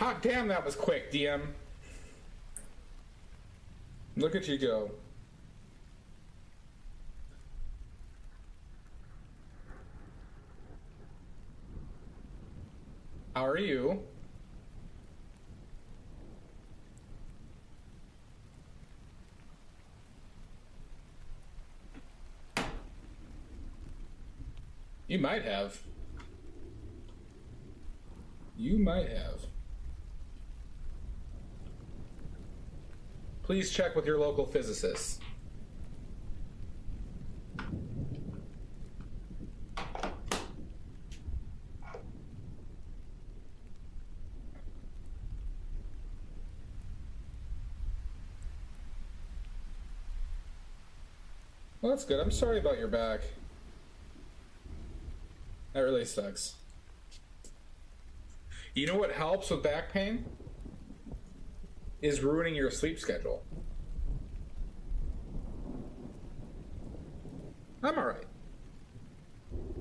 Hot damn, that was quick, DM. Look at you go. How are you? You might have. You might have. Please check with your local physicist. Well, that's good. I'm sorry about your back. That really sucks. You know what helps with back pain? Is ruining your sleep schedule. I'm alright.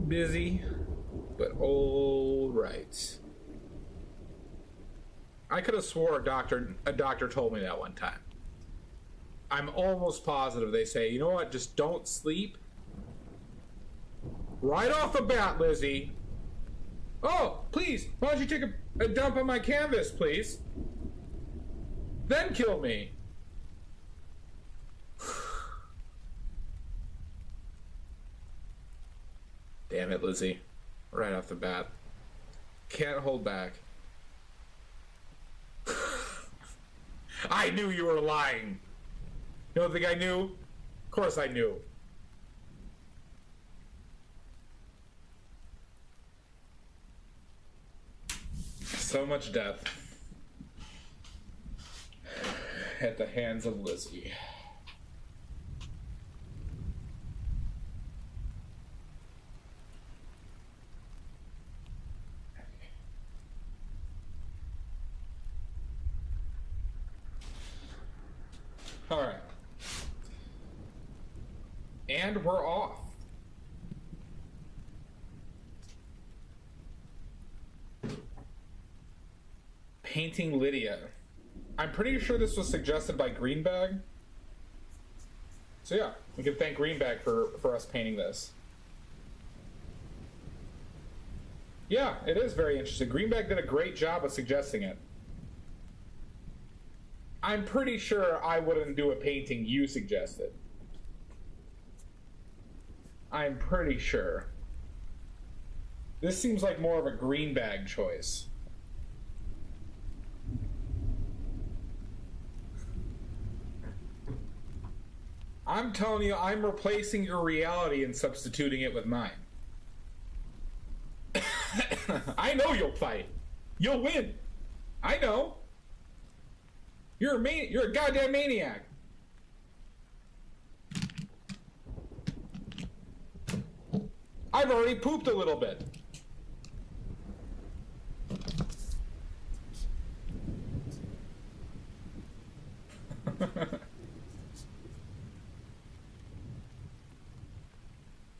Busy, but alright. I could have swore a doctor told me that one time. I'm almost positive they say, you know what, just don't sleep. Right off the bat, Lizzie. Oh, please, why don't you take a dump on my canvas, please? Then kill me. Damn it, Lizzie. Right off the bat. Can't hold back. I knew you were lying. You don't think I knew? Of course I knew. So much death at the hands of Lizzie. All right. And we're off. Painting Lydia. I'm pretty sure this was suggested by Greenbag. So yeah, we can thank Greenbag for us painting this. Yeah, it is very interesting. Greenbag did a great job of suggesting it. I'm pretty sure I wouldn't do a painting you suggested. I'm pretty sure. This seems like more of a Greenbag choice. I'm telling you, I'm replacing your reality and substituting it with mine. I know you'll fight. You'll win. I know. You're a goddamn maniac. I've already pooped a little bit.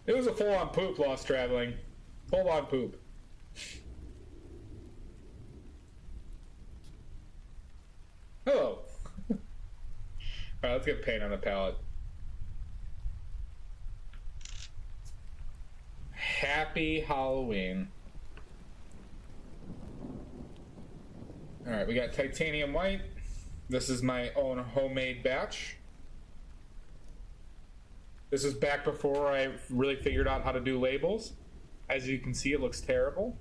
It was a full-on poop, Lost Traveling. Full-on poop. Hello. Alright, let's get paint on the palette. Happy Halloween. Alright, we got titanium white. This is my own homemade batch. This is back before I really figured out how to do labels. As you can see, it looks terrible.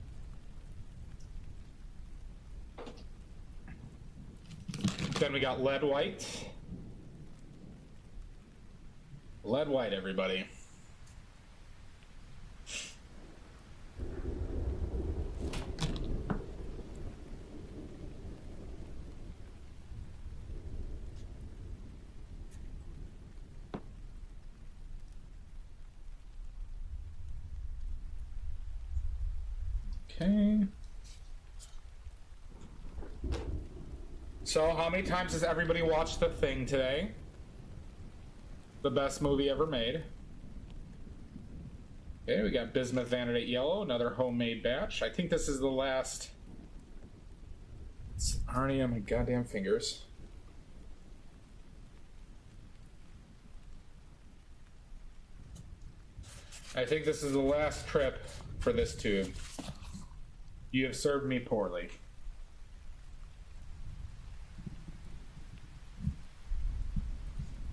Then we got lead white. Lead white, everybody. Okay. So, how many times has everybody watched The Thing today? The best movie ever made. Okay, we got bismuth vanadate yellow, another homemade batch. I think this is the last It's already on my goddamn fingers. I think this is the last trip for this tube. You have served me poorly.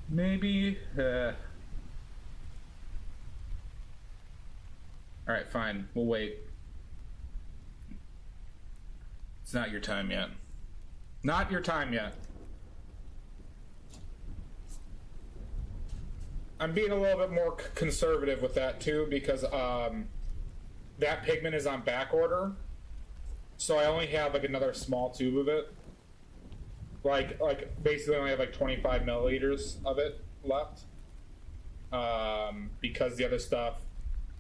Maybe, Alright, fine. We'll wait. It's not your time yet. Not your time yet. I'm being a little bit more conservative with that too because that pigment is on back order, so I only have like another small tube of it. Like basically I only have like 25 milliliters of it left because the other stuff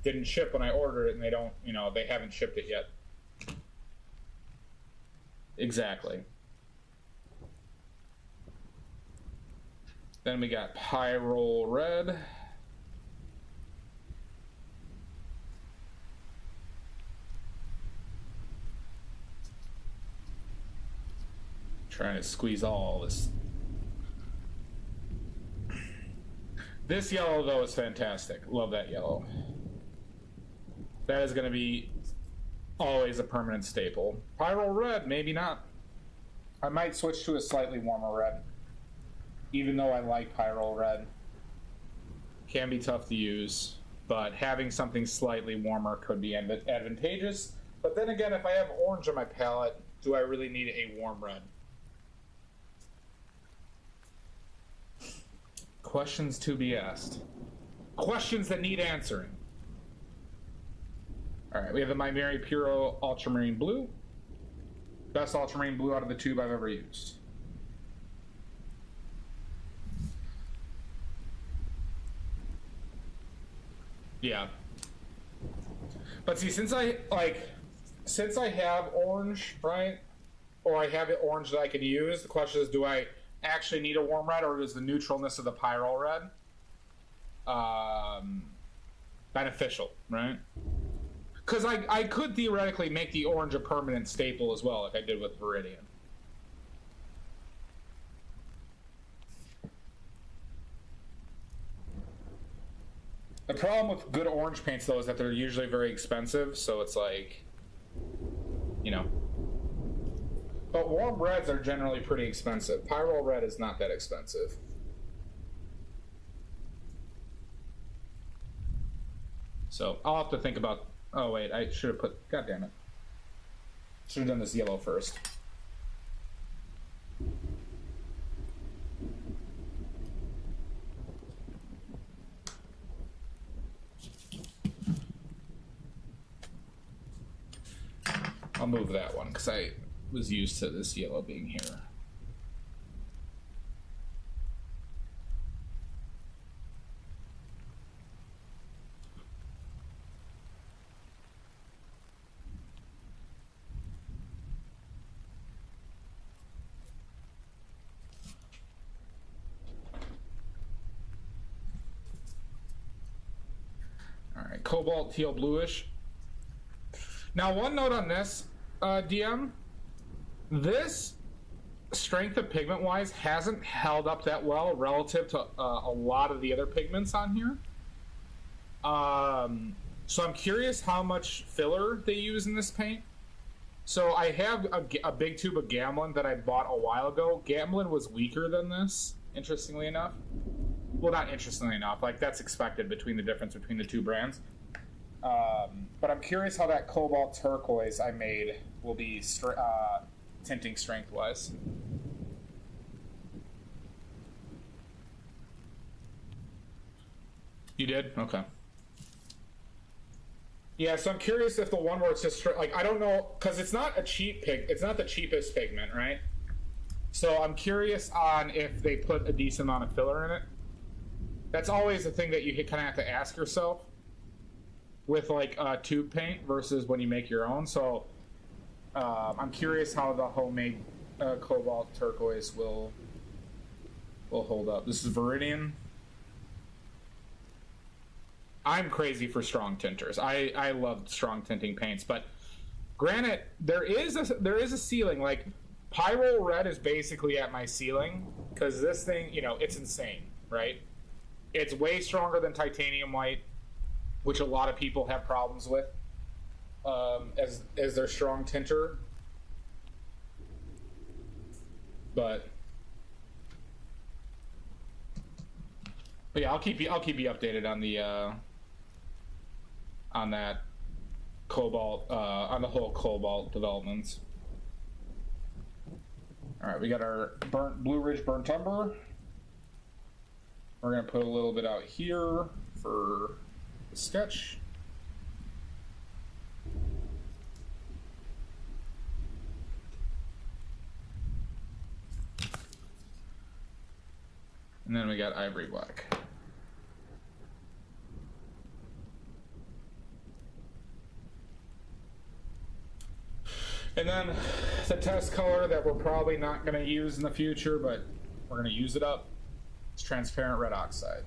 didn't ship when I ordered it, and they don't, they haven't shipped it yet. Exactly. Then we got Pyrrole Red. Trying to squeeze all this. This yellow, though, is fantastic. Love that yellow. That is going to be always a permanent staple. Pyrrole Red, maybe not. I might switch to a slightly warmer red. Even though I like Pyrrole Red. Can be tough to use, but having something slightly warmer could be advantageous. But then again, if I have orange on my palette, do I really need a warm red? Questions to be asked. Questions that need answering. Alright, we have the My Mary Puro Ultramarine Blue. Best ultramarine blue out of the tube I've ever used. Yeah. But see, since I have orange, right? Or I have it orange that I could use, the question is, do I actually need a warm red, or is the neutralness of the Pyrrole Red beneficial, right? Because I could theoretically make the orange a permanent staple as well, like I did with Viridian. The problem with good orange paints, though, is that they're usually very expensive, so it's like, But warm reds are generally pretty expensive. Pyrrole Red is not that expensive. So I'll have to think about... Oh, wait, I should have put... God damn it. Should have done this yellow first. I'll move that one because I was used to this yellow being here. All right, cobalt teal bluish. Now, one note on this, DM. This strength of pigment wise hasn't held up that well relative to a lot of the other pigments on here. So I'm curious how much filler they use in this paint. So I have a big tube of Gamblin that I bought a while ago. Gamblin was weaker than this, interestingly enough. Well, not interestingly enough, like that's expected between the difference between the two brands. But I'm curious how that cobalt turquoise I made will be tinting strength-wise. You did? Okay. Yeah, so I'm curious if the one where it's just like, I don't know, because it's not a cheap it's not the cheapest pigment, right? So I'm curious on if they put a decent amount of filler in it. That's always a thing that you kind of have to ask yourself with like tube paint versus when you make your own. So I'm curious how the homemade cobalt turquoise will hold up. This is Viridian. I'm crazy for strong tinters. I love strong tinting paints, but granted, there is a ceiling. Like Pyro red is basically at my ceiling because this thing, you know, it's insane, right? It's way stronger than titanium white, which a lot of people have problems with as their strong tinter. But yeah, I'll keep you updated on the on that cobalt on the whole cobalt developments. All right, we got our Blue Ridge burnt umber. We're gonna put a little bit out here for the sketch. And then we got ivory black. And then the test color that we're probably not going to use in the future, but we're going to use it up, it's transparent red oxide.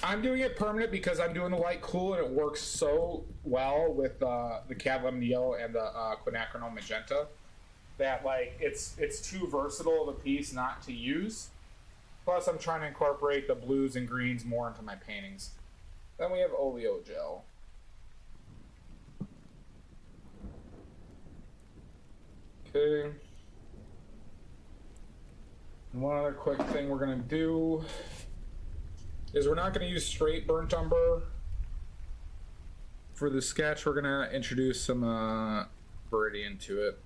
I'm doing it permanent because I'm doing the light cool and it works so well with the Cad Lemon Yellow and the Quinacridone Magenta that like it's too versatile of a piece not to use. Plus I'm trying to incorporate the blues and greens more into my paintings. Then we have Oleo Gel. Okay. And one other quick thing we're going to do is we're not going to use straight burnt umber for the sketch. We're going to introduce some Viridian to it.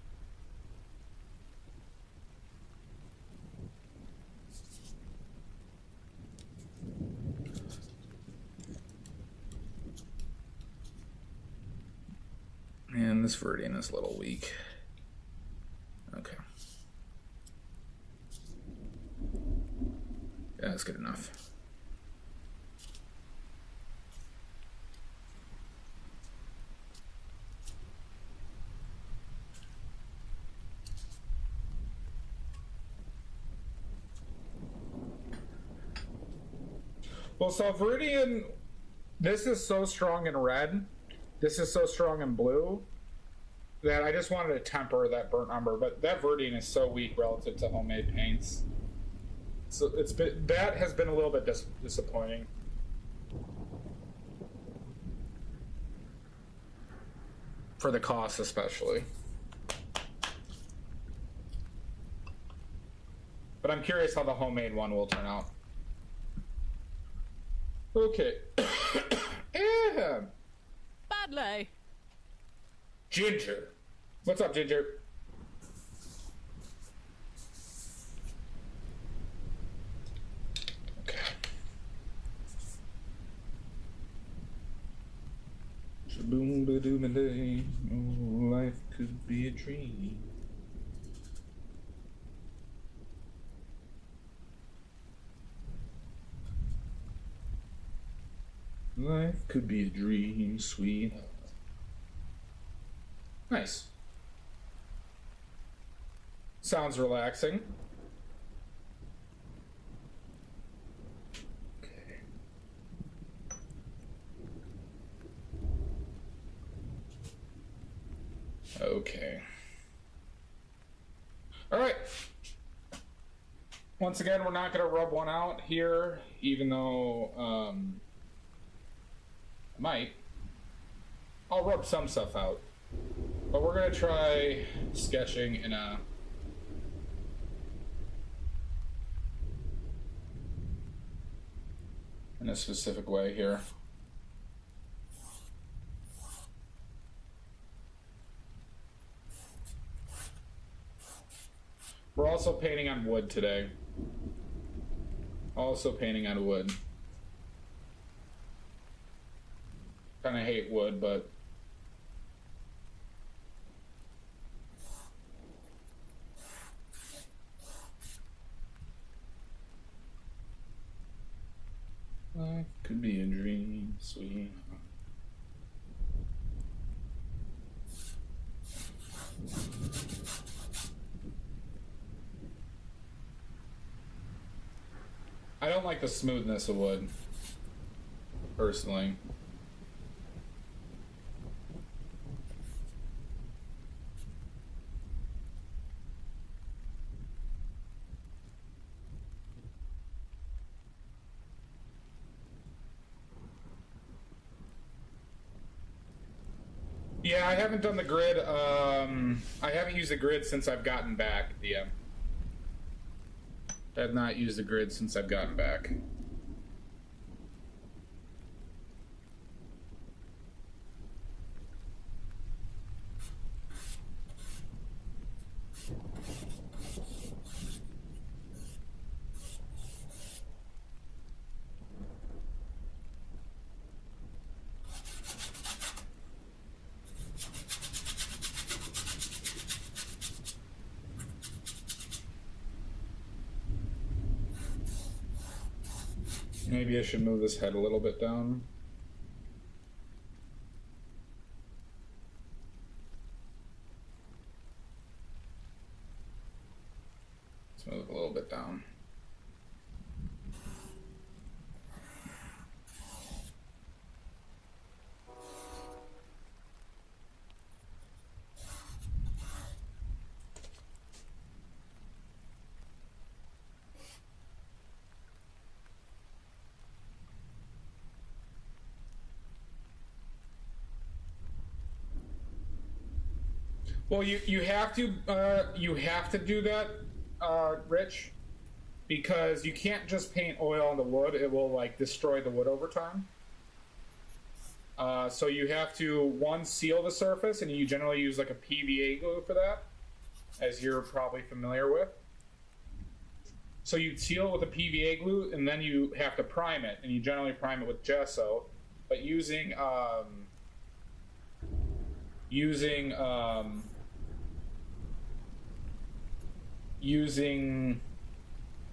And this Viridian is a little weak. Okay. Yeah, that's good enough. Well, so Viridian, this is so strong in red, this is so strong in blue, that I just wanted to temper that burnt umber, but that Viridian is so weak relative to homemade paints. So that has been a little bit disappointing. For the cost especially. But I'm curious how the homemade one will turn out. Okay. Yeah. Badly. Ginger. What's up, Ginger? Okay. Shaboom ba doom a day. Oh, life could be a dream. Life could be a dream, sweet. Nice. Sounds relaxing. Okay. Okay. All right. Once again, we're not going to rub one out here, even though I might. I'll rub some stuff out. But we're going to try sketching in a specific way here. We're also painting on wood today. Also painting on wood. Kind of hate wood, but life could be a dream, sweet. I don't like the smoothness of wood, personally. Yeah, I haven't done the grid. I haven't used the grid since I've gotten back. Yeah. I have not used the grid since I've gotten back. Maybe I should move this head a little bit down. Let's move it a little bit down. Well, you have to do that, Rich, because you can't just paint oil on the wood. It will like destroy the wood over time. So you have to, one, seal the surface, and you generally use like a PVA glue for that, as you're probably familiar with. So you seal it with a PVA glue, and then you have to prime it, and you generally prime it with gesso, but using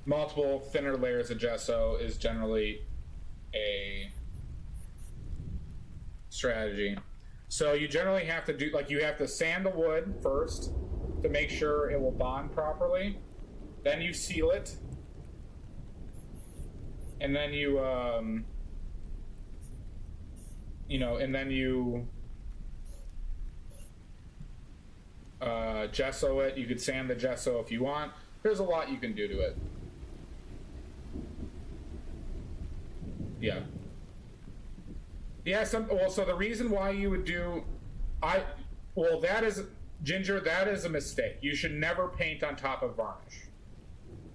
multiple thinner layers of gesso is generally a strategy. So you generally have to do, like, you have to sand the wood first to make sure it will bond properly. Then you seal it. And then you, and then you gesso it. You could sand the gesso if you want. There's a lot you can do to it. Yeah. Yeah, so the reason why you would do, that is, Ginger, that is a mistake. You should never paint on top of varnish.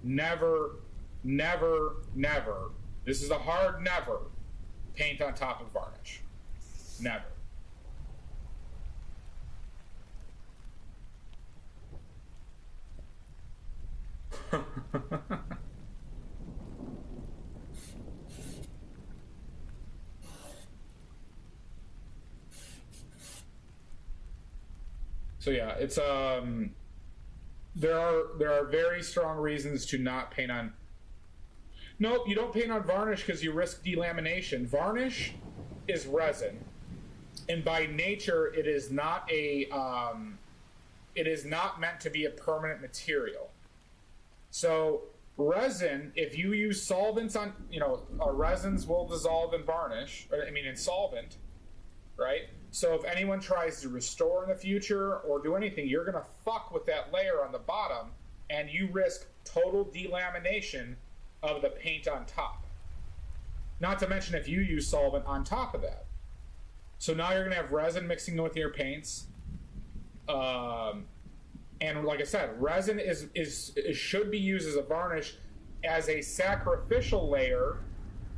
Never, never, never. This is a hard never. Paint on top of varnish. Never. So yeah, it's there are very strong reasons to not paint on. Nope, you don't paint on varnish because you risk delamination. Varnish is resin, and by nature, it is not meant to be a permanent material. So resin, if you use solvents on, resins will dissolve in varnish, in solvent, right? So if anyone tries to restore in the future or do anything, you're going to fuck with that layer on the bottom, and you risk total delamination of the paint on top. Not to mention if you use solvent on top of that. So now you're going to have resin mixing with your paints. And like I said, resin should be used as a varnish, as a sacrificial layer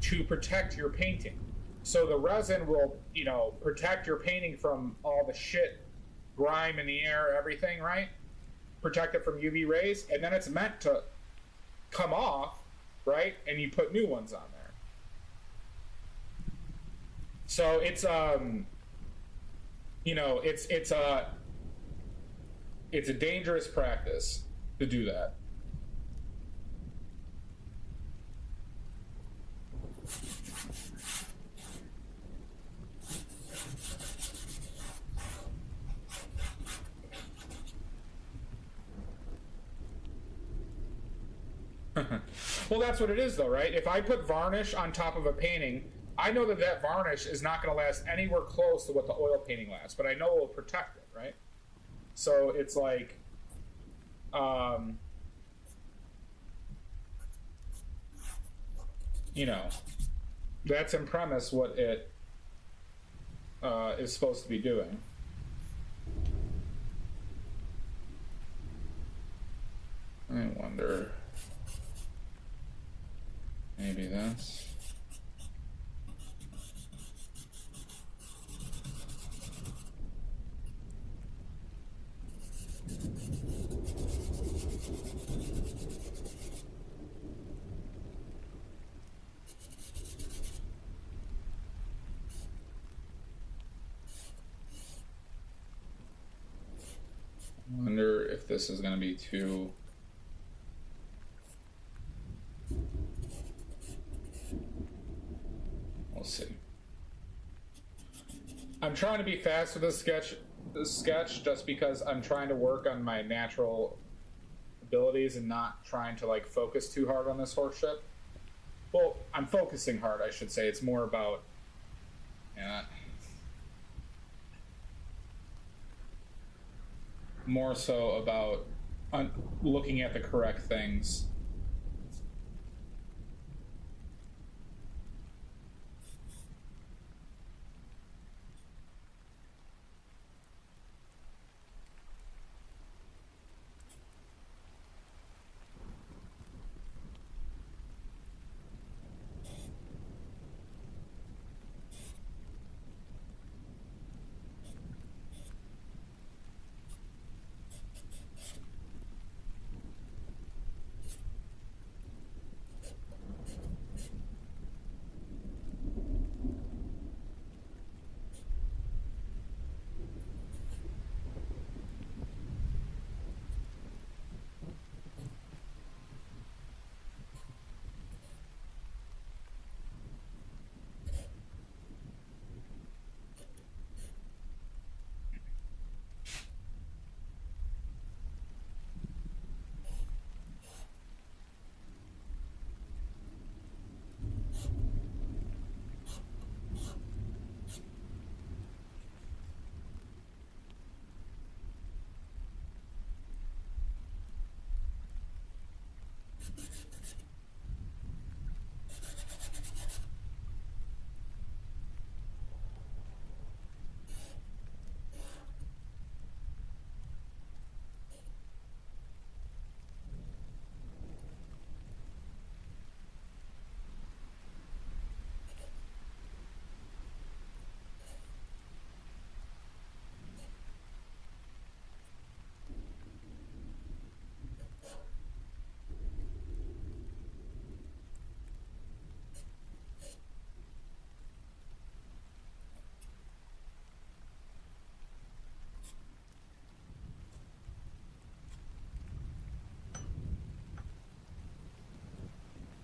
to protect your painting. So the resin will, protect your painting from all the shit, grime in the air, everything, right? Protect it from UV rays, and then it's meant to come off, right? And you put new ones on there. So it's it's a dangerous practice to do that. Well, that's what it is, though, right? If I put varnish on top of a painting, I know that that varnish is not going to last anywhere close to what the oil painting lasts, but I know it will protect it, right? So it's like, you know, that's in premise what it is supposed to be doing. I wonder, maybe that's... wonder if this is going to be too... We'll see. I'm trying to be fast with this sketch just because I'm trying to work on my natural abilities and not trying to like focus too hard on this horse shit. Well, I'm focusing hard, I should say. It's more about... Yeah. More so about looking at the correct things.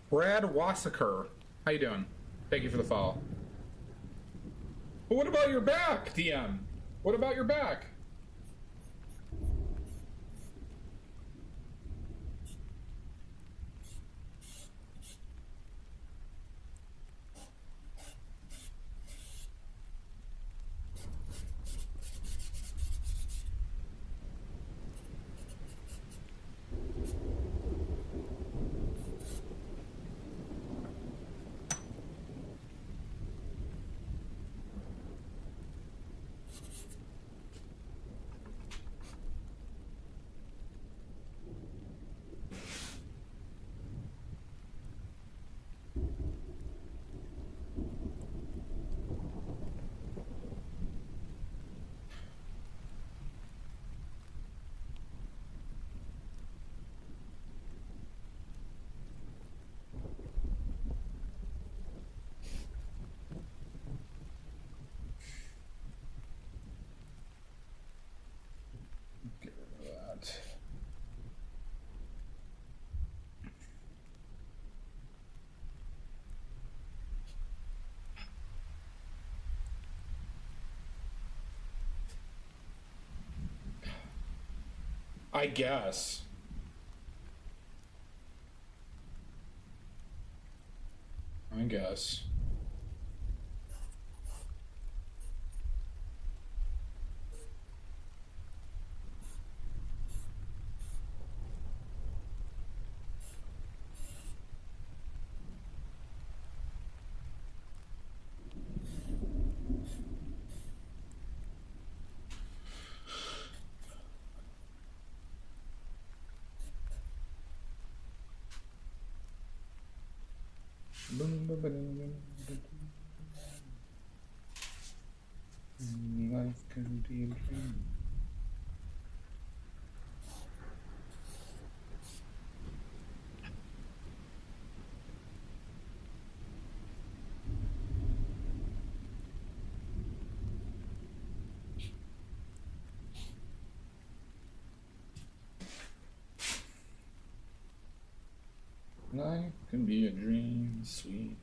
Brad Wassaker, how you doing? Thank you for the follow. But what about your back, DM? What about your back? Get rid of that. I guess. guess. Life can be a dream. Life can be a dream, sweet.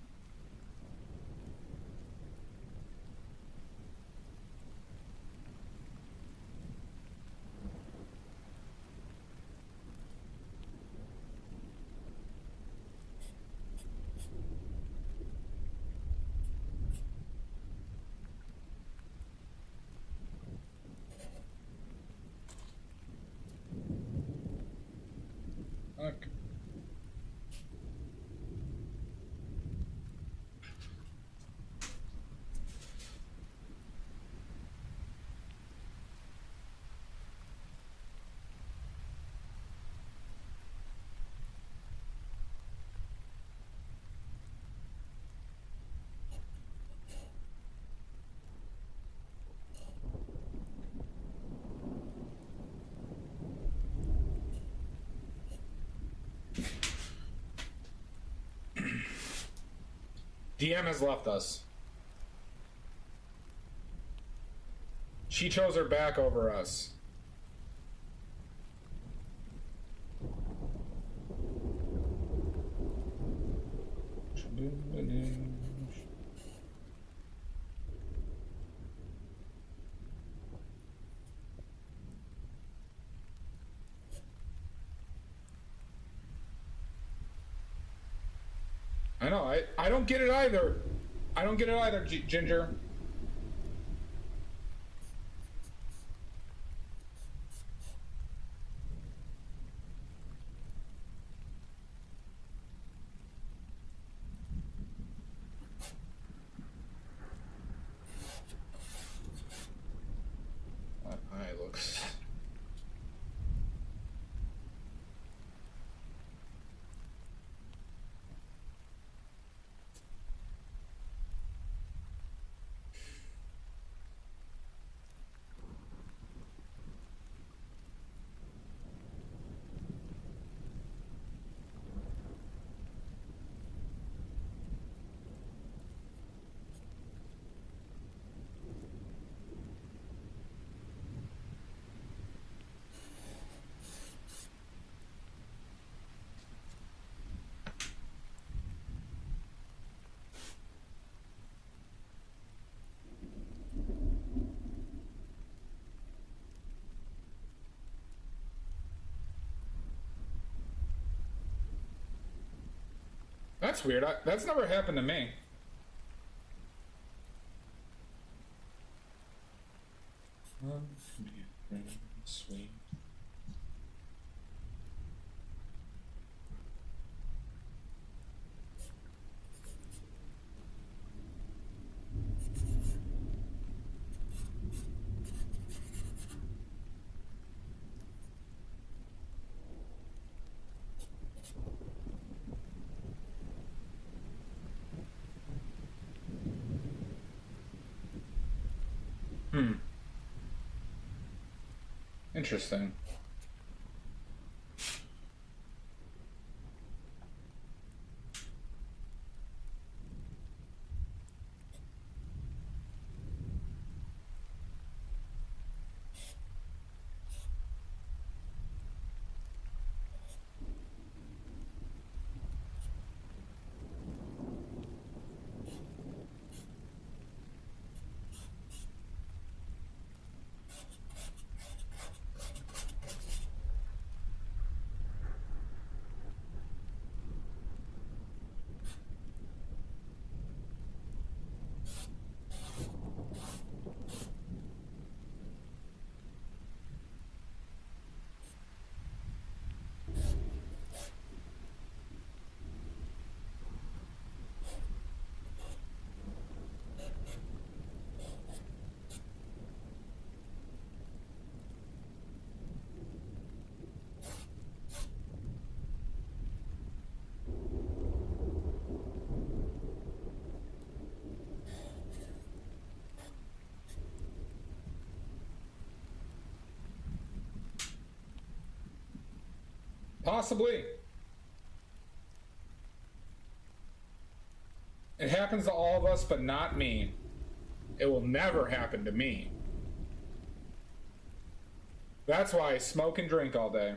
Okay. DM has left us. She chose her back over us. I know, I don't get it either. I don't get it either, Ginger. That eye looks... That's weird. That's never happened to me. Sweet. Interesting. Possibly. It happens to all of us, but not me. It will never happen to me. That's why I smoke and drink all day.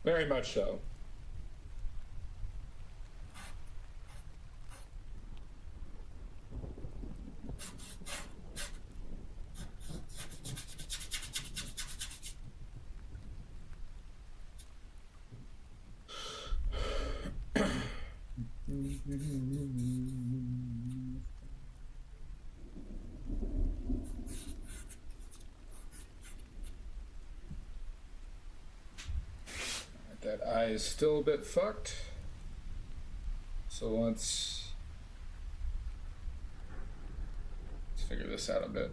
Very much so. That eye is still a bit fucked. So let's figure this out a bit.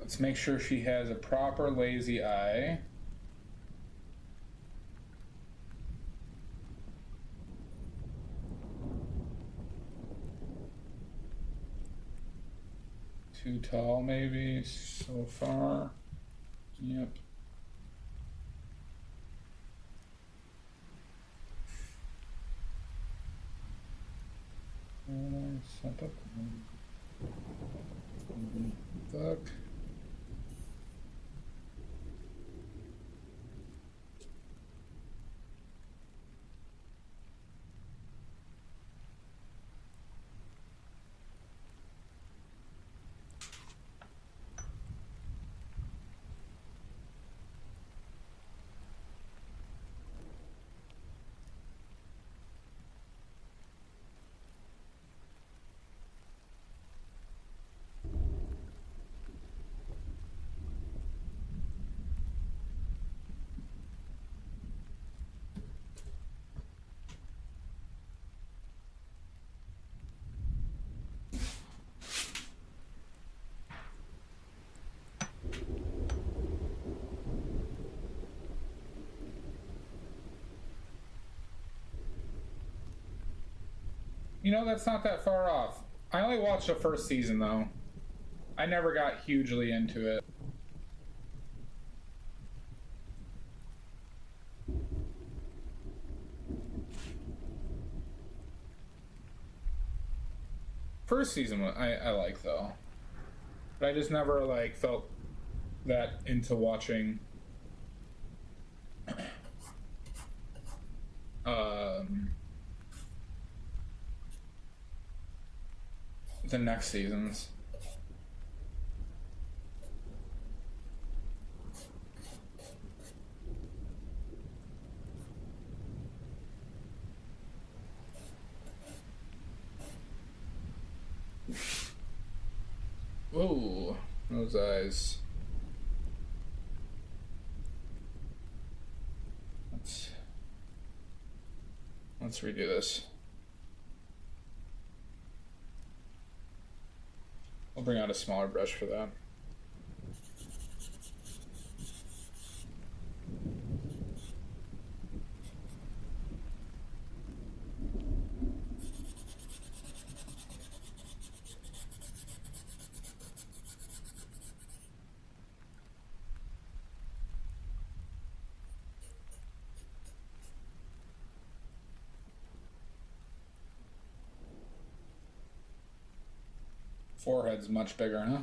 Let's make sure she has a proper lazy eye. Too tall, maybe, so far. Yep. Fuck. You know, that's not that far off. I only watched the first season, though. I never got hugely into it. First season I like, though. But I just never, like, felt that into watching the next seasons. Ooh, those eyes. Let's redo this. I'll bring out a smaller brush for that. Forehead's much bigger, huh?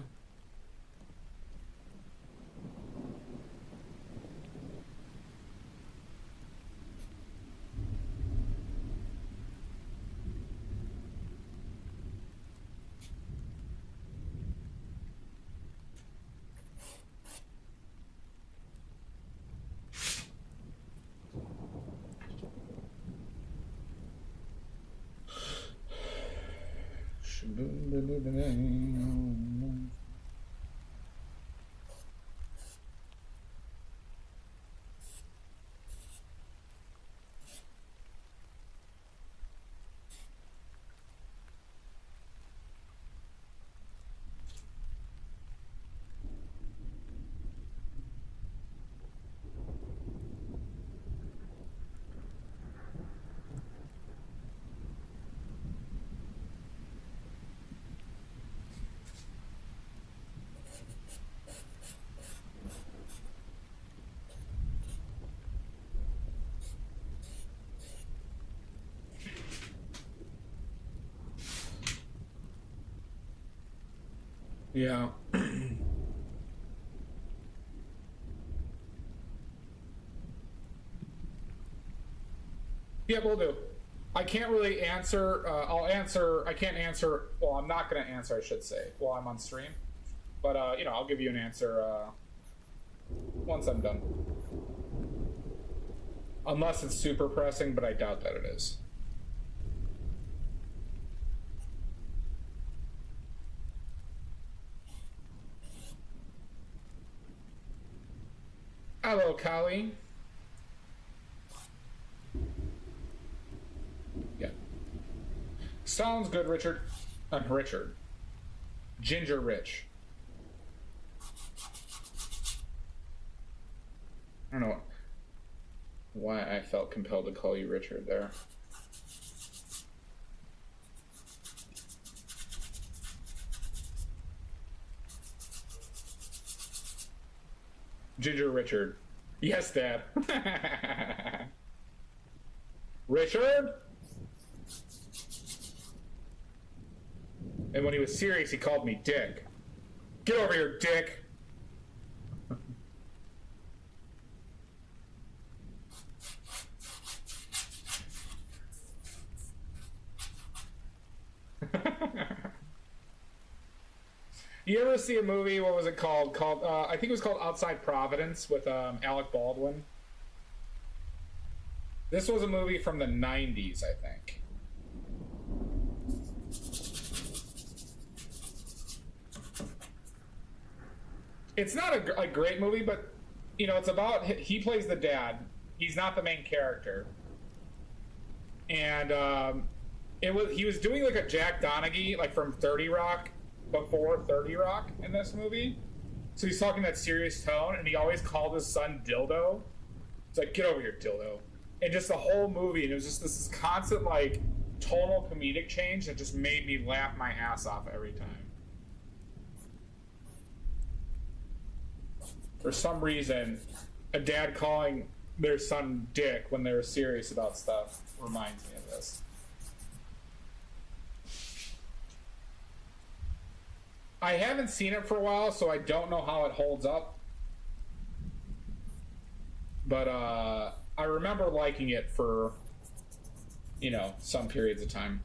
Yeah. Yeah, we'll do. I can't really answer. I'll answer. I can't answer. Well, I'm not going to answer, I should say, while I'm on stream. But, I'll give you an answer once I'm done. Unless it's super pressing, but I doubt that it is. Hello, Kali. Yeah. Sounds good, Richard. Richard. Ginger Rich. I don't know why I felt compelled to call you Richard there. Ginger Richard. Yes, Dad. Richard? And when he was serious, he called me Dick. Get over here, Dick. You ever see a movie? What was it called? I think it was called Outside Providence with Alec Baldwin. This was a movie from the 90s, I think. It's not a great movie, but it's about he plays the dad. He's not the main character, and he was doing like a Jack Donaghy, like from 30 Rock, before 30 Rock in this movie. So he's talking that serious tone, and he always called his son Dildo. It's like, get over here, Dildo. And just the whole movie, and it was just this constant like tonal comedic change that just made me laugh my ass off every time. For some reason, a dad calling their son Dick when they're serious about stuff reminds me of this. I haven't seen it for a while, so I don't know how it holds up. But I remember liking it for, some periods of time.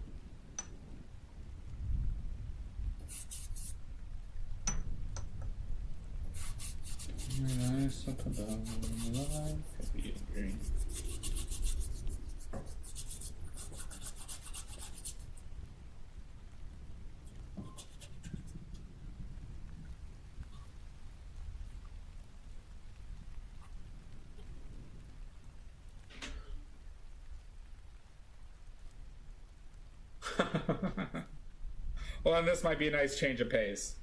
Something about life could be a dream. Well, and this might be a nice change of pace.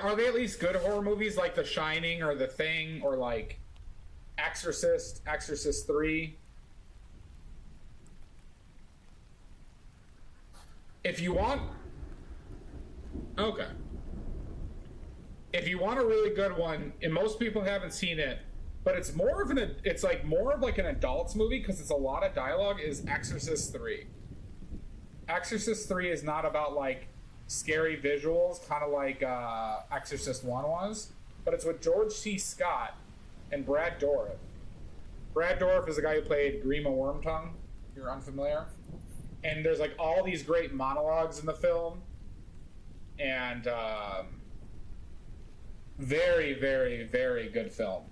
Are they at least good horror movies like The Shining or The Thing or like Exorcist 3? If you want... Okay. If you want a really good one, and most people haven't seen it, but it's more of an adult's movie because it's a lot of dialogue, is Exorcist 3. Exorcist 3 is not about like scary visuals, kind of like Exorcist 1 was. but it's with George C. Scott and Brad Dourif. Brad Dourif is the guy who played Grima Wormtongue. You're unfamiliar? And there's like all these great monologues in the film, and very, very, very good film.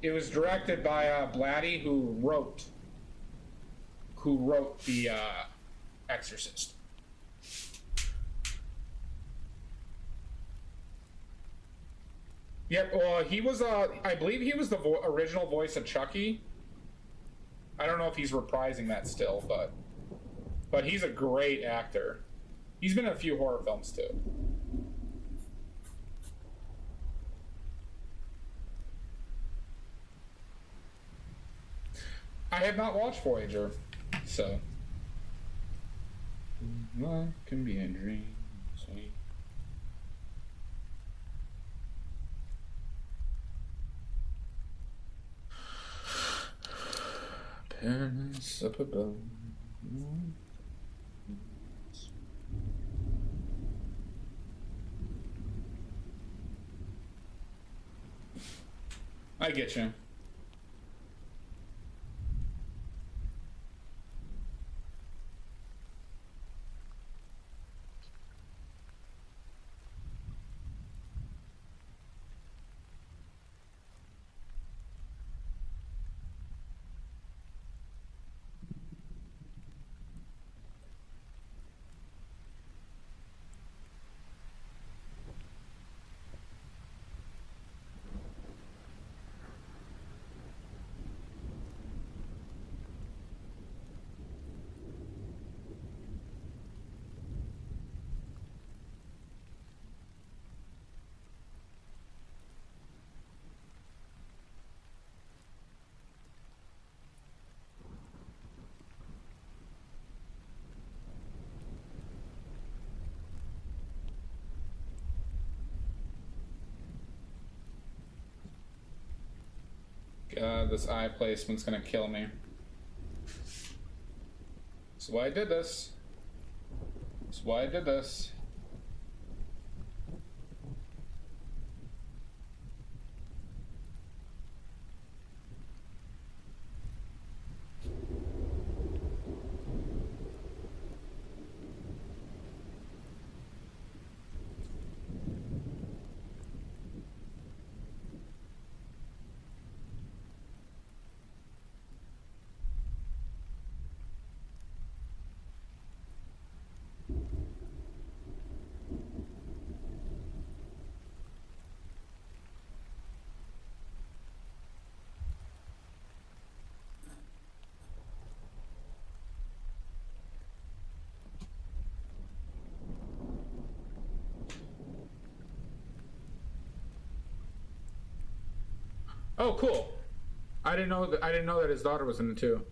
It was directed by Blatty, who wrote the Exorcist. Yep. Well, he was. I believe he was the original voice of Chucky. I don't know if he's reprising that still, but he's a great actor. He's been in a few horror films too. I have not watched Voyager, so. What can be a dream? Sweet. Paradise up above. I get you. God, this eye placement's gonna kill me. That's why I did this. That's why I did this. Oh, cool. I didn't know that his daughter was in it too.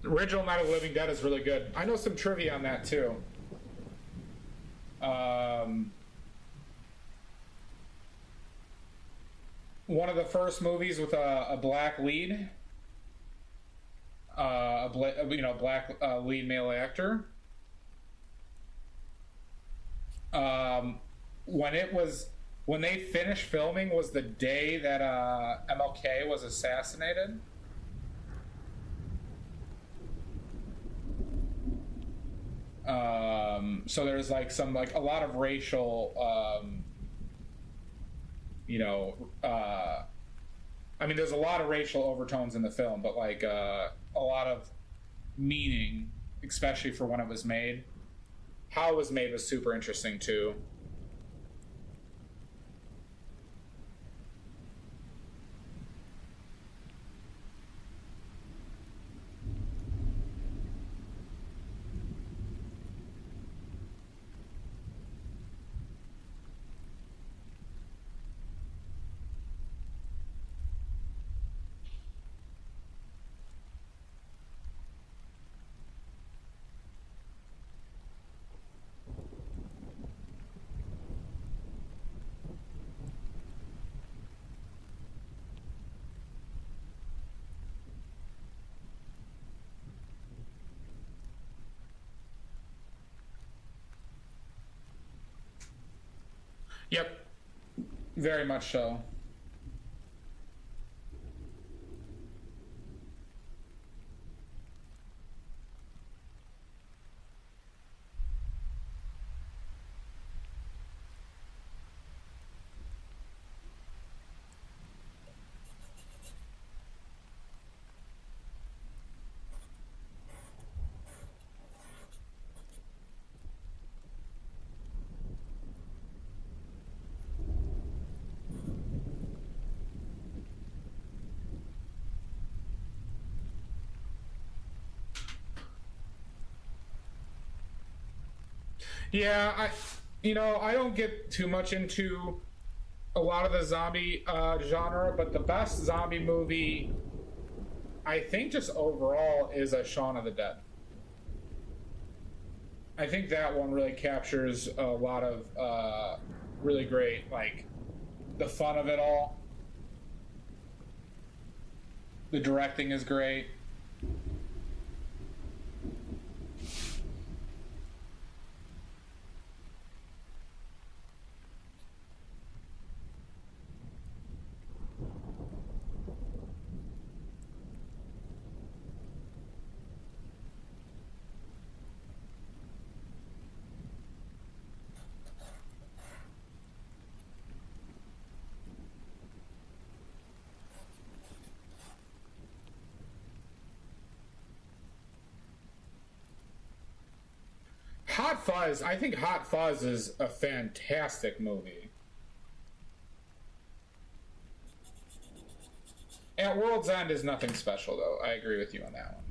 The original Night of the Living Dead is really good. I know some trivia on that too. One of the first movies with a black lead, black lead male actor. When they finished filming was the day that MLK was assassinated. So there's like a lot of racial, there's a lot of racial overtones in the film, but like a lot of meaning, especially for when it was made. How it was made was super interesting too. Yep, very much so. Yeah, I don't get too much into a lot of the zombie genre, but the best zombie movie, I think, just overall, is a Shaun of the Dead. I think that one really captures a lot of really great, like, the fun of it all. The directing is great. Hot Fuzz, I think Hot Fuzz is a fantastic movie. At World's End is nothing special, though. I agree with you on that one.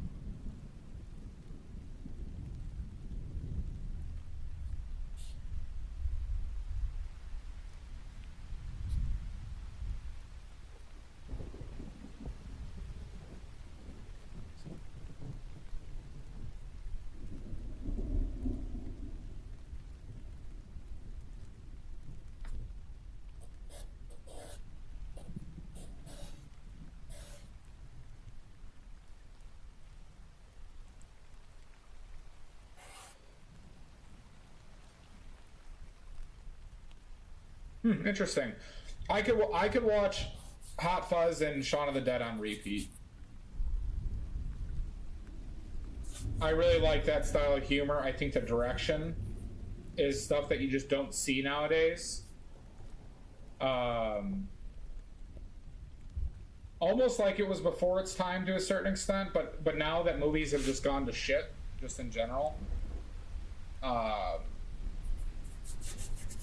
Interesting. I could watch Hot Fuzz and Shaun of the Dead on repeat. I really like that style of humor. I think the direction is stuff that you just don't see nowadays. Almost like it was before its time to a certain extent, but now that movies have just gone to shit, just in general,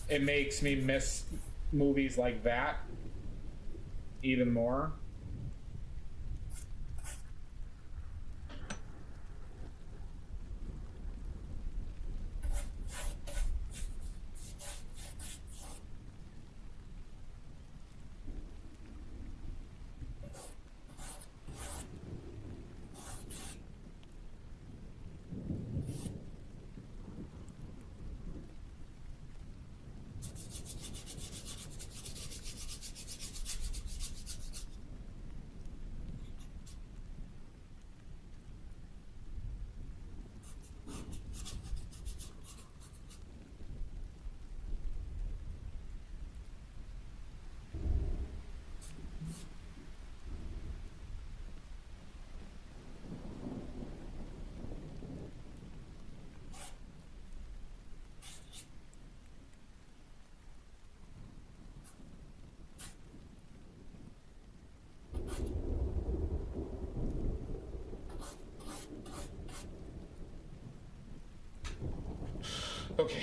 it makes me miss movies like that even more. Okay.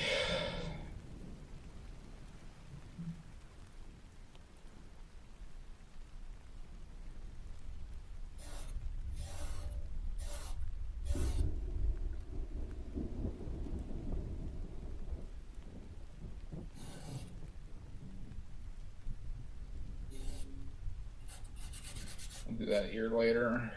I'll do that here later.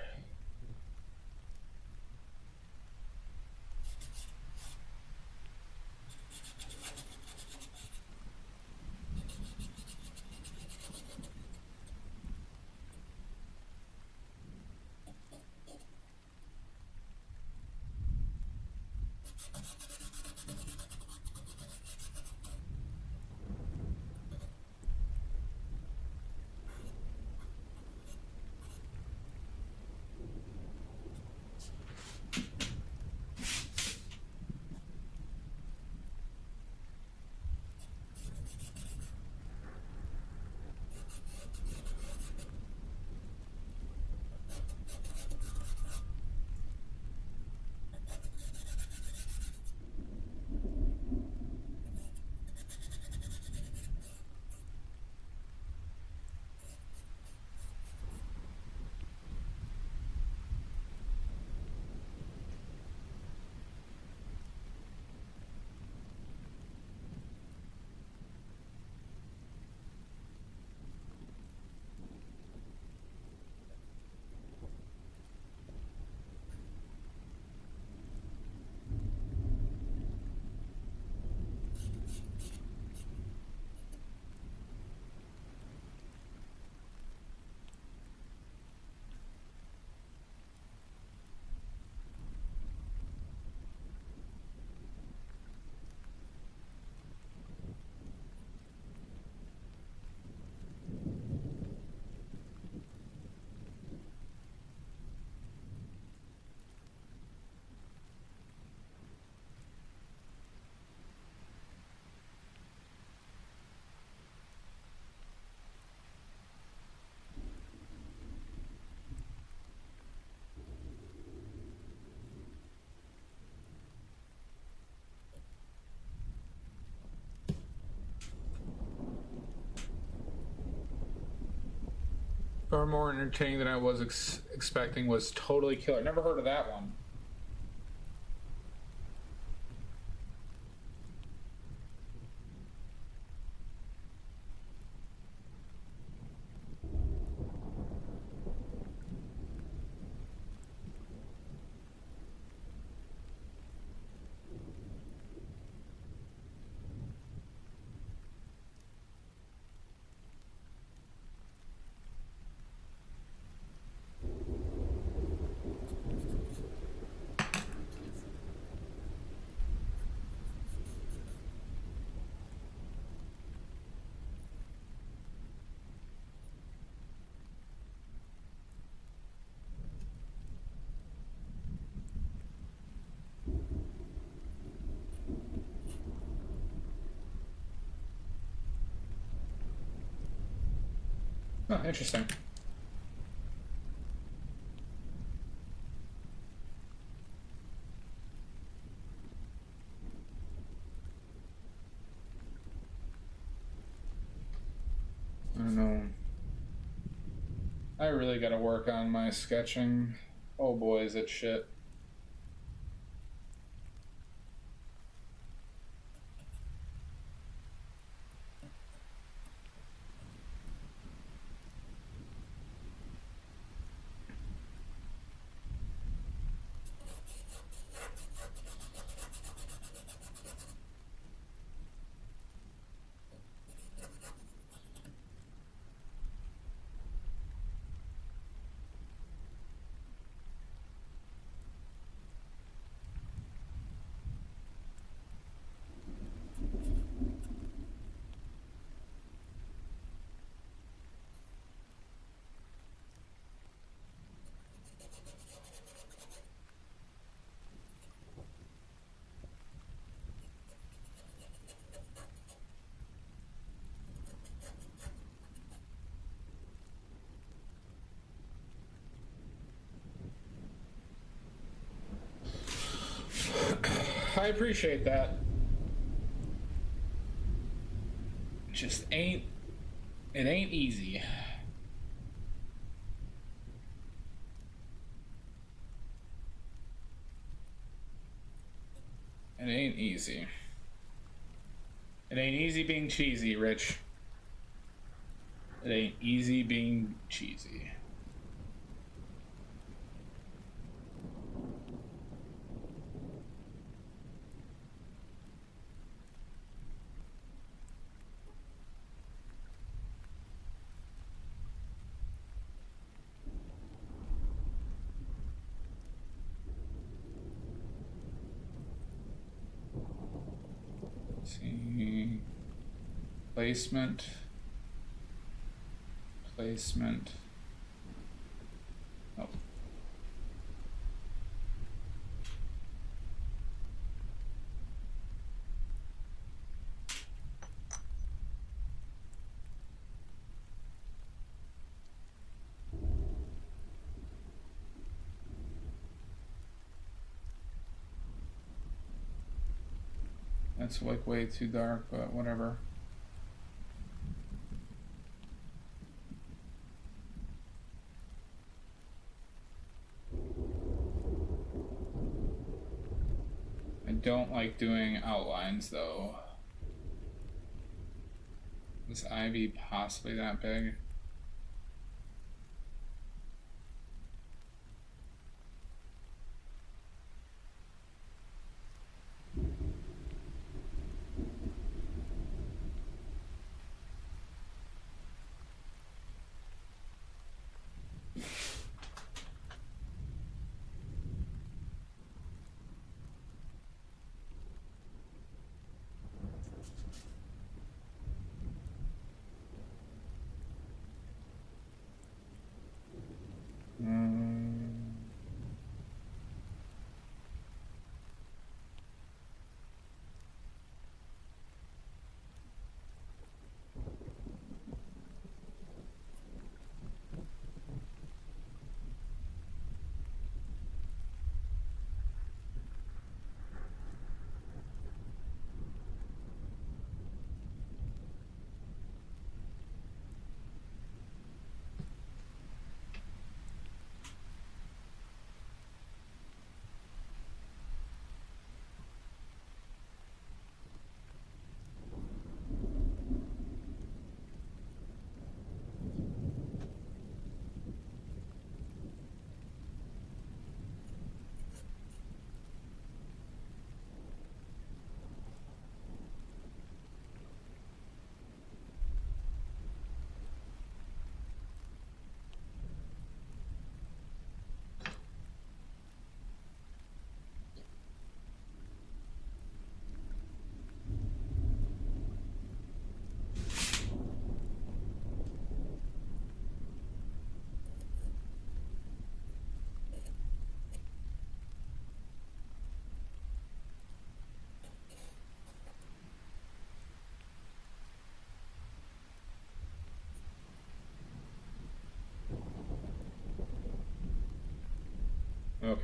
Far more entertaining than I was expecting. Was totally killer. Never heard of that one. Oh, interesting. I don't know. I really gotta work on my sketching. Oh boy, is it shit. I appreciate that. Just ain't. It ain't easy. It ain't easy. It ain't easy being cheesy, Rich. It ain't easy being cheesy. Let's see. Placement. Placement. Oh. That's like way too dark, but whatever. I don't like doing outlines though. Is ivy possibly that big?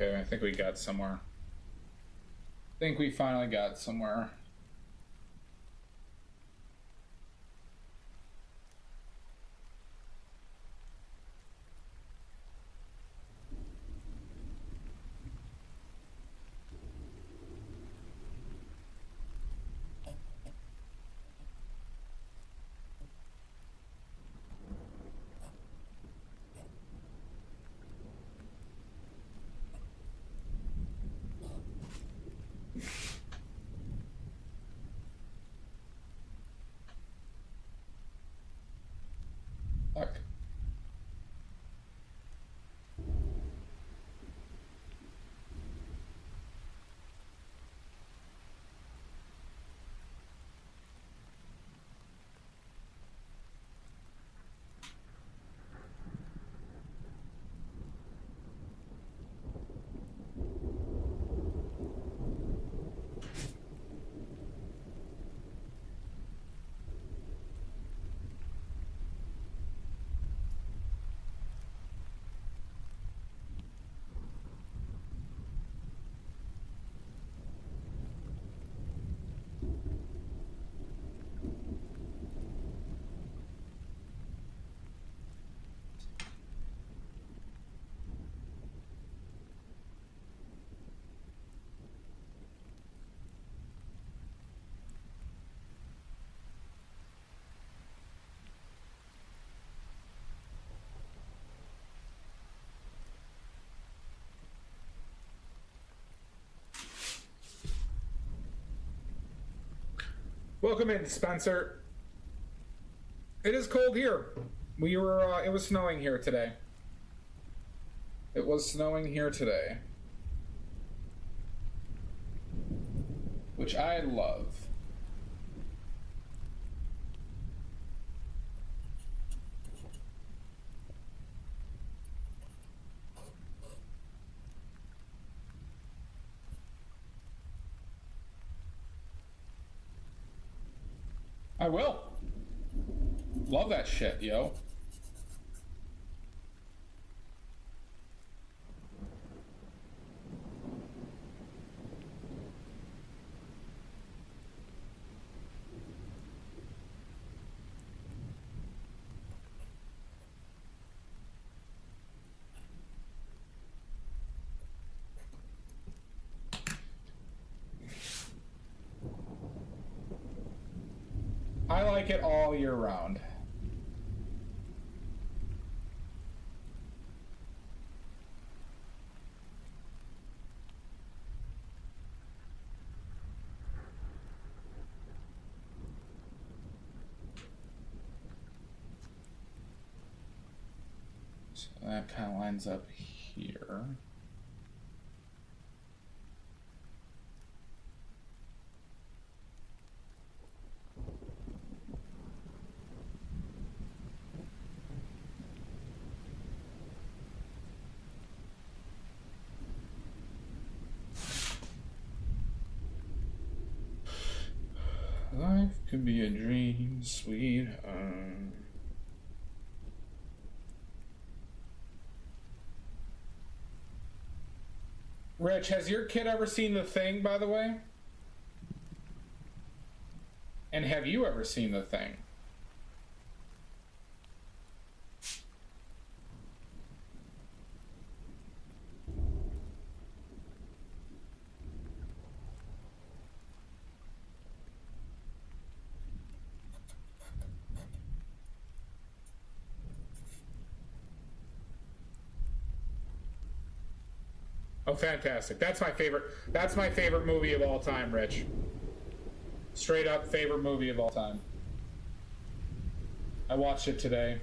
Okay, I think we got somewhere. I think we finally got somewhere. Fuck. Welcome in, Spencer. It is cold here. We were, it was snowing here today. It was snowing here today. Which I love. I will. Love that shit, yo. I like it all year round. So that kind of lines up here. Life could be a dream, sweet. Rich, has your kid ever seen The Thing, by the way? And have you ever seen The Thing? Oh, fantastic. That's my favorite. That's my favorite movie of all time, Rich. Straight up favorite movie of all time. I watched it today.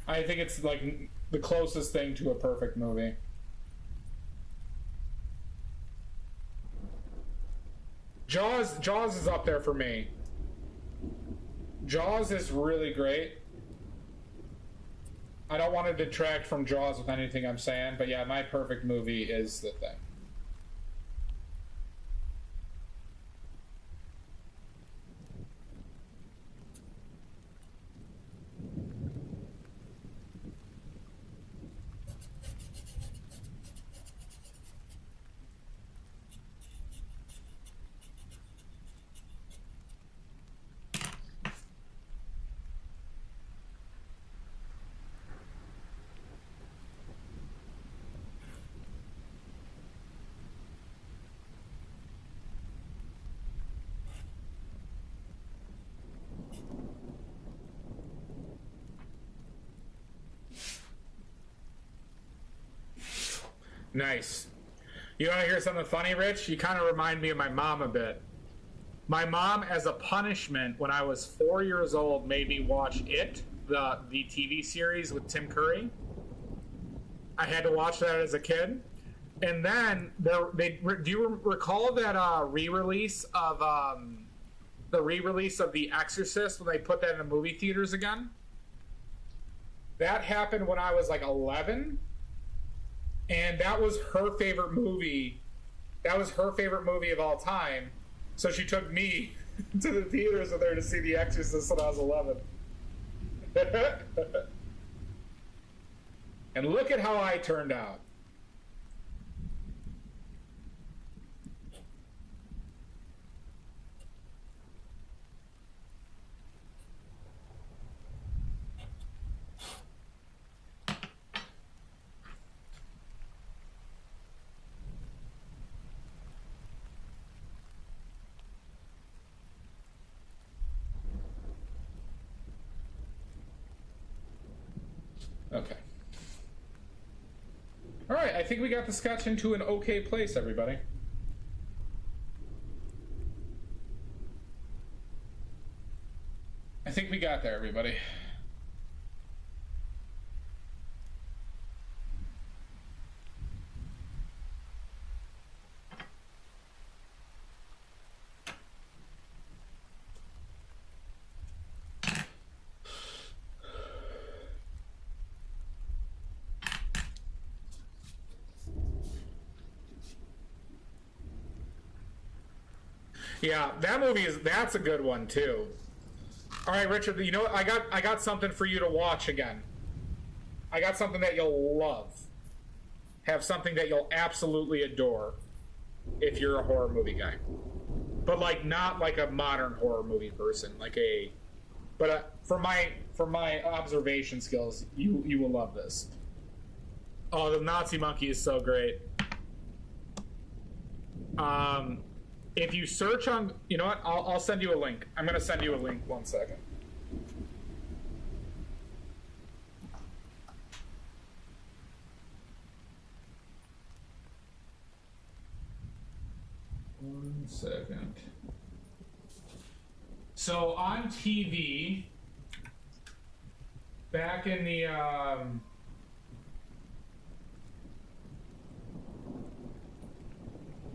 I think it's like the closest thing to a perfect movie. Jaws is up there for me. Jaws is really great. I don't want to detract from Jaws with anything I'm saying, but yeah, my perfect movie is The Thing. Nice. You want to hear something funny, Rich? You kind of remind me of my mom a bit. My mom, as a punishment, when I was 4 years old, made me watch It, the TV series with Tim Curry. I had to watch that as a kid. And then, do you recall that re-release of The Exorcist when they put that in the movie theaters again? That happened when I was like 11. And that was her favorite movie. That was her favorite movie of all time. So she took me to the theaters with her to see The Exorcist when I was 11. And look at how I turned out. Okay. All right, I think we got the sketch into an okay place, everybody. I think we got there, everybody. Yeah, that's a good one too. All right, Richard, you know what? I got something for you to watch again. I got something that you'll love. Have something that you'll absolutely adore if you're a horror movie guy. But like not like a modern horror movie person, for my observation skills, you will love this. Oh, the Nazi monkey is so great. If you search on, you know what? I'll send you a link. I'm going to send you a link. 1 second. One second. So on TV, back in the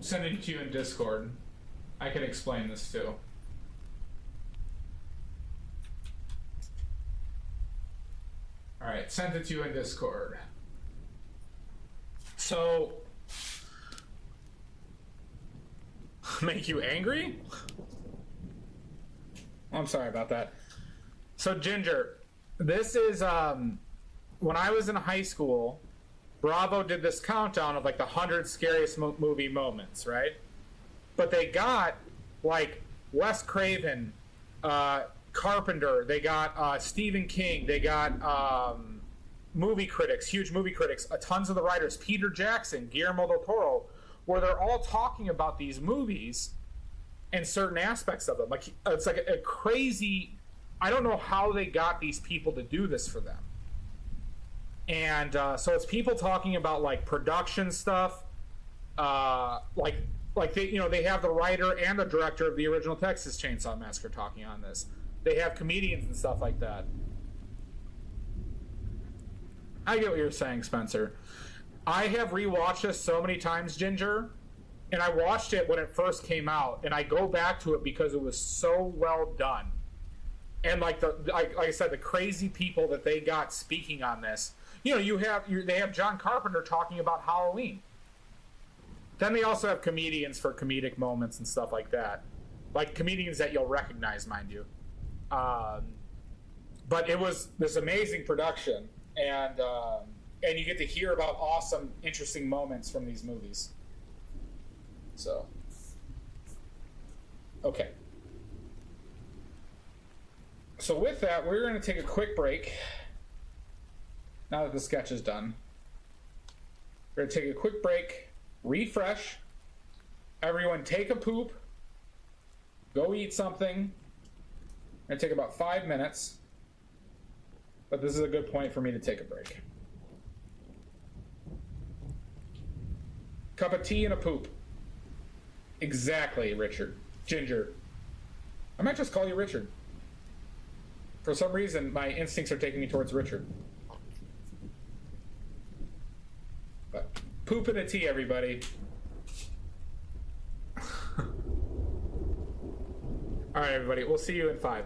sending it to you in Discord. I can explain this too. All right, sent it to you in Discord. So, make you angry? I'm sorry about that. So, Ginger, this is when I was in high school, Bravo did this countdown of like the 100 scariest movie moments, right? But they got like Wes Craven, Carpenter, they got Stephen King, they got movie critics, huge movie critics, tons of the writers, Peter Jackson, Guillermo del Toro, where they're all talking about these movies and certain aspects of them. Like it's like a crazy. I don't know how they got these people to do this for them. And so it's people talking about like production stuff, like they have the writer and the director of the original Texas Chainsaw Massacre talking on this. They have comedians and stuff like that. I get what you're saying, Spencer. I have rewatched this so many times, Ginger, and I watched it when it first came out, and I go back to it because it was so well done. And like I said, the crazy people that they got speaking on this. They have John Carpenter talking about Halloween. Then they also have comedians for comedic moments and stuff like that, like comedians that you'll recognize, mind you. But it was this amazing production, and you get to hear about awesome, interesting moments from these movies. So, okay. So with that, we're going to take a quick break. Now that the sketch is done, we're going to take a quick break, refresh. Everyone take a poop, go eat something. It's going to take about 5 minutes, but this is a good point for me to take a break. Cup of tea and a poop. Exactly, Richard. Ginger. I might just call you Richard. For some reason, my instincts are taking me towards Richard. But poop and a tea, everybody. All right, everybody. We'll see you in 5.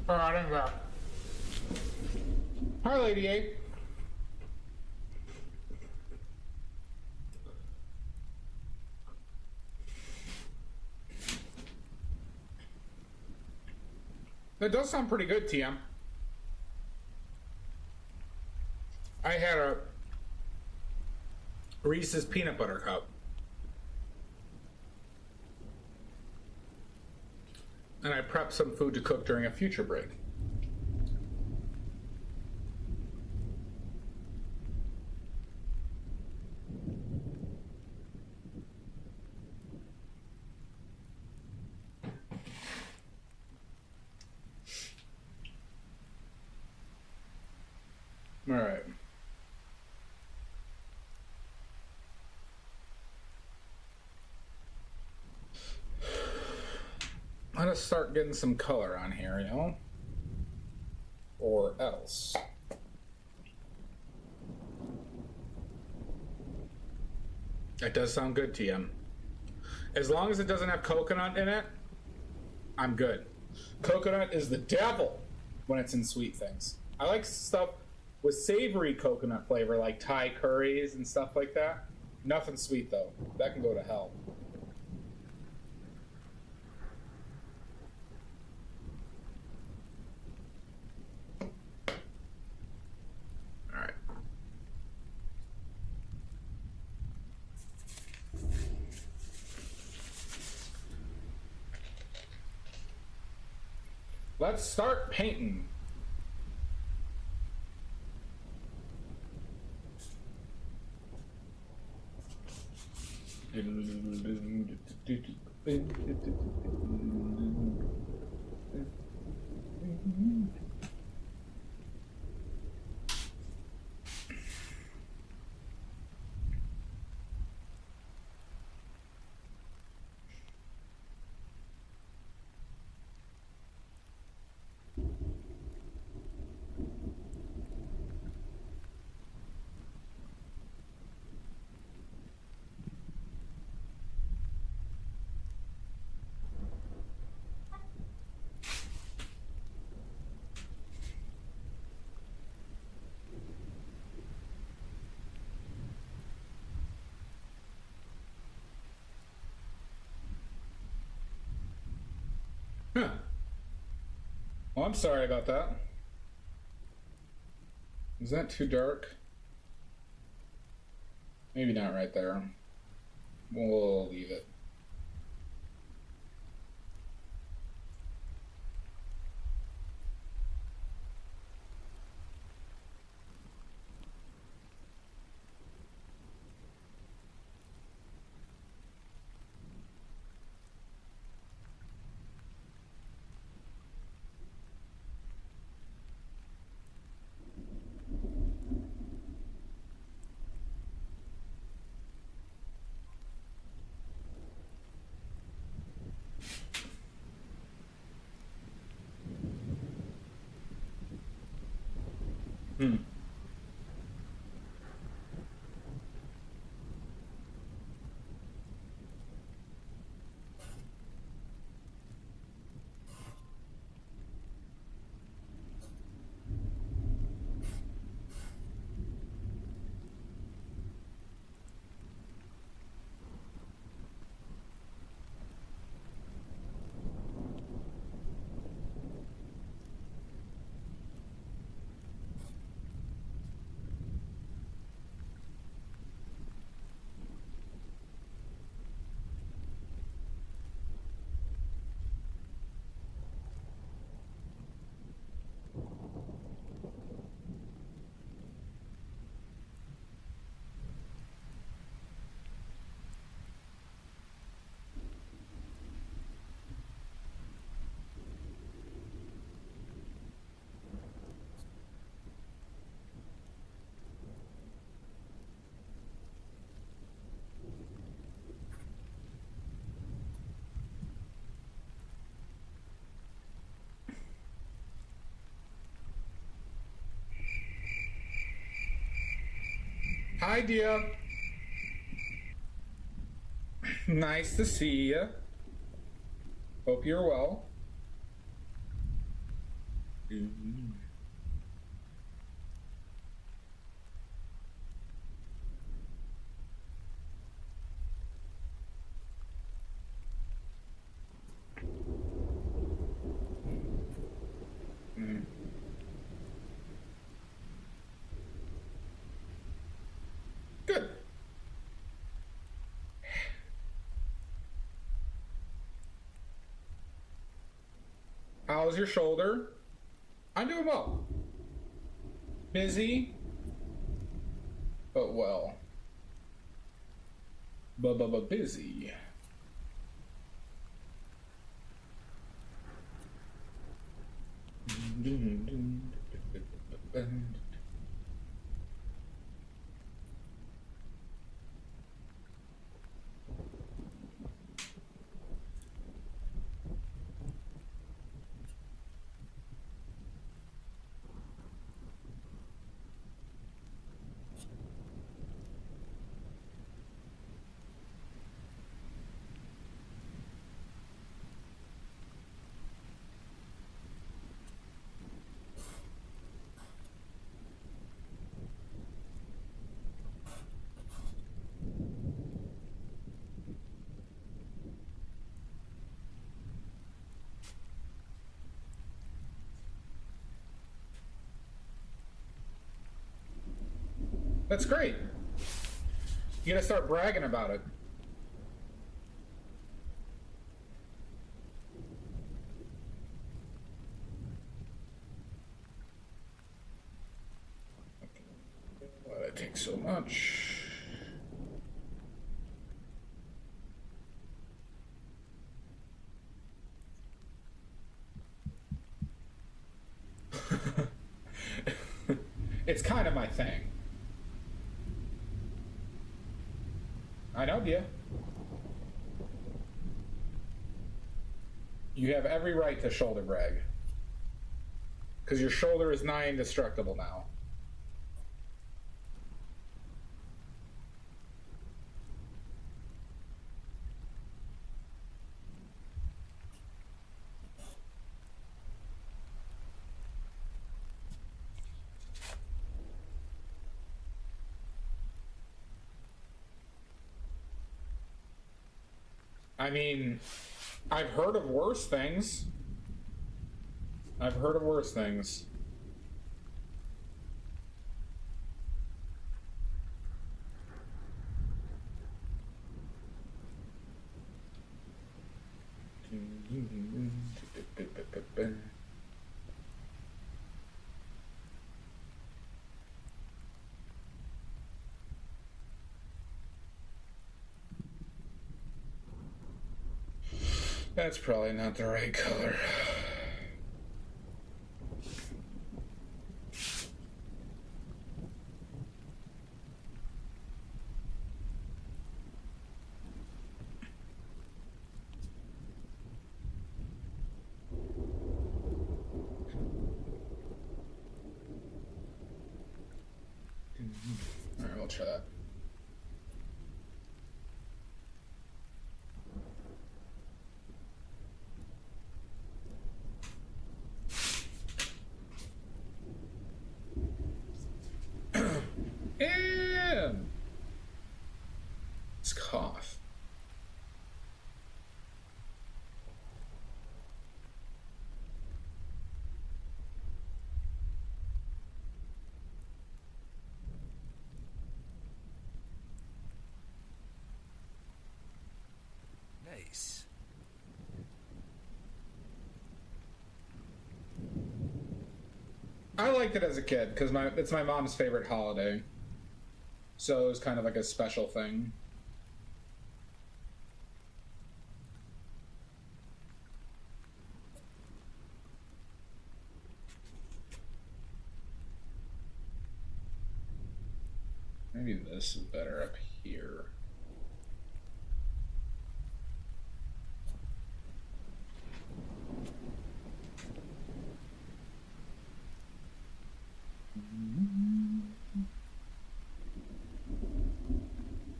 Alright, I'm back. Hi, Lady A. That does sound pretty good, TM. I had a Reese's peanut butter cup. And I prepped some food to cook during a future break. All right. Let us start getting some color on here, you know? Or else. That does sound good, TM. As long as it doesn't have coconut in it, I'm good. Coconut is the devil when it's in sweet things. I like stuff with savory coconut flavor, like Thai curries and stuff like that. Nothing sweet, though. That can go to hell. All right. Let's start painting. Huh. Well, I'm sorry about that. Is that too dark? Maybe not right there. We'll leave it. Hmm. Hi, dear. Nice to see you. Hope you're well. Good. How's your shoulder? I'm doing well. Busy, but well. Busy. That's great. You gotta start bragging about it. Why did it take so much? It's kind of my thing. I know, dear. You have every right to shoulder brag. Because your shoulder is nigh indestructible now. I mean, I've heard of worse things. I've heard of worse things. That's probably not the right color. All right, we'll try that. And let's cough. Nice. I liked it as a kid because it's my mom's favorite holiday. So it was kind of like a special thing. Maybe this is better up here.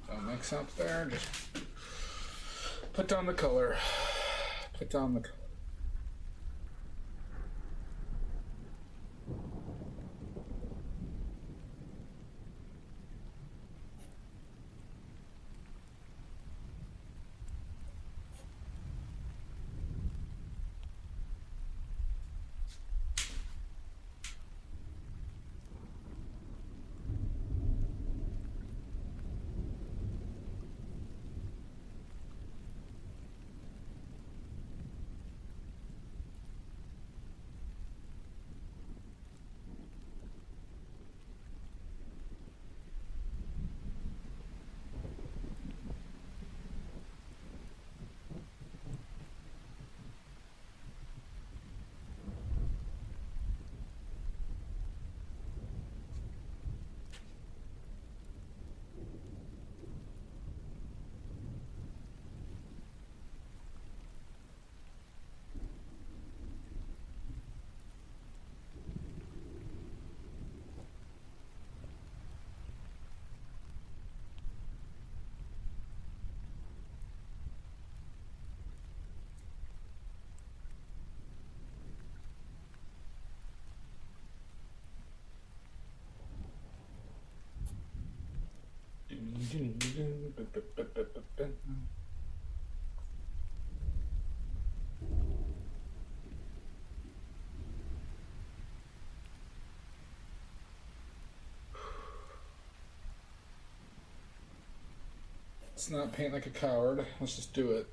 Don't mix up there, just put down the color. Put down the color. Let's not paint like a coward. Let's just do it.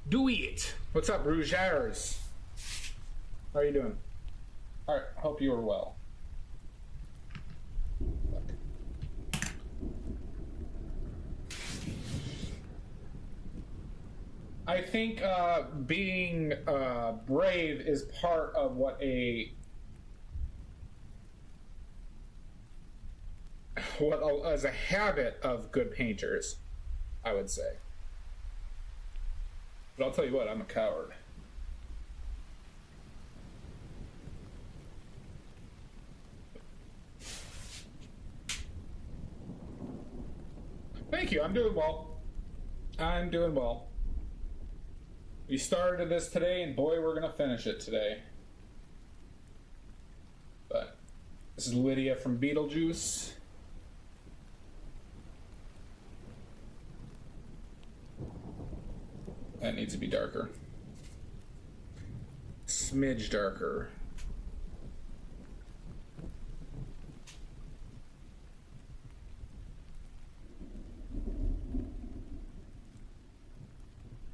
Do it. What's up, Rougers? How are you doing? All right. Hope you are well. I think being brave is part of what as a habit of good painters, I would say. But I'll tell you what, I'm a coward. Thank you. I'm doing well. I'm doing well. We started this today, and boy, we're going to finish it today. But this is Lydia from Beetlejuice. That needs to be darker. Smidge darker.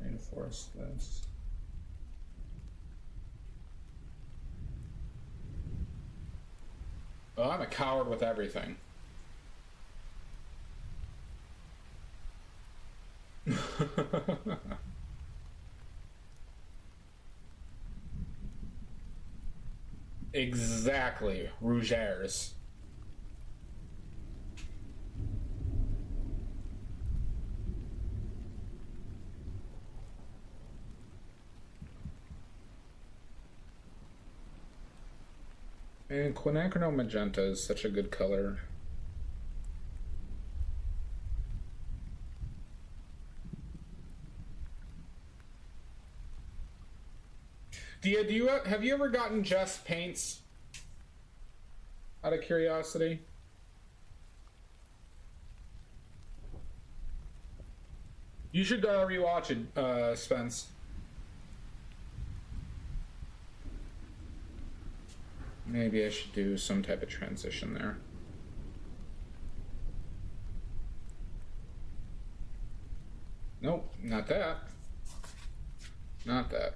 Reinforce this. Oh, I'm a coward with everything. Exactly, Rougers. And quinacridone magenta is such a good color. Have you ever gotten Just paints? Out of curiosity. You should rewatch it, Spence. Maybe I should do some type of transition there. Nope, not that. Not that.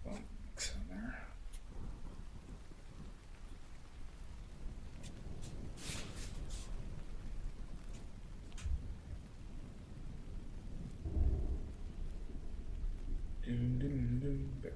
Well, mix in there. Dun, dun, dun, dun.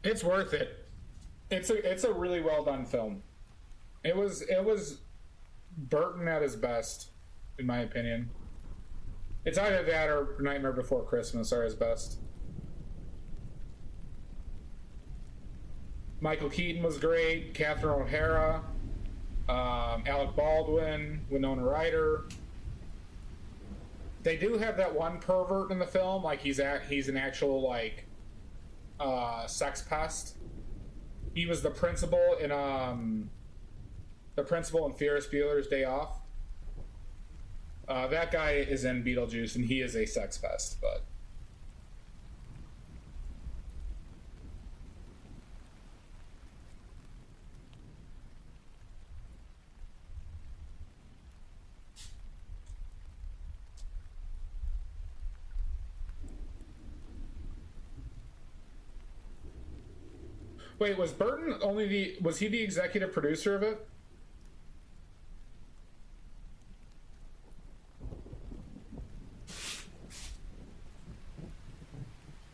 It's worth it. It's a really well done film. It was Burton at his best, in my opinion. It's either that or Nightmare Before Christmas are his best. Michael Keaton was great. Catherine O'Hara, Alec Baldwin, Winona Ryder. They do have that one pervert in the film, like he's an actual like sex pest. He was the principal in Ferris Bueller's Day Off. That guy is in Beetlejuice, and he is a sex pest. But wait, was Burton was he the executive producer of it?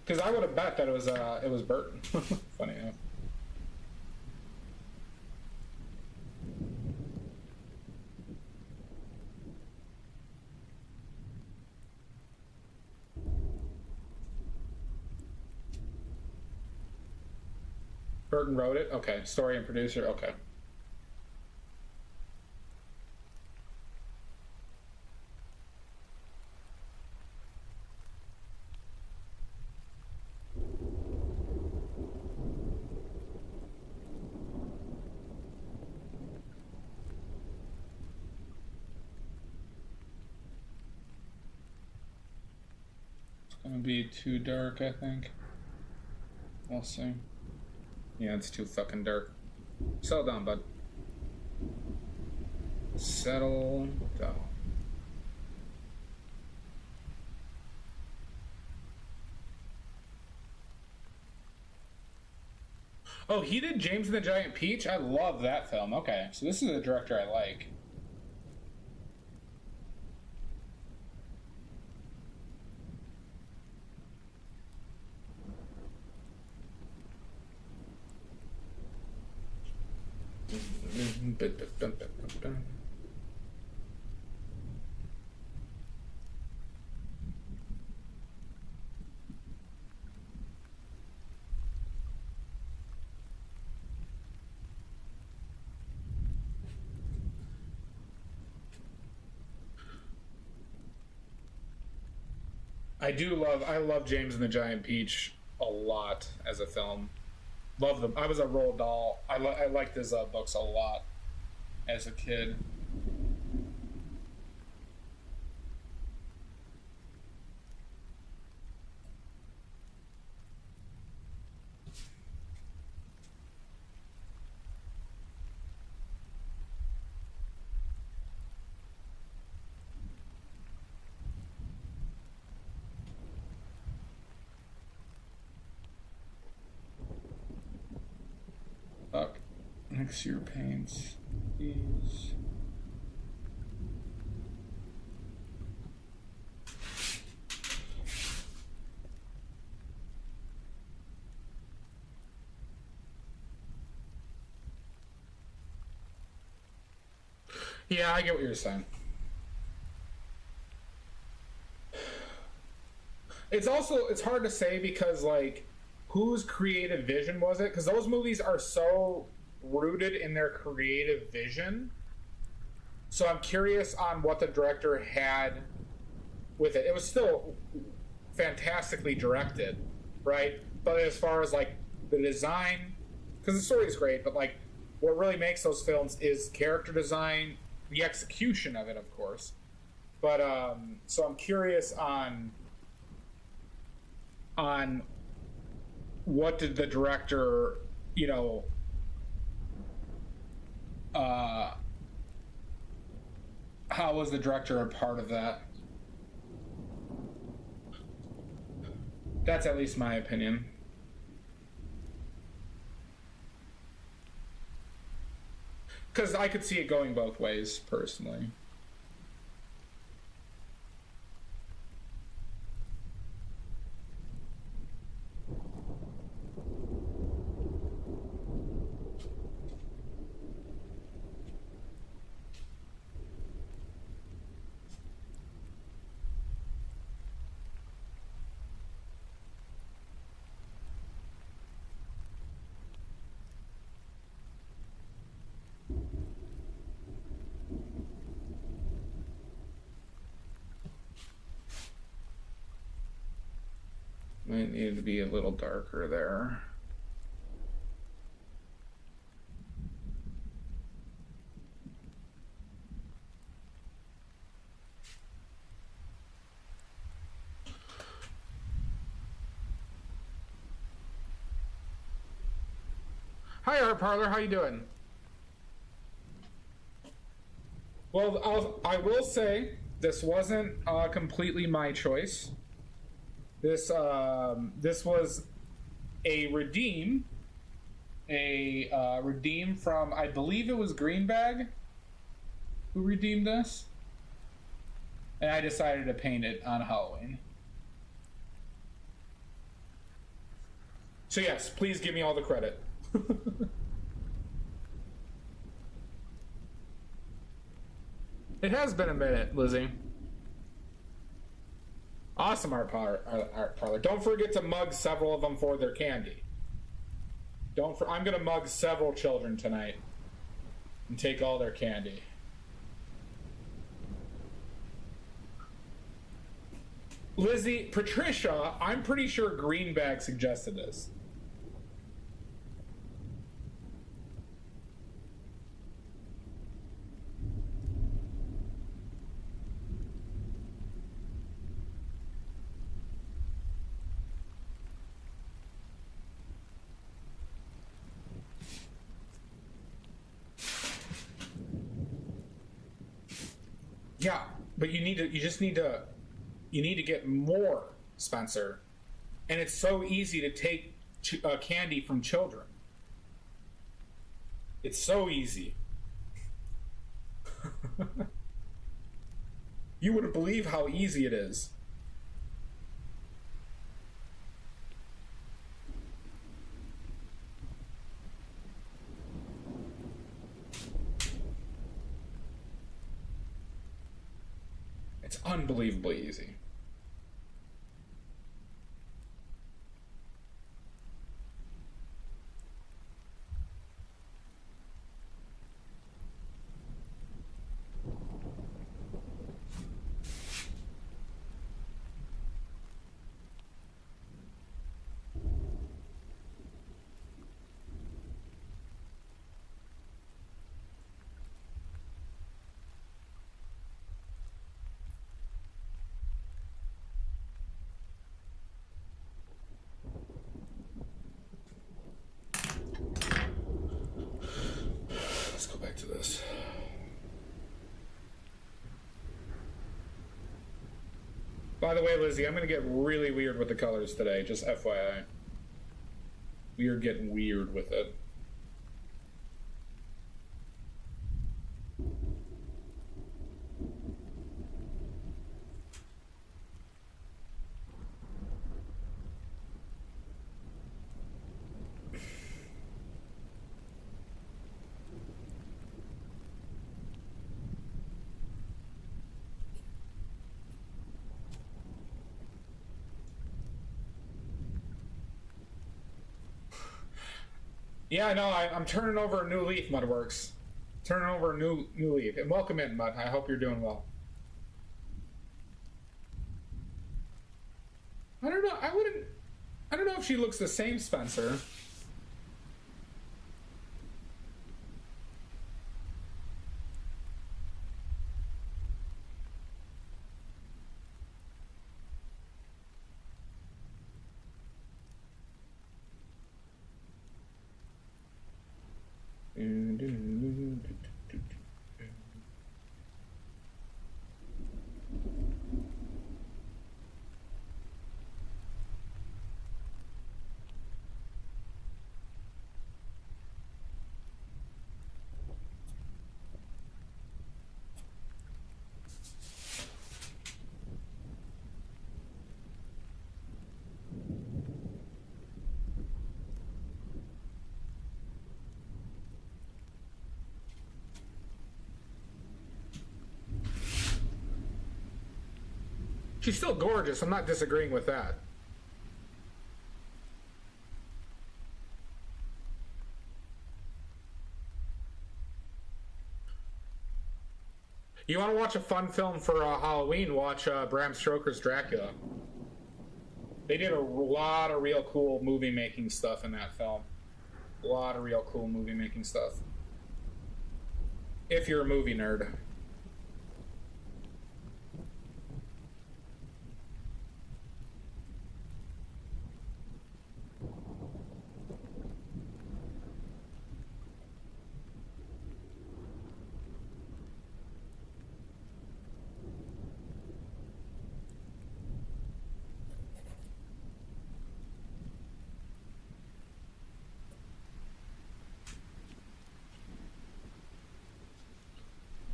Because I would have bet that it was Burton. Funny enough. Burton wrote it? Okay. Story and producer? Okay. It's gonna be too dark, I think. We'll see. Yeah, it's too fucking dark. Settle down, bud. Settle down. Oh, he did James and the Giant Peach? I love that film. Okay, so this is a director I like. I love James and the Giant Peach a lot as a film. Love them. I was a Roald Dahl. I liked his books a lot as a kid. Fuck. Next year paints. These. Yeah, I get what you're saying. It's hard to say because like whose creative vision was it? Because those movies are so rooted in their creative vision. So I'm curious on what the director had with it. It was still fantastically directed, right? But as far as like the design, because the story is great, but like what really makes those films is character design, the execution of it, of course. But so I'm curious on what did the director, you know, how was the director a part of that? That's at least my opinion. Because I could see it going both ways, personally. Might need to be a little darker there. Hi, Art Parlor. How you doing? Well, I will say this wasn't completely my choice. This was a redeem from, I believe it was Greenbag who redeemed this, and I decided to paint it on Halloween. So yes, please give me all the credit. It has been a minute, Lizzie. Awesome, Art Parlor. Don't forget to mug several of them for their candy. I'm gonna mug several children tonight and take all their candy. Lizzie, Patricia, I'm pretty sure Greenbag suggested this. Yeah, but you just need to get more, Spencer. And it's so easy to take candy from children. It's so easy. You wouldn't believe how easy it is. It's unbelievably easy. Let's go back to this. By the way, Lizzie, I'm going to get really weird with the colors today, just FYI. We are getting weird with it. Yeah, no, I'm turning over a new leaf, Mudworks. Turning over a new leaf. And welcome in, Mud. I hope you're doing well. I don't know. I don't know if she looks the same, Spencer. She's still gorgeous. I'm not disagreeing with that. You want to watch a fun film for Halloween? Watch Bram Stoker's Dracula. They did a lot of real cool movie making stuff in that film. A lot of real cool movie making stuff. If you're a movie nerd.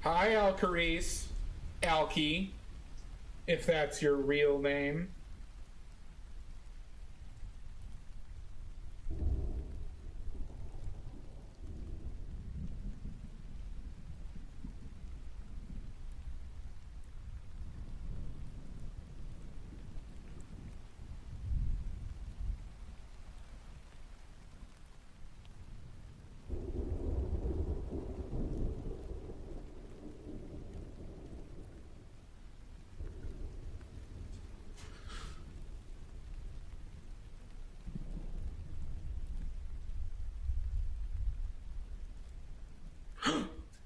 Hi, Alcarice. Alky, if that's your real name.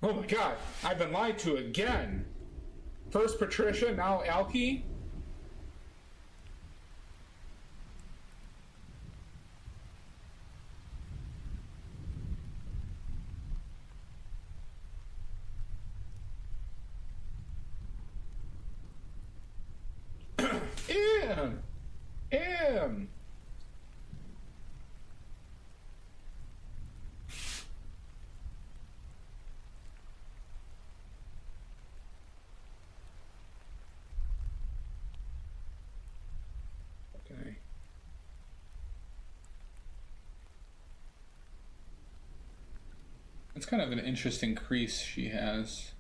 Oh my god, I've been lied to again. First Patricia, now Alky. M. Okay. It's kind of an interesting crease she has.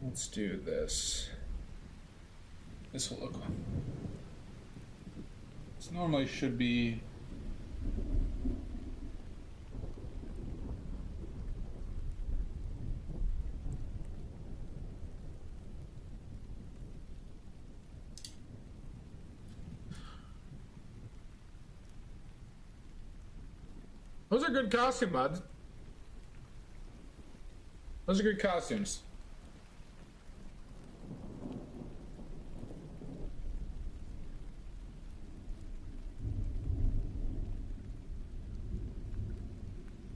Let's do this. This will look. This normally should be. Those are good costume buds. Those are good costumes.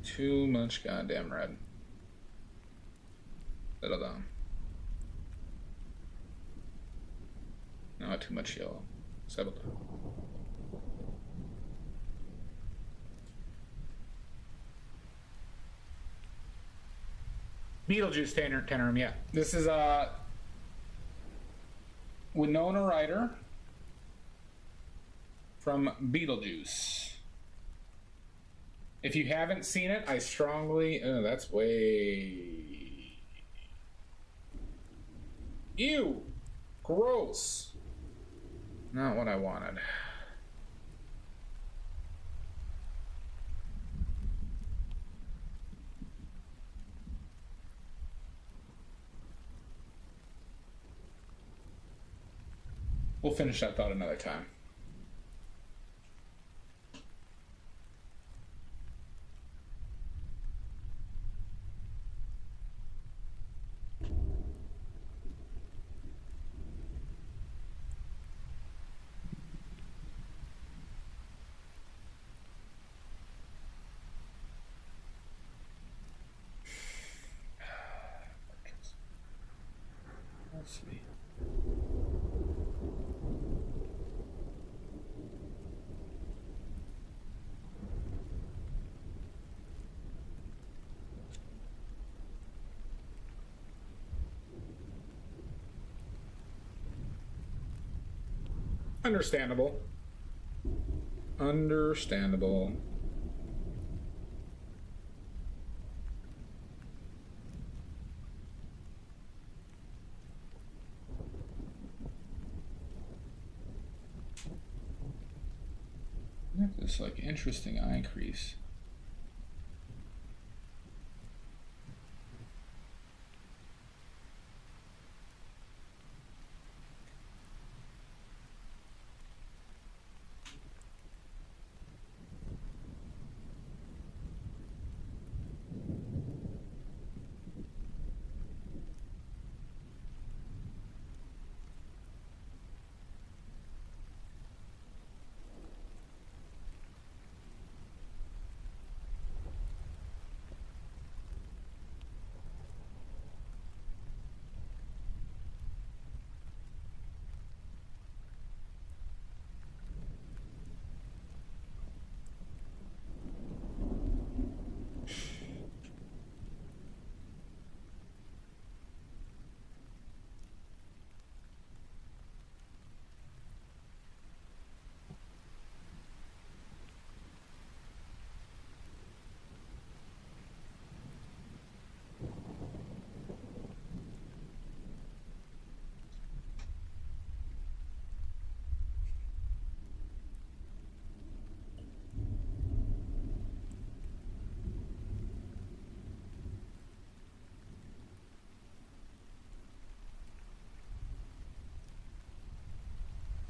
Too much goddamn red. Settle down. Not too much yellow. Settle down. Beetlejuice tanner room, yeah. This is Winona Ryder from Beetlejuice. If you haven't seen it, I strongly... that's way... Ew! Gross! Not what I wanted. We'll finish that thought another time. Let's see. Understandable. Understandable. This like interesting eye crease.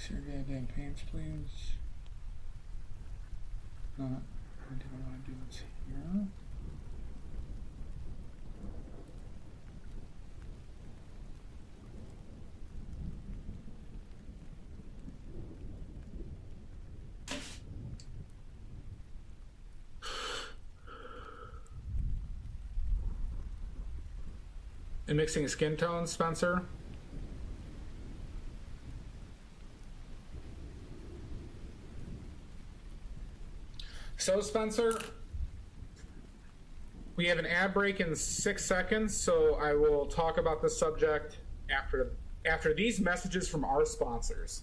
Fix your goddamn pants, please. Not. I didn't want to do this here. And mixing skin tones, Spencer. So, Spencer, we have an ad break in 6 seconds, so I will talk about this subject after these messages from our sponsors.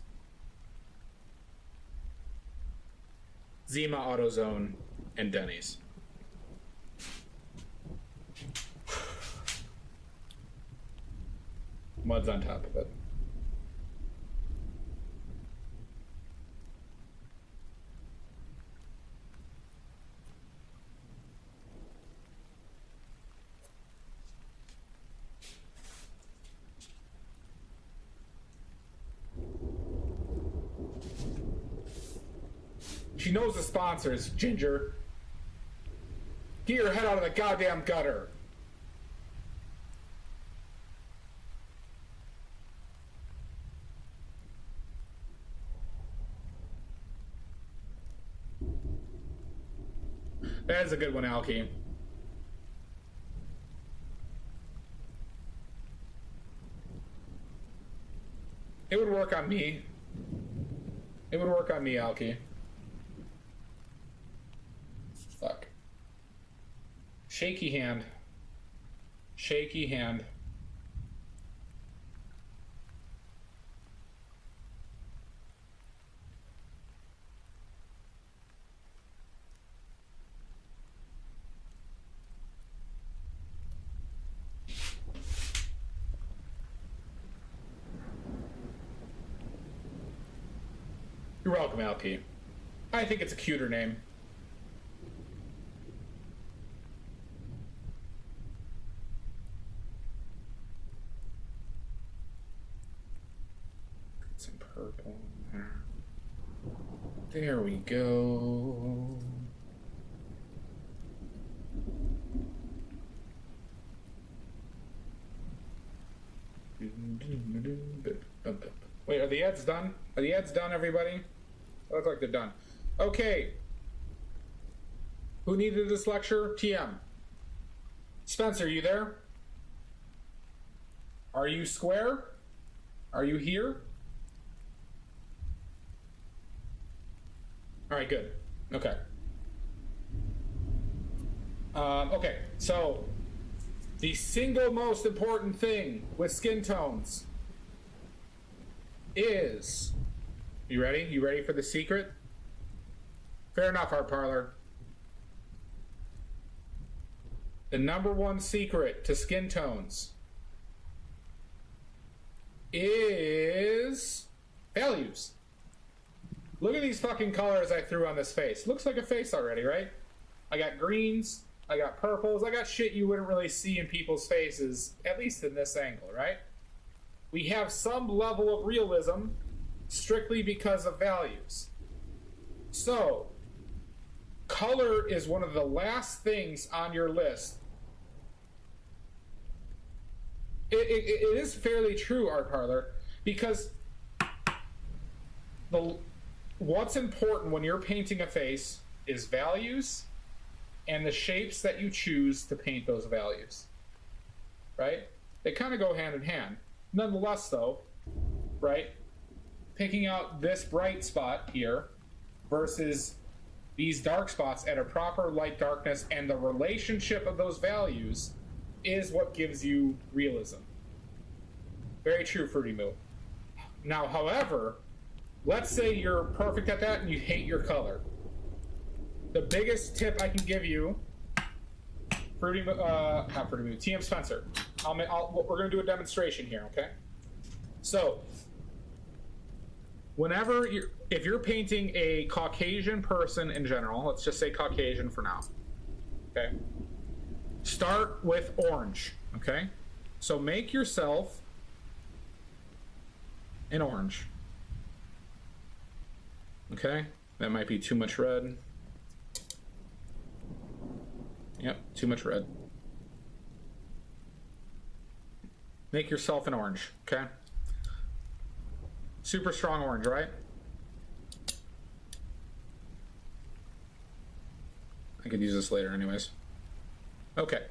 Zima AutoZone and Denny's. Mud's on top of it. She knows the sponsors, Ginger. Get your head out of the goddamn gutter. That is a good one, Alki. It would work on me. It would work on me, Alki. Fuck. Shaky hand. Shaky hand. You're welcome, LP. I think it's a cuter name. Get some purple in there. There we go. Wait, are the ads done? Are the ads done, everybody? They look like they're done. Okay. Who needed this lecture? TM. Spencer, you there? Are you square? Are you here? All right, good. Okay. Okay, so the single most important thing with skin tones is... You ready? You ready for the secret? Fair enough, Art Parlor. The number one secret to skin tones is values. Look at these fucking colors I threw on this face. Looks like a face already, right? I got greens, I got purples, I got shit you wouldn't really see in people's faces, at least in this angle, right? We have some level of realism strictly because of values. So, color is one of the last things on your list. It is fairly true, Art Parlor, because what's important when you're painting a face is values and the shapes that you choose to paint those values. Right? They kind of go hand in hand. Nonetheless, though, right? Picking out this bright spot here versus these dark spots at a proper light darkness and the relationship of those values is what gives you realism. Very true, Fruity Moo. Now, however, let's say you're perfect at that and you hate your color. The biggest tip I can give you, not Fruity Moo, TM Spencer. We're going to do a demonstration here, okay? So, if you're painting a Caucasian person in general, let's just say Caucasian for now, okay? Start with orange, okay? So make yourself an orange. Okay, that might be too much red. Yep, too much red. Make yourself an orange, okay? Super strong orange, right? I could use this later anyways. Okay.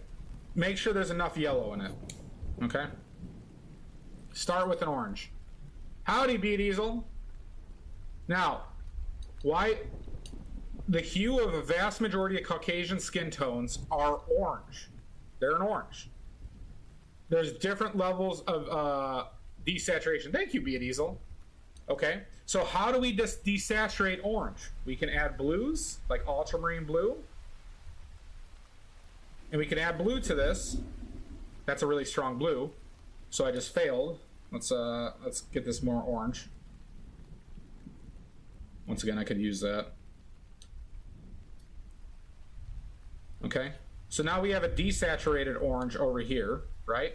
Make sure there's enough yellow in it. Okay? Start with an orange. Howdy, Beetlejuice. Now, why the hue of a vast majority of Caucasian skin tones are orange. They're an orange. There's different levels of desaturation. Thank you, Beetlejuice. Okay, so how do we just desaturate orange? We can add blues, like ultramarine blue. And we can add blue to this. That's a really strong blue. So I just failed. Let's get this more orange. Once again, I could use that. Okay, so now we have a desaturated orange over here, right?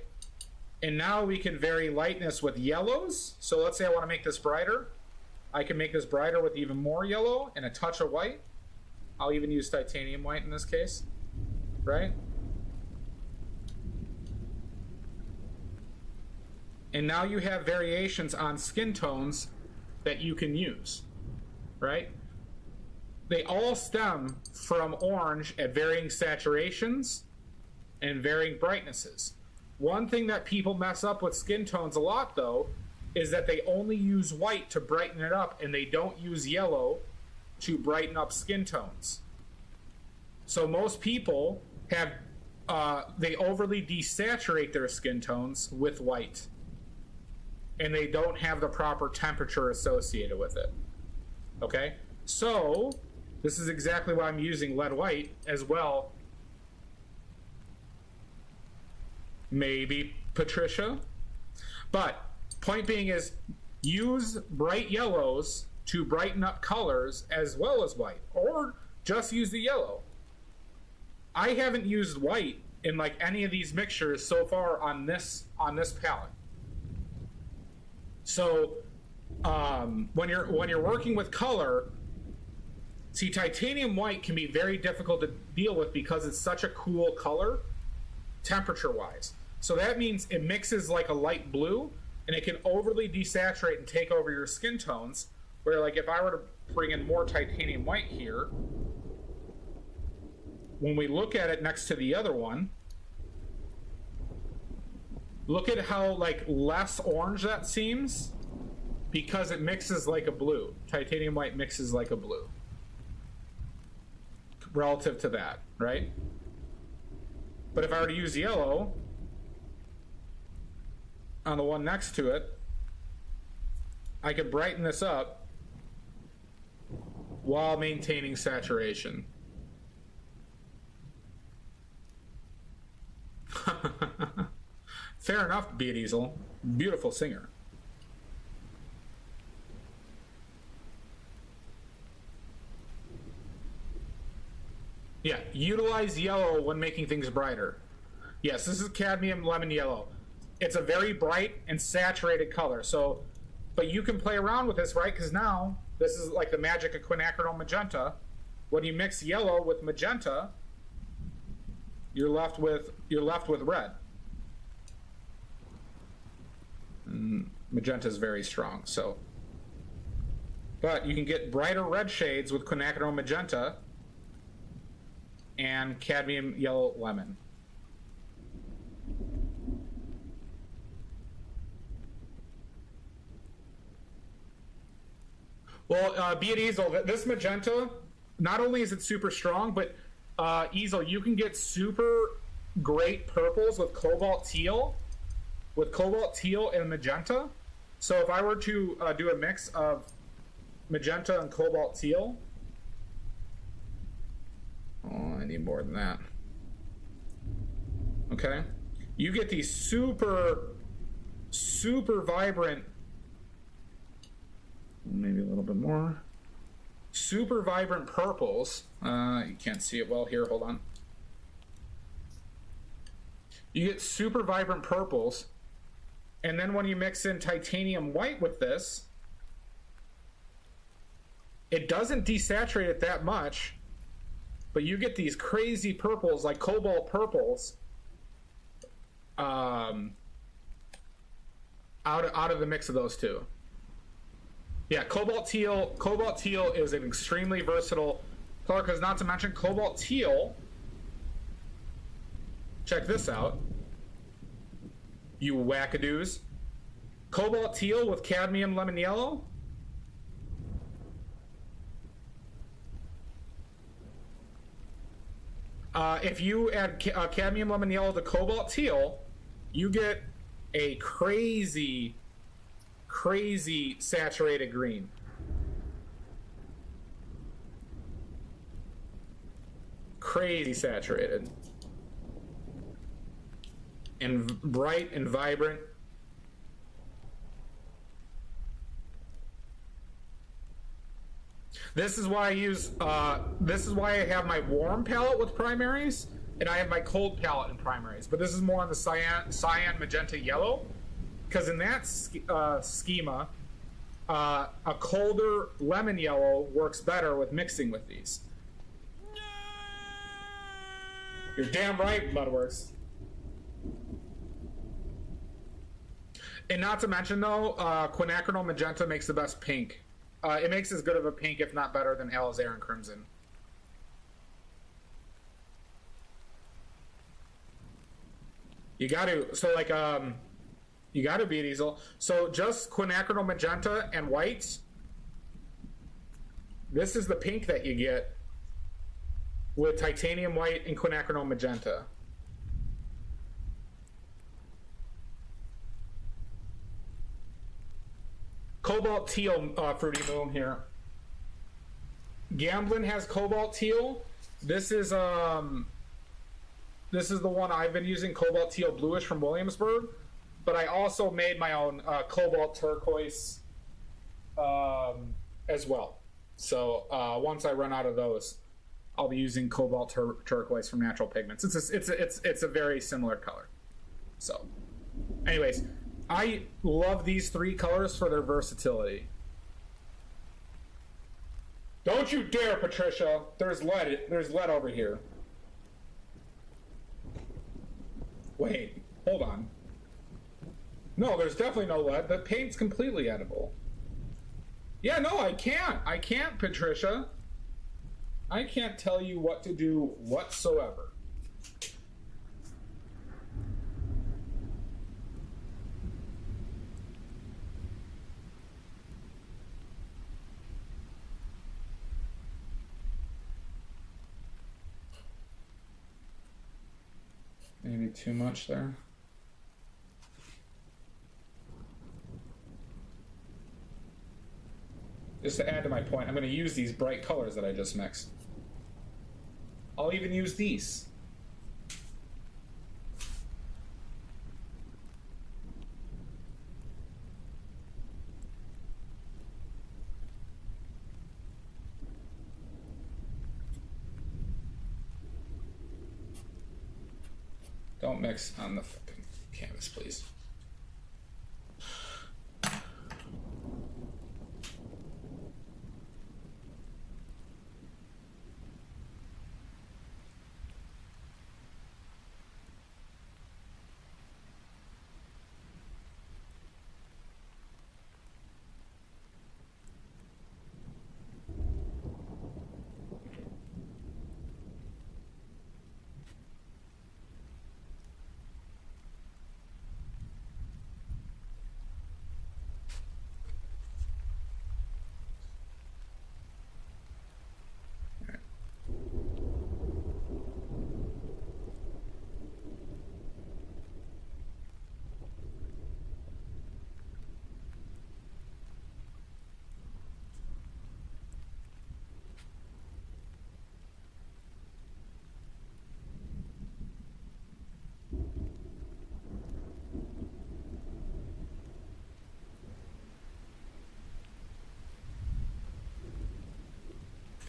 And now we can vary lightness with yellows. So let's say I want to make this brighter. I can make this brighter with even more yellow and a touch of white. I'll even use titanium white in this case, right? And now you have variations on skin tones that you can use, right? They all stem from orange at varying saturations and varying brightnesses. One thing that people mess up with skin tones a lot, though, is that they only use white to brighten it up and they don't use yellow to brighten up skin tones. So most people have, they overly desaturate their skin tones with white. And they don't have the proper temperature associated with it. Okay? So, this is exactly why I'm using lead white as well. Maybe Patricia. But, point being is, use bright yellows to brighten up colors as well as white. Or just use the yellow. I haven't used white in like any of these mixtures so far on this palette. So when you're working with color, see, titanium white can be very difficult to deal with because it's such a cool color, temperature-wise. So that means it mixes like a light blue, and it can overly desaturate and take over your skin tones. Where, like, if I were to bring in more titanium white here, when we look at it next to the other one, look at how, like, less orange that seems because it mixes like a blue. Titanium white mixes like a blue relative to that, right? But if I were to use yellow on the one next to it, I could brighten this up while maintaining saturation. Fair enough, Beetlejuice. Beautiful singer. Yeah, utilize yellow when making things brighter. Yes, this is cadmium lemon yellow. It's a very bright and saturated color. So, but you can play around with this, right? Because now this is like the magic of quinacridone magenta. When you mix yellow with magenta, you're left with red. And magenta is very strong, so. But you can get brighter red shades with quinacridone magenta and cadmium yellow lemon. Well, be it Easel, this magenta, not only is it super strong, but Easel, you can get super great purples with cobalt teal and magenta. So if I were to do a mix of magenta and cobalt teal, oh, I need more than that. Okay, you get these super vibrant, maybe a little bit more, super vibrant purples. You can't see it well here, hold on. You get super vibrant purples, and then when you mix in titanium white with this, It doesn't desaturate it that much, but you get these crazy purples, like cobalt purples, out of the mix of those two. Yeah, cobalt teal. Cobalt teal is an extremely versatile color, because not to mention cobalt teal. Check this out, you wackadoos. Cobalt teal with cadmium lemon yellow. If you add cadmium lemon yellow to cobalt teal, you get a crazy, crazy saturated green. Crazy saturated. And bright and vibrant. This is why I use, this is why I have my warm palette with primaries, and I have my cold palette in primaries. But this is more on the cyan, magenta, yellow, because in that schema, a colder lemon yellow works better with mixing with these. You're damn right, Bloodworks. And not to mention, though, quinacridone magenta makes the best pink. It makes as good of a pink, if not better, than alizarin crimson. You got to, so like, you got to be Diesel. So just quinacridone magenta and whites. This is the pink that you get with titanium white and quinacridone magenta. Cobalt teal, Fruity Moon here. Gamblin has cobalt teal. This is the one I've been using, cobalt teal bluish from Williamsburg. But I also made my own cobalt turquoise as well. So once I run out of those, I'll be using cobalt turquoise from Natural Pigments. It's a very similar color. So, anyways. I love these three colors for their versatility. Don't you dare, Patricia. There's lead. There's lead over here. Wait, hold on. No, there's definitely no lead. The paint's completely edible. Yeah, no, I can't. I can't, Patricia. I can't tell you what to do whatsoever. Maybe too much there. Just to add to my point, I'm going to use these bright colors that I just mixed. I'll even use these. Don't mix on the fucking canvas, please.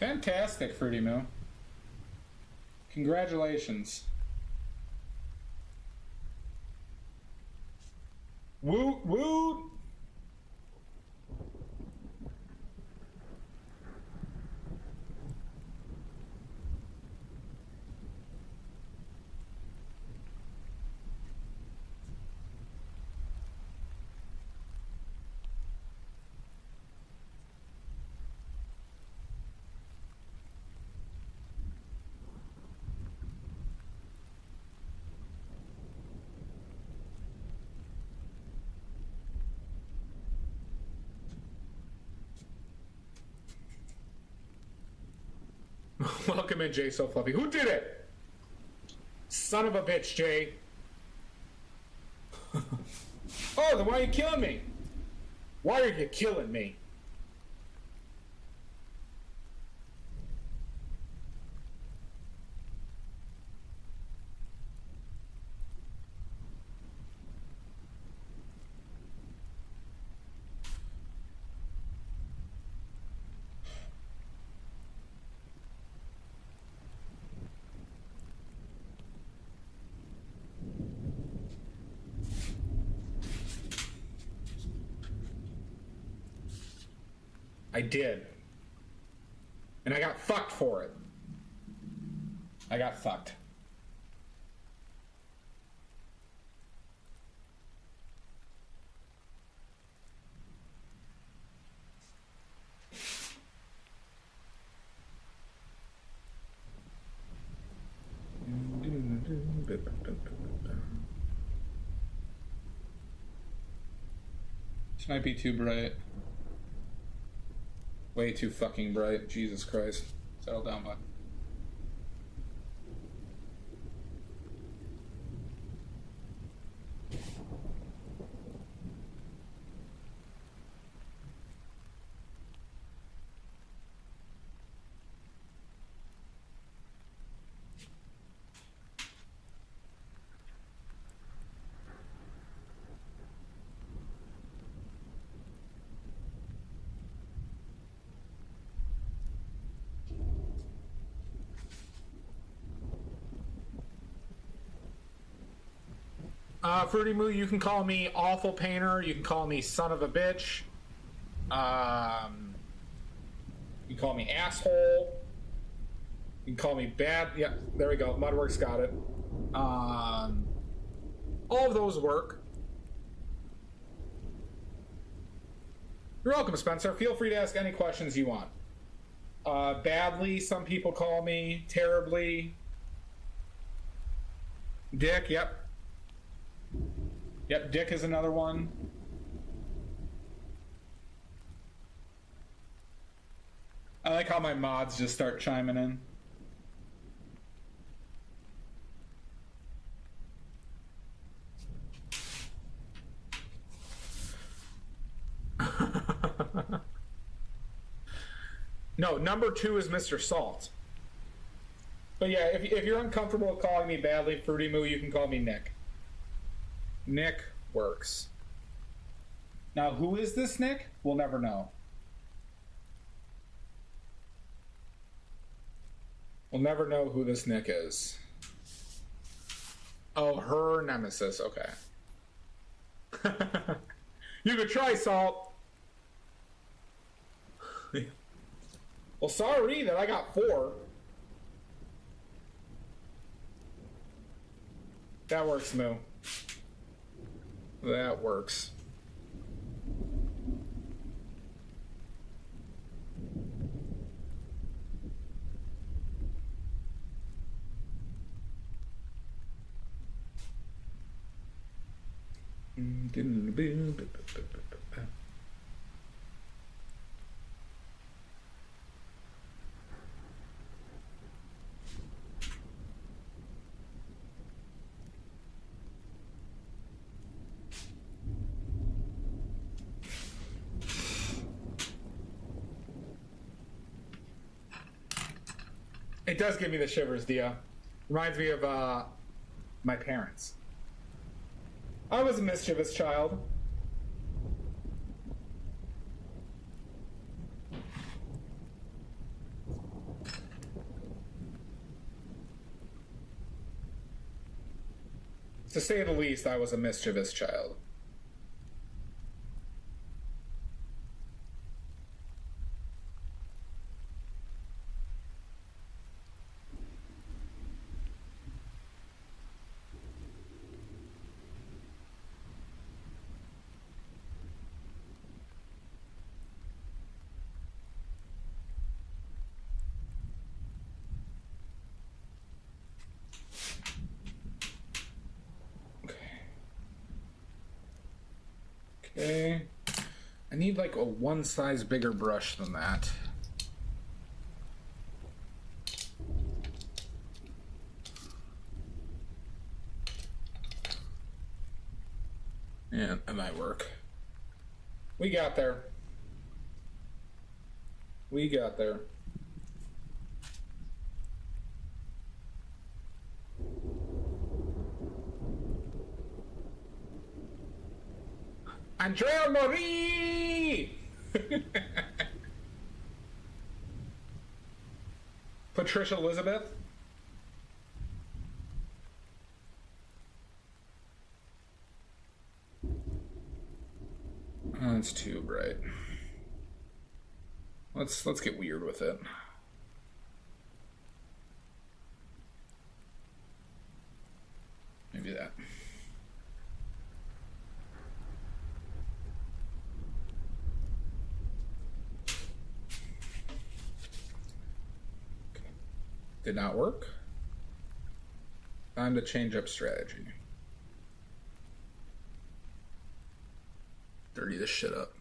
Fantastic, Fruity Moo. Congratulations. Woot woot! Welcome in, Jay So Fluffy. Who did it? Son of a bitch, Jay. Oh, then why are you killing me? Why are you killing me? I did. And I got fucked for it. I got fucked. This might be too bright. Way too fucking bright. Jesus Christ. Settle down, bud. Fruity Moo, you can call me awful painter. You can call me son of a bitch. You can call me asshole. You can call me bad. Yeah, there we go. Mudworks got it. All of those work. You're welcome, Spencer. Feel free to ask any questions you want. Badly, some people call me. Terribly. Dick, yep. Yep, Dick is another one. I like how my mods just start chiming in. No, number 2 is Mr. Salt. But yeah, if you're uncomfortable with calling me badly, Fruity Moo, you can call me Nick. Nick works. Now, who is this Nick? We'll never know. We'll never know who this Nick is. Oh, her nemesis. Okay. You could try, Salt. Well, sorry that I got 4. That works, Moo. That works. It does give me the shivers, Dia. Reminds me of my parents. I was a mischievous child. To say the least, I was a mischievous child. Okay. I need like a 1 size bigger brush than that. Yeah, that might work. We got there. We got there. Andrea Marie! Patricia Elizabeth? Oh, that's too bright. Let's get weird with it. Maybe that. Okay. Did not work. Time to change up strategy. Dirty this shit up.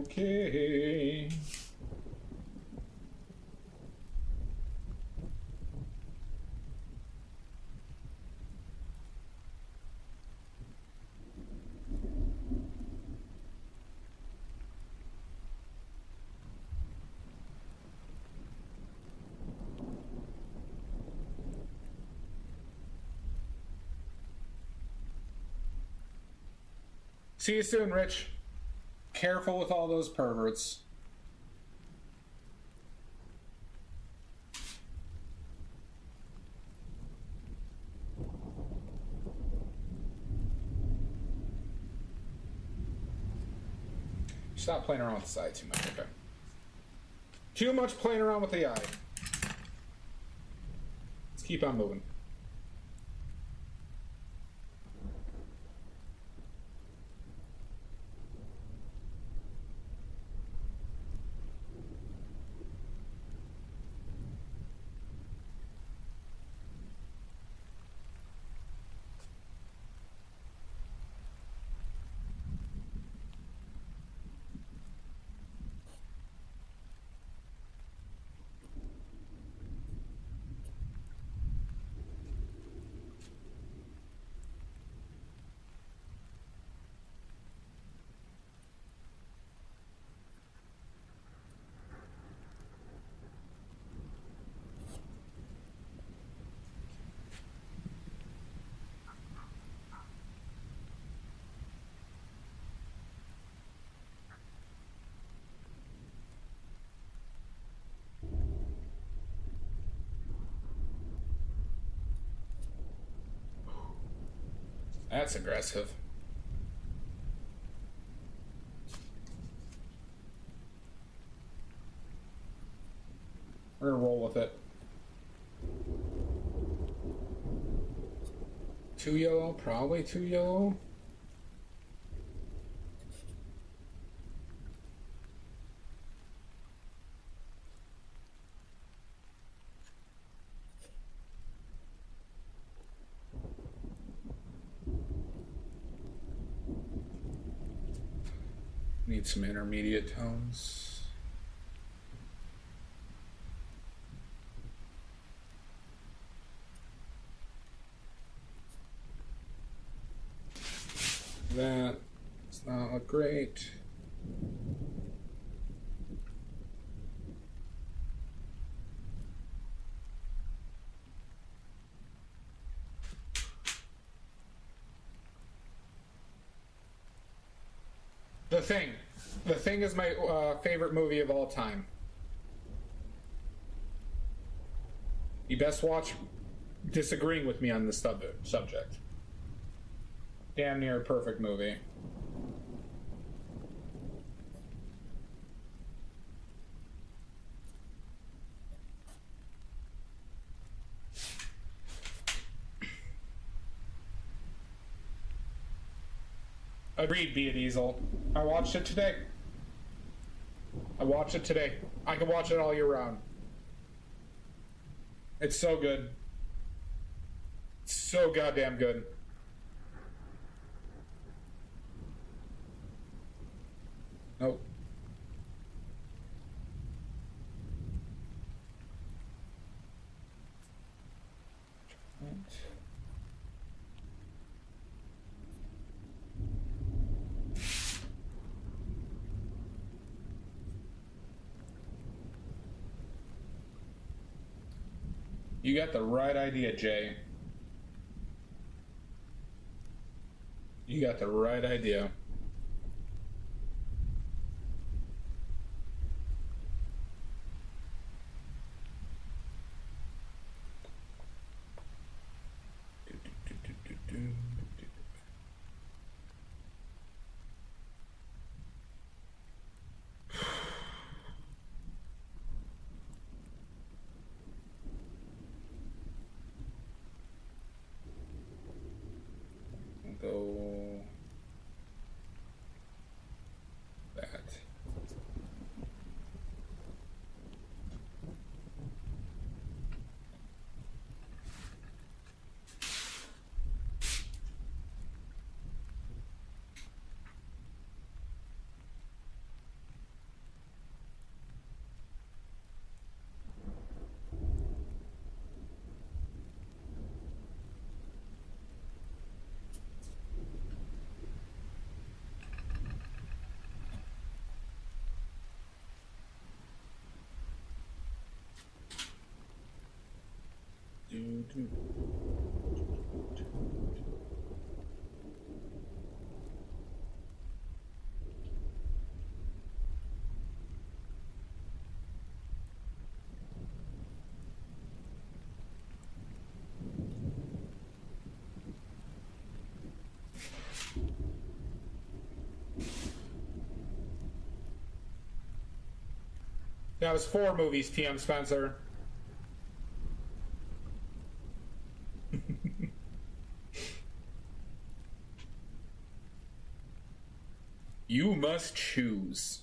Okay. See you soon, Rich. Careful with all those perverts. Stop playing around with the side too much, okay? Too much playing around with the eye. Let's keep on moving. That's aggressive. We're gonna roll with it. 2 yellow, probably 2 yellow. Need some intermediate tones. That does not look great. The Thing. The Thing is my favorite movie of all time. You best watch disagreeing with me on this subject. Damn near a perfect movie. Agreed, Be a Diesel. I watched it today. I can watch it all year round. It's so good. So goddamn good. Nope. You got the right idea, Jay. You got the right idea. Go that. That was 4 movies, TM Spencer. You must choose.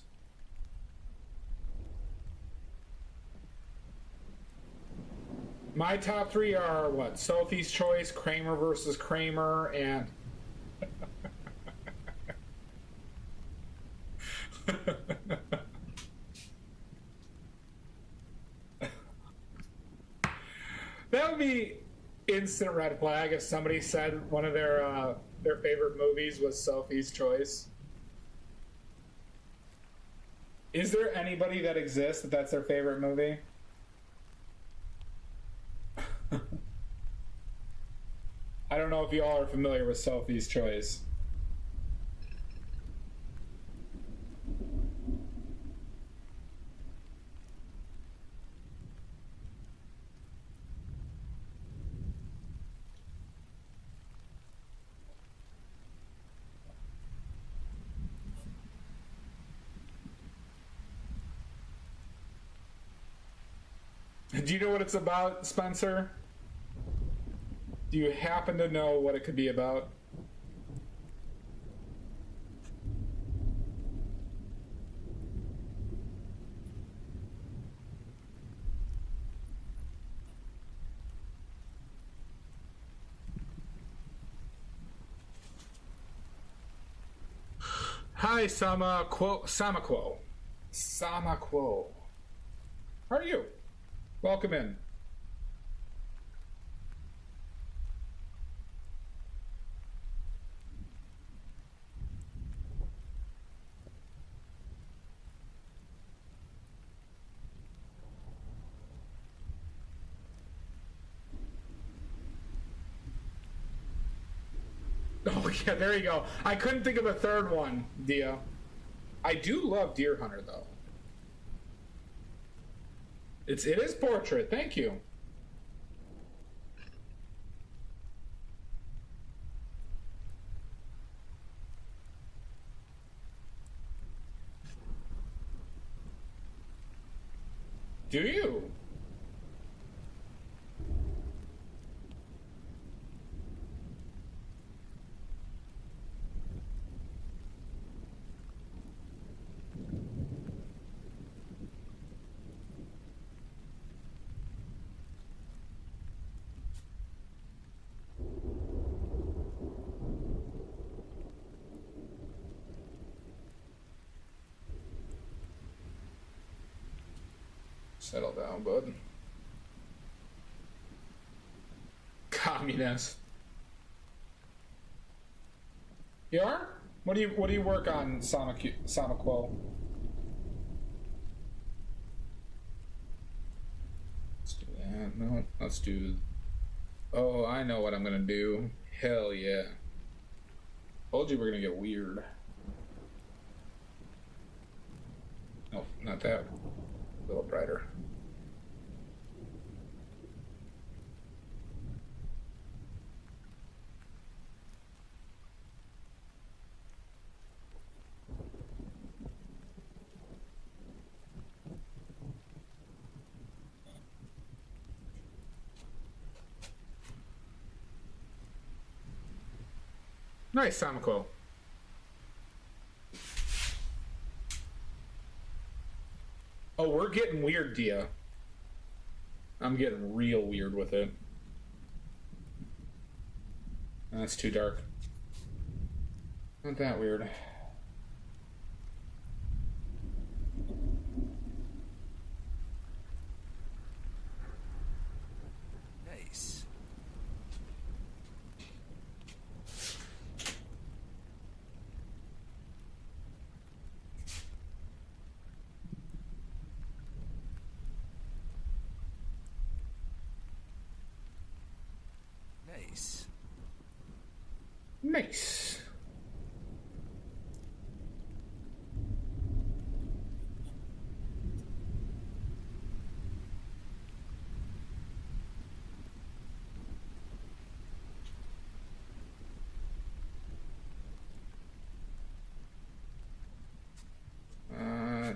My top 3 are what? Sophie's Choice, Kramer versus Kramer, and that would be instant red flag if somebody said one of their favorite movies was Sophie's Choice. Is there anybody that exists that's their favorite movie? I don't know if you all are familiar with Sophie's Choice. Do you know what it's about, Spencer? Do you happen to know what it could be about? Hi, Samaquo. How are you? Welcome in. Oh yeah, there you go. I couldn't think of a third one, Dia. I do love Deer Hunter though. It is portrait. Thank you. Do you? Settle down, bud. Communist. You are? What do you work on, Soniquo? Let's do that. No, let's do. Oh, I know what I'm gonna do. Hell yeah! Told you we're gonna get weird. No, not that. A little brighter. Nice, Samico. Oh, we're getting weird, Dia. I'm getting real weird with it. That's too dark. Not that weird. Nice. Nice. Nice.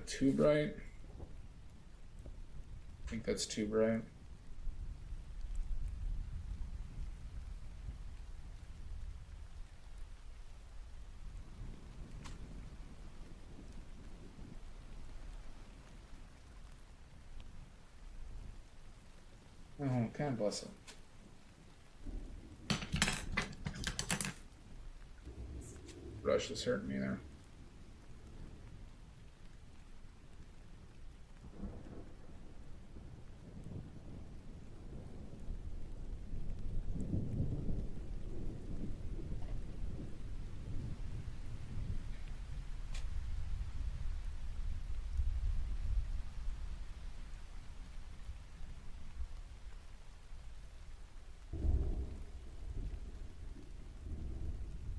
Too bright. I think that's too bright. Oh, God bless him. Brush is hurting me there.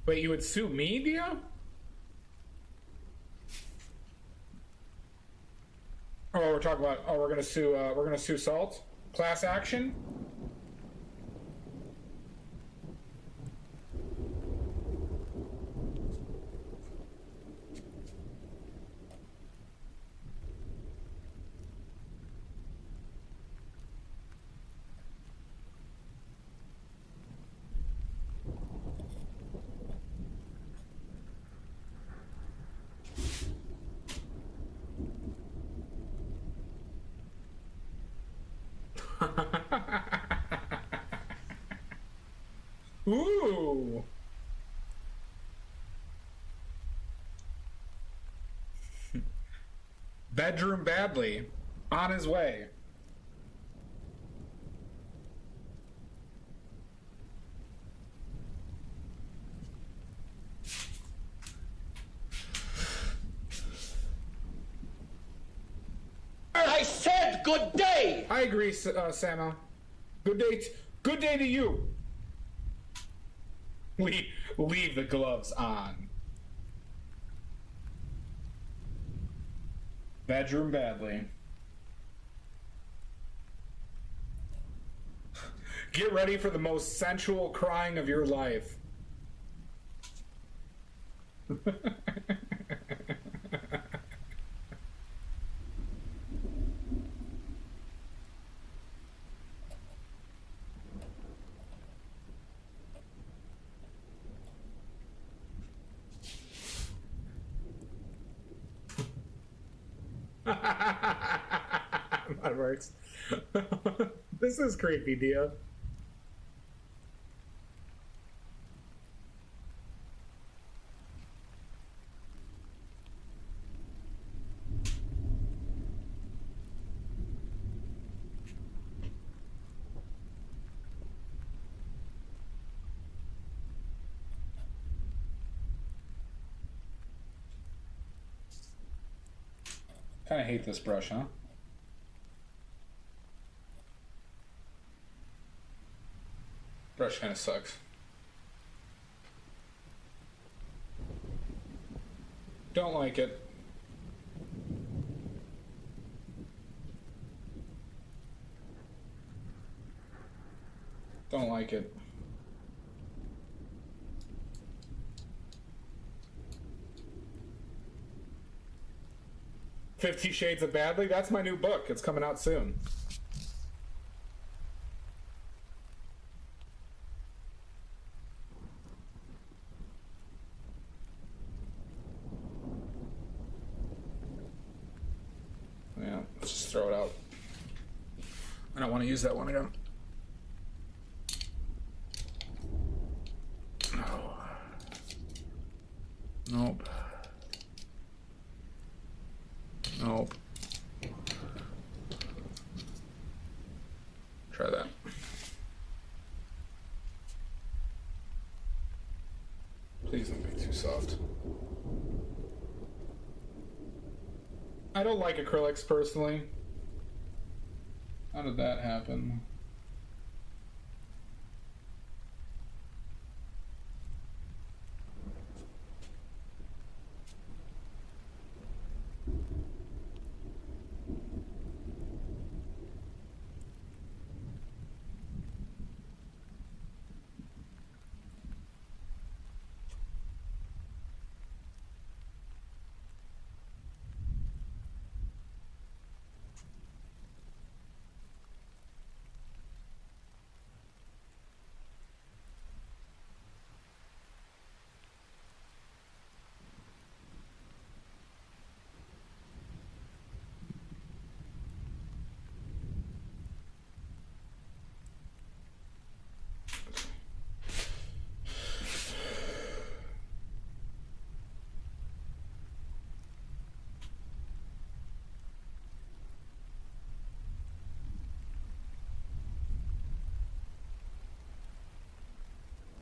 Wait, you would sue me, Dia? Oh, we're talking about. Oh, we're gonna sue Salt. Class action. Ooh. Bedroom badly. On his way. I said good day! I agree, Sama. Good day. Good day to you. Leave the gloves on. Bedroom badly. Get ready for the most sensual crying of your life. That works. This is creepy, Dia. Kind of hate this brush, huh? Brush kind of sucks. Don't like it. Don't like it. "50 Shades of Badly"? That's my new book. It's coming out soon. Yeah, let's just throw it out. I don't want to use that one again. No. Nope. Nope. Try that. Please don't be too soft. I don't like acrylics personally. How did that happen?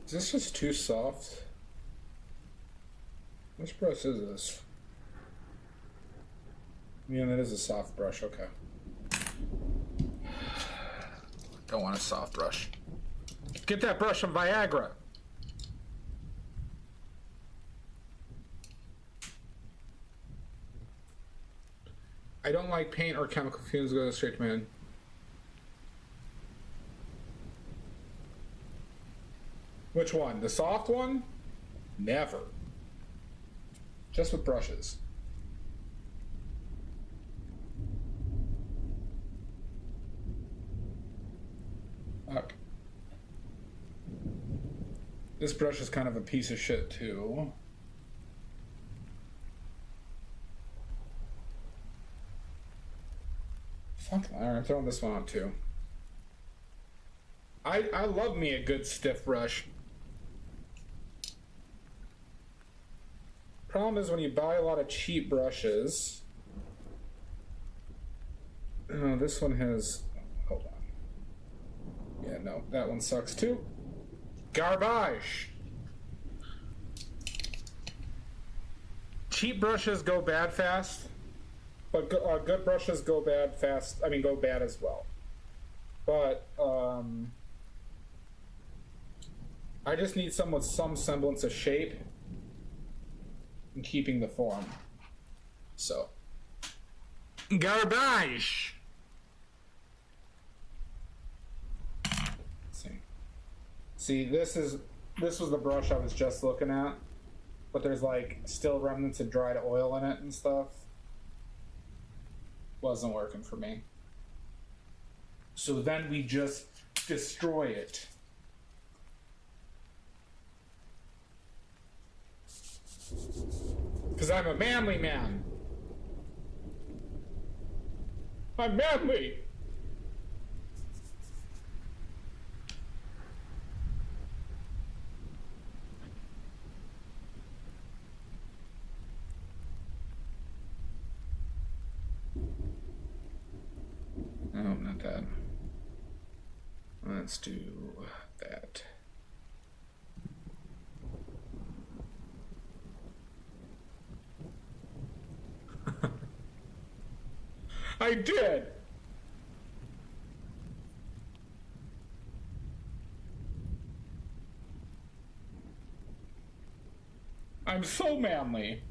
Is this just too soft? Which brush is this? Yeah, that is a soft brush, okay. Don't want a soft brush. Get that brush from Viagra. I don't like paint or chemical fumes. Go straight to man. Which one? The soft one? Never. Just with brushes. Fuck. This brush is kind of a piece of shit too. Fuck, alright, I'm throwing this one out too. I love me a good stiff brush. Problem is when you buy a lot of cheap brushes. Oh, this one has. Hold on. Yeah, no, that one sucks too. Garbage. Cheap brushes go bad fast, but good brushes go bad fast. I mean, go bad as well. But I just need some with some semblance of shape and keeping the form. So, garbage. See, this was the brush I was just looking at, but there's like still remnants of dried oil in it and stuff. Wasn't working for me. So then we just destroy it. Because I'm a manly man. I'm manly. No, not that. Let's do that. I did. I'm so manly.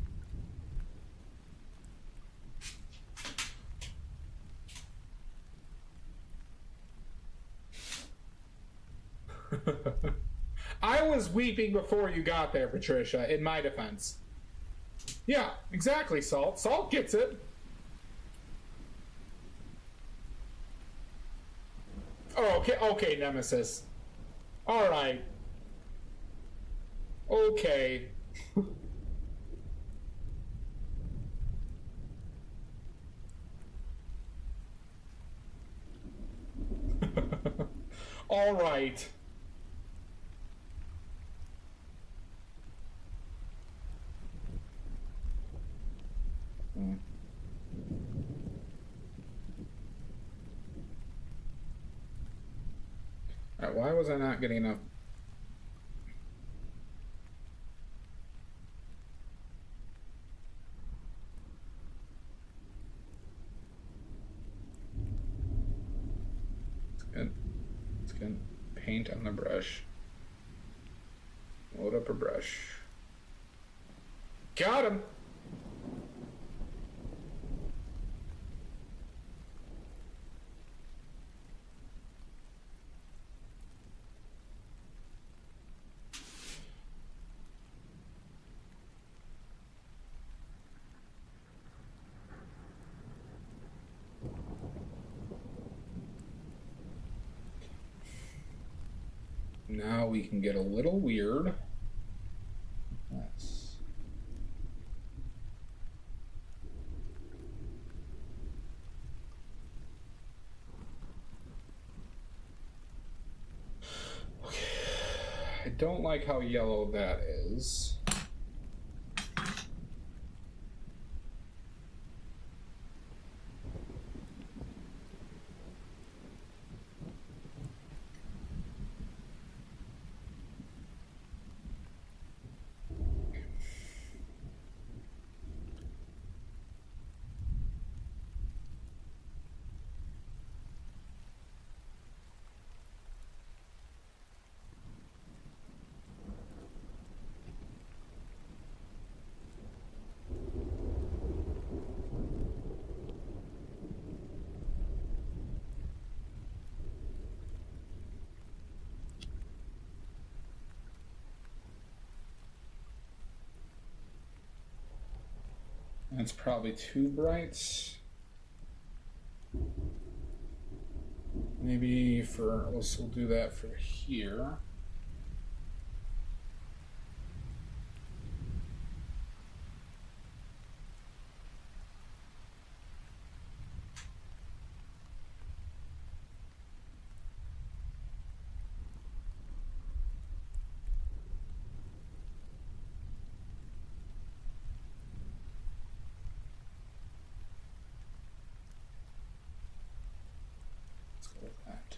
I was weeping before you got there, Patricia, in my defense. Yeah, exactly, Salt. Salt gets it. Oh, okay, Nemesis. Alright. Okay. Alright. Alright, why was I not getting enough? It's good. Paint on the brush. Load up a brush. Got him! Now we can get a little weird. Let's... Okay. I don't like how yellow that is. That's probably too bright. Maybe we'll do that for here. Let's go with that.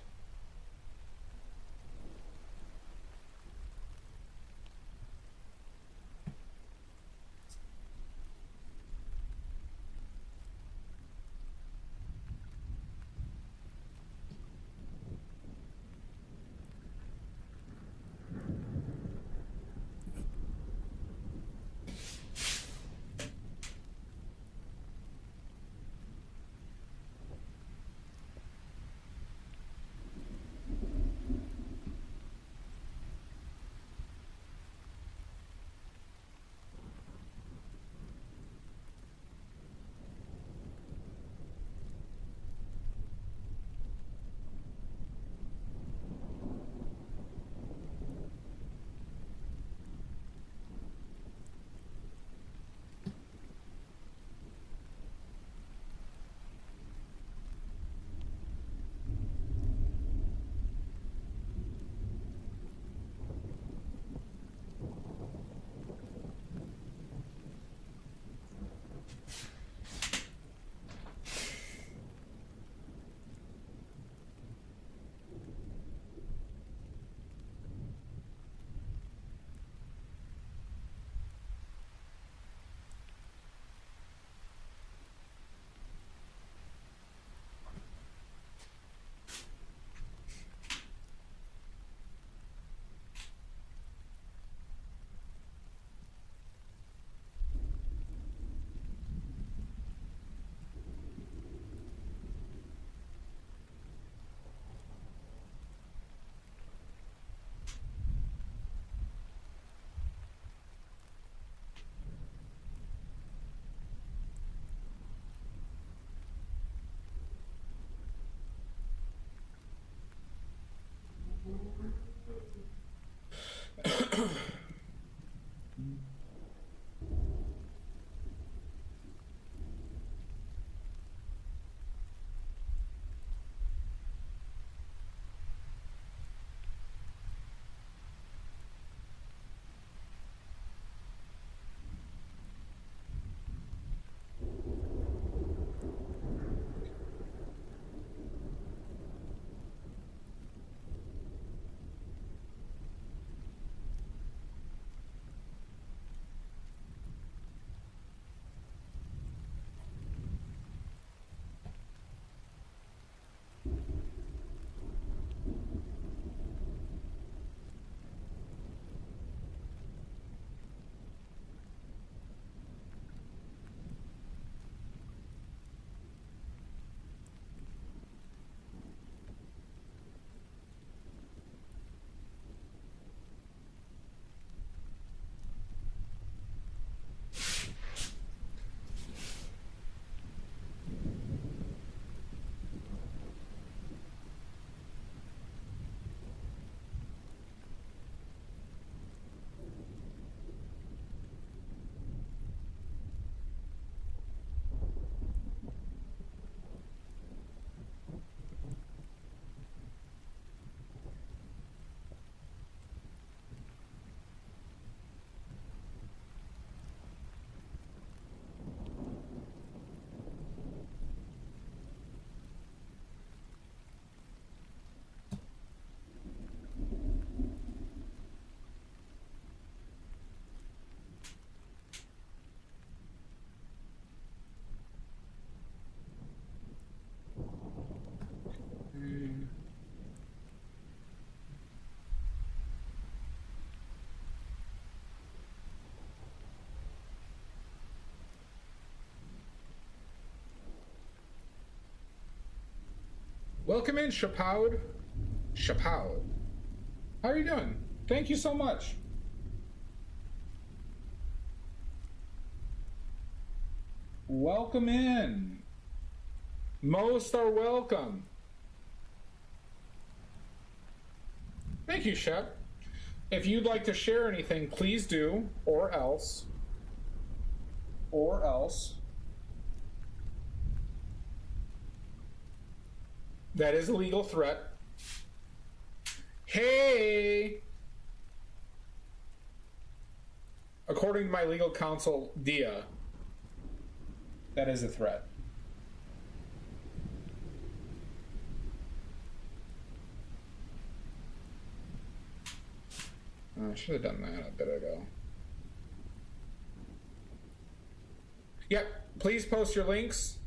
Welcome in, Chapoud. Chapoud. How are you doing? Thank you so much. Welcome in. Most are welcome. Thank you, Shep. If you'd like to share anything, please do, or else. Or else. That is a legal threat. Hey! According to my legal counsel, Dia, that is a threat. I should have done that a bit ago. Yep, please post your links.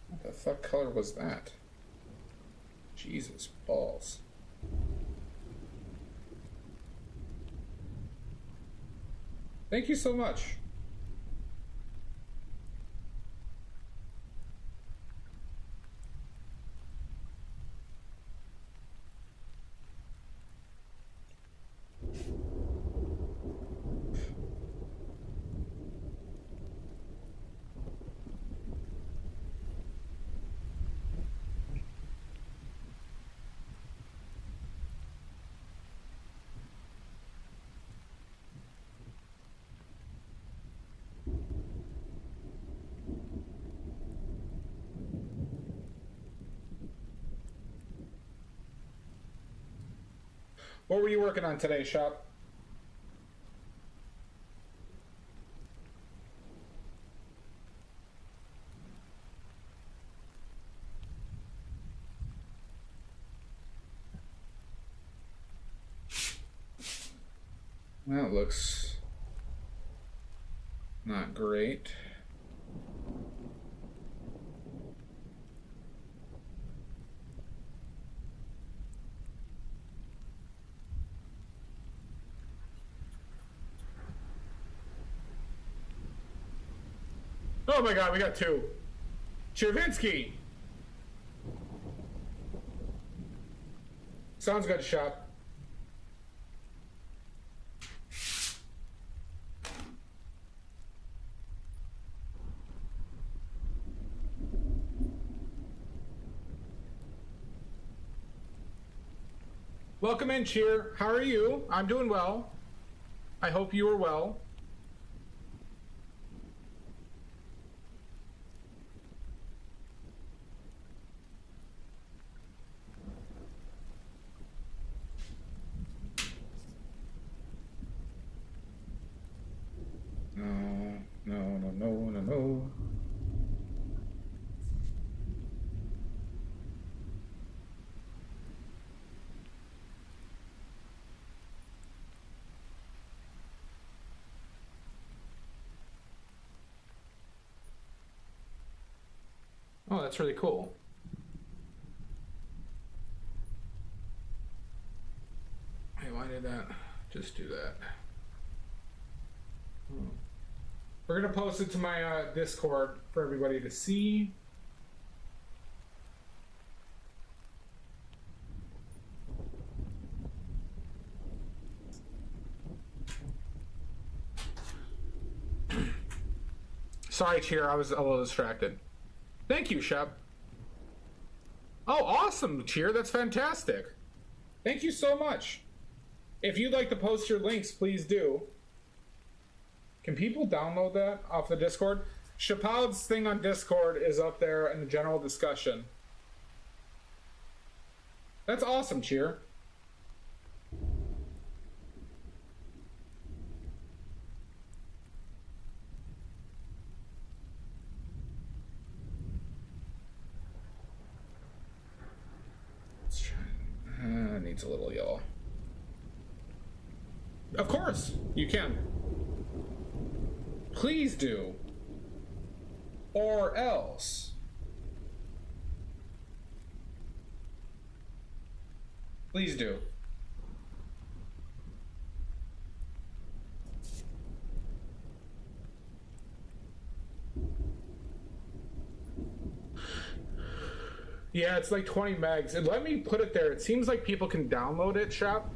What the fuck color was that? Jesus balls. Thank you so much. What were you working on today, Shop? That looks not great. Oh my god, we got two. Chervinsky! Sounds good, Shop. Welcome in, Cheer. How are you? I'm doing well. I hope you are well. No. Oh, that's really cool. Hey, why did that? Just do that. We're gonna post it to my Discord for everybody to see. Sorry, Cheer, I was a little distracted. Thank you, Shep. Oh, awesome, Cheer, that's fantastic. Thank you so much. If you'd like to post your links, please do. Can people download that off the Discord? Chappelle's thing on Discord is up there in the general discussion. That's awesome, Cheer. Let's try. Needs a little yellow. Of course, you can. Please do. Or else. Please do. Yeah, it's like 20 megs. And let me put it there. It seems like people can download it, Shop.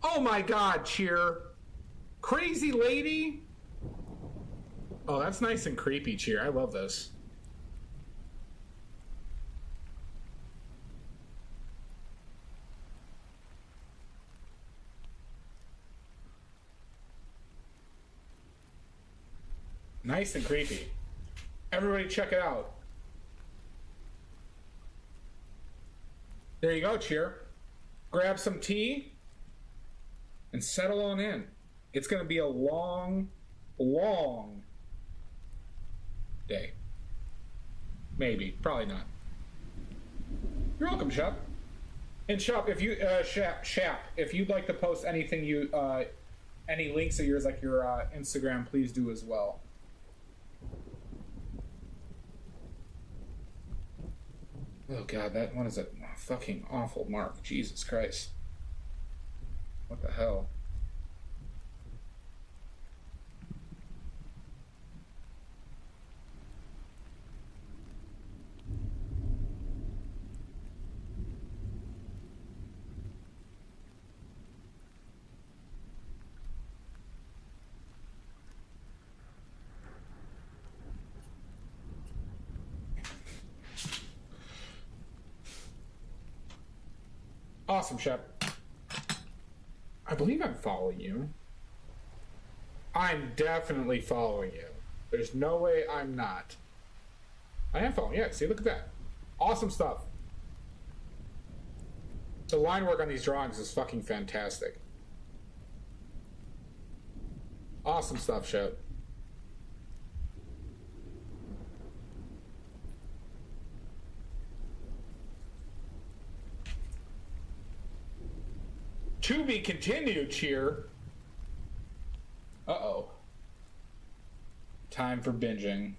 Oh my god, Cheer. Crazy lady? Oh, that's nice and creepy, Cheer. I love this. Nice and creepy. Everybody check it out. There you go, Cheer. Grab some tea and settle on in. It's going to be a long, long day. Maybe. Probably not. You're welcome, Shep. And Shep, if you Shep, if you'd like to post anything any links of yours, like your Instagram, please do as well. Oh god, that one is a fucking awful mark. Jesus Christ. What the hell? Awesome, Shep. I believe I'm following you. I'm definitely following you. There's no way I'm not. I am following. Yeah, see, look at that. Awesome stuff. The line work on these drawings is fucking fantastic. Awesome stuff, Shep. To be continued, Cheer. Uh-oh. Time for binging.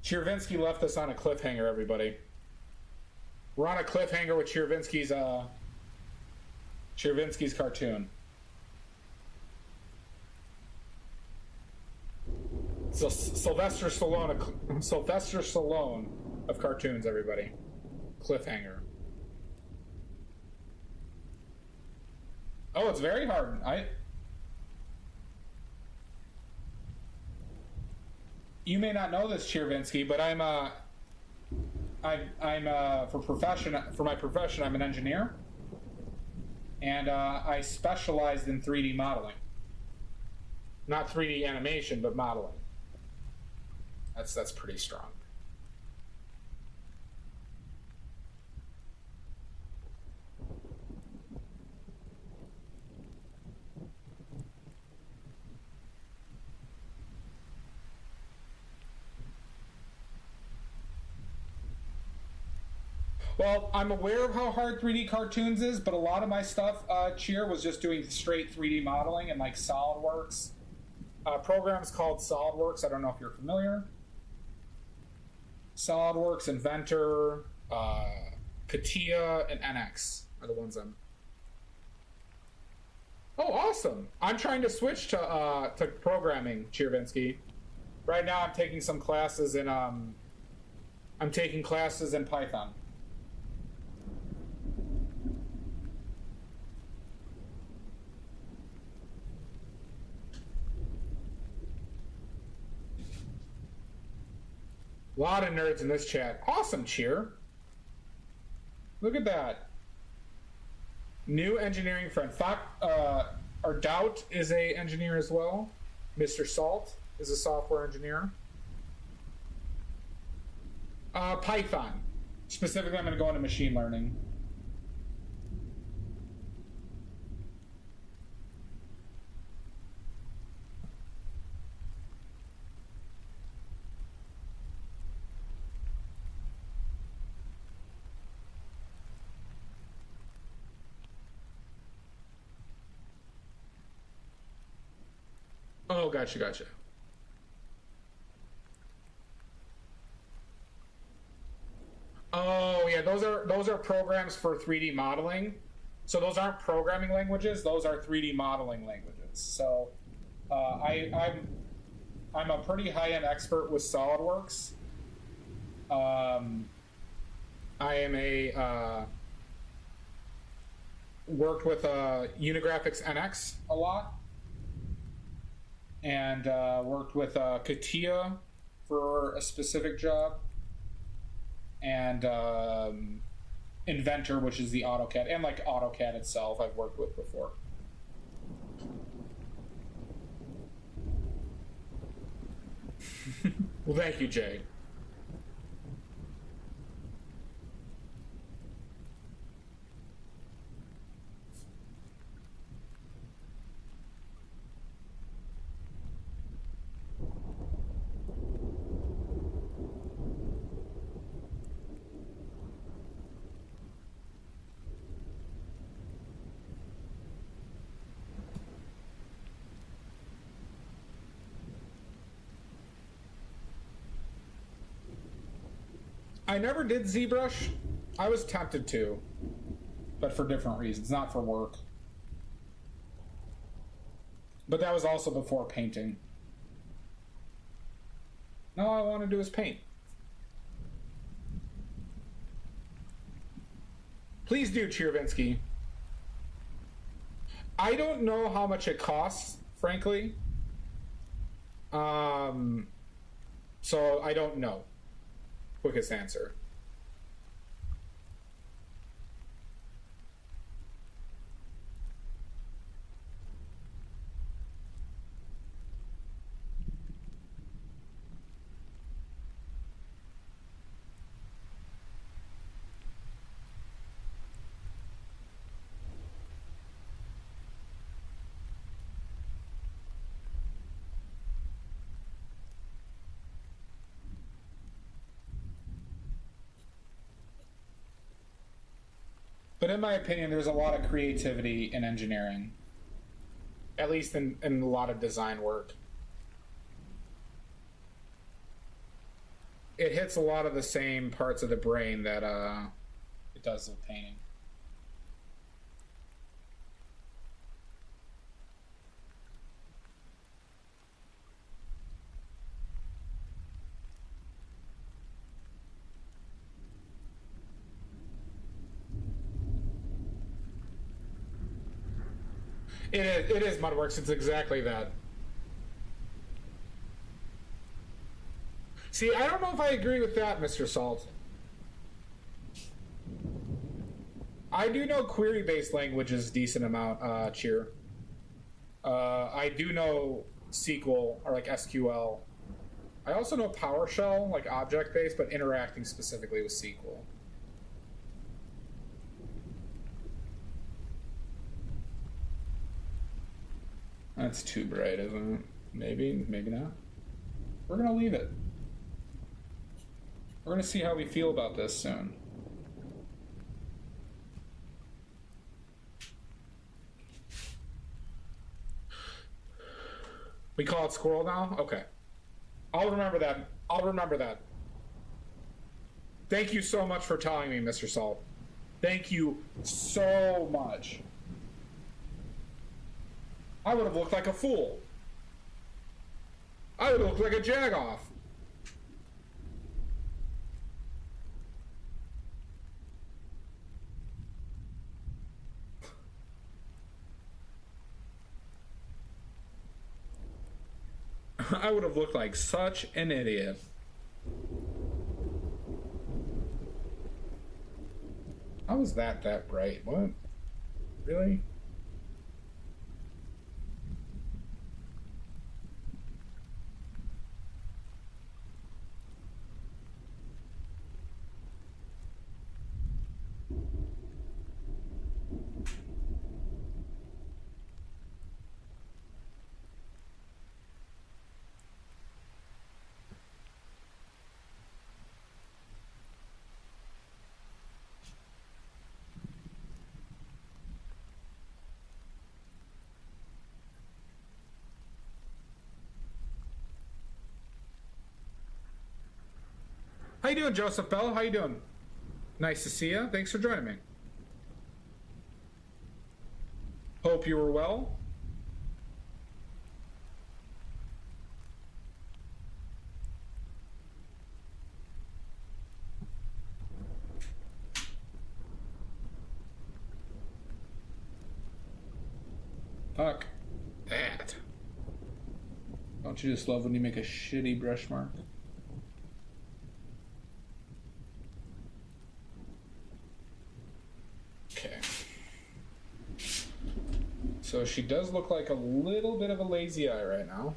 Chervinsky left us on a cliffhanger, everybody. We're on a cliffhanger with Chervinsky's cartoon. So Sylvester Stallone of cartoons, everybody. Cliffhanger. Oh, it's very hard. You may not know this, Chervinsky, but I'm for my profession, I'm an engineer. And I specialized in 3D modeling. Not 3D animation, but modeling. That's pretty strong. Well, I'm aware of how hard 3D cartoons is, but a lot of my stuff, Cheer, was just doing straight 3D modeling and like SolidWorks. Programs called SolidWorks. I don't know if you're familiar. SolidWorks, Inventor, CATIA, and NX are the ones I'm... Oh, awesome! I'm trying to switch to programming, Chervinsky. Right now, I'm taking some classes in Python. A lot of nerds in this chat. Awesome, Cheer. Look at that. New engineering friend. Our Doubt is a engineer as well. Mr. Salt is a software engineer. Python. Specifically, I'm going to go into machine learning. Oh, gotcha, gotcha. Oh, yeah, those are programs for 3D modeling. So those aren't programming languages; those are 3D modeling languages. So I'm a pretty high-end expert with SolidWorks. I am worked with Unigraphics NX a lot, and worked with CATIA for a specific job, and Inventor, which is the AutoCAD, and like AutoCAD itself, I've worked with before. Well, thank you, Jay. I never did ZBrush. I was tempted to, but for different reasons, not for work. But that was also before painting. No, all I want to do is paint. Please do, Chervinsky. I don't know how much it costs, frankly. So I don't know. Quickest answer. But in my opinion, there's a lot of creativity in engineering, at least in a lot of design work. It hits a lot of the same parts of the brain that it does with painting. It is Mudworks. It's exactly that. See, I don't know if I agree with that, Mr. Salt. I do know query-based languages decent amount, Cheer. I do know SQL, or like SQL. I also know PowerShell, like object-based, but interacting specifically with SQL. That's too bright, isn't it? Maybe, maybe not. We're gonna leave it. We're gonna see how we feel about this soon. We call it squirrel now? Okay. I'll remember that. I'll remember that. Thank you so much for telling me, Mr. Salt. Thank you so much. I would have looked like a fool. I would have looked like a jagoff. I would have looked like such an idiot. How was that bright? What? Really? How you doing, Joseph Bell? How you doing? Nice to see you. Thanks for joining me. Hope you were well. Fuck that. Don't you just love when you make a shitty brush mark? Okay. So she does look like a little bit of a lazy eye right now.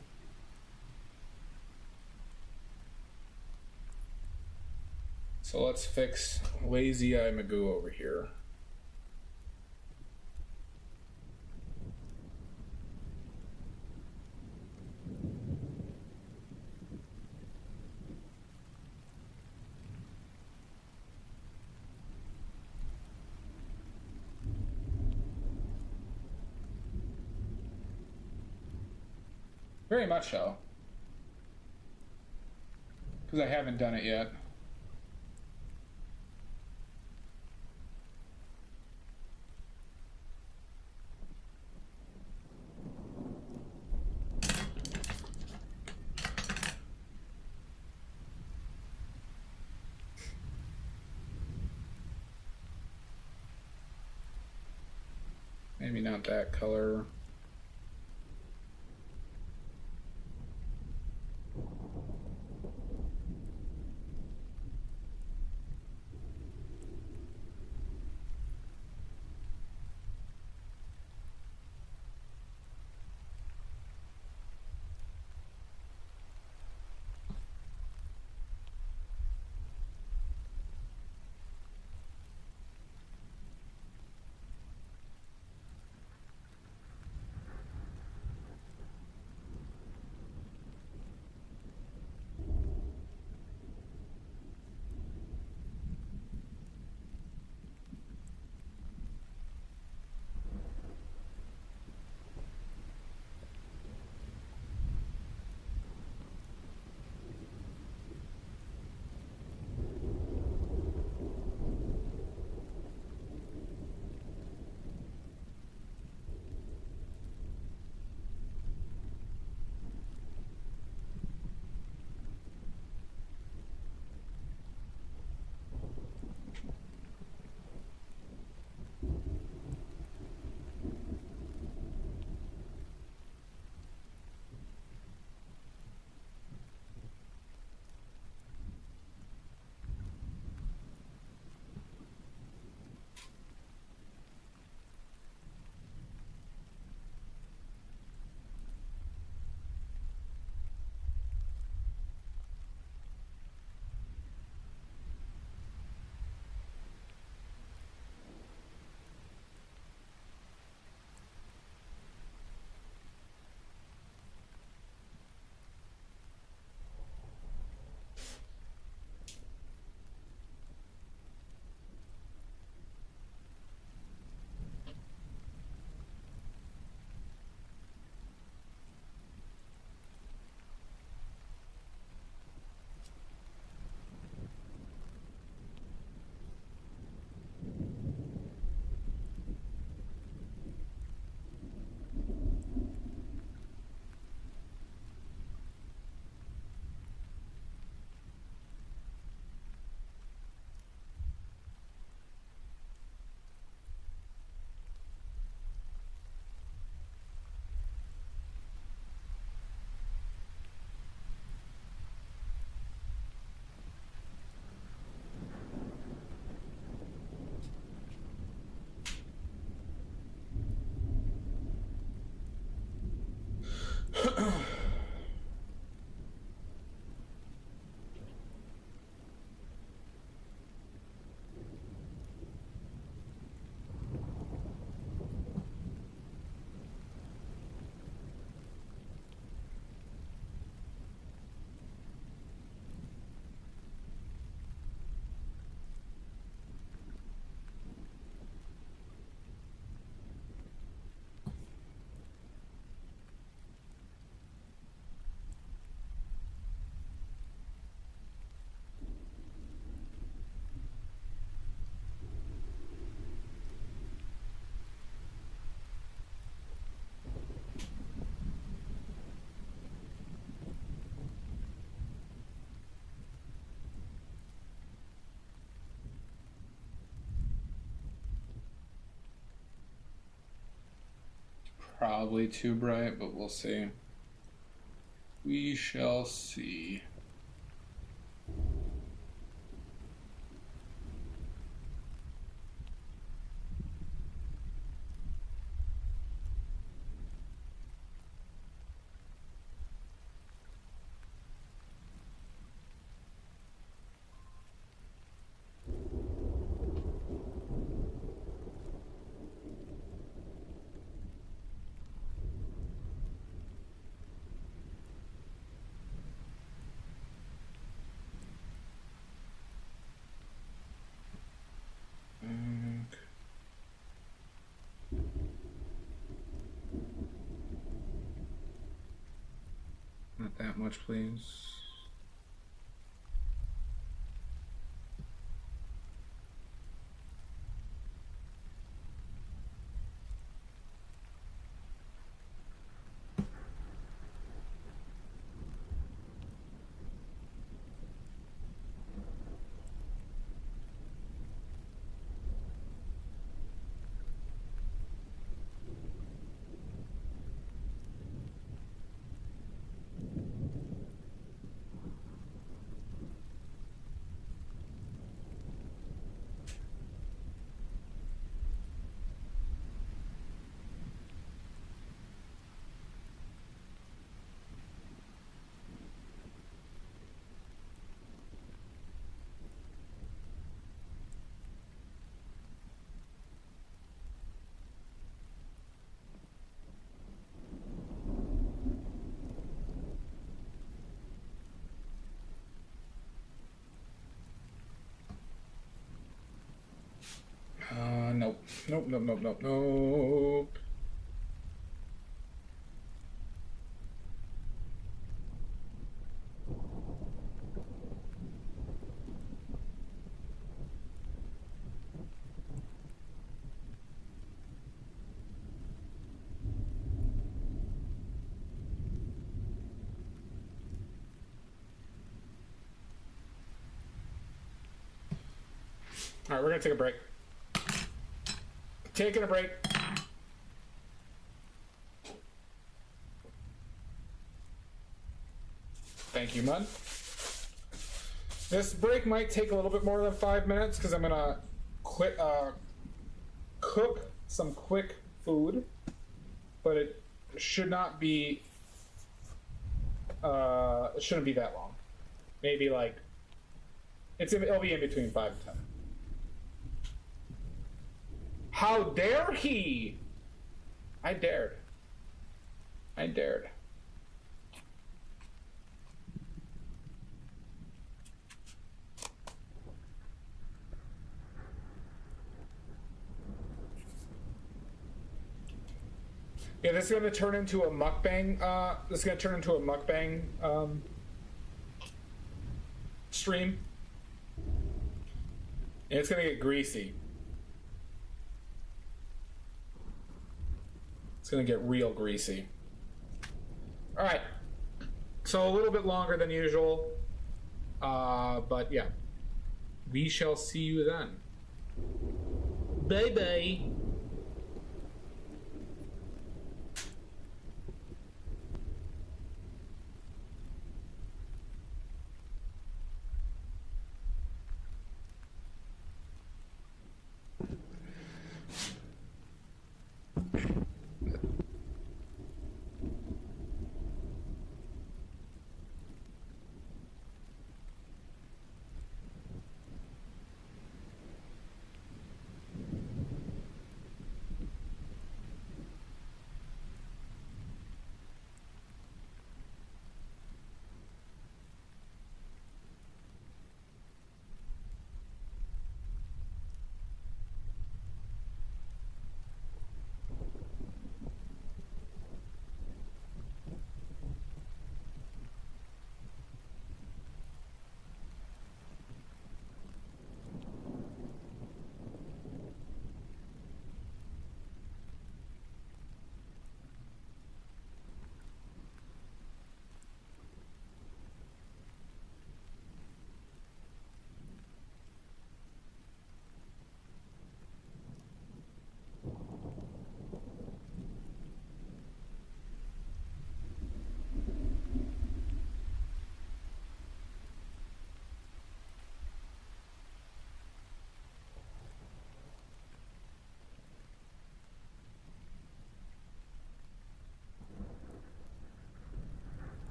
So let's fix lazy eye Magoo over here. Very much so. Because I haven't done it yet. Maybe not that color. probably too bright, but we'll see. We shall see. Not that much, please. Nope. Nope, nope, nope, nope, nope. All right, we're gonna take a break. Taking a break. Thank you, Mud. This break might take a little bit more than 5 minutes because I'm gonna cook some quick food, but it should not be. It shouldn't be that long. Maybe like it'll be in between 5 and 10. How dare he? I dared. I dared. Yeah, this is going to turn into a mukbang. This is going to turn into a mukbang stream. And it's going to get greasy. It's going to get real greasy. All right. So a little bit longer than usual. But yeah. We shall see you then. Bye-bye.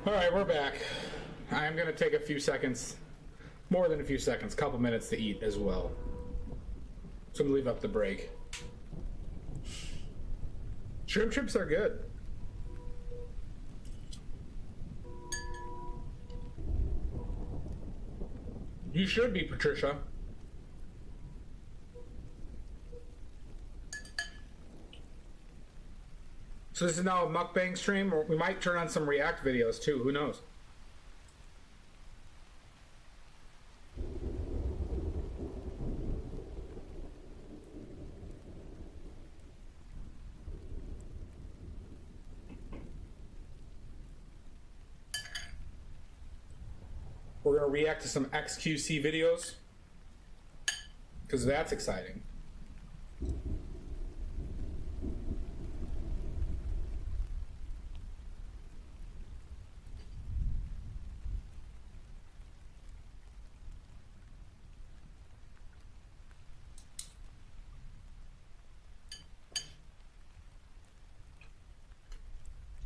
All right, we're back. I'm going to take a few seconds, more than a few seconds, a couple minutes to eat as well. So I'm going to leave up the break. Shrimp chips are good. You should be, Patricia. So this is now a mukbang stream, or we might turn on some React videos too, who knows? We're going to react to some XQC videos, because that's exciting.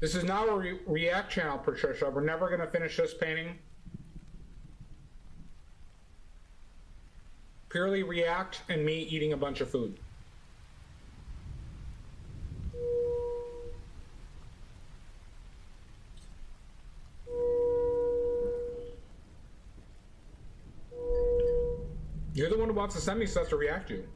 This is now a React channel, Patricia. We're never going to finish this painting. Purely React and me eating a bunch of food. You're the one who wants to send me stuff to react to.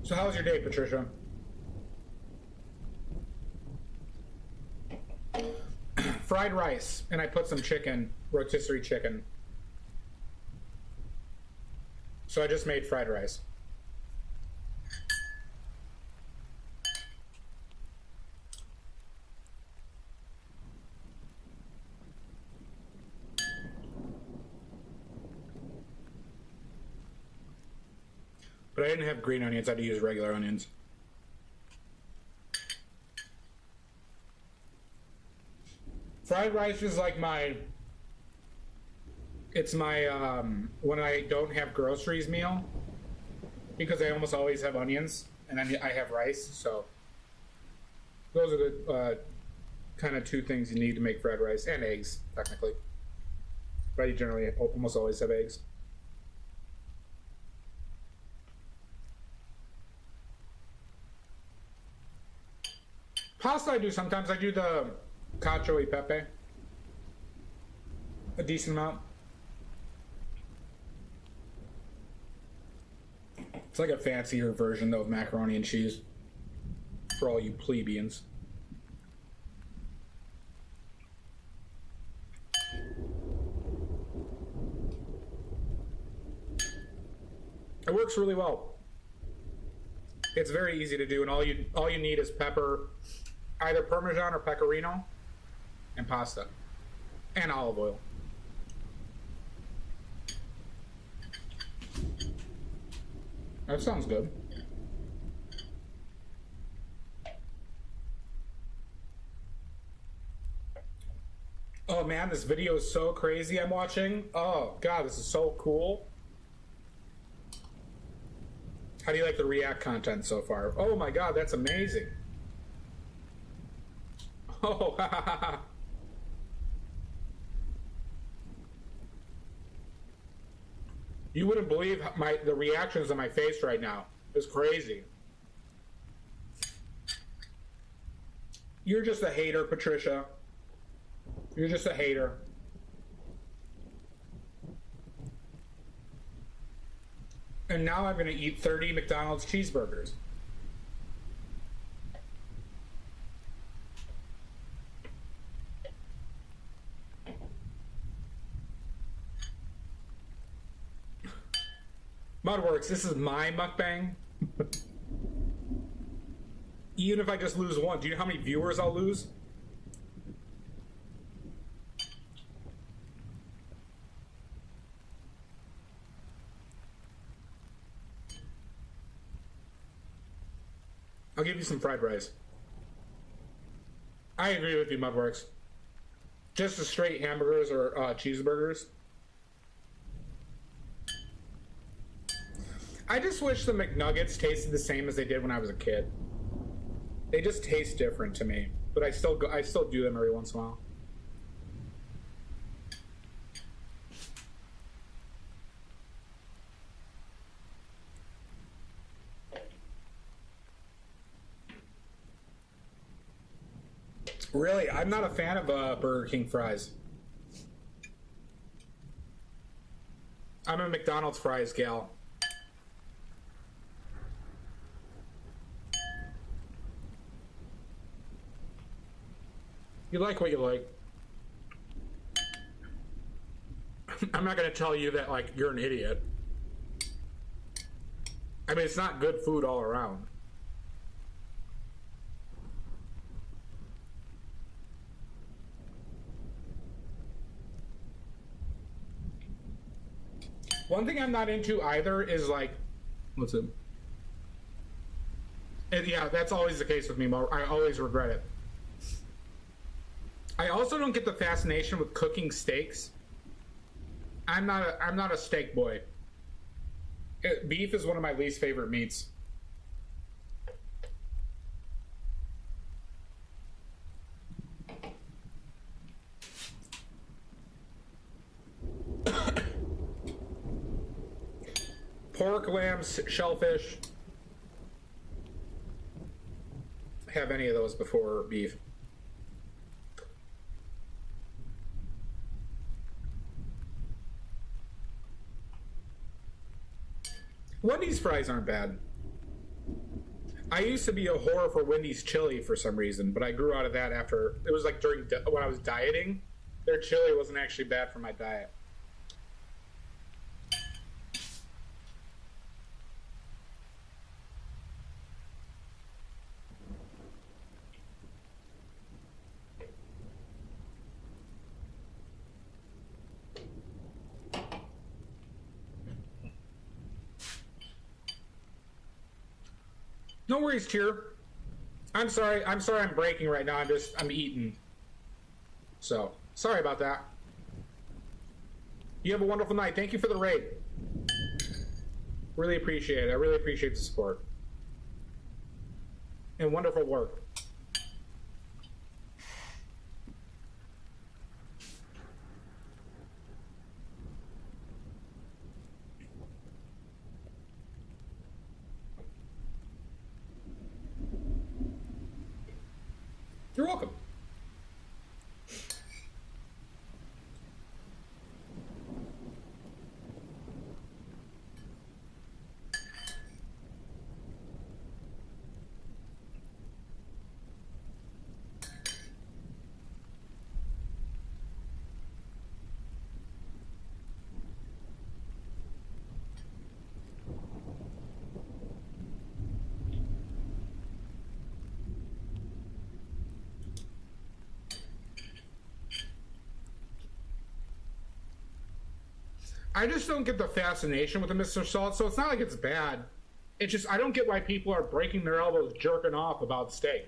So how was your day, Patricia? Fried rice, and I put some chicken, rotisserie chicken. So I just made fried rice. But I didn't have green onions, I had to use regular onions. Fried rice is like it's my, when I don't have groceries meal, because I almost always have onions, and I have rice, so those are the kind of two things you need to make fried rice, and eggs, technically. But I generally almost always have eggs. Pasta I do sometimes. I do the cacio e pepe. A decent amount. It's like a fancier version, though, of macaroni and cheese. For all you plebeians. It works really well. It's very easy to do, and all you need is pepper, either Parmesan or Pecorino, and pasta, and olive oil. That sounds good. Oh man, this video is so crazy I'm watching. Oh god, this is so cool. How do you like the React content so far? Oh my god, that's amazing. Oh, ha ha ha. You wouldn't believe the reactions on my face right now. It's crazy. You're just a hater, Patricia. You're just a hater. And now I'm going to eat 30 McDonald's cheeseburgers. Mudworks, this is my mukbang. Even if I just lose one, do you know how many viewers I'll lose? I'll give you some fried rice. I agree with you, Mudworks. Just the straight hamburgers or cheeseburgers. I just wish the McNuggets tasted the same as they did when I was a kid. They just taste different to me, but I still do them every once in a while. Really, I'm not a fan of Burger King fries. I'm a McDonald's fries gal. You like what you like. I'm not going to tell you that, like, you're an idiot. I mean, it's not good food all around. One thing I'm not into either is, like, what's it? Yeah, that's always the case with me. I always regret it. I also don't get the fascination with cooking steaks. I'm not a steak boy. Beef is one of my least favorite meats. Pork, lamb, shellfish. Have any of those before beef. Wendy's fries aren't bad. I used to be a whore for Wendy's chili for some reason, but I grew out of that after, it was like during, when I was dieting, their chili wasn't actually bad for my diet. No worries, Tier. I'm sorry I'm breaking right now. I'm eating. So, sorry about that. You have a wonderful night. Thank you for the raid. Really appreciate it. I really appreciate the support. And wonderful work. You're welcome. I just don't get the fascination with the Mr. Salt, so it's not like it's bad. It's just, I don't get why people are breaking their elbows jerking off about steak.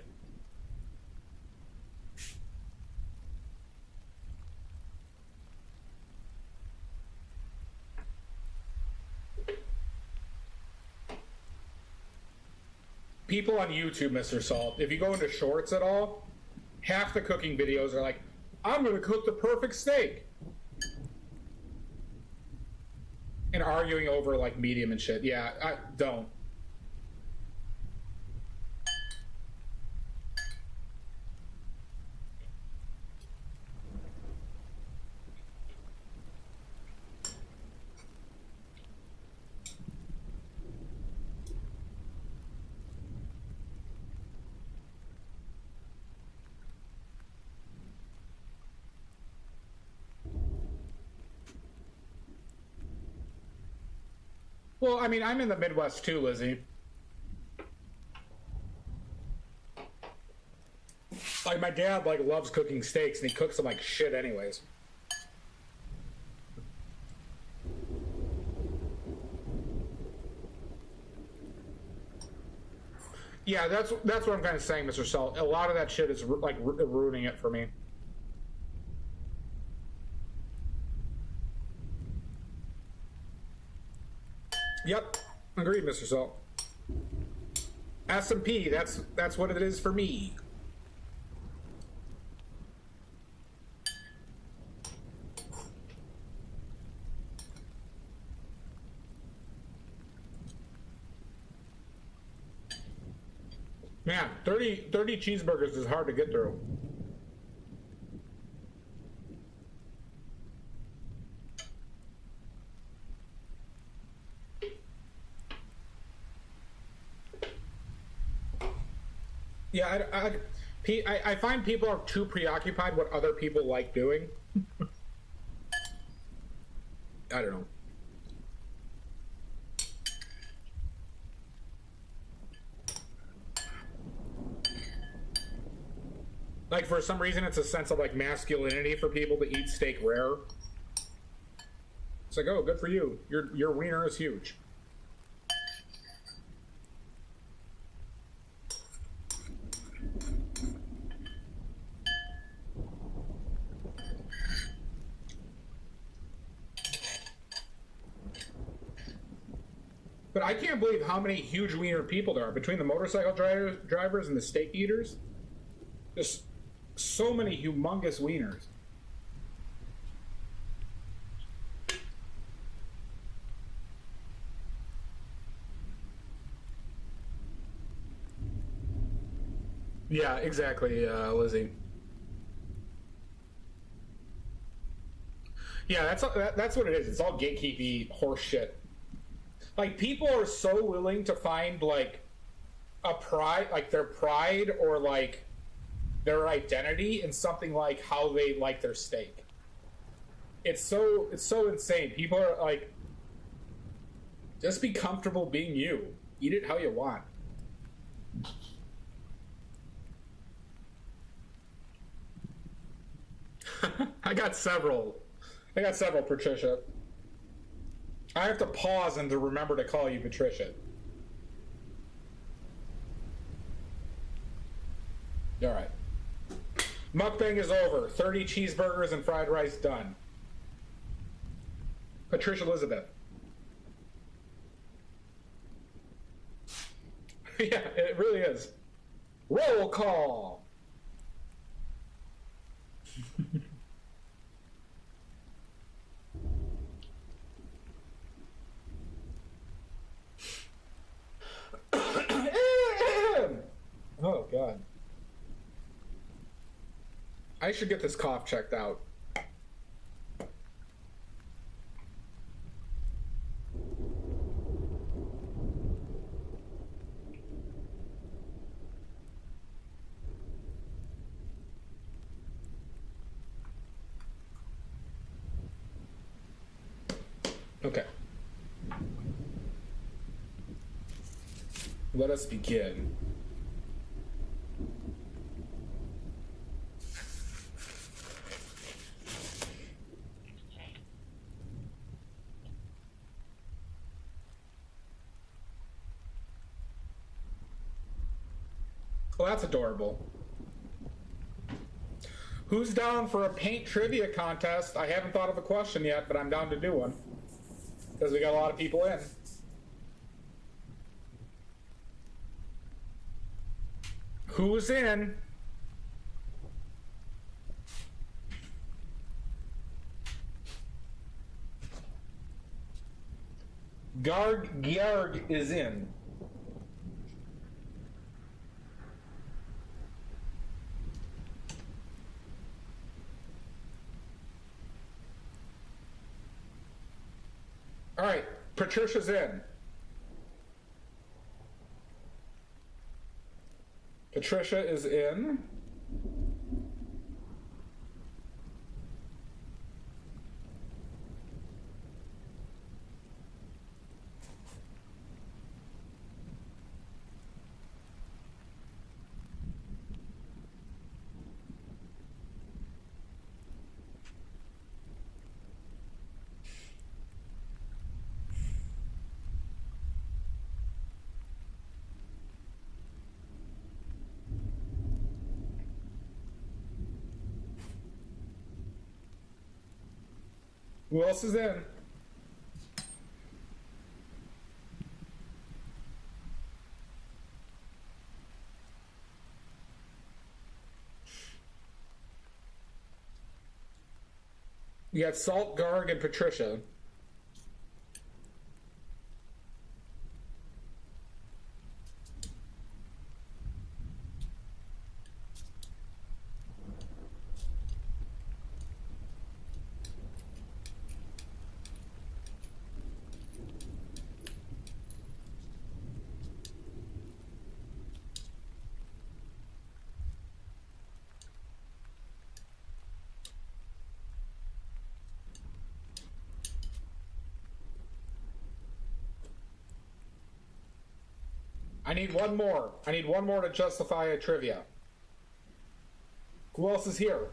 People on YouTube, Mr. Salt, if you go into shorts at all, half the cooking videos are like, I'm going to cook the perfect steak. And arguing over, like, medium and shit. Yeah, I don't. Well, I mean, I'm in the Midwest too, Lizzie. Like, my dad, like, loves cooking steaks, and he cooks them like shit anyways. Yeah, that's what I'm kind of saying, Mr. Salt. A lot of that shit is, like, ruining it for me. Yep, agreed, Mr. Salt. S&P, that's what it is for me. Man, 30 cheeseburgers is hard to get through. Yeah, I find people are too preoccupied what other people like doing. I don't know. Like, for some reason, it's a sense of, like, masculinity for people to eat steak rare. It's like, oh, good for you. Your wiener is huge. But I can't believe how many huge wiener people there are between the motorcycle drivers and the steak eaters. Just so many humongous wieners. Yeah, exactly, Lizzie. Yeah, that's what it is. It's all gatekeepy horse shit. Like, people are so willing to find, like, a pride, like their pride or, like, their identity in something like how they like their steak. It's so insane. People are like, just be comfortable being you. Eat it how you want. I got several, Patricia. I have to pause and to remember to call you Patricia. All right. Mukbang is over. 30 cheeseburgers and fried rice done. Patricia Elizabeth. Yeah, it really is. Roll call. Oh, God. I should get this cough checked out. Okay. Let us begin. Well, that's adorable. Who's down for a paint trivia contest? I haven't thought of a question yet, but I'm down to do one. Because we got a lot of people in. Who's in? Garg is in. All right, Patricia's in. Patricia is in. Who else is in? You got Salt, Garg, and Patricia. I need one more. I need one more to justify a trivia. Who else is here?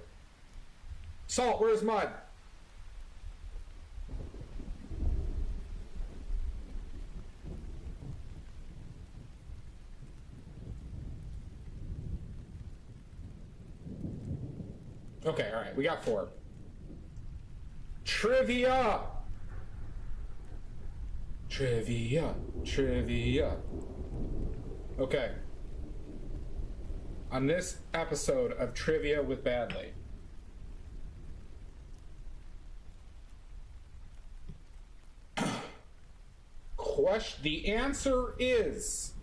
Salt, where's Mud? Okay, all right, we got 4. Trivia! Trivia, trivia. Okay. On this episode of Trivia with Badly, the answer is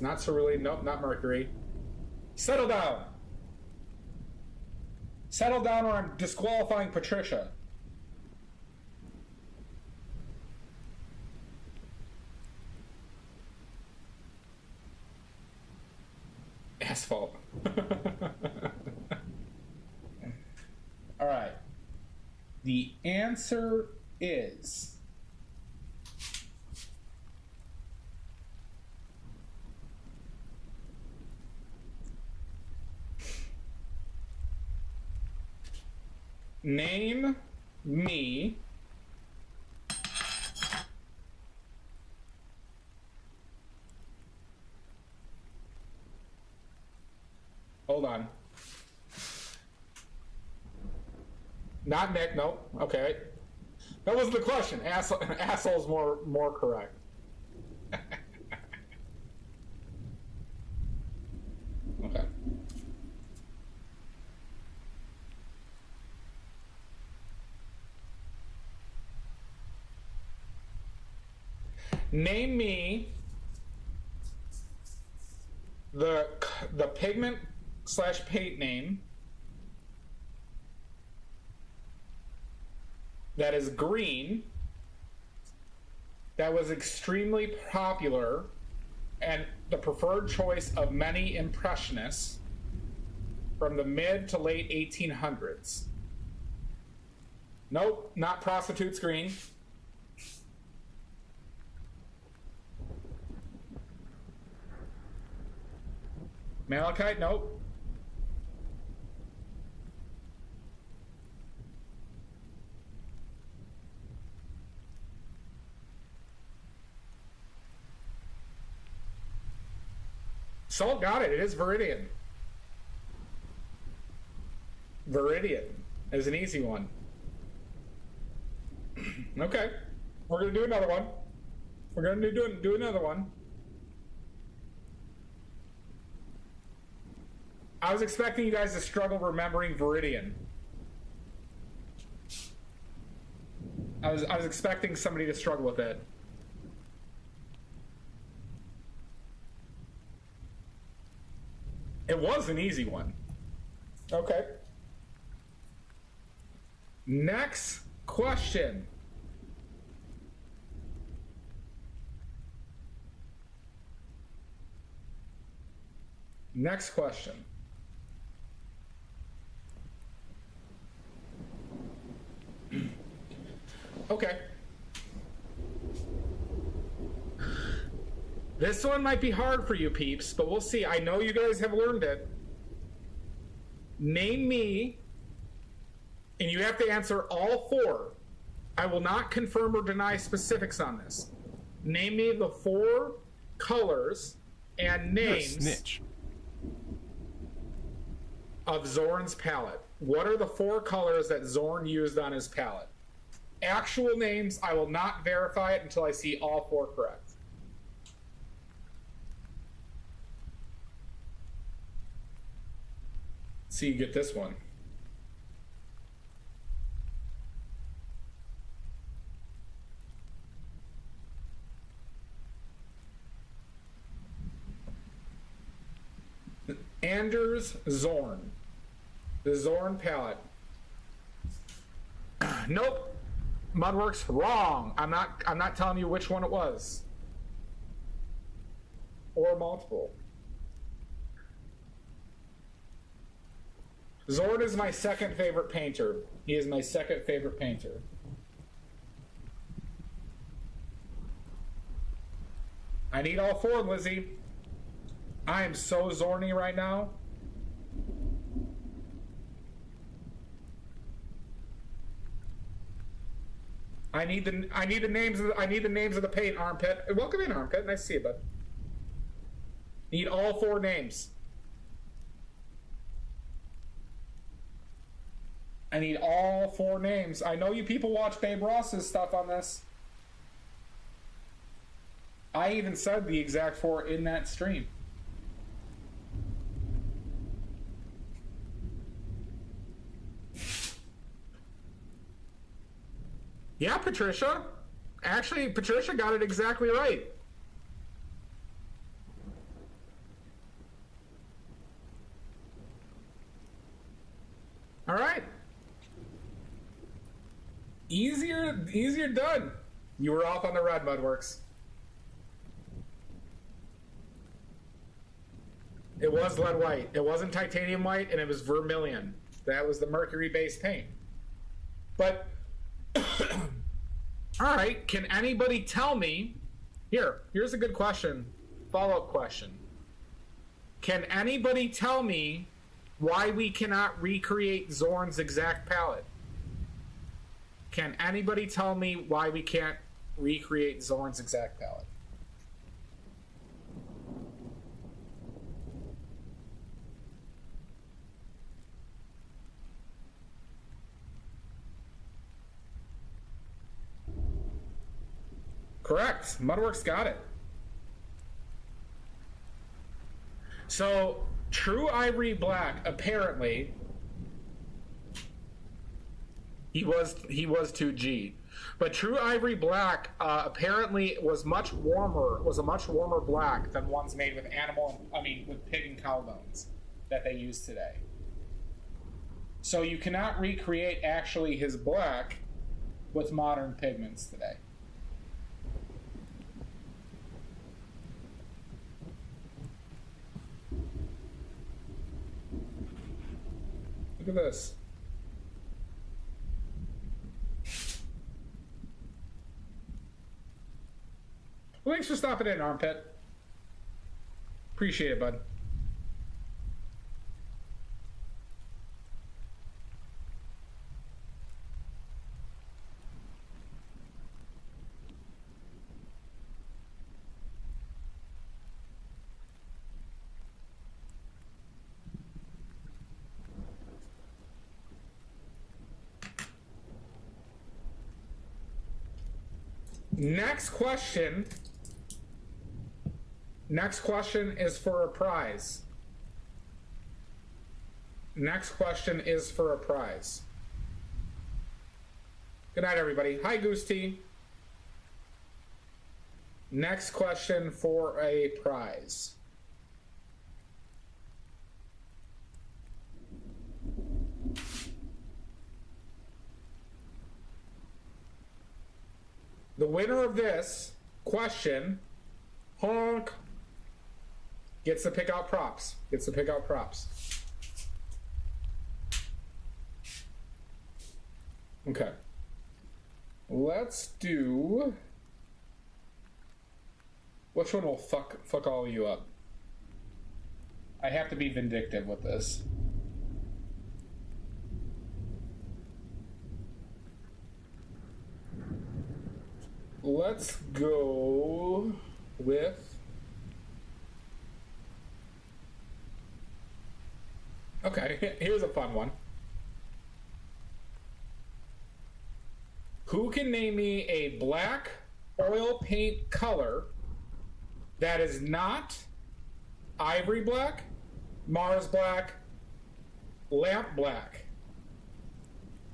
not Cerulean, nope, not Mercury. Settle down. Settle down or I'm disqualifying Patricia. Asphalt. All right. The answer is name me hold on. Not Nick, nope. Okay. That wasn't the question. Asshole's more correct. Okay. Name me the pigment / paint name that is green, that was extremely popular and the preferred choice of many impressionists from the mid to late 1800s. Nope, not prostitutes green. Malachite, nope. Salt got it. It is Viridian. Viridian is an easy one. Okay. We're going to do another one. We're going to do another one. I was expecting you guys to struggle remembering Viridian. I was expecting somebody to struggle with it. It was an easy one. Okay. Next question. Next question. Okay. This one might be hard for you peeps, but we'll see. I know you guys have learned it. Name me, and you have to answer all 4. I will not confirm or deny specifics on this. Name me the 4 colors and names You're a snitch. of Zoran's palette. what are the 4 colors that Zorn used on his palette? Actual names, I will not verify it until I see all 4 correct. See, you get this one. Anders Zorn. The Zorn palette. Nope. Mudworks, wrong. I'm not telling you which one it was. Or multiple. Zorn is my second favorite painter. He is my second favorite painter. I need all 4, Lizzie. I am so Zorny right now. I need the names of the paint, Armpit. Welcome in, Armpit. Nice to see you, bud. Need all 4 names. I need all 4 names. I know you people watch Babe Ross's stuff on this. I even said the exact 4 in that stream. Yeah, Patricia. Actually, Patricia got it exactly right. All right. Easier done. You were off on the red, Mudworks. It was lead white. It wasn't titanium white, and it was vermilion. That was the mercury-based paint. But, all right, can anybody tell me, here's a good question, follow-up question. Can anybody tell me why we cannot recreate Zorn's exact palette? Can anybody tell me why we can't recreate Zorn's exact palette? Correct. Mudworks got it. So, True Ivory Black, apparently, he was 2G. But True Ivory Black apparently was a much warmer black than ones made with with pig and cow bones that they use today. So you cannot recreate actually his black with modern pigments today. Look at this. Well, thanks for stopping in, Armpit. Appreciate it, bud. Next question is for a prize. Next question is for a prize. Good night, everybody. Hi, Goose Tea. Next question for a prize. The winner of this question, honk, gets to pick out props. Okay. Let's do... Which one will fuck all of you up? I have to be vindictive with this. Let's go with... Okay, here's a fun one. Who can name me a black oil paint color that is not ivory black, Mars black, lamp black?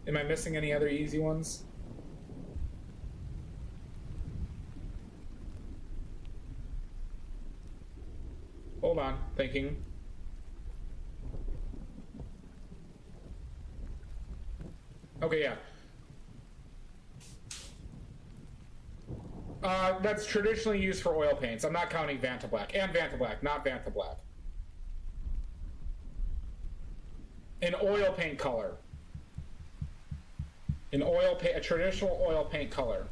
Am I missing any other easy ones? Hold on, thinking. Okay, yeah. That's traditionally used for oil paints. I'm not counting Vanta Black. And Vanta Black, not Vanta Black. An oil paint color. A traditional oil paint color.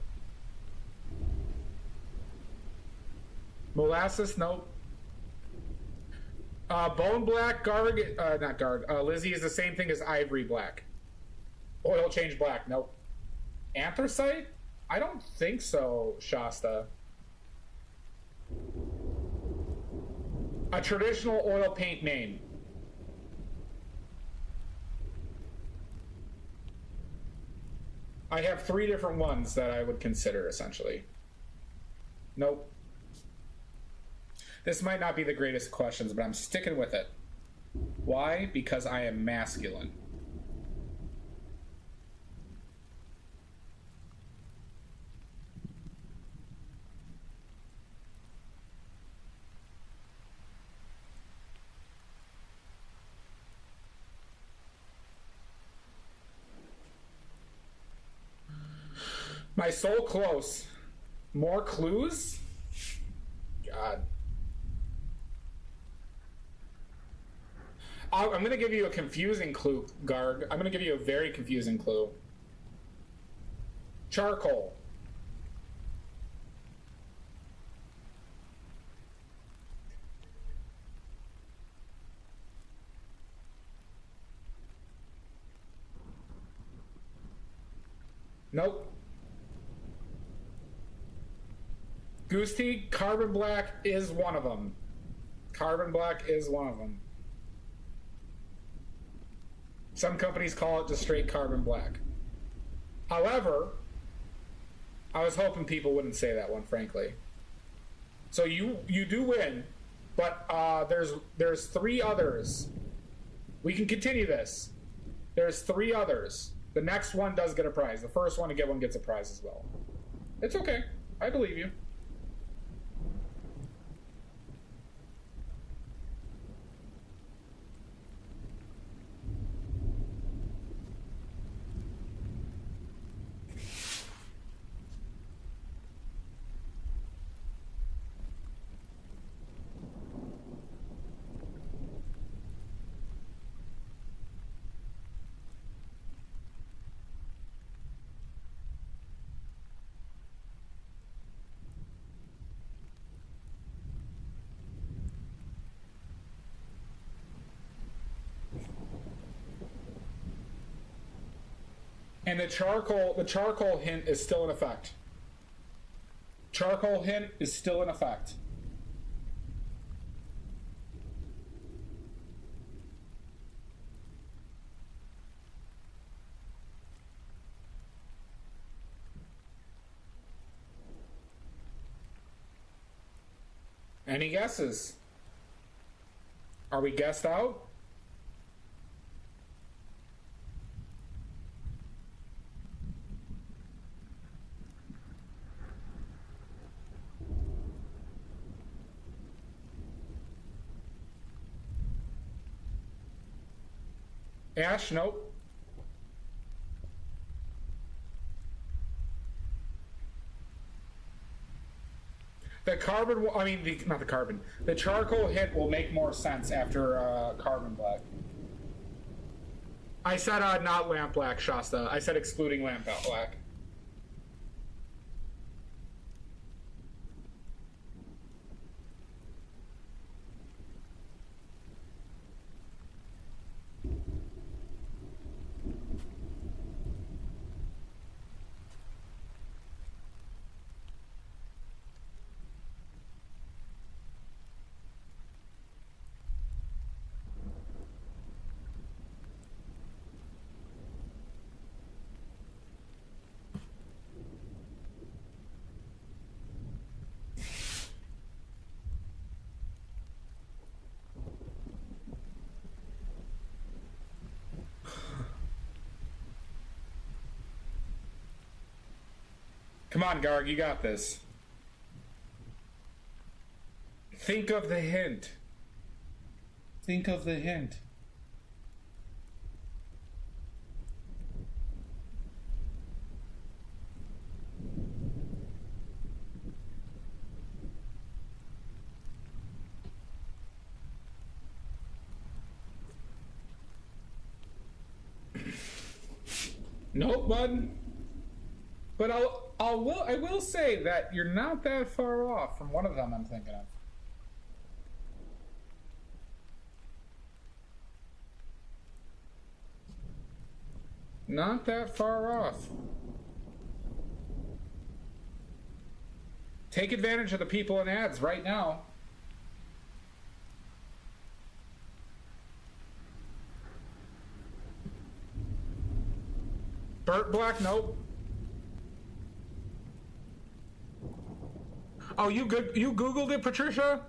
Molasses, nope. Bone black, Lizzie is the same thing as ivory black. Oil change black, nope. Anthracite? I don't think so, Shasta. A traditional oil paint name. I have 3 different ones that I would consider, essentially. Nope. This might not be the greatest questions, but I'm sticking with it. Why? Because I am masculine. My soul close. More clues? God. I'm going to give you a confusing clue, Garg. I'm going to give you a very confusing clue. Charcoal. Nope. Goose tea, carbon black is one of them. Carbon black is one of them. Some companies call it just straight carbon black. However, I was hoping people wouldn't say that one, frankly. So you do win, but there's 3 others. We can continue this. There's 3 others. The next one does get a prize. The first one to get one gets a prize as well. It's okay. I believe you. And the charcoal hint is still in effect. Charcoal hint is still in effect. Any guesses? Are we guessed out? Ash, nope. The carbon, not the carbon. The charcoal hint will make more sense after carbon black. I said not lamp black, Shasta. I said excluding lamp black. Come on, Garg, you got this. Think of the hint. Think of the hint. Nope, bud. But I will say that you're not that far off from one of them I'm thinking of. Not that far off. Take advantage of the people in ads right now. Burt Black, nope. Oh, you Googled it, Patricia?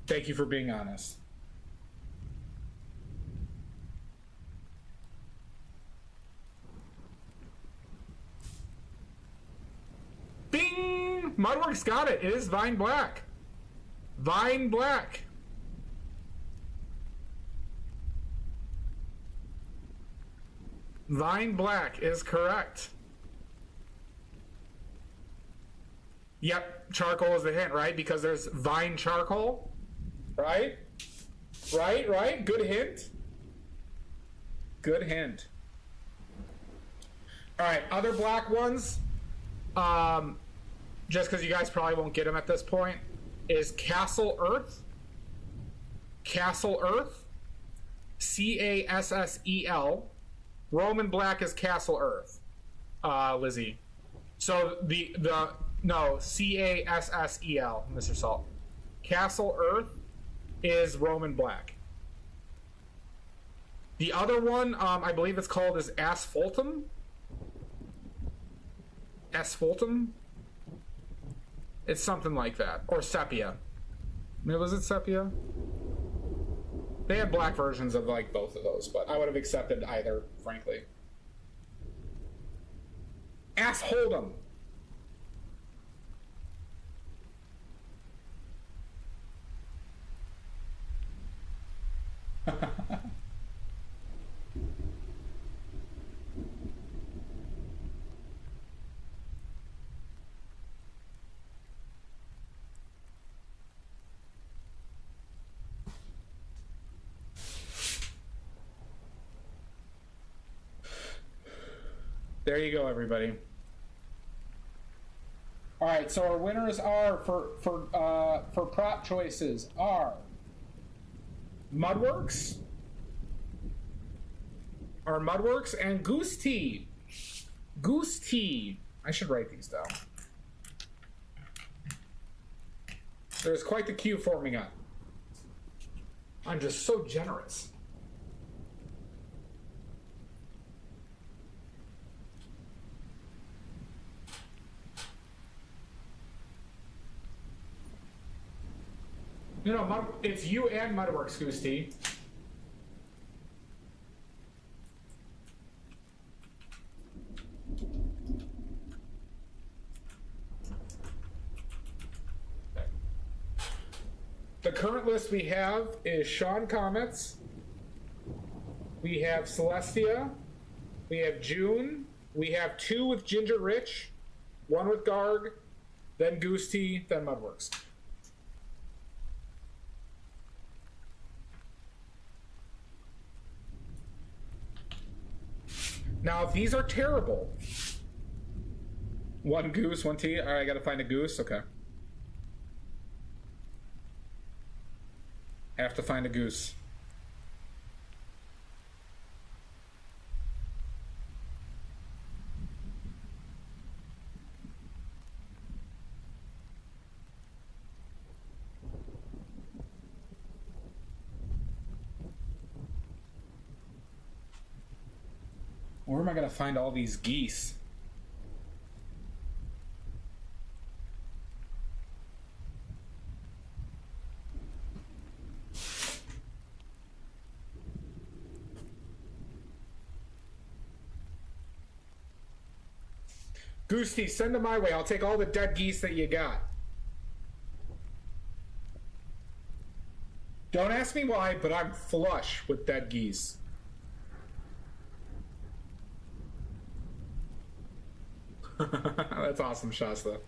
Thank you for being honest. Bing! Mudworks got it. It is Vine Black. Vine Black. Vine Black is correct. Yep, charcoal is the hint, right? Because there's vine charcoal, right? Right. Good hint. Good hint. All right, other black ones. Just because you guys probably won't get them at this point, is Castle Earth. Castle Earth. Cassel. Roman Black is Castle Earth. Lizzie. So no, Cassel, Mr. Salt. Castle Earth is Roman Black. The other one, I believe it's called is Asphaltum. Asphaltum? It's something like that. Or Sepia. Was it Sepia? They had black versions of like both of those, but I would have accepted either, frankly. Asshold'em. There you go, everybody. All right, so our winners are for prop choices are Mudworks, and Goose Tea. Goose Tea. I should write these down. There's quite the queue forming up. I'm just so generous. No, it's you and Mudworks, Goose Tea. The current list we have is Sean Comets, we have Celestia, we have June, we have 2 with Ginger Rich, 1 with Garg, then Goose Tea, then Mudworks. Now, if these are terrible, 1 Goose, 1 Tea. All right, I gotta find a Goose. Okay. Have to find a Goose. Where am I gonna find all these geese? Goosty, send them my way. I'll take all the dead geese that you got. Don't ask me why, but I'm flush with dead geese. That's awesome, Shasta.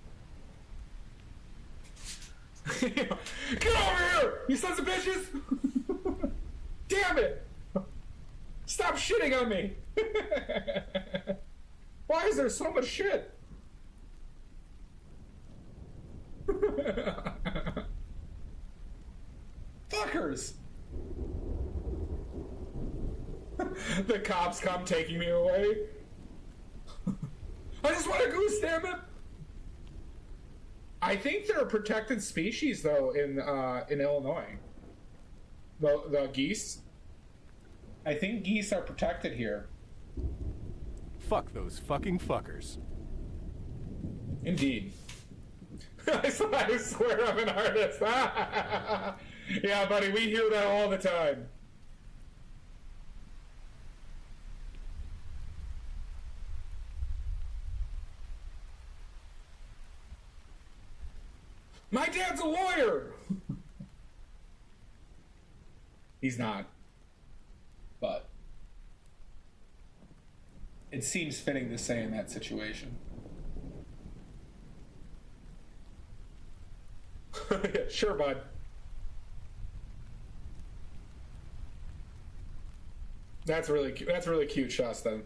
Get over here, you sons of bitches! Damn it! Stop shitting on me! Why is there so much shit? Fuckers! The cops come taking me away. I just want a goose, damn it! I think they're a protected species, though, in Illinois. The geese. I think geese are protected here. Fuck those fucking fuckers. Indeed. I swear I'm an artist. Yeah, buddy, we hear that all the time. My dad's a lawyer! He's not. But it seems fitting to say in that situation. Sure, bud. That's really cute. That's really cute, Shasta.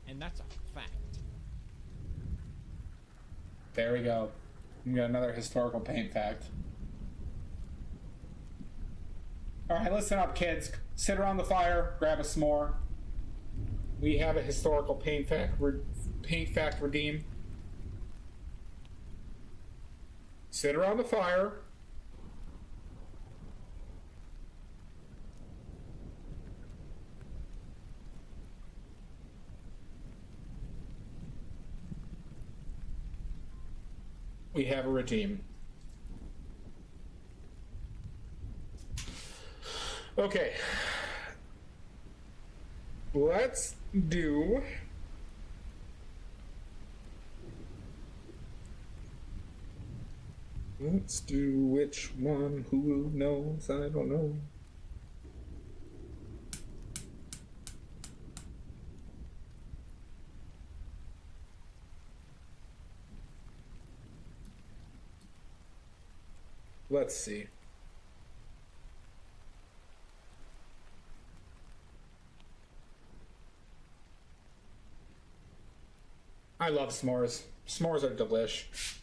And that's a fact. There we go. We got another historical paint fact. Alright, listen up, kids. Sit around the fire, grab a s'more. We have a historical paint fact redeem. Sit around the fire. We have a redeem. Okay. Let's do... Let's do which one? Who knows? I don't know. Let's see. I love s'mores. S'mores are delish.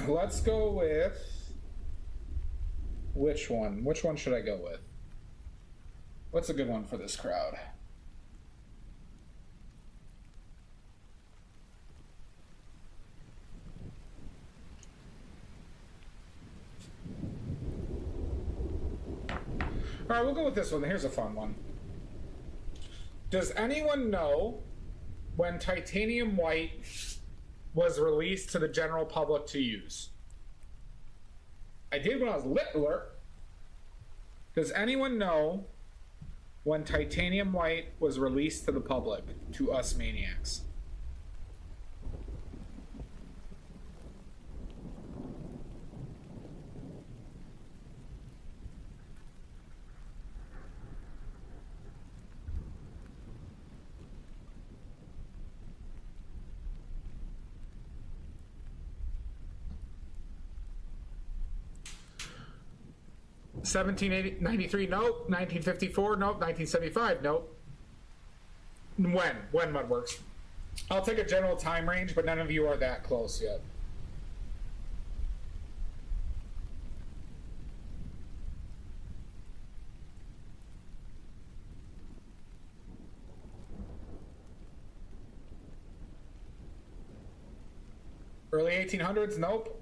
Let's go with... Which one? Which one should I go with? What's a good one for this crowd? Alright, we'll go with this one. Here's a fun one. Does anyone know when titanium white was released to the general public to use? I did when I was littler. Does anyone know when titanium white was released to the public, to us maniacs? $1793, nope. 1954, nope. 1975, nope. When Mudworks? I'll take a general time range, but none of you are that close yet. Early 1800s? Nope.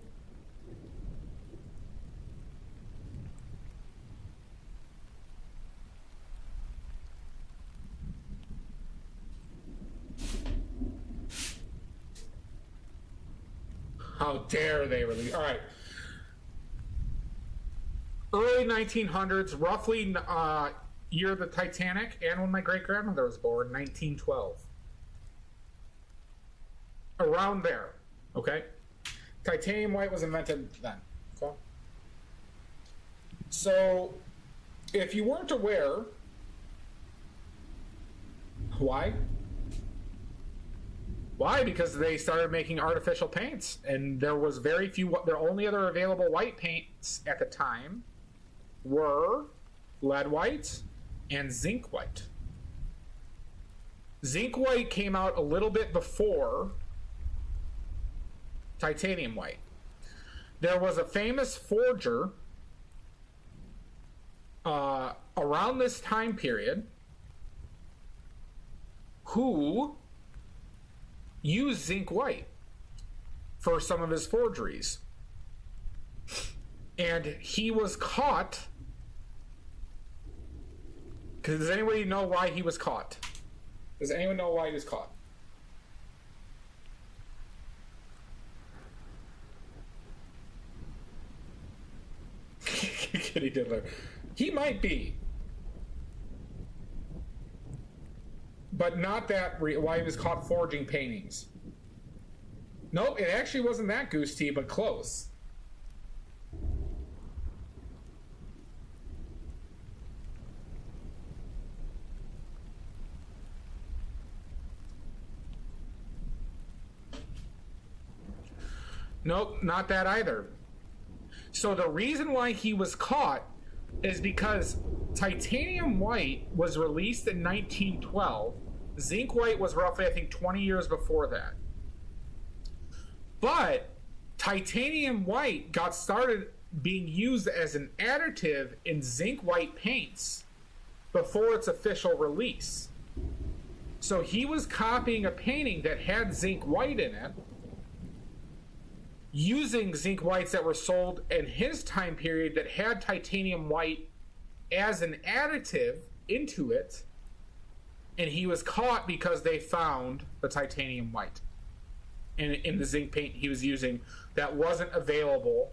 How dare they release? All right. Early 1900s, roughly year of the Titanic, and when my great-grandmother was born, 1912. Around there, okay? Titanium white was invented then, okay? So, if you weren't aware, why? Why? Because they started making artificial paints, and there was very few. The only other available white paints at the time were lead white and zinc white. Zinc white came out a little bit before titanium white. There was a famous forger around this time period who used zinc white for some of his forgeries. And he was caught. Does anybody know why he was caught? Does anyone know why he was caught? Kitty Diddler. He might be. But not that why he was caught forging paintings. Nope, it actually wasn't that Goose Tea, but close. Nope, not that either. So the reason why he was caught is because titanium white was released in 1912. Zinc white was roughly, I think, 20 years before that. But titanium white got started being used as an additive in zinc white paints before its official release. So he was copying a painting that had zinc white in it, using zinc whites that were sold in his time period that had titanium white as an additive into it, and he was caught because they found the titanium white in the zinc paint he was using that wasn't available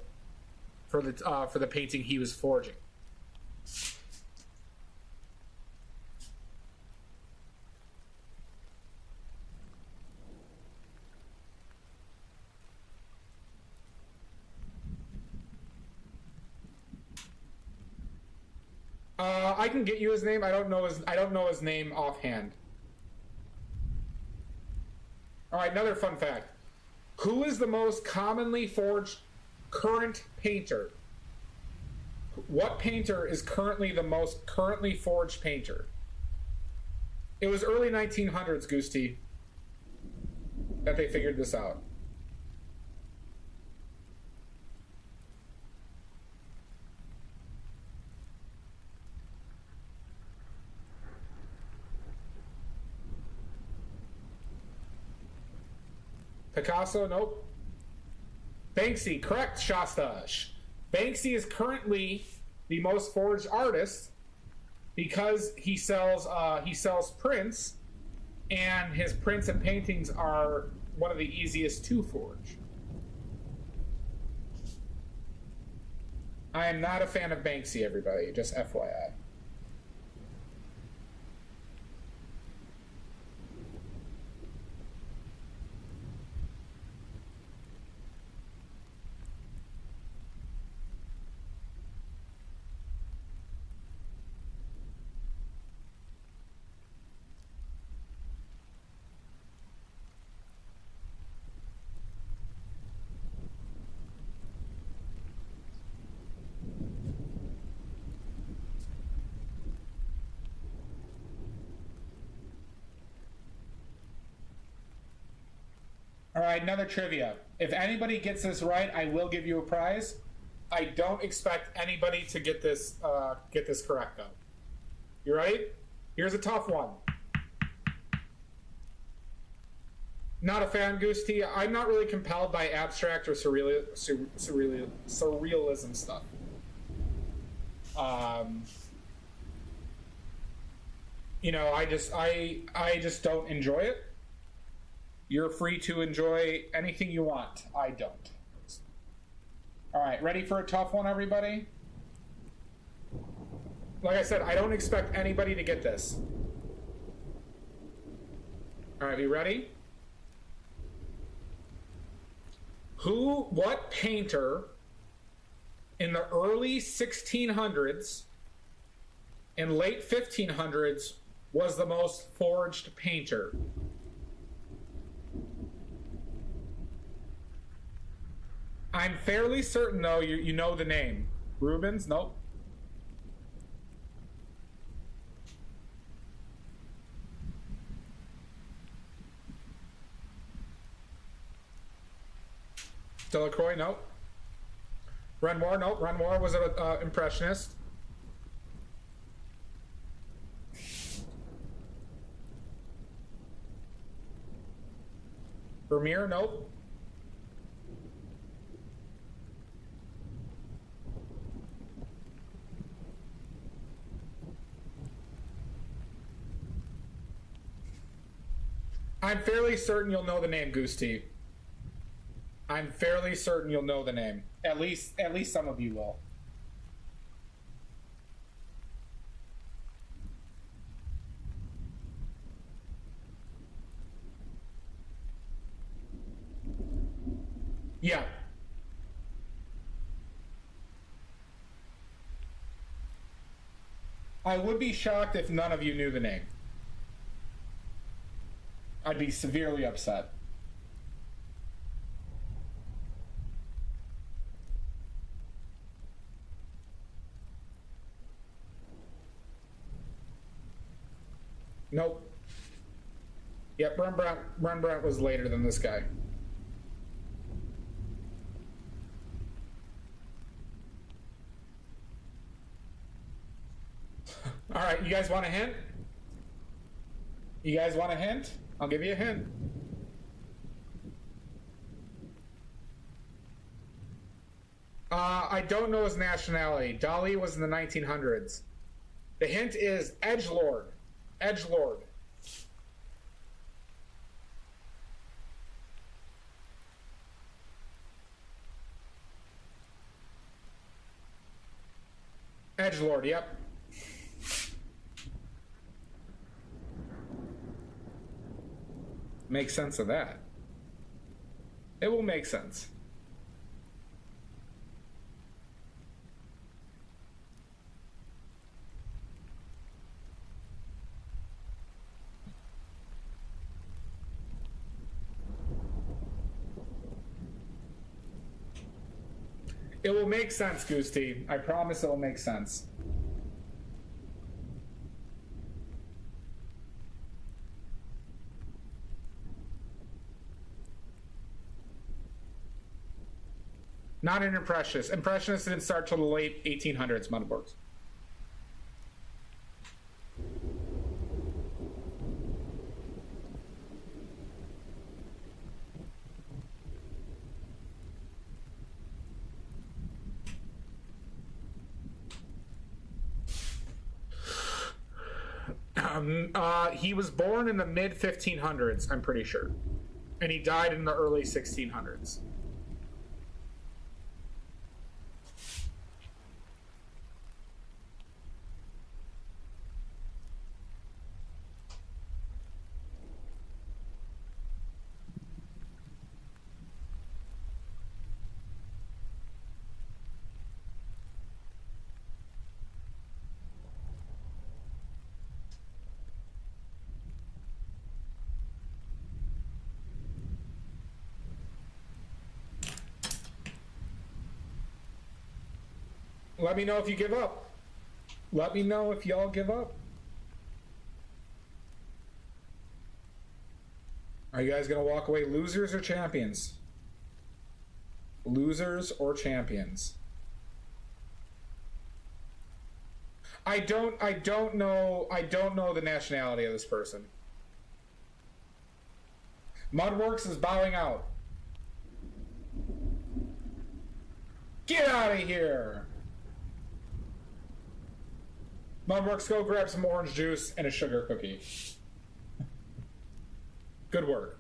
for the painting he was forging. I can get you his name. I don't know his name offhand. All right, another fun fact. Who is the most commonly forged current painter? What painter is currently the most currently forged painter? It was early 1900s, Goosty, that they figured this out. Picasso, nope. Banksy, correct, Shasta. Banksy is currently the most forged artist because he sells prints, and his prints and paintings are one of the easiest to forge. I am not a fan of Banksy, everybody, just FYI. All right, another trivia. If anybody gets this right, I will give you a prize. I don't expect anybody to get this correct, though. You ready? Here's a tough one. Not a fan, Goose T. I'm not really compelled by abstract or surrealism stuff. You know, I just don't enjoy it. You're free to enjoy anything you want. I don't. All right, ready for a tough one, everybody? Like I said, I don't expect anybody to get this. All right, we ready? What painter in the early 1600s and late 1500s was the most forged painter? I'm fairly certain, though, you know the name. Rubens? Nope. Delacroix? Nope. Renoir? Nope. Renoir was an impressionist. Vermeer? Nope. I'm fairly certain you'll know the name, Goose T. I'm fairly certain you'll know the name. At least some of you will. Yeah. I would be shocked if none of you knew the name. I'd be severely upset. Nope. Yep, Rembrandt was later than this guy. All right, you guys want a hint? You guys want a hint? I'll give you a hint. I don't know his nationality. Dali was in the 1900s. The hint is edgelord. Edgelord. Edgelord, yep. Make sense of that. It will make sense. It will make sense, Goose T. I promise it will make sense. Not an impressionist. Impressionists didn't start till the late 1800s, motherboards. He was born in the mid 1500s, I'm pretty sure, and he died in the early 1600s. Let me know if you give up. Let me know if y'all give up. Are you guys gonna walk away losers or champions? Losers or champions? I don't know the nationality of this person. Mudworks is bowing out. Get out of here! Mudworks, go grab some orange juice and a sugar cookie. Good work.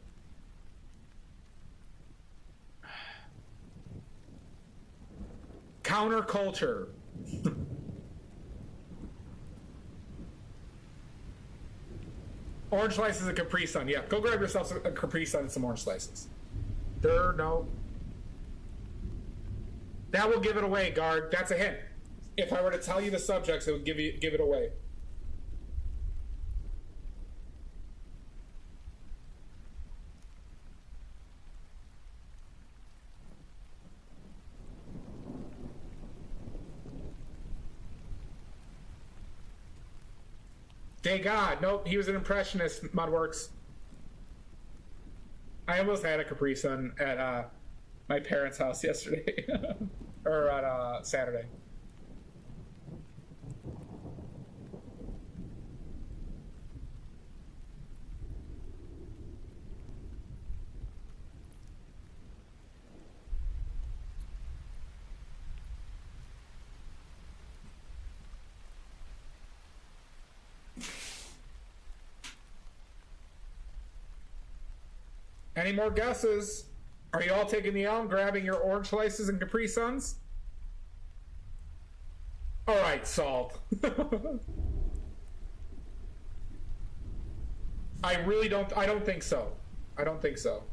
Counterculture. Orange slices and Capri Sun. Yeah, go grab yourself a Capri Sun and some orange slices. No. That will give it away, guard. That's a hint. If I were to tell you the subjects, it would give it away. Thank God. Nope, he was an impressionist, Mudworks. I almost had a Capri Sun at my parents' house yesterday. Or on Saturday. Any more guesses? Are you all taking the L and grabbing your orange slices and Capri Suns? All right, Salt. I don't think so. I don't think so.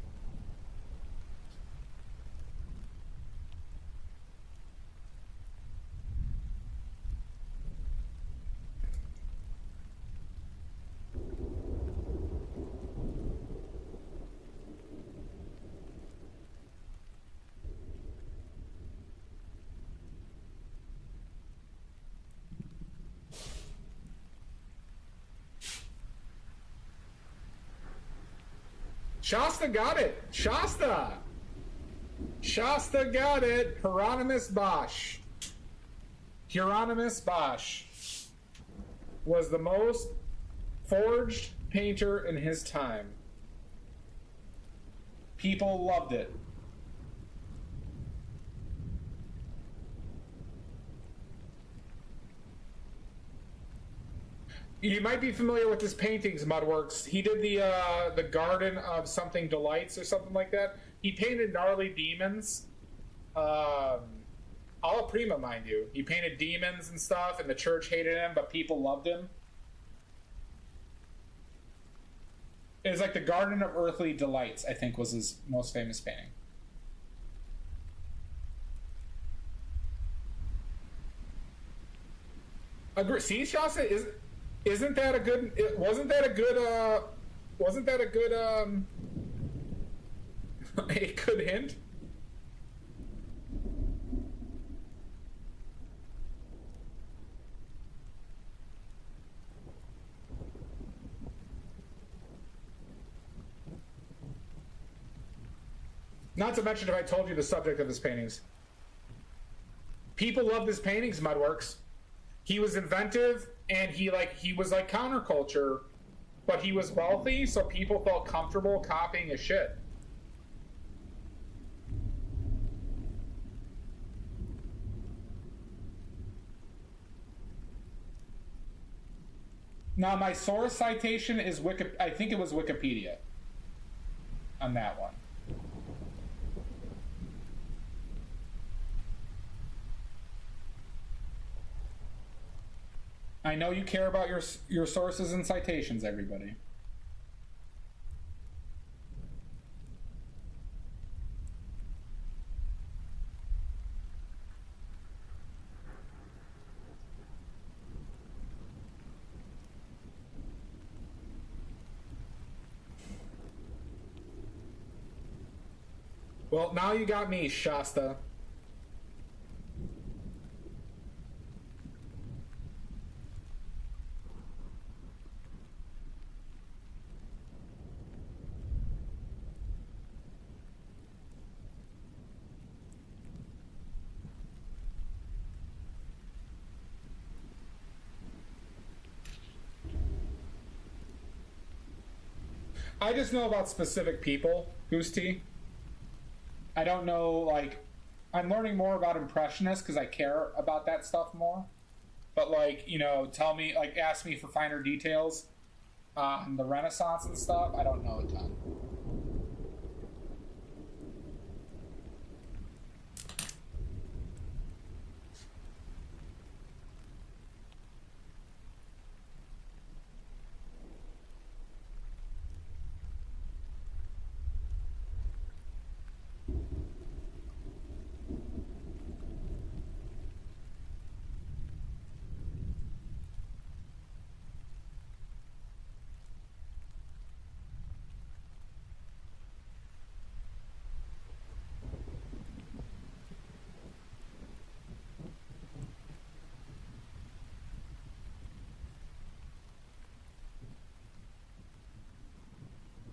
Shasta got it. Shasta got it. Hieronymus Bosch was the most forged painter in his time. People loved it. You might be familiar with his paintings, Mudworks. He did the Garden of Something Delights or something like that. He painted gnarly demons. Alla Prima, mind you. He painted demons and stuff, and the church hated him, but people loved him. It was like the Garden of Earthly Delights, I think, was his most famous painting. Agree. See, Shasta, isn't that a good? Wasn't that a good a good hint? Not to mention if I told you the subject of his paintings. People loved his paintings, Mudworks. He was inventive, and he was like counterculture, but he was wealthy, so people felt comfortable copying his shit. Now, my source citation is I think it was Wikipedia on that one. I know you care about your sources and citations, everybody. Well, now you got me, Shasta. I just know about specific people, Goose Tea. I don't know, like, I'm learning more about Impressionists because I care about that stuff more. But, like, you know, tell me, like, ask me for finer details on the Renaissance and stuff. I don't know a ton.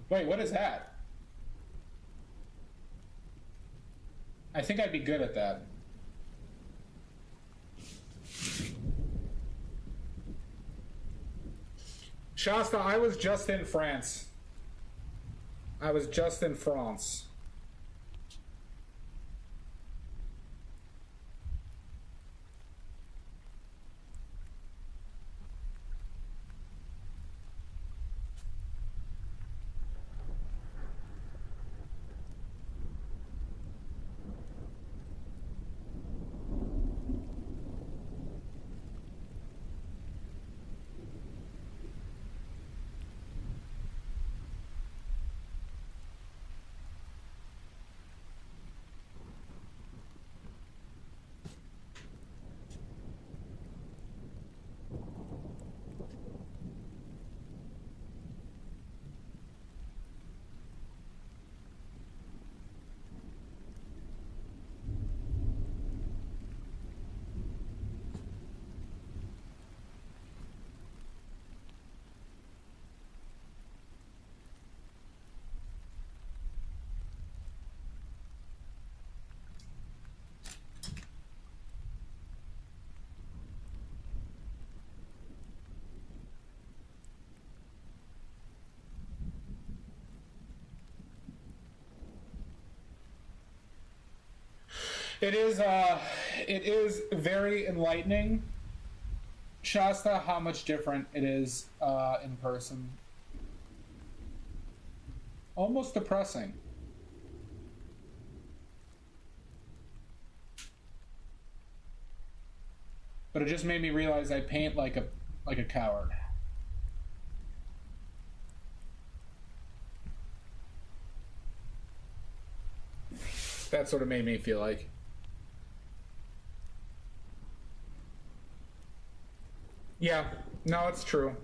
Wait, what is that? I think I'd be good at that. Shasta, I was just in France. I was just in France. It is very enlightening, Shasta, how much different it is in person. Almost depressing. But it just made me realize I paint like a coward. That's what it made me feel like. Yeah, no, it's true.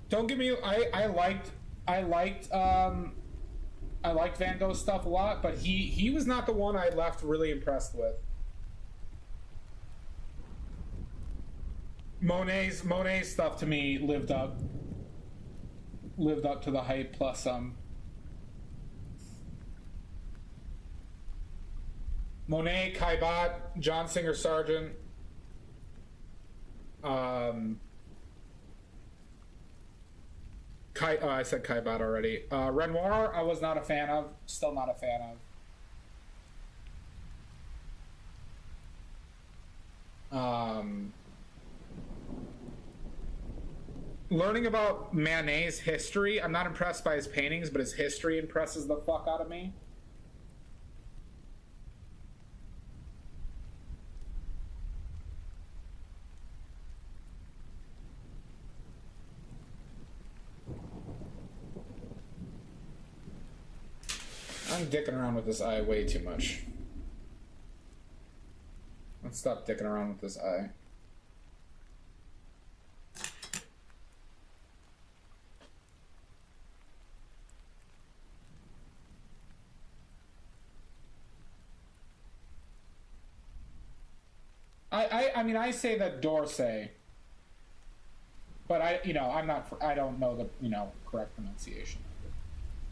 Don't get me. I liked Van Gogh's stuff a lot, but he was not the one I left really impressed with. Monet's stuff to me lived up to the hype plus some. Monet, Kaibat, John Singer Sargent. I said Kaibat already. Renoir, I was not a fan of. Still not a fan of. Learning about Manet's history, I'm not impressed by his paintings, but his history impresses the fuck out of me. I'm dicking around with this eye way too much. Let's stop dicking around with this eye. I mean, I say that Dorsey, but I'm not. I don't know the correct pronunciation.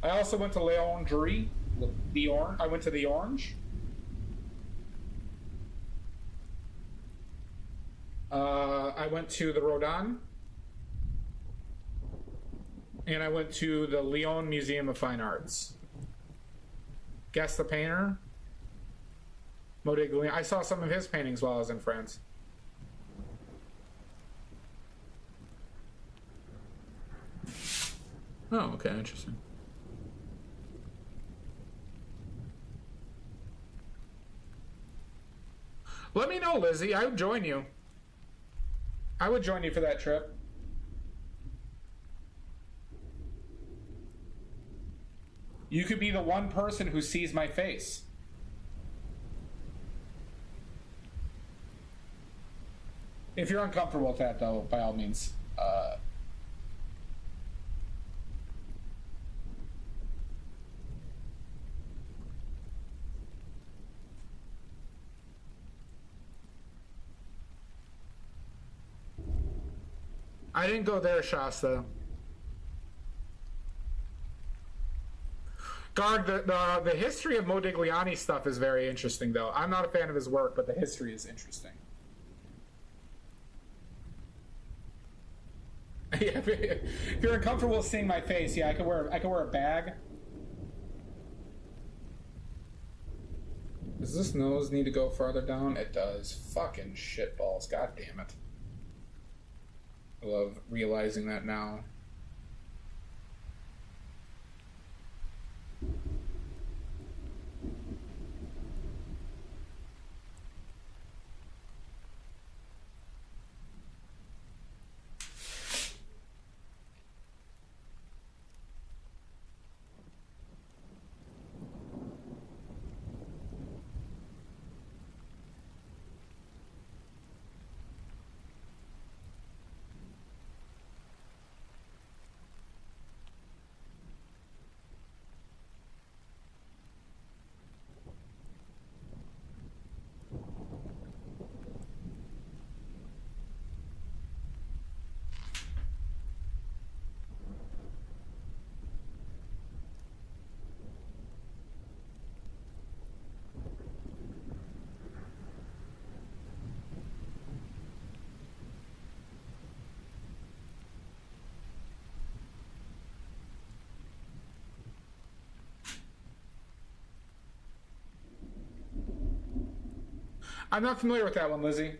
I also went to L'Orangerie, the Orange. I went to the Orange. I went to the Rodin, and I went to the Lyon Museum of Fine Arts. Guess the painter. Modigliani. I saw some of his paintings while I was in France. Oh, okay, interesting. Let me know, Lizzie. I would join you. I would join you for that trip. You could be the one person who sees my face. If you're uncomfortable with that, though, by all means, I didn't go there, Shasta. Guard, the history of Modigliani stuff is very interesting, though. I'm not a fan of his work, but the history is interesting. Yeah, if you're uncomfortable seeing my face, yeah, I could wear a bag. Does this nose need to go farther down? It does. Fucking shitballs. God damn it. I love realizing that now. I'm not familiar with that one, Lizzie.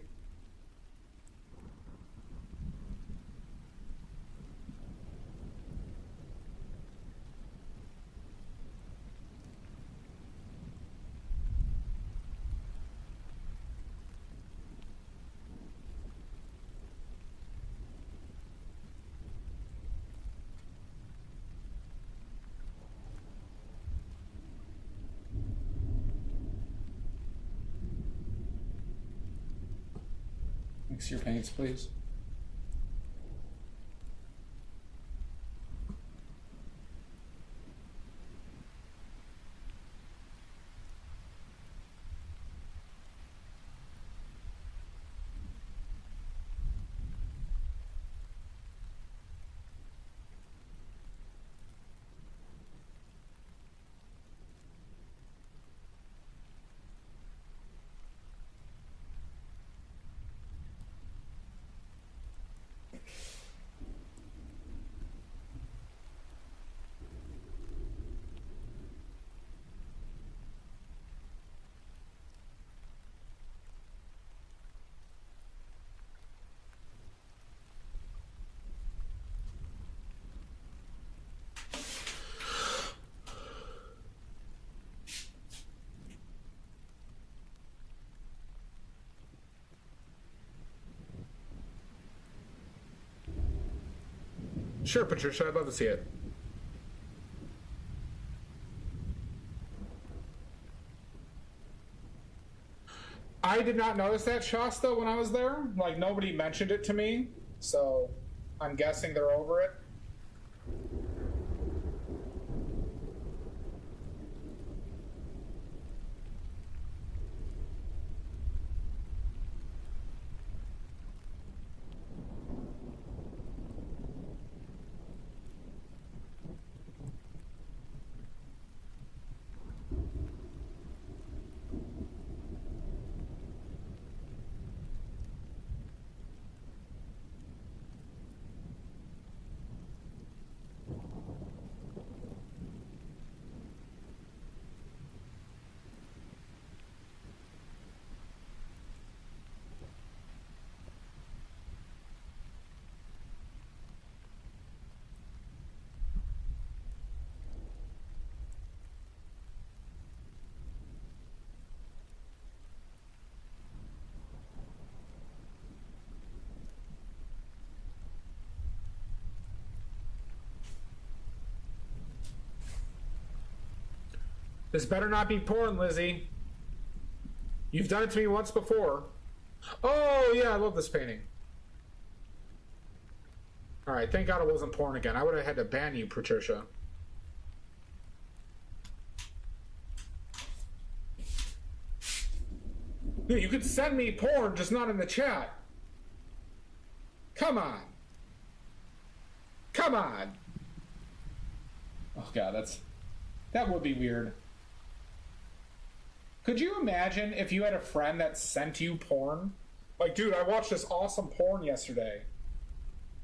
Mix your paints, please. Sure, Patricia, I'd love to see it. I did not notice that, Shasta, when I was there. Like, nobody mentioned it to me, so I'm guessing they're over it. This better not be porn, Lizzie. You've done it to me once before. Oh, yeah, I love this painting. Alright, thank God it wasn't porn again. I would have had to ban you, Patricia. Yeah, you could send me porn, just not in the chat. Come on. Come on. Oh, God, that would be weird. Could you imagine if you had a friend that sent you porn? Like, dude, I watched this awesome porn yesterday.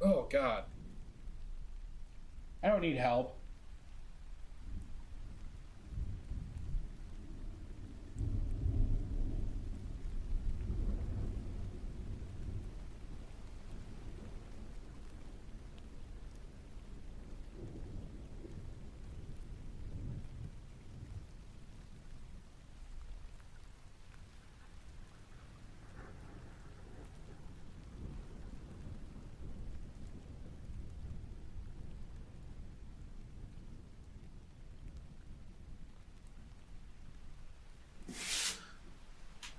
Oh, God. I don't need help.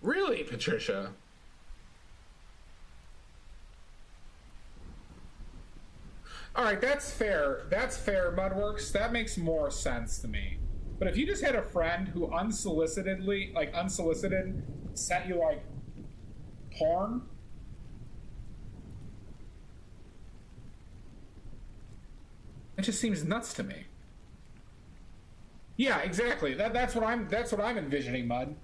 Really, Patricia? All right, that's fair. That's fair, Mudworks. That makes more sense to me. But if you just had a friend who unsolicited, sent you, like, porn? It just seems nuts to me. Yeah, exactly. That's what I'm envisioning, Mud.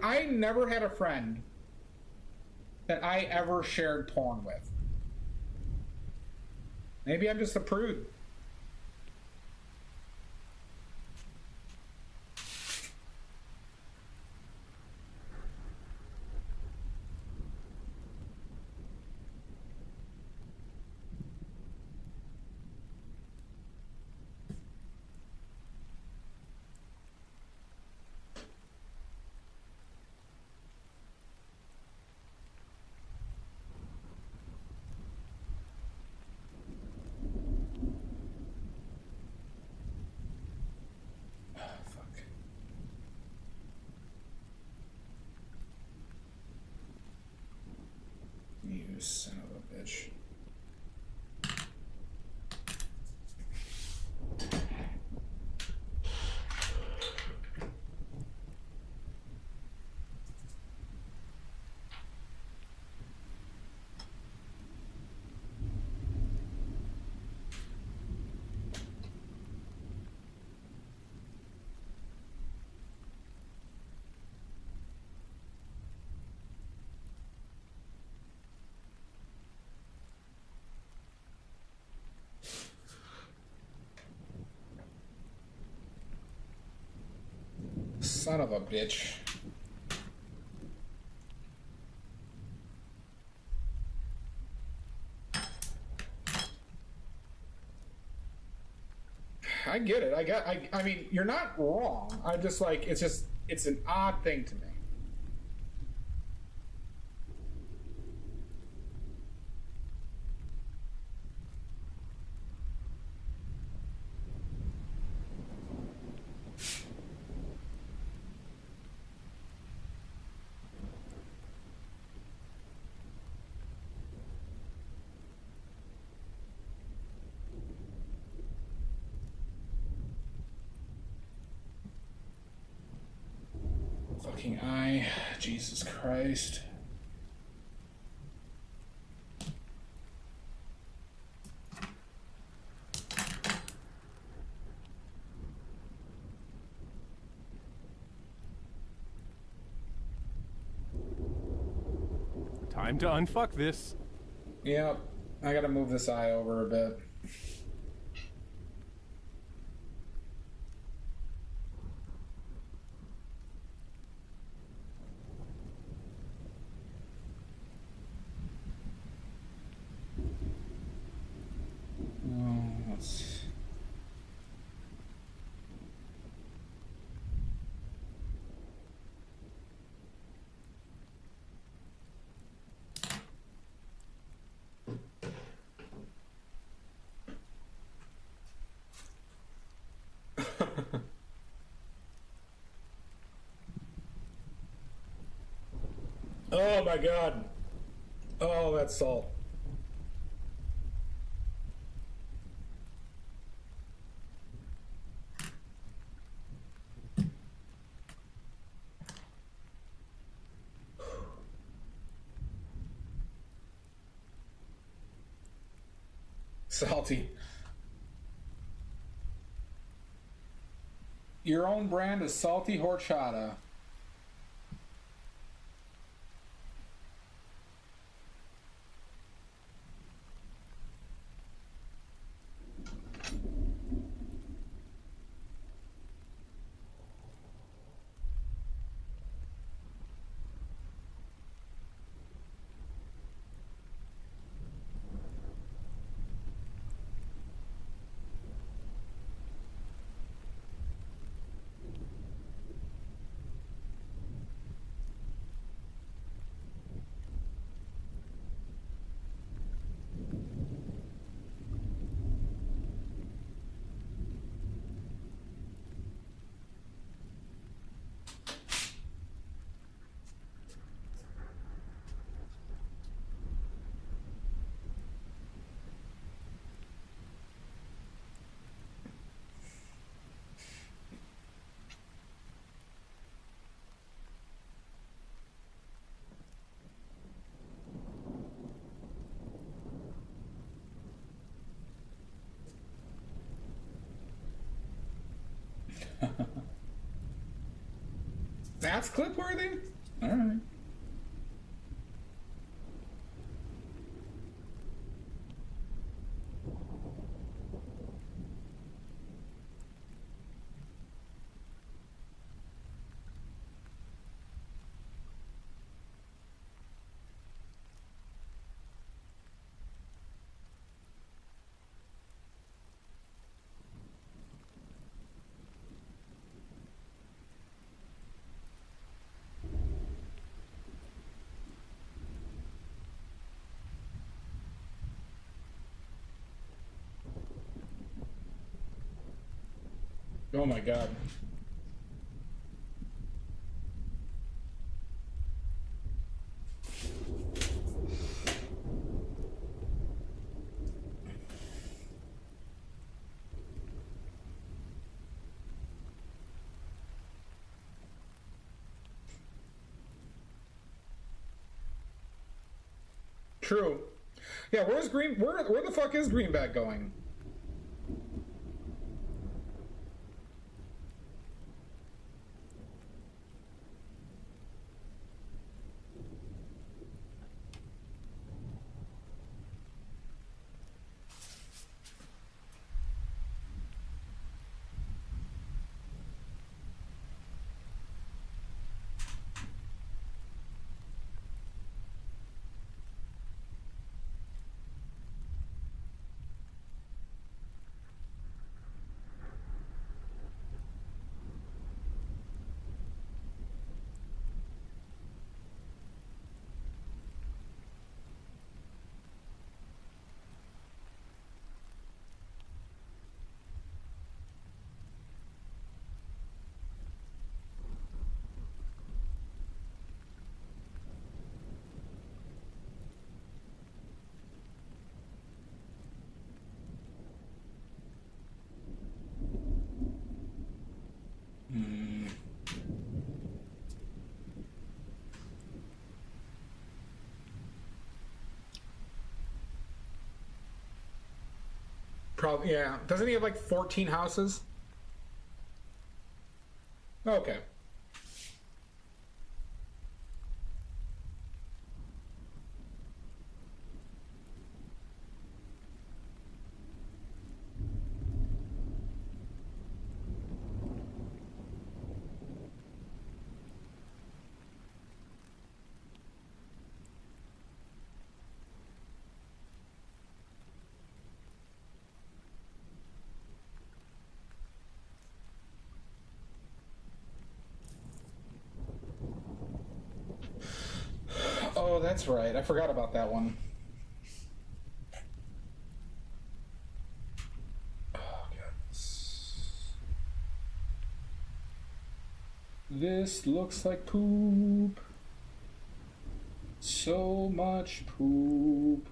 I never had a friend that I ever shared porn with. Maybe I'm just a prude. You son of a bitch. Son of a bitch. I get it. I mean, you're not wrong. I'm just like, it's an odd thing to me. fucking eye. Jesus Christ. Time to unfuck this. Yep. I gotta move this eye over a bit. Let's... Oh my god. Oh, that's salt. Salty. Your own brand of salty horchata. That's clip worthy? Alright. Oh my god. True. Yeah, where's Green? Where the fuck is Greenback going? Probably, yeah. Doesn't he have like 14 houses? Okay. Oh, that's right. I forgot about that one. Oh, goodness. This looks like poop. So much poop.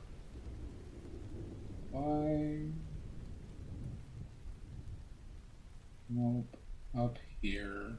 Why? Nope. Up here.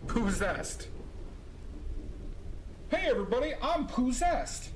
Possessed. Hey everybody, I'm possessed.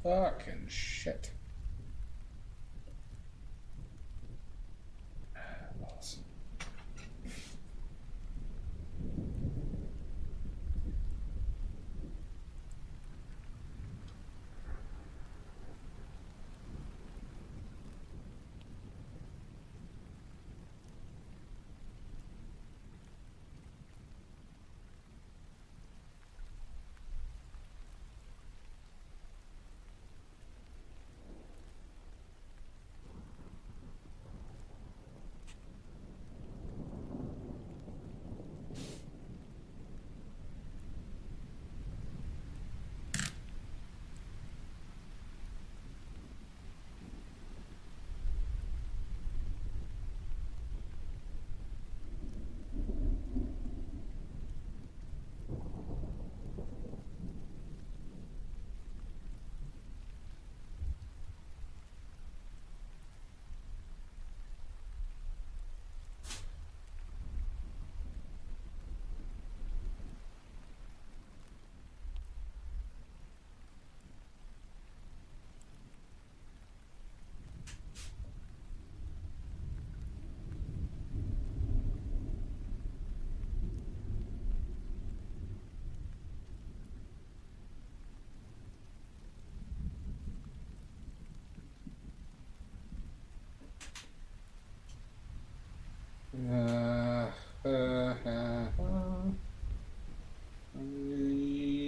Fucking shit. Awesome.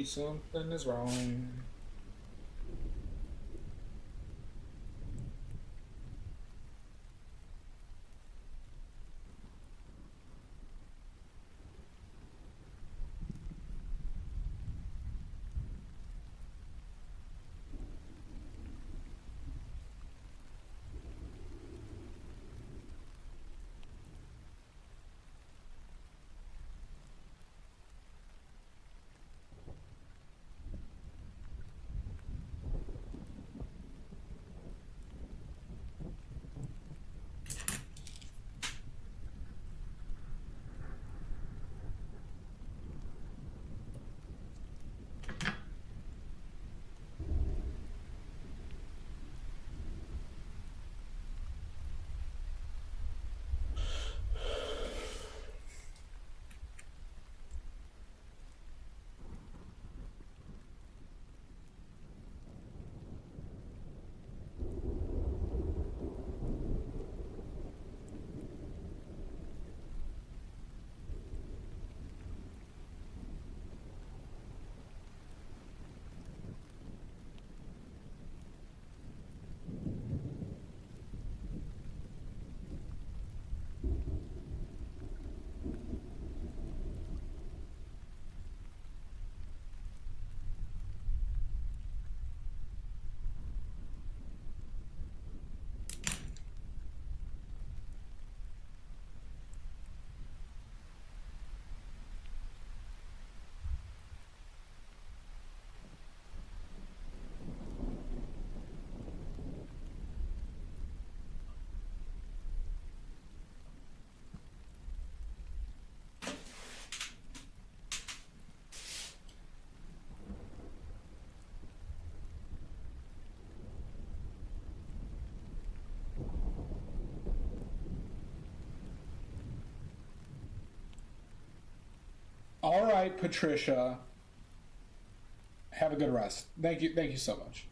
Something is wrong. All right, Patricia. Have a good rest. Thank you so much.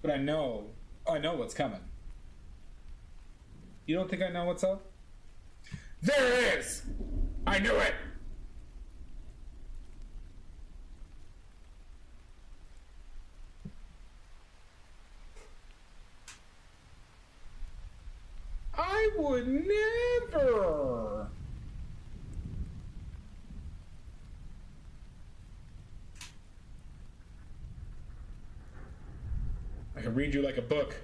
But I know what's coming. You don't think I know what's up? There it is! I knew it! I would never! I can read you like a book.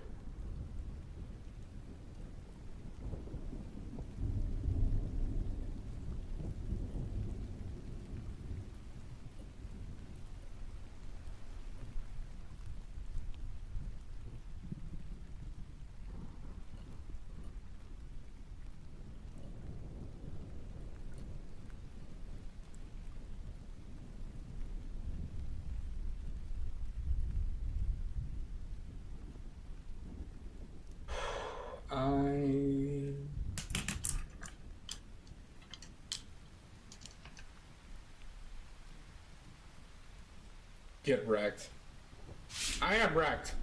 Get wrecked. I am wrecked.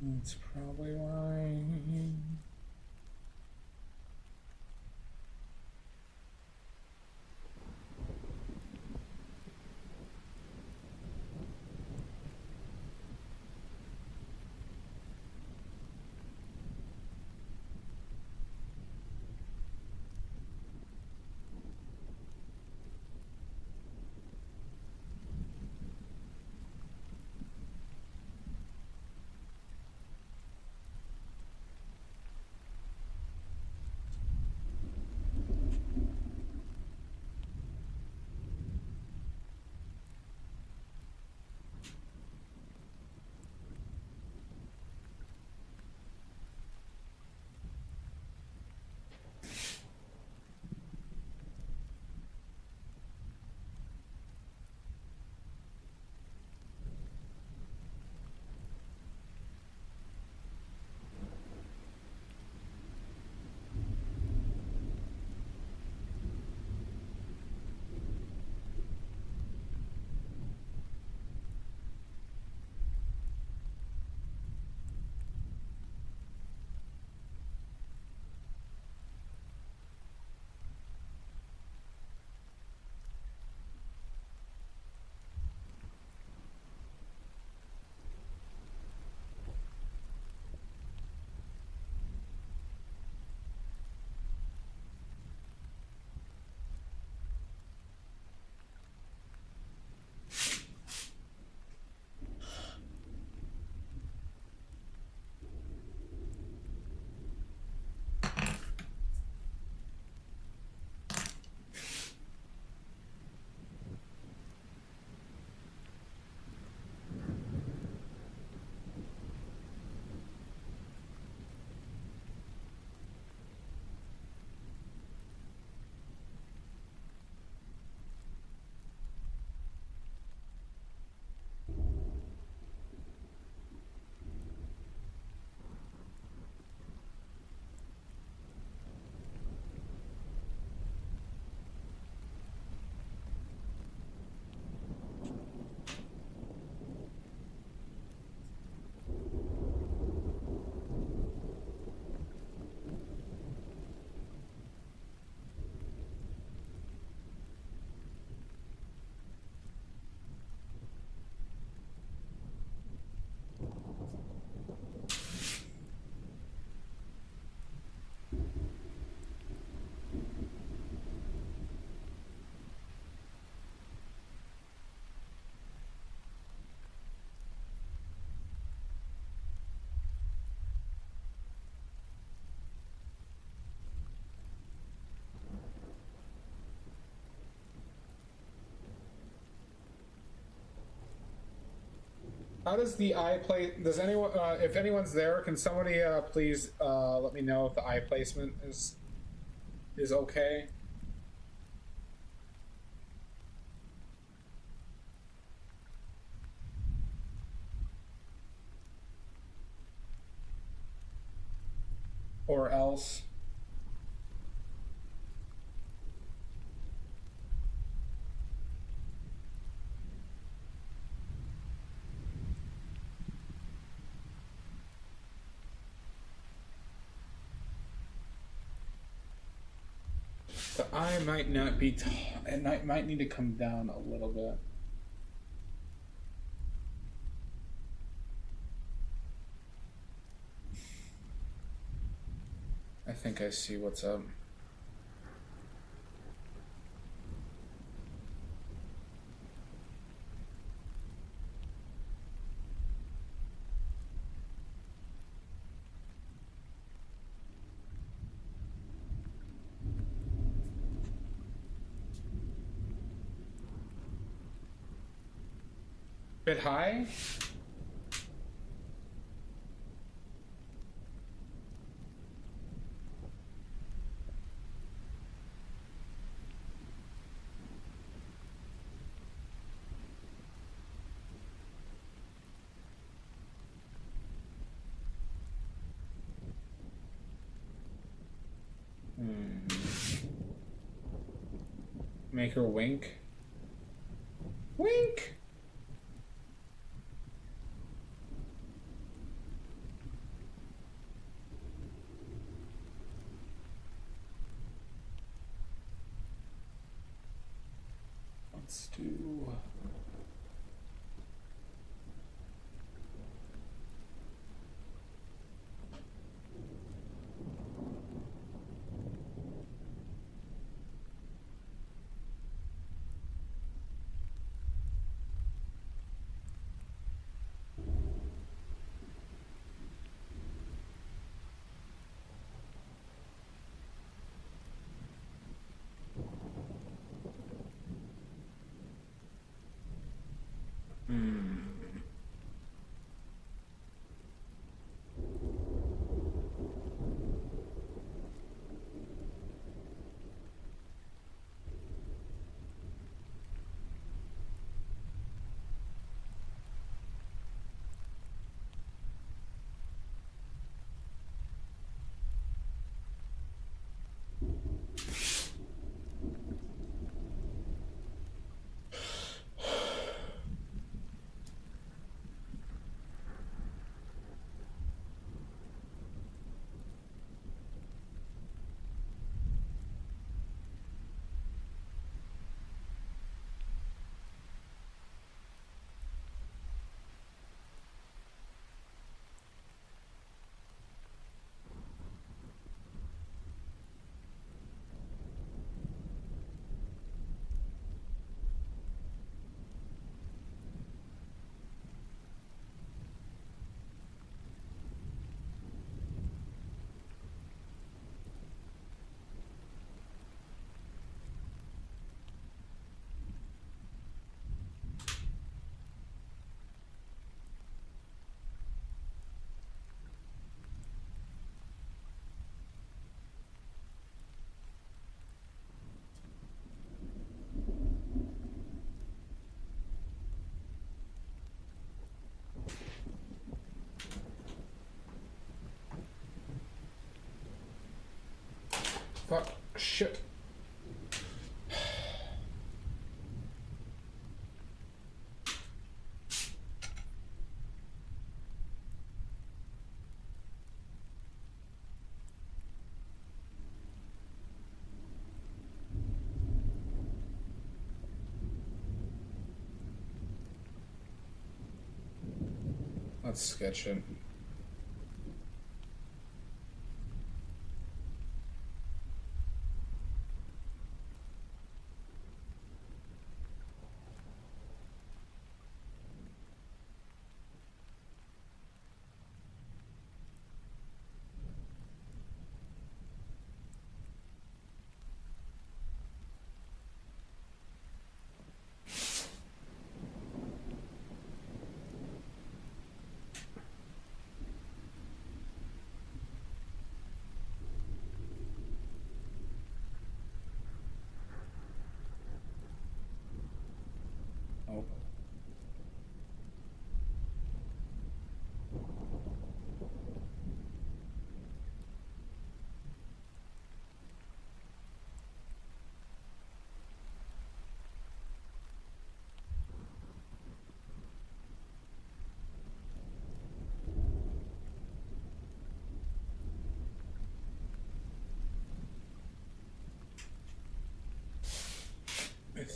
That's probably why. How does the eye play? Does anyone, if anyone's there, can somebody please let me know if the eye placement is okay? or else. The eye might not be. It might need to come down a little bit. I think I see what's up. Bit high? Make her wink. Wink! Let's do... Fuck. Shit. Let's sketch it.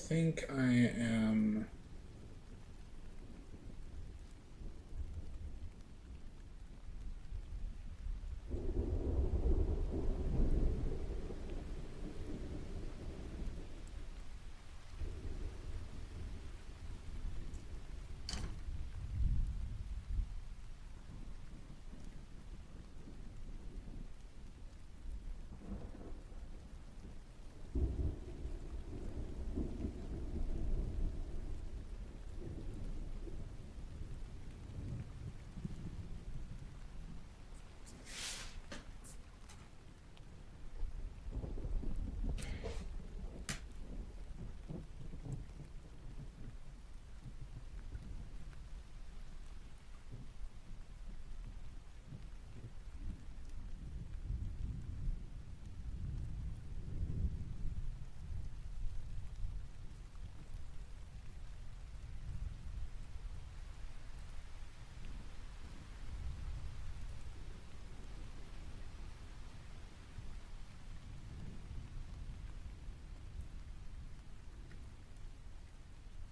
think I am.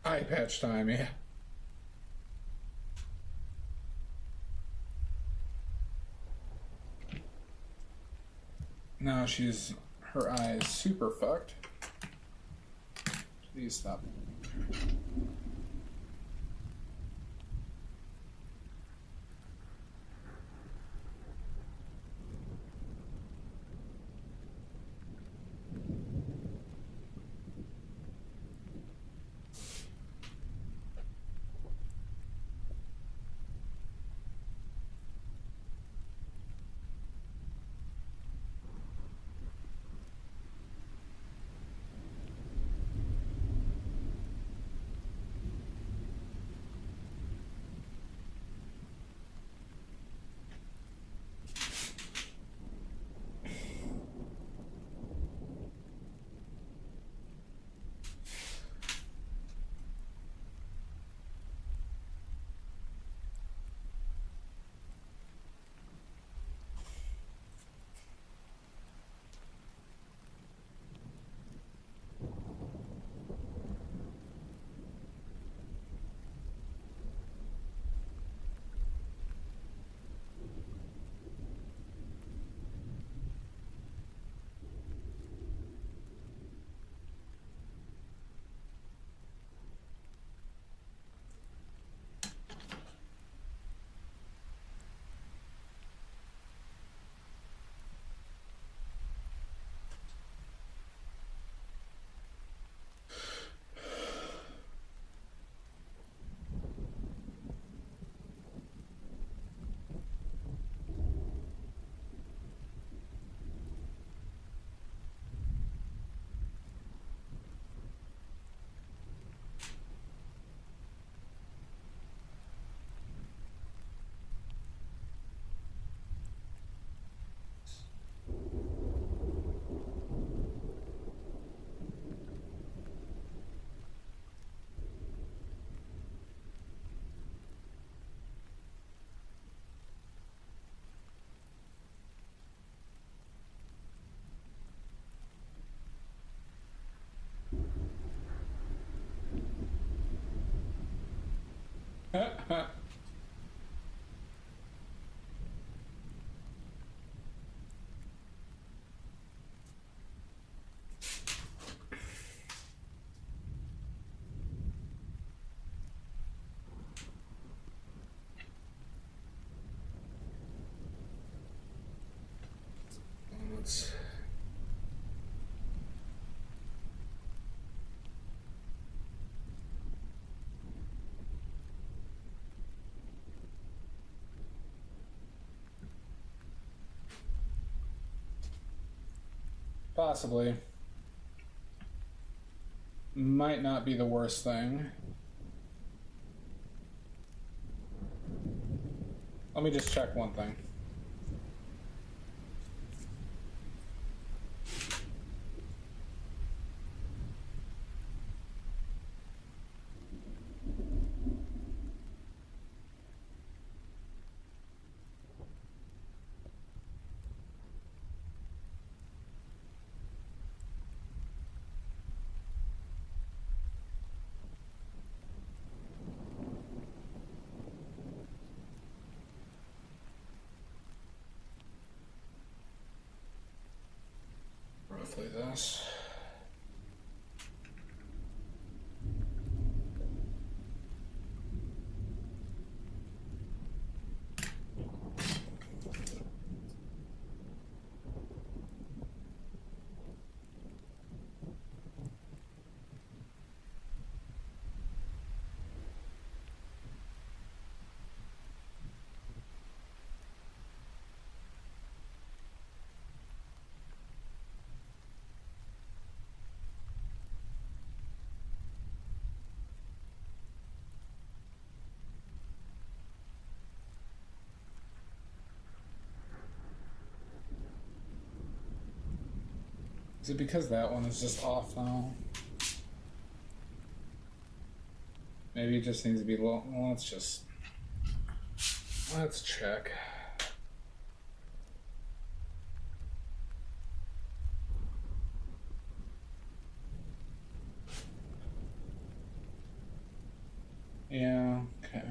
Eye patch time, yeah. Now her eye is super fucked. Please stop. Let's. Possibly. Might not be the worst thing. Let me just check one thing. this. Is it because that one is just off now? Maybe it just needs to be low. Well, let's check. Yeah, okay.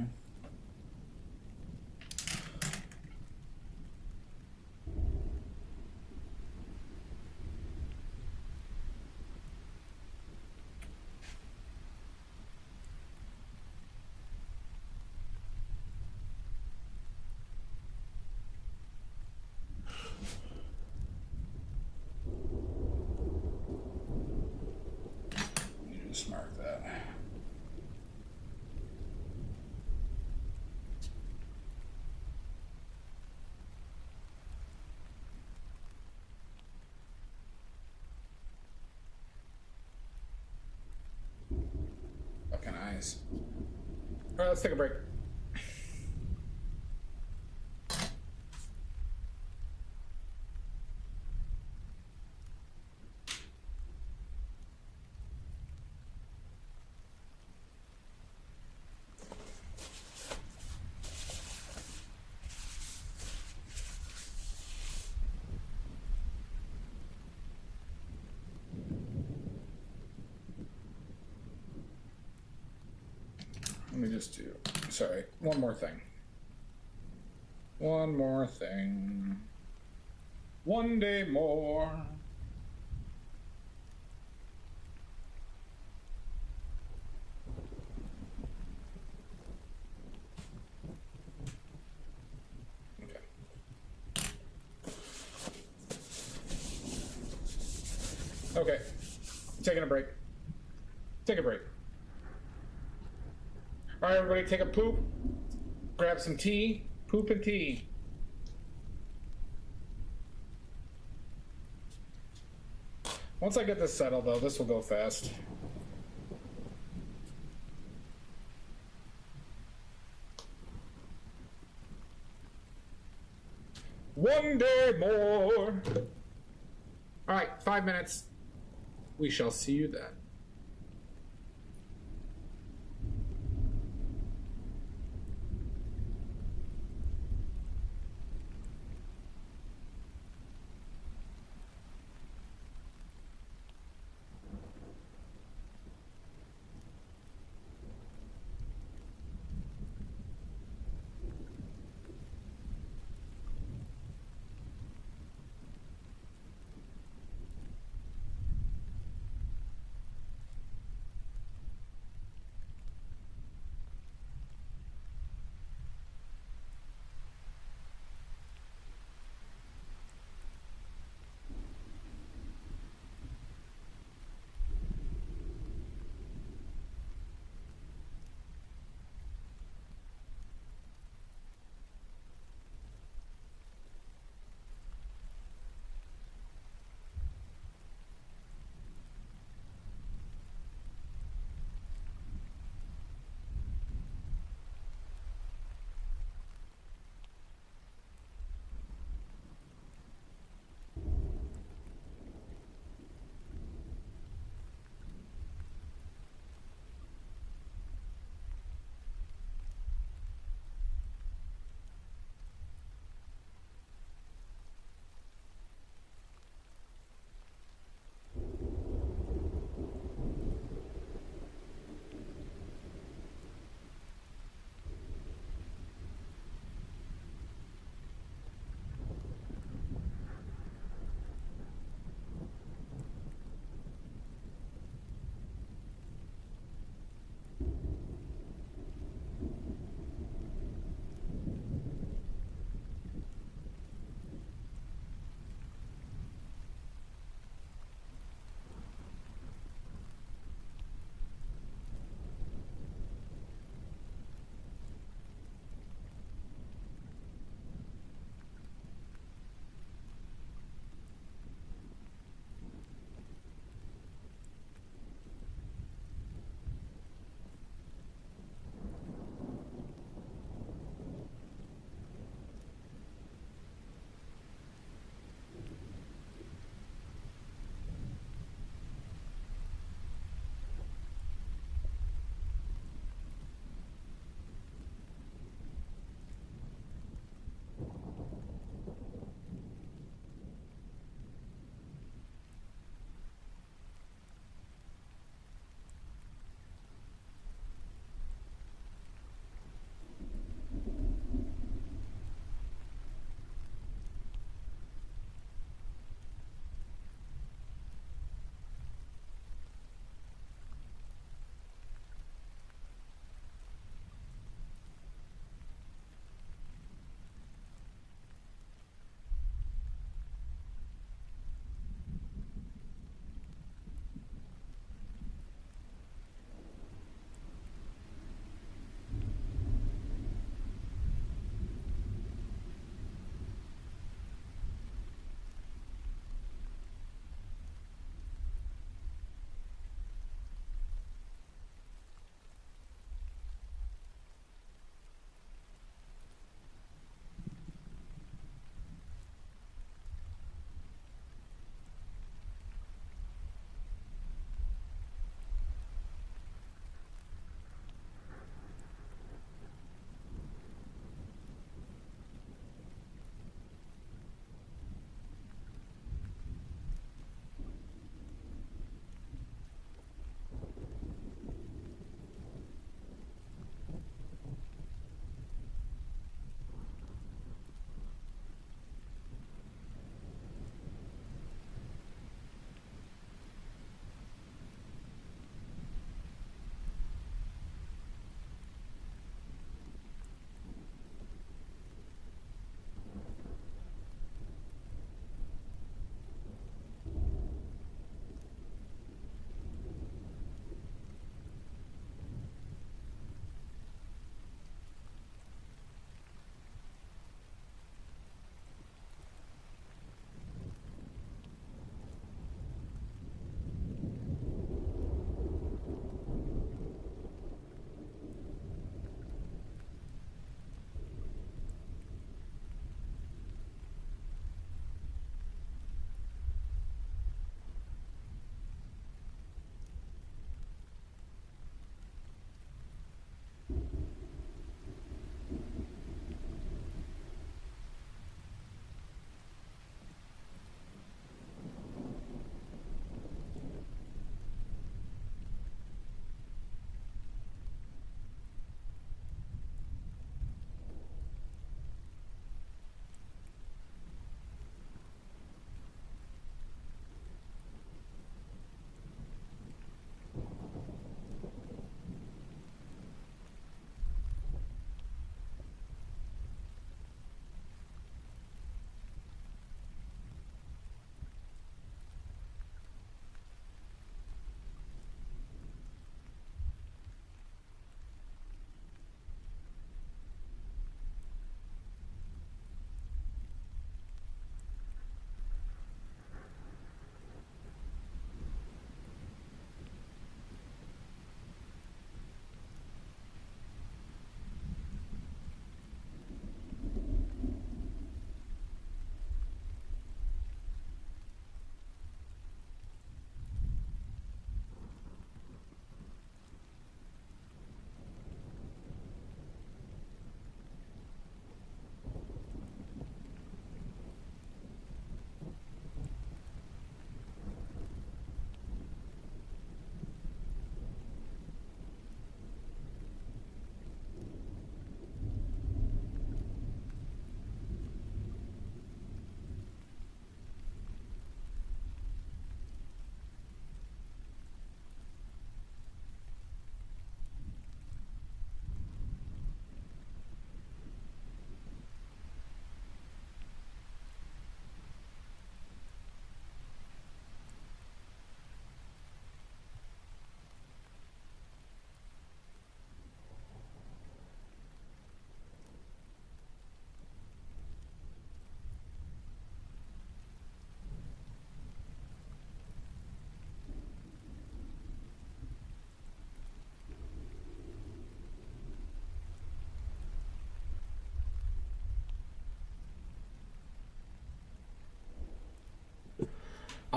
You just mark that. Fucking eyes. Alright, let's take a break. Let me just do, sorry, one more thing. One more thing. One day more. Okay. Okay. Taking a break. Take a break. All right, everybody, take a poop. Grab some tea. Poop and tea. Once I get this settled, though, this will go fast. One day more. All right, 5 minutes. We shall see you then.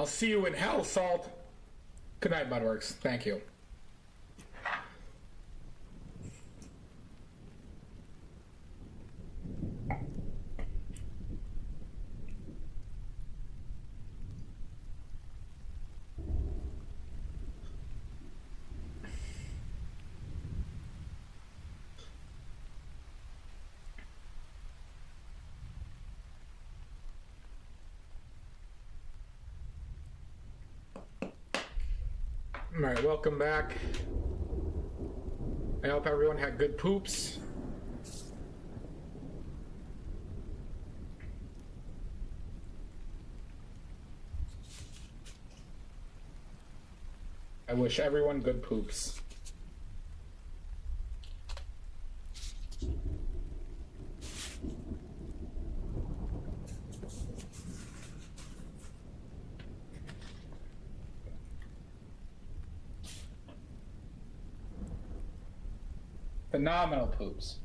I'll see you in hell, Salt. Good night, Budworks. Thank you. All right, welcome back. I hope everyone had good poops. I wish everyone good poops. Phenomenal poops.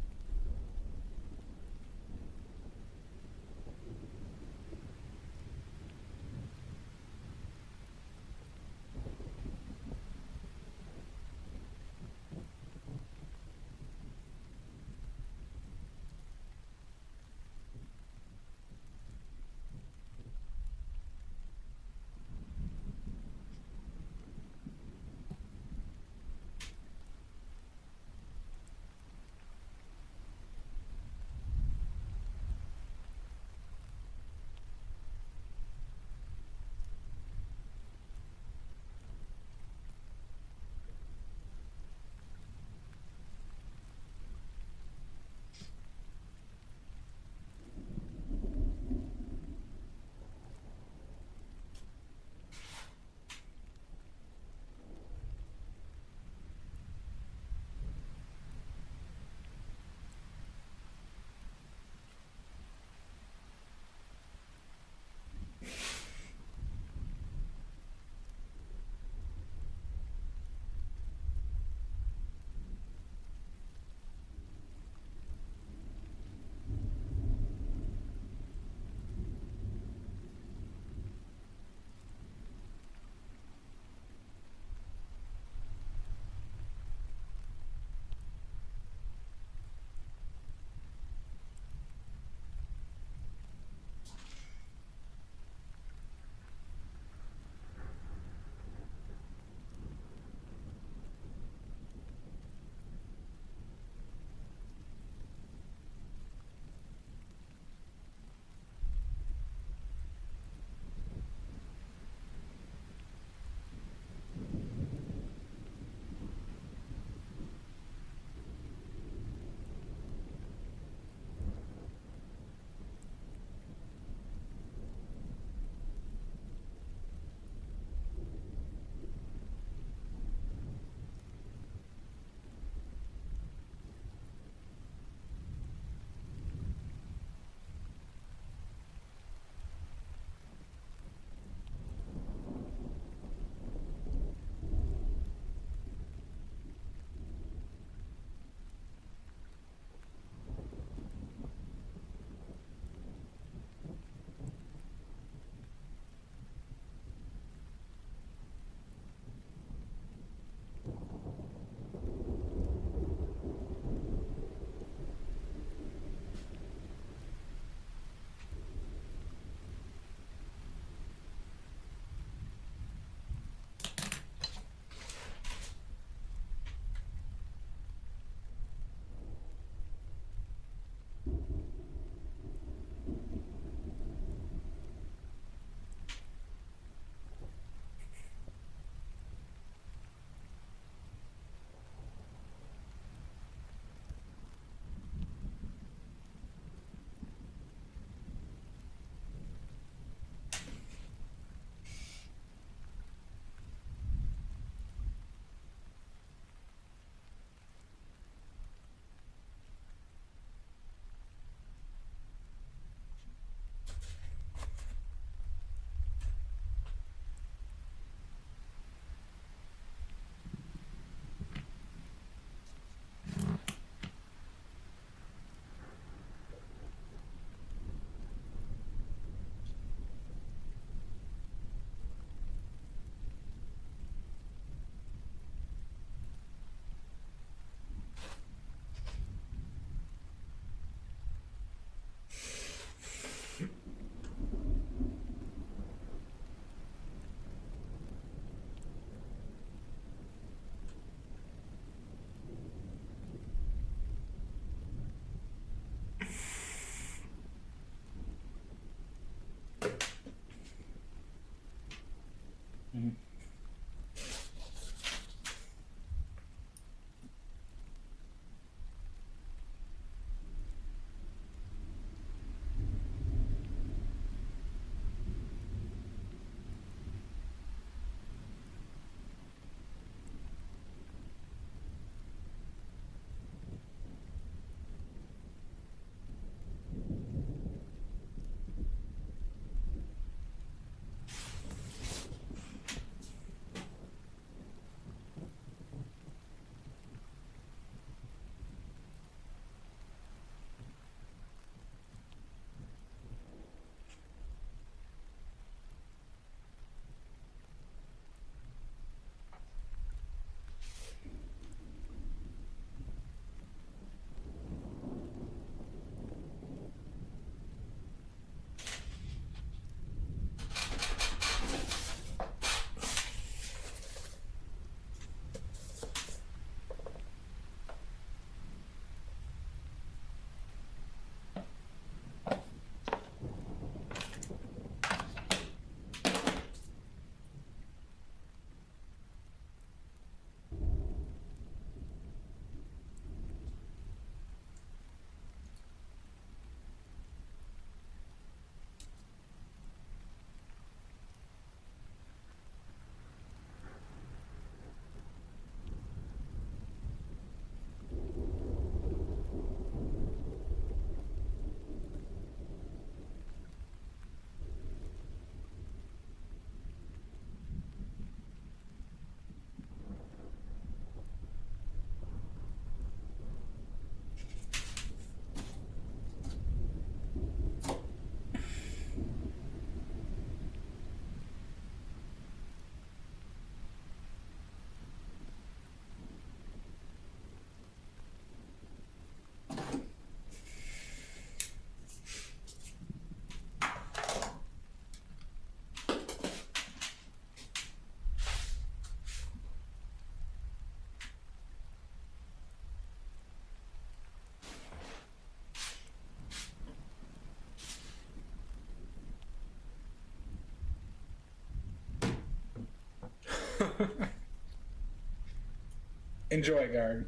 Enjoy, Garg.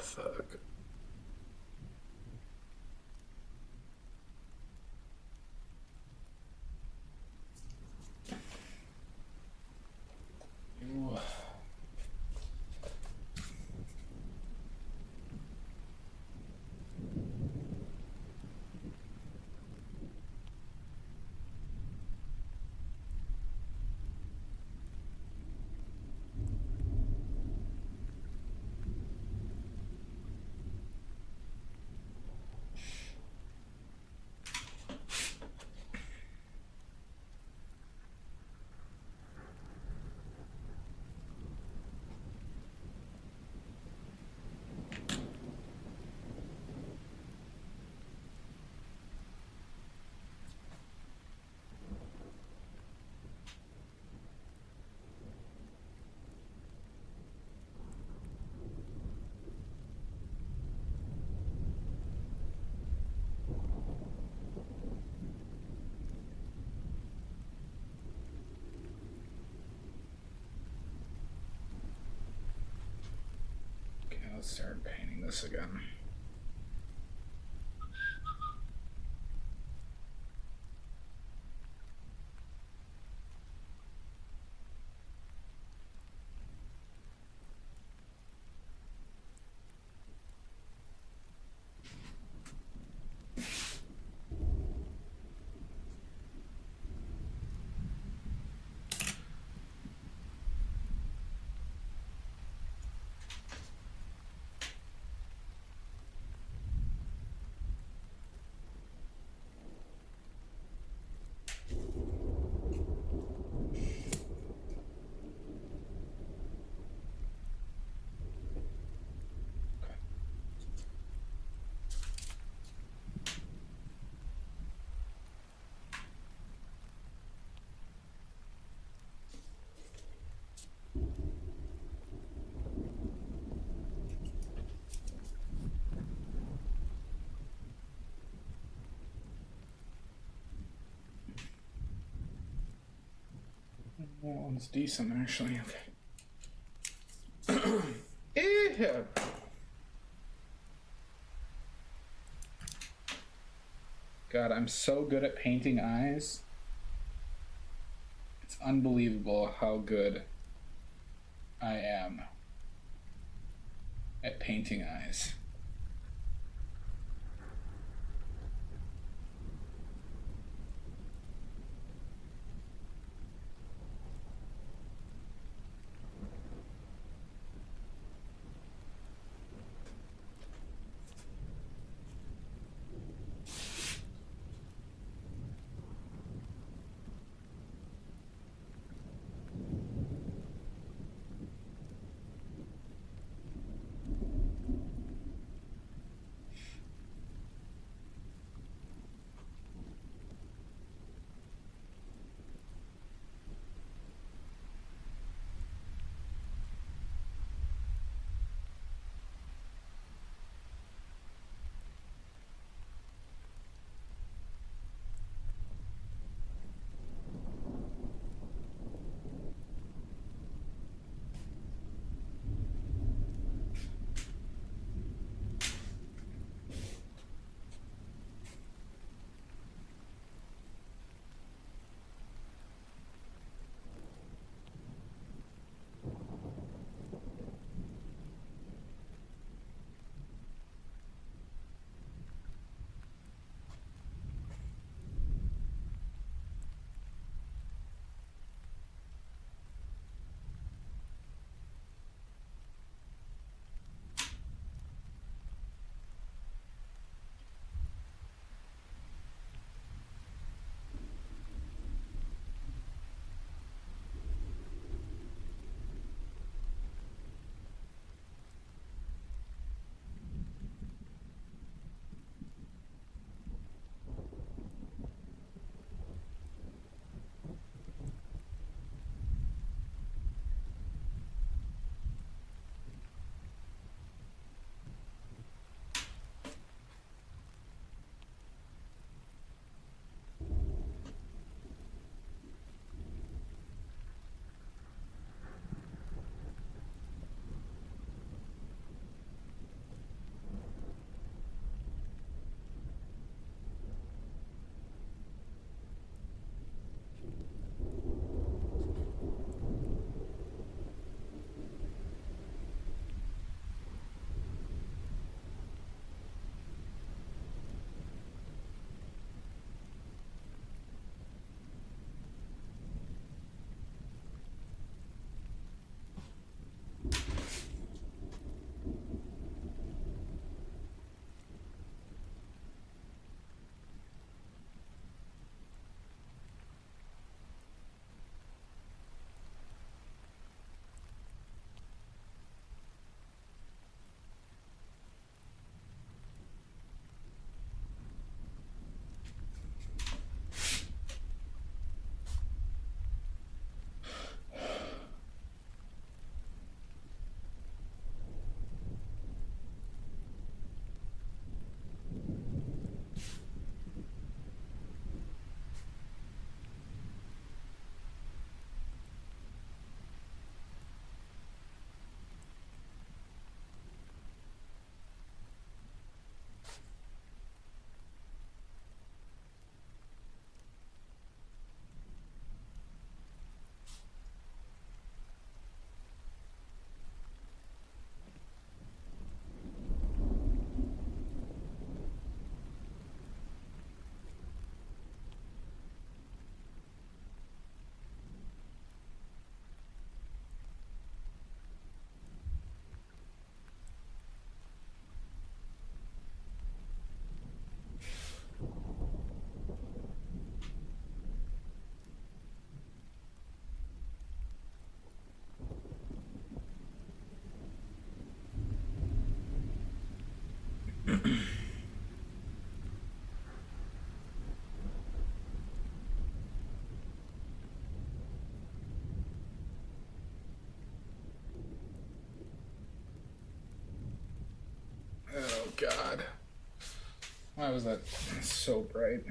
Fuck. Ooh. Okay, let's start painting this again. That one's decent, actually. Okay. Yeah. God, I'm so good at painting eyes. It's unbelievable how good I am at painting eyes. God. Why was that so bright?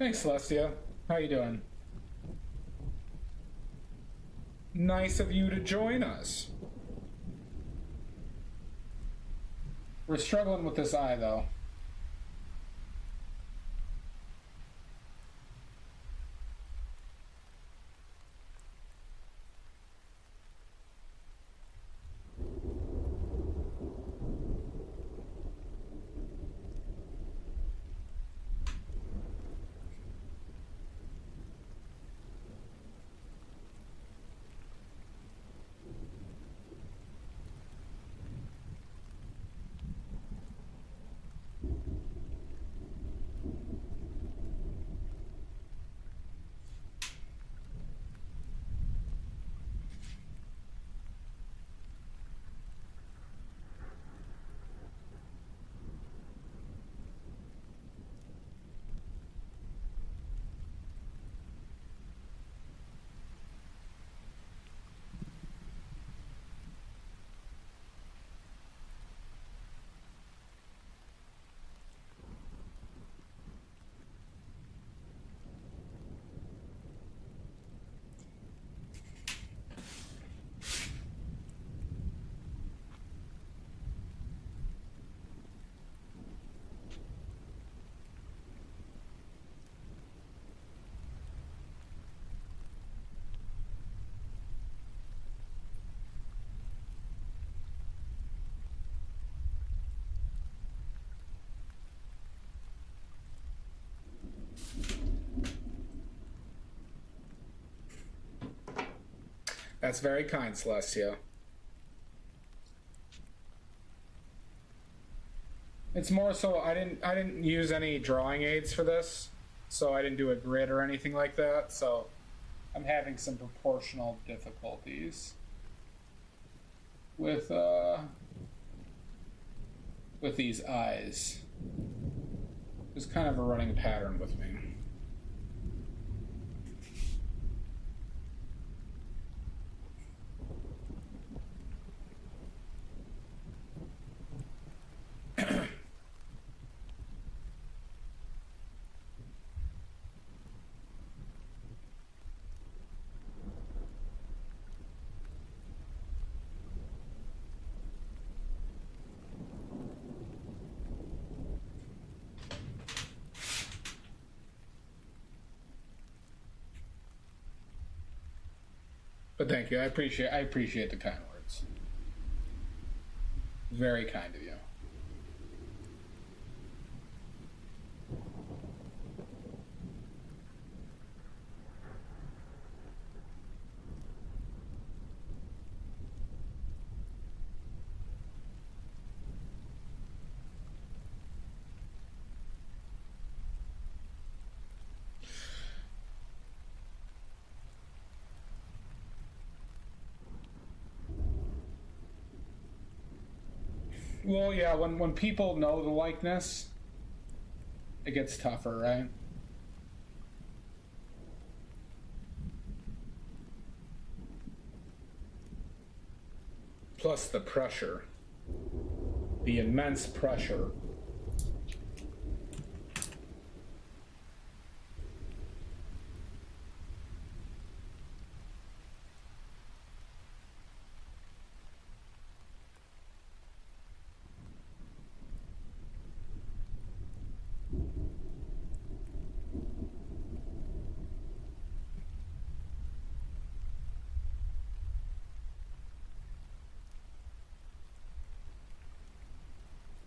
Thanks, Celestia. How you doing? Nice of you to join us. We're struggling with this eye, though. That's very kind, Celestia. It's more so I didn't use any drawing aids for this, so I didn't do a grid or anything like that, so I'm having some proportional difficulties with these eyes. It's kind of a running pattern with me. But thank you. I appreciate the kind words. Very kind of you. Well, yeah, when people know the likeness, it gets tougher, right? Plus the pressure. The immense pressure.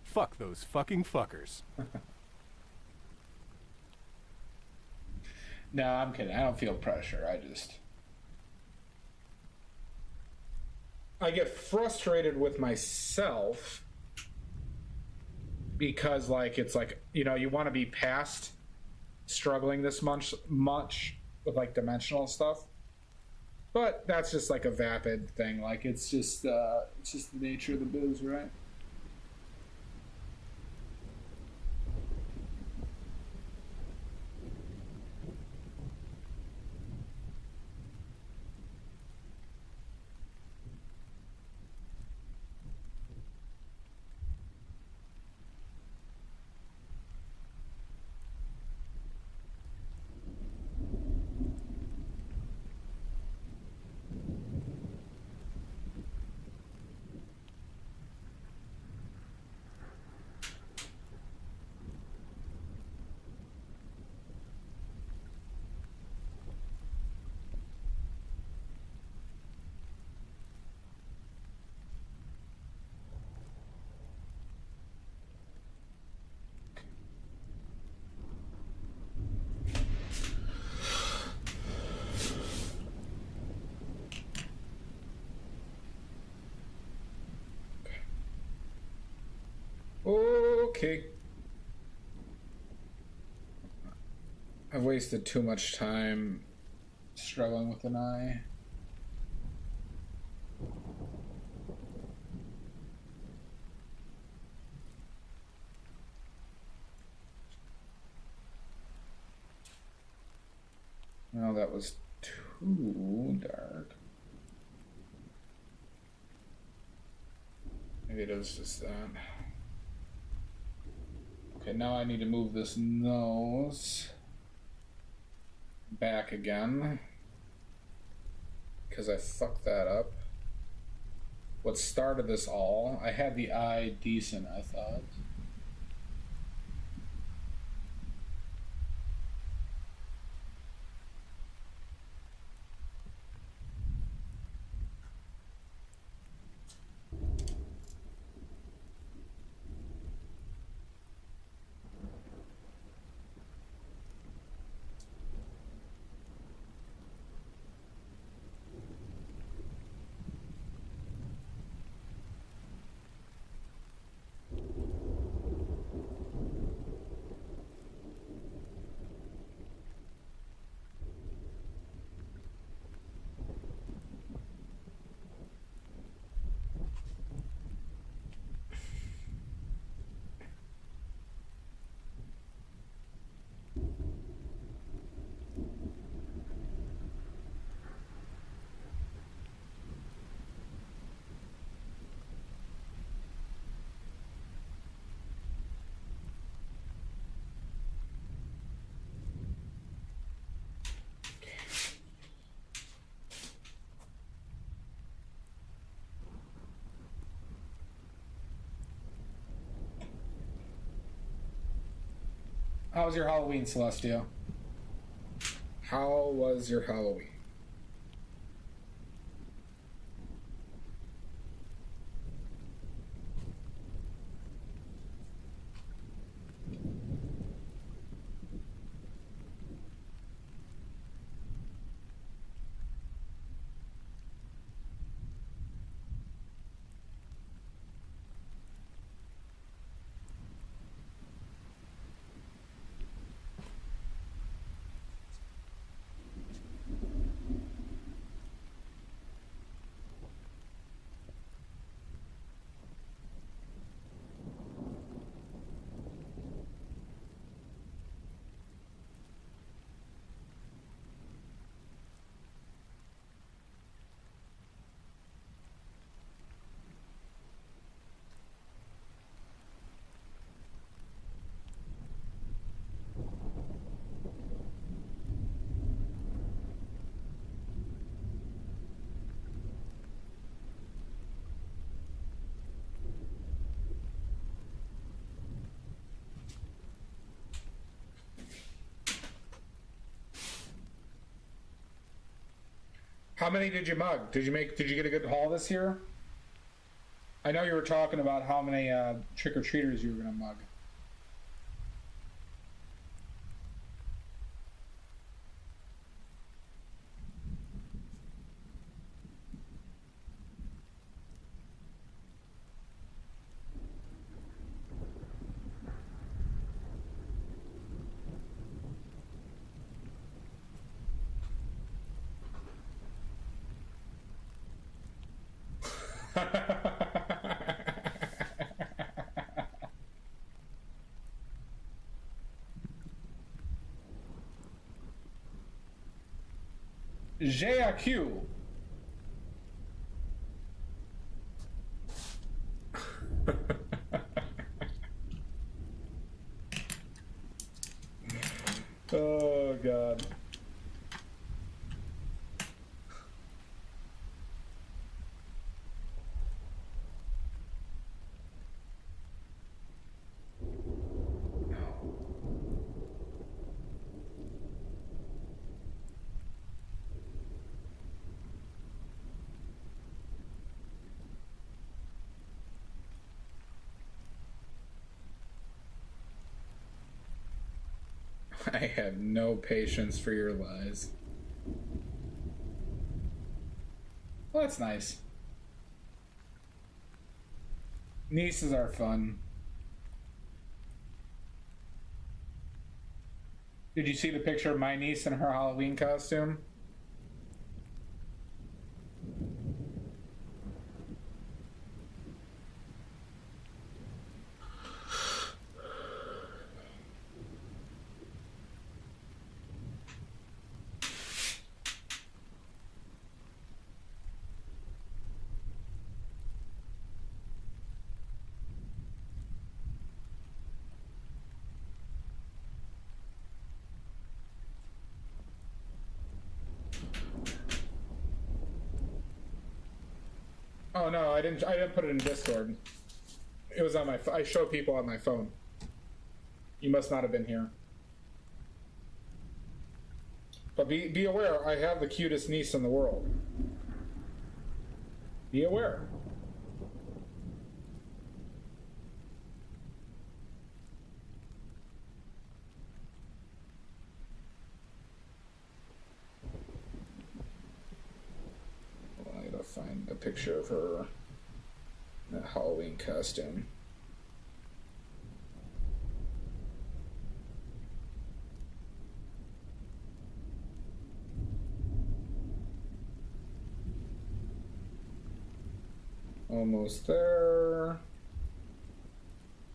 Fuck those fucking fuckers. No, I'm kidding. I don't feel pressure. I get frustrated with myself because, like, it's like, you know, you want to be past struggling this much with, like, dimensional stuff. But that's just like a vapid thing. Like, it's just the nature of the biz, right? Okay. I've wasted too much time struggling with an eye. No, that was too dark. Maybe it was just that. Okay, now I need to move this nose back again because I fucked that up. What started this all? I had the eye decent, I thought. How was your Halloween, Celestia? How was your Halloween? How many did you mug? Did you get a good haul this year? I know you were talking about how many trick-or-treaters you were gonna mug. JAQ. Oh God. I have no patience for your lies. Well, that's nice. Nieces are fun. Did you see the picture of my niece in her Halloween costume? Oh no, I didn't put it in Discord. It was on my I show people on my phone. You must not have been here. But be aware, I have the cutest niece in the world. Be aware. I gotta find a picture of her in a Halloween costume. Almost there.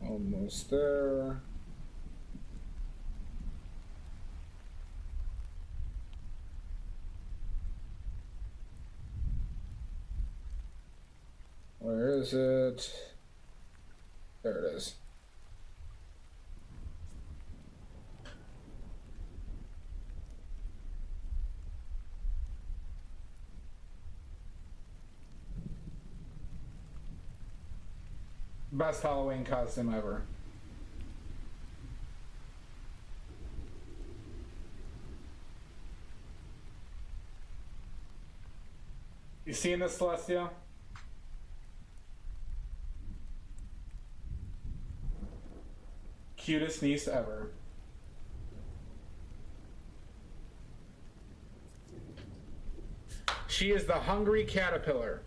Almost there. Where is it? There it is. Best Halloween costume ever. You seeing this, Celestia? Cutest niece ever. She is the hungry caterpillar.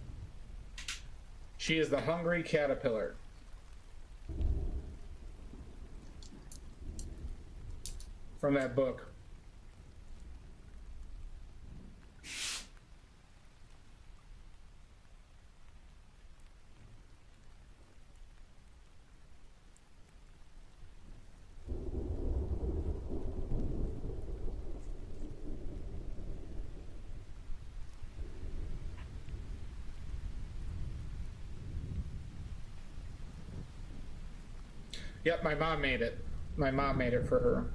She is the hungry caterpillar. From that book. Yep, my mom made it. My mom made it for her.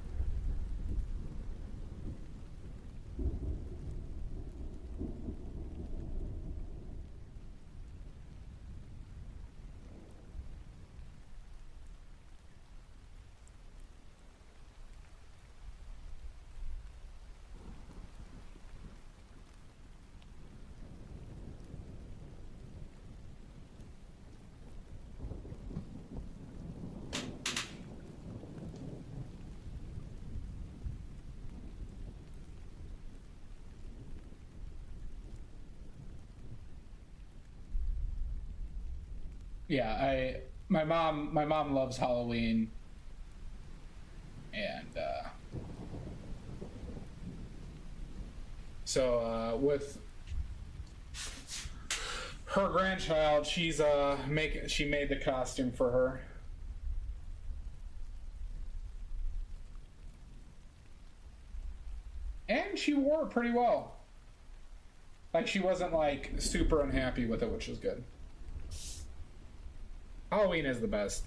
Yeah, my mom loves Halloween, and so with her grandchild, she made the costume for her. And she wore it pretty well. Like, she wasn't like super unhappy with it, which was good. Halloween is the best.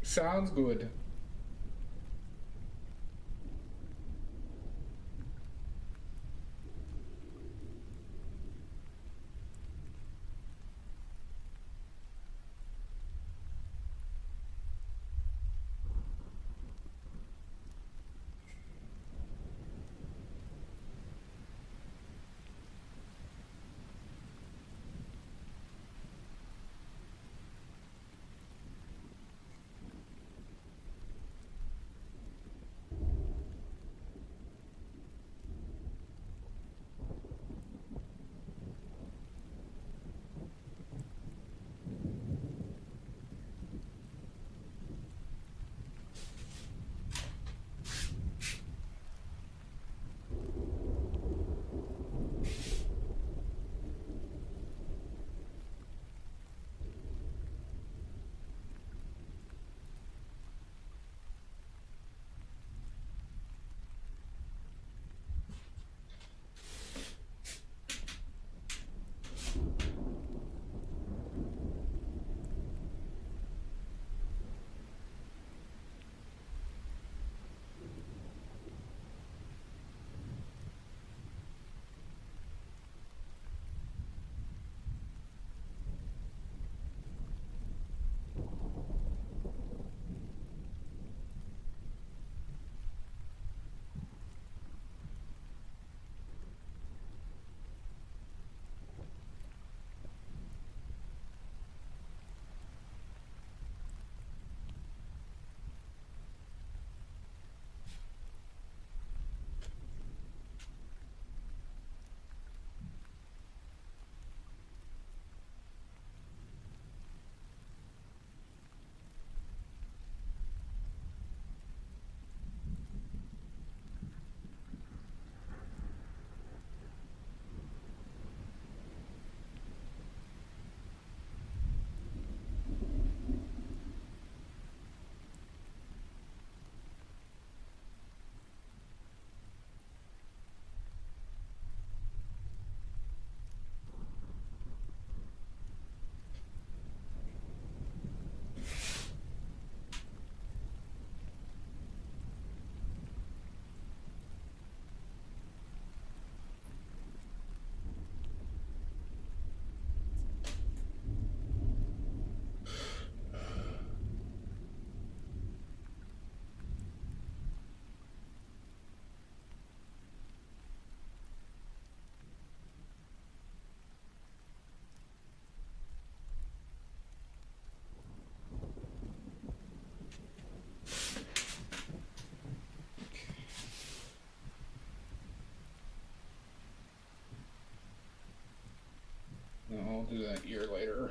Sounds good. No, I'll do that a year later.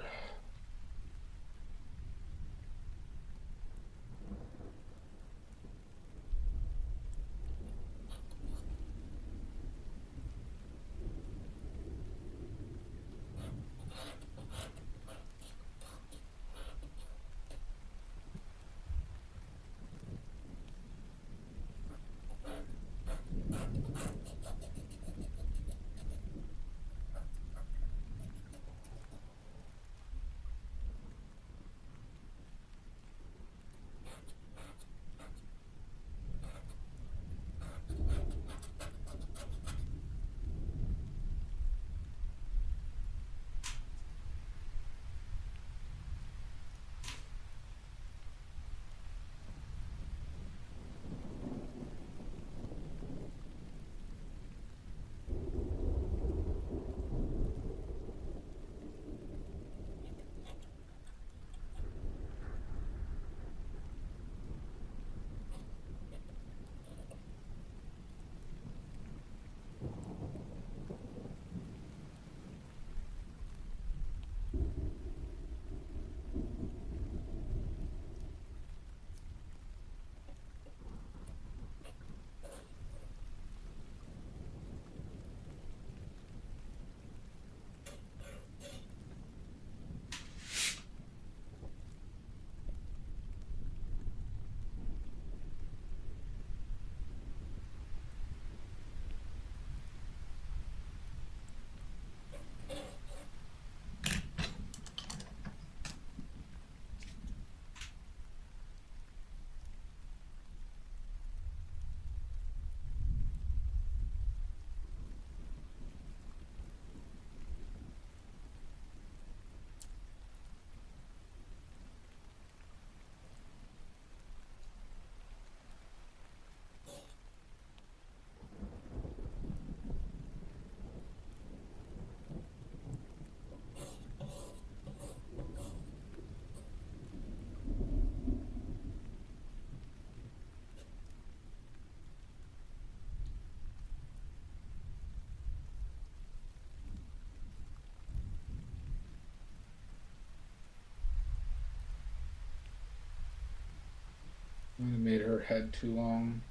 Might have made her head too long.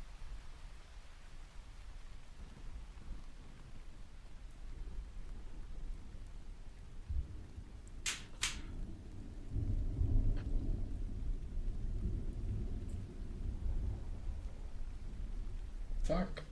Fuck.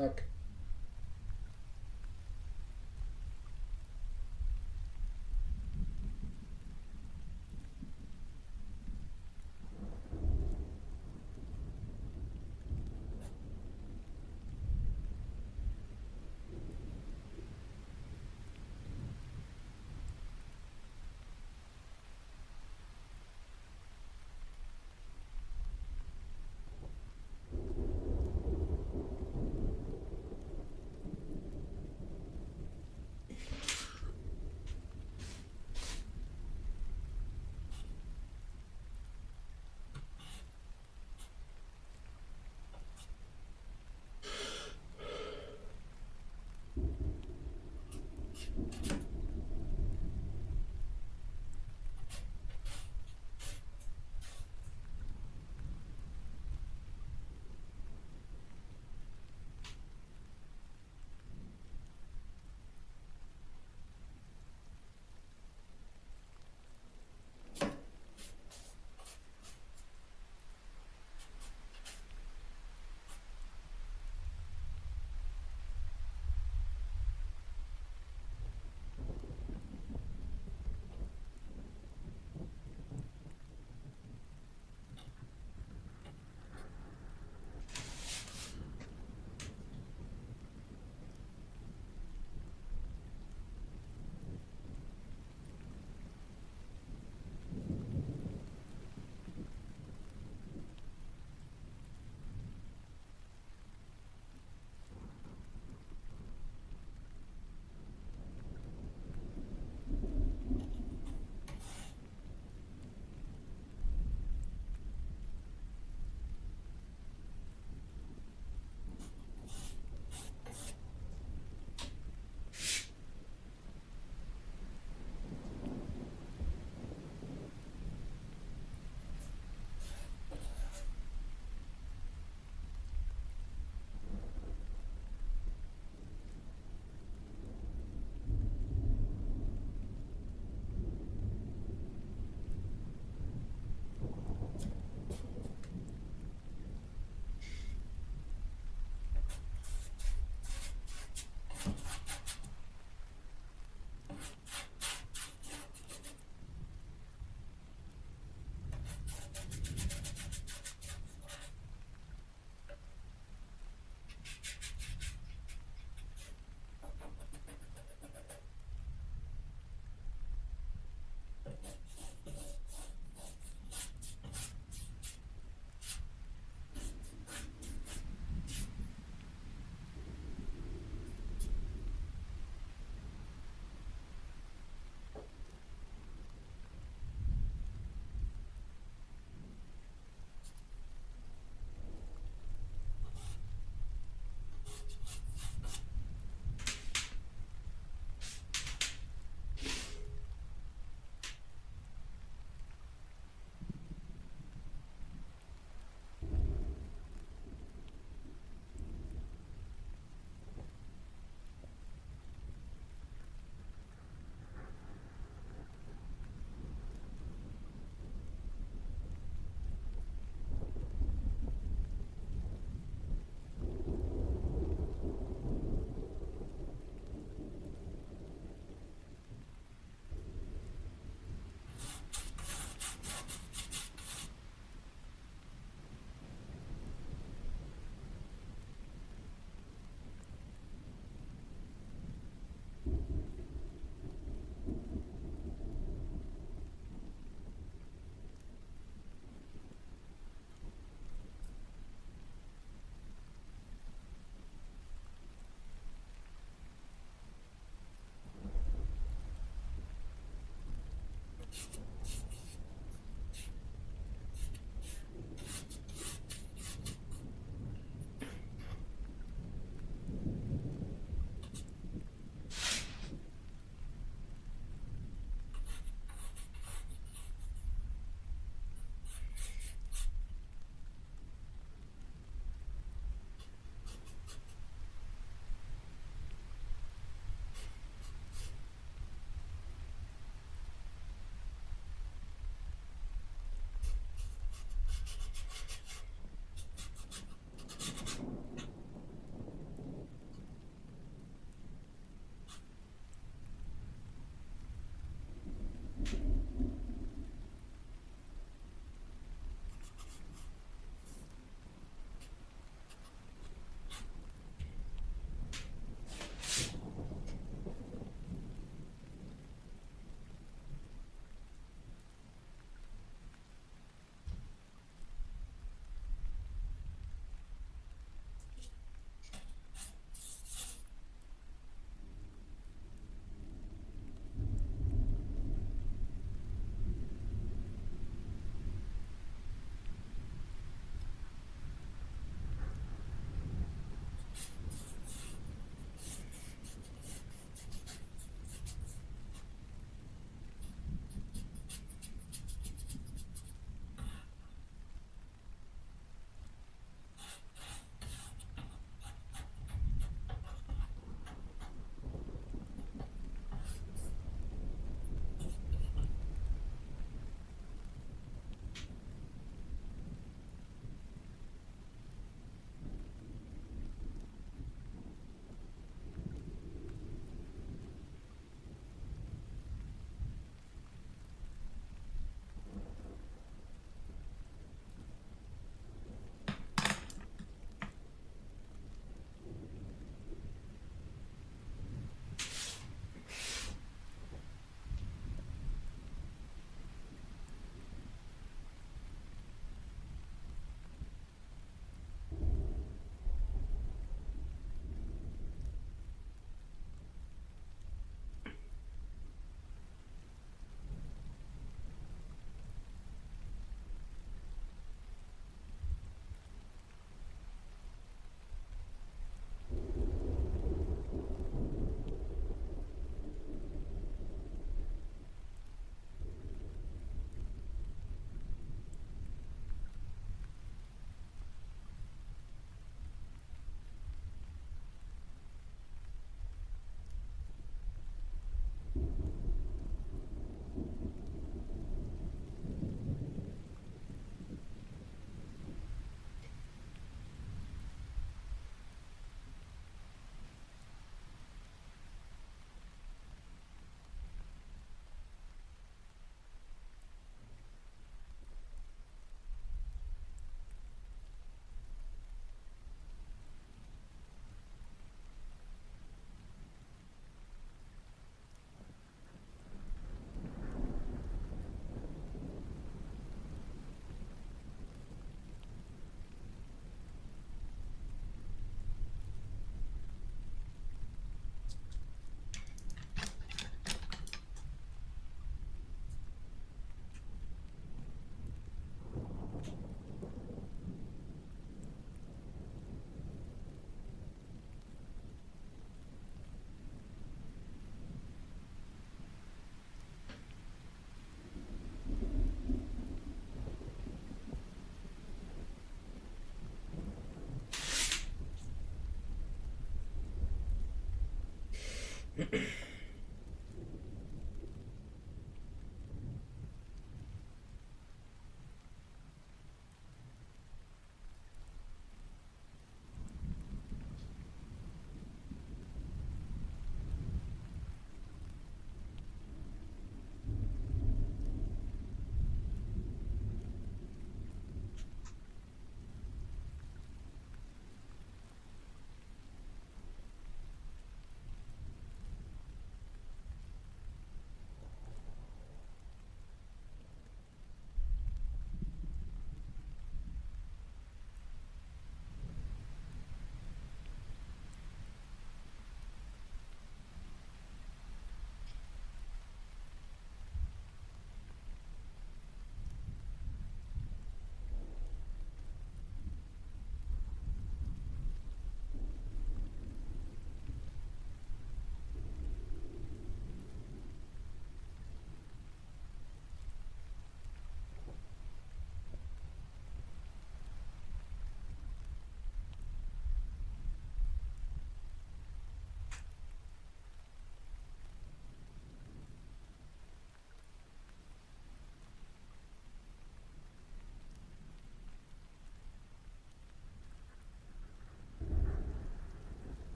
Fuck.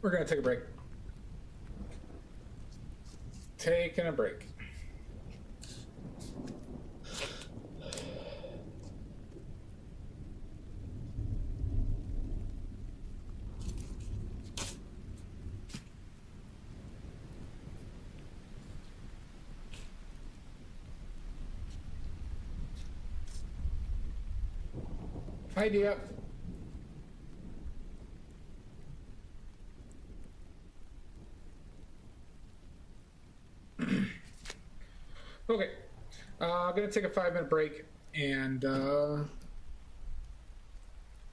We're gonna take a break. Taking a break. Idea. Okay, I'm gonna take a 5-minute break, and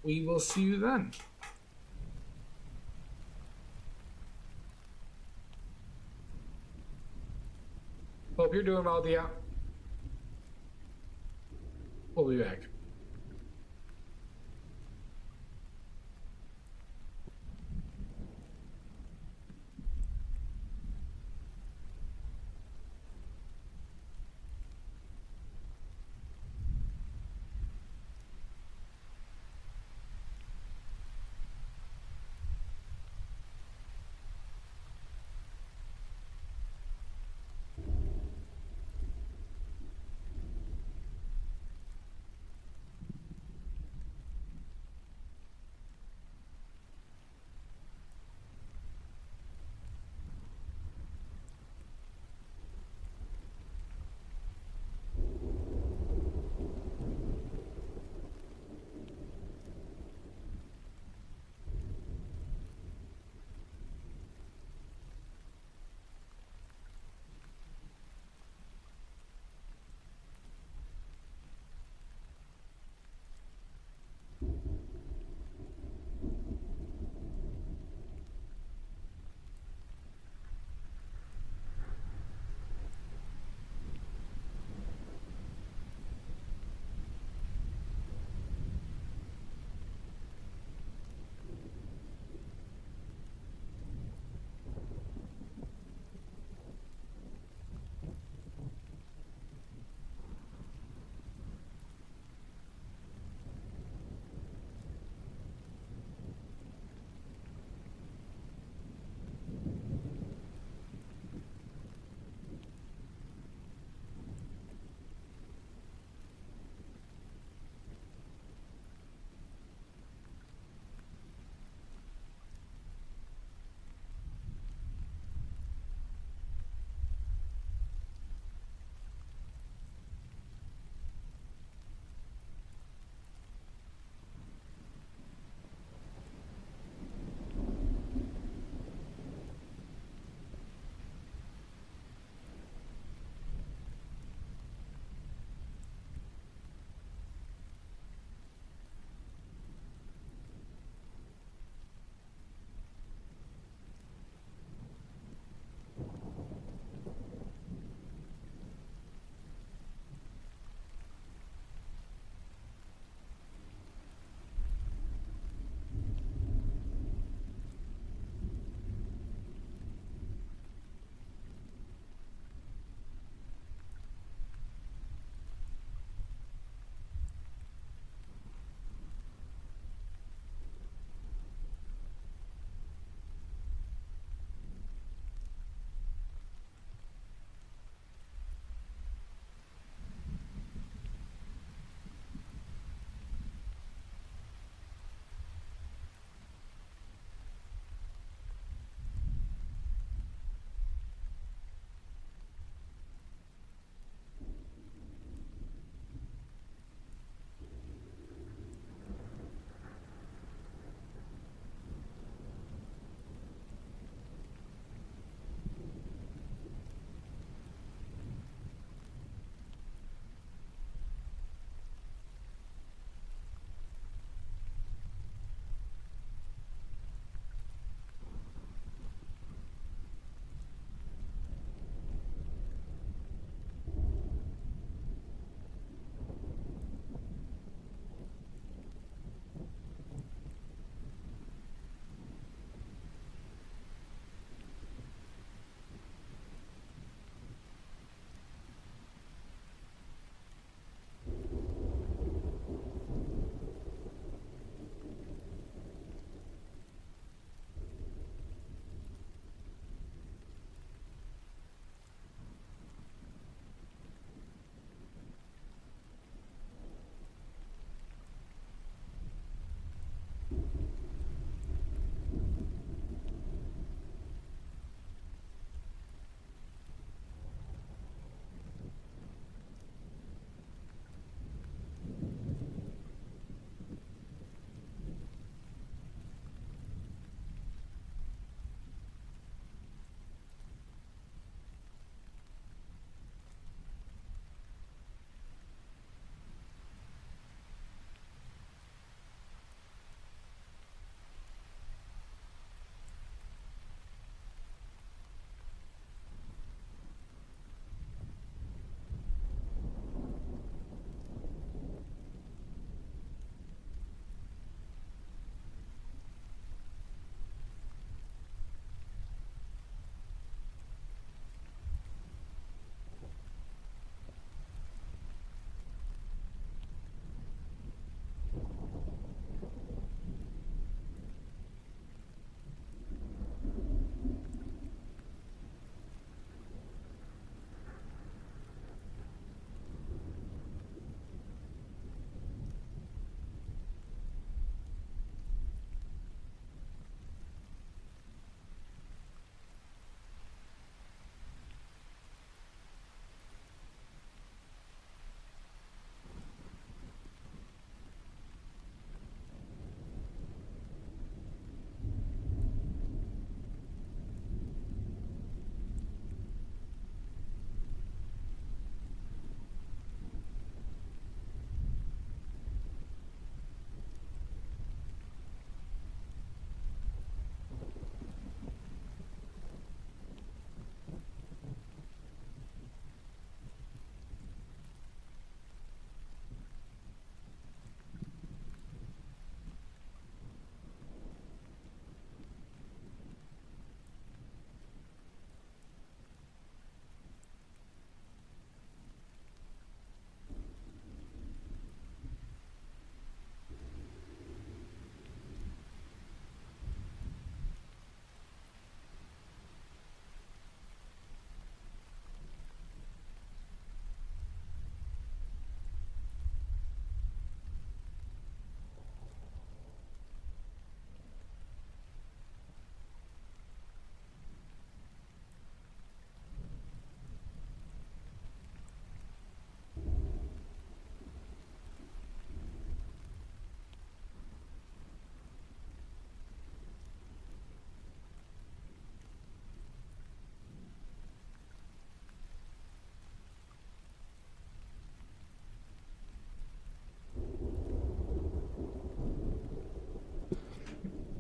we will see you then. Hope you're doing well, Dia. We'll be back.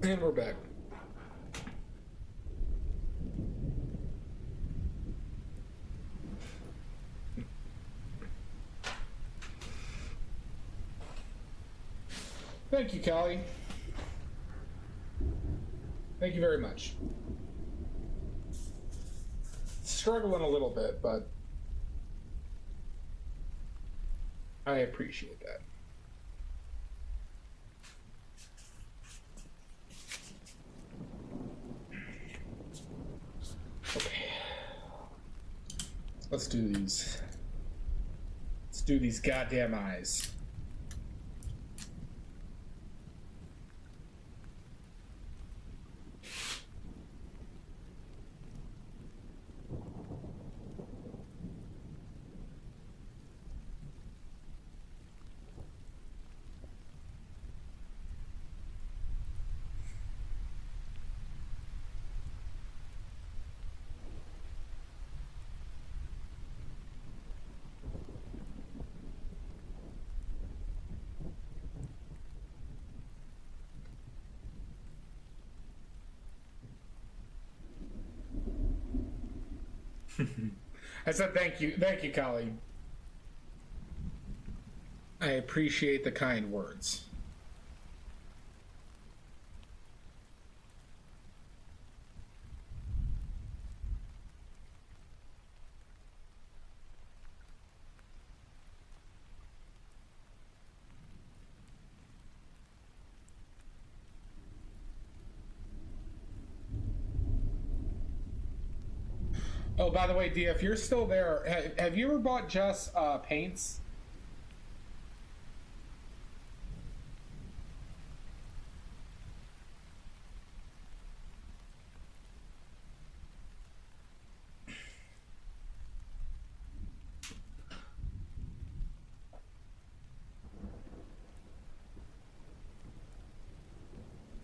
And we're back. Thank you, Callie. Thank you very much. Struggling a little bit, but I appreciate that. Okay. Let's do these. Let's do these goddamn eyes. I said thank you, Colleen. I appreciate the kind words. Oh, by the way, Dia, if you're still there, have you ever bought Jess paints?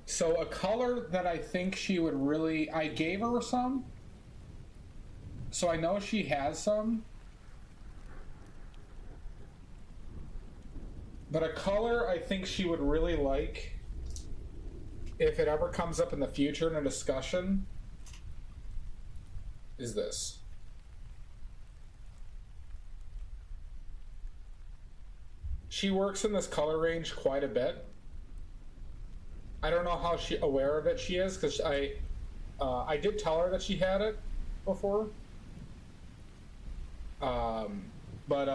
So a color that I think she would really... I gave her some. So I know she has some. But a color I think she would really like, if it ever comes up in the future in a discussion, is this. She works in this color range quite a bit. I don't know how aware of it she is, because I did tell her that she had it before. But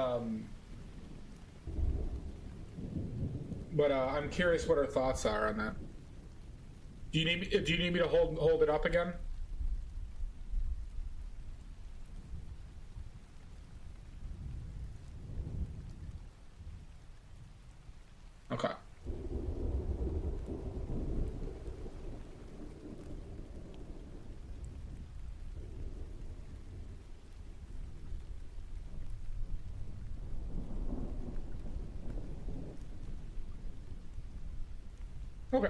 I'm curious what her thoughts are on that. Do you need me to hold it up again? Okay. Okay.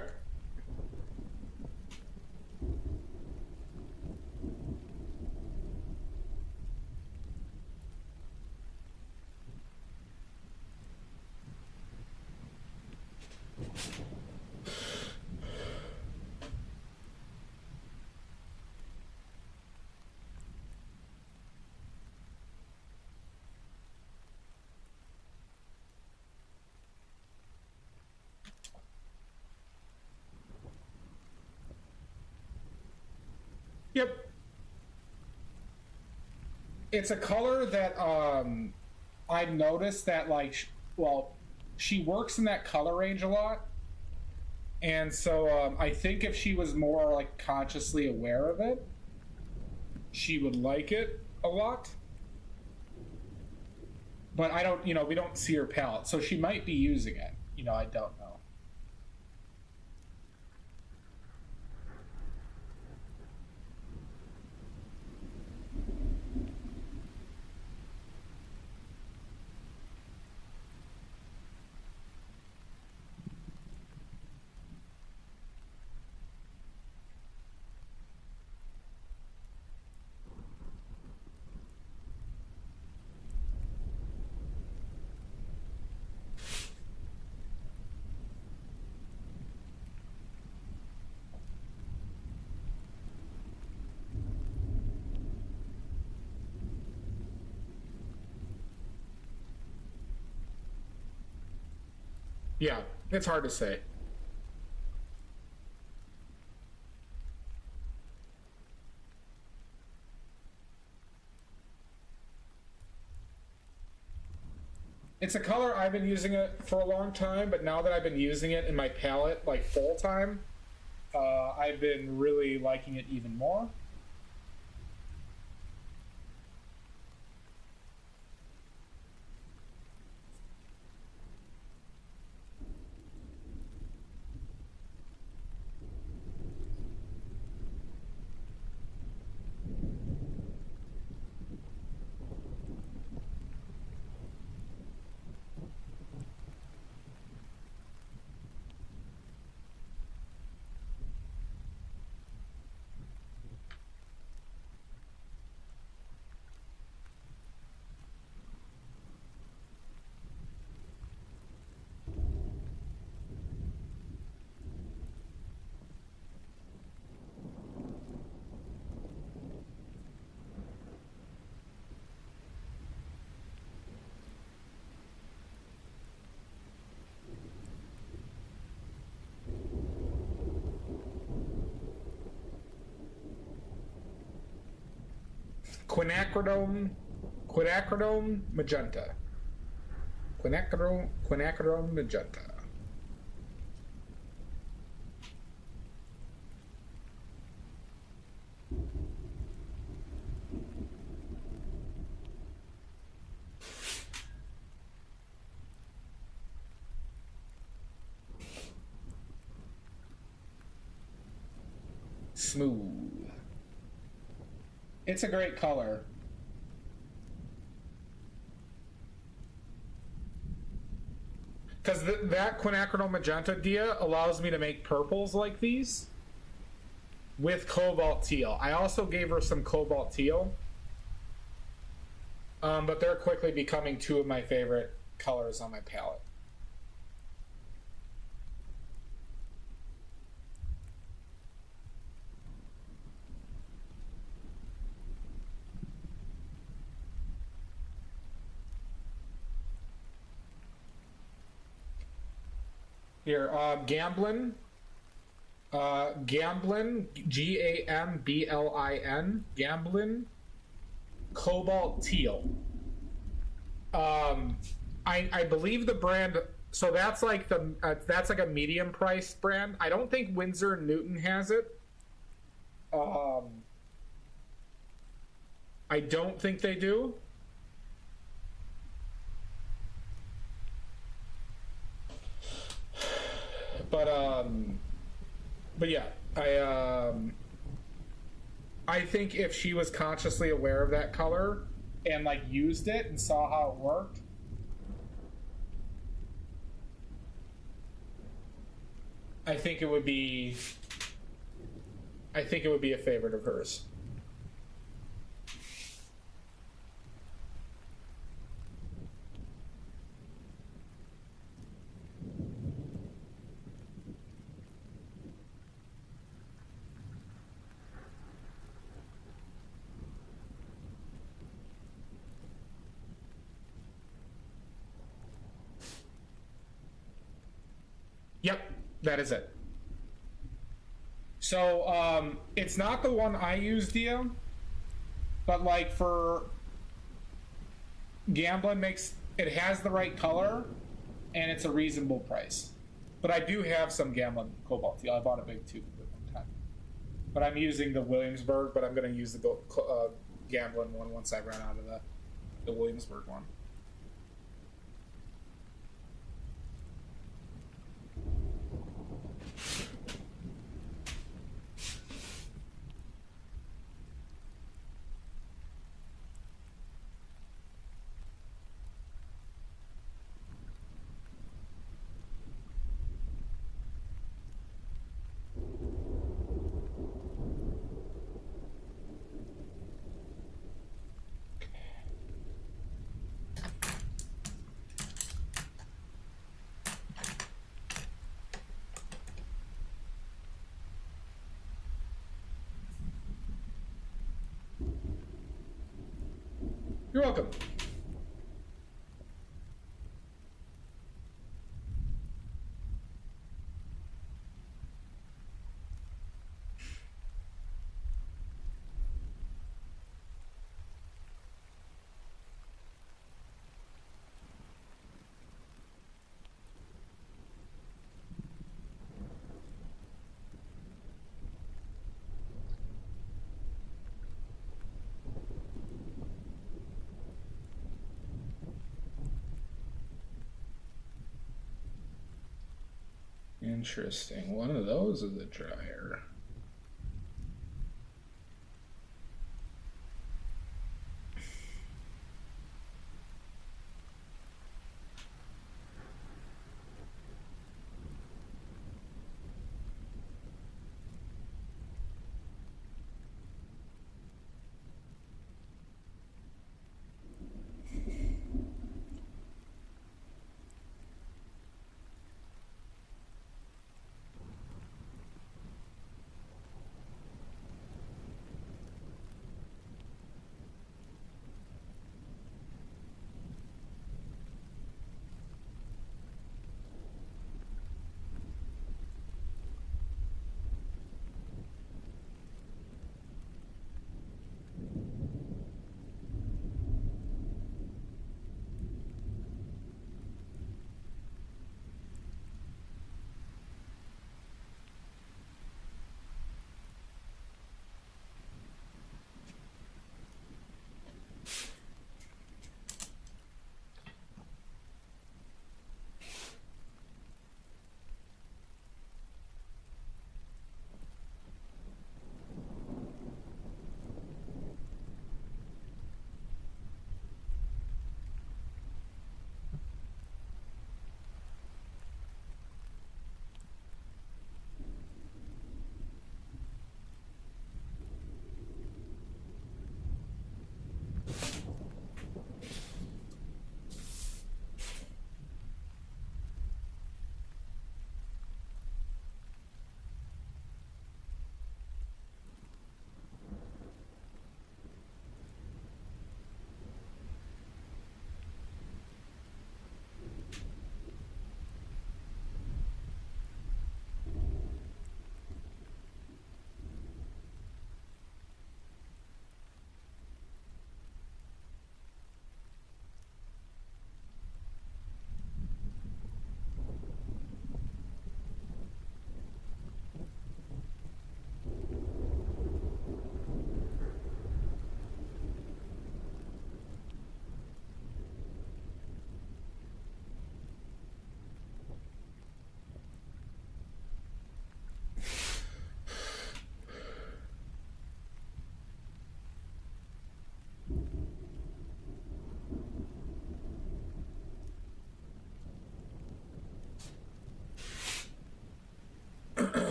Yep. It's a color that I've noticed that, like, she works in that color range a lot. And so I think if she was more, like, consciously aware of it, she would like it a lot. But I don't, we don't see her palette, so she might be using it. I don't know. Yeah, it's hard to say. It's a color I've been using it for a long time, but now that I've been using it in my palette like full time, I've been really liking it even more. Quinacridone magenta. Quinacridone magenta. Smooth. It's a great color. Because that quinacridone magenta dia allows me to make purples like these with cobalt teal. I also gave her some cobalt teal, but they're quickly becoming two of my favorite colors on my palette. Here, Gamblin, Gamblin, Gamblin, Cobalt Teal. I believe the brand. So that's like that's like a medium priced brand. I don't think Winsor & Newton has it. I don't think they do. But yeah, I think if she was consciously aware of that color and like used it and saw how it worked, I think it would be a favorite of hers. Yep, that is it. So, it's not the one I use, Dia, but like for Gamblin it has the right color and it's a reasonable price. But I do have some Gamblin Cobalt Teal. I bought a big tube at one time. But I'm using the Williamsburg, but I'm going to use the Gamblin one once I run out of the Williamsburg one. You're welcome. Interesting. One of those is a dryer.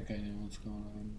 think I know what's going on.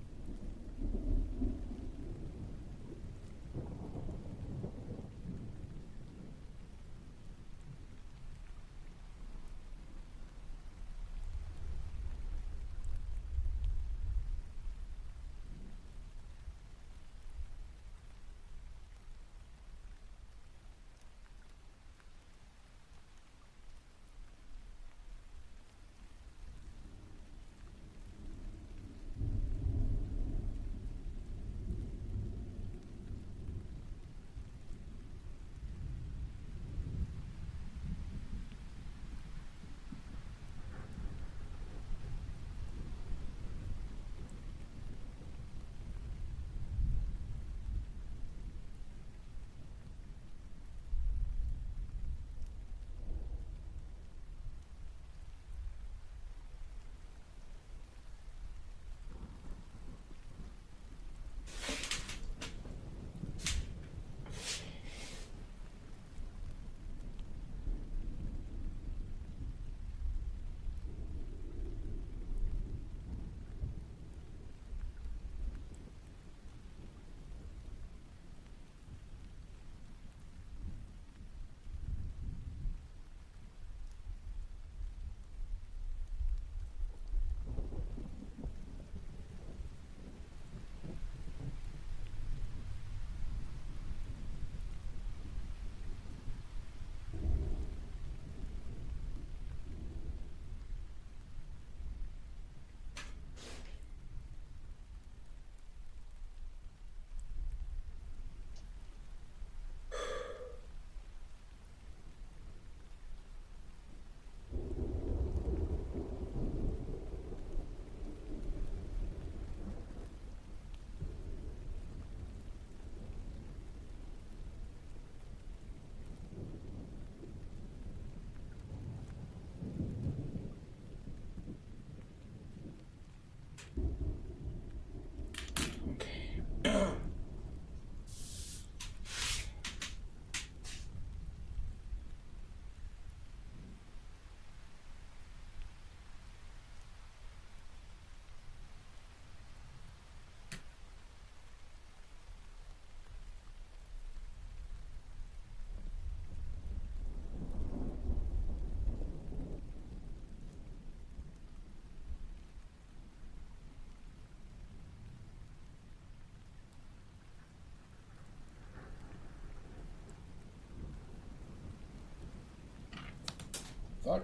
Fuck.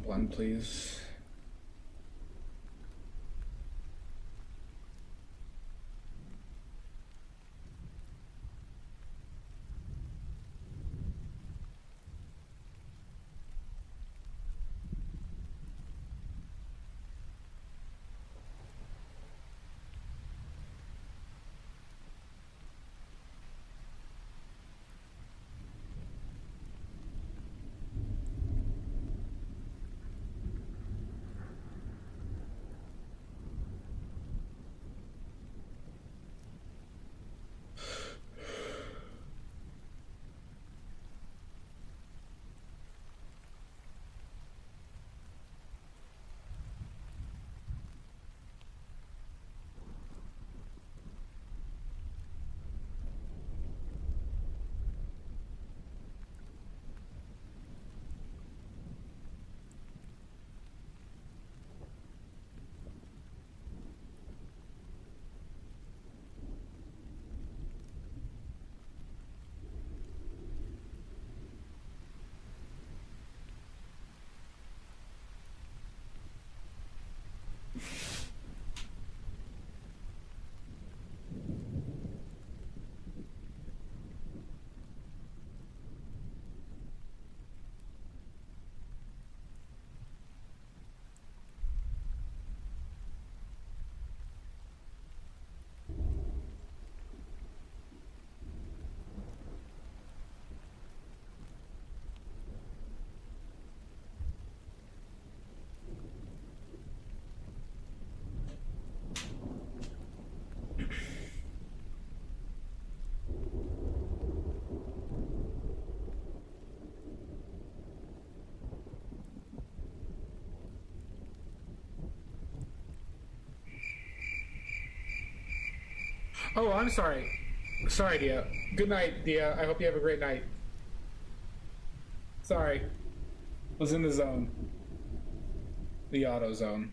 blend, please. Oh, I'm sorry. Sorry, Dia. Good night, Dia. I hope you have a great night. Sorry. Was in the zone. The auto zone.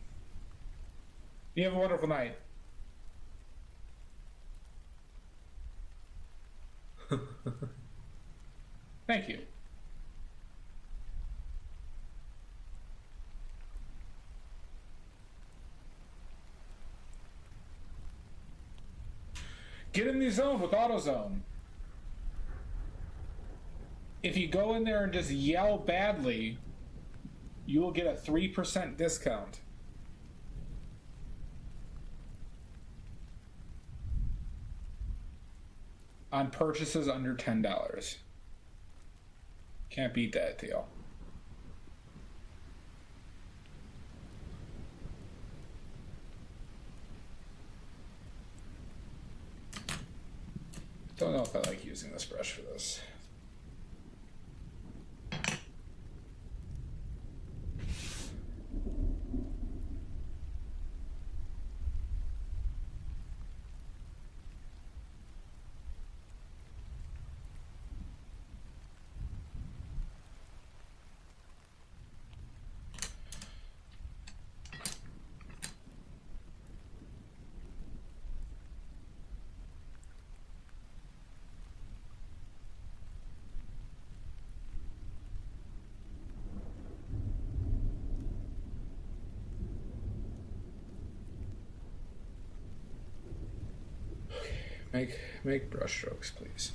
You have a wonderful night. Thank you. Get in the zone with AutoZone. If you go in there and just yell badly, you will get a 3% discount. On purchases under $10. Can't beat that deal. Don't know if I like using this brush for this. Make brush strokes, please.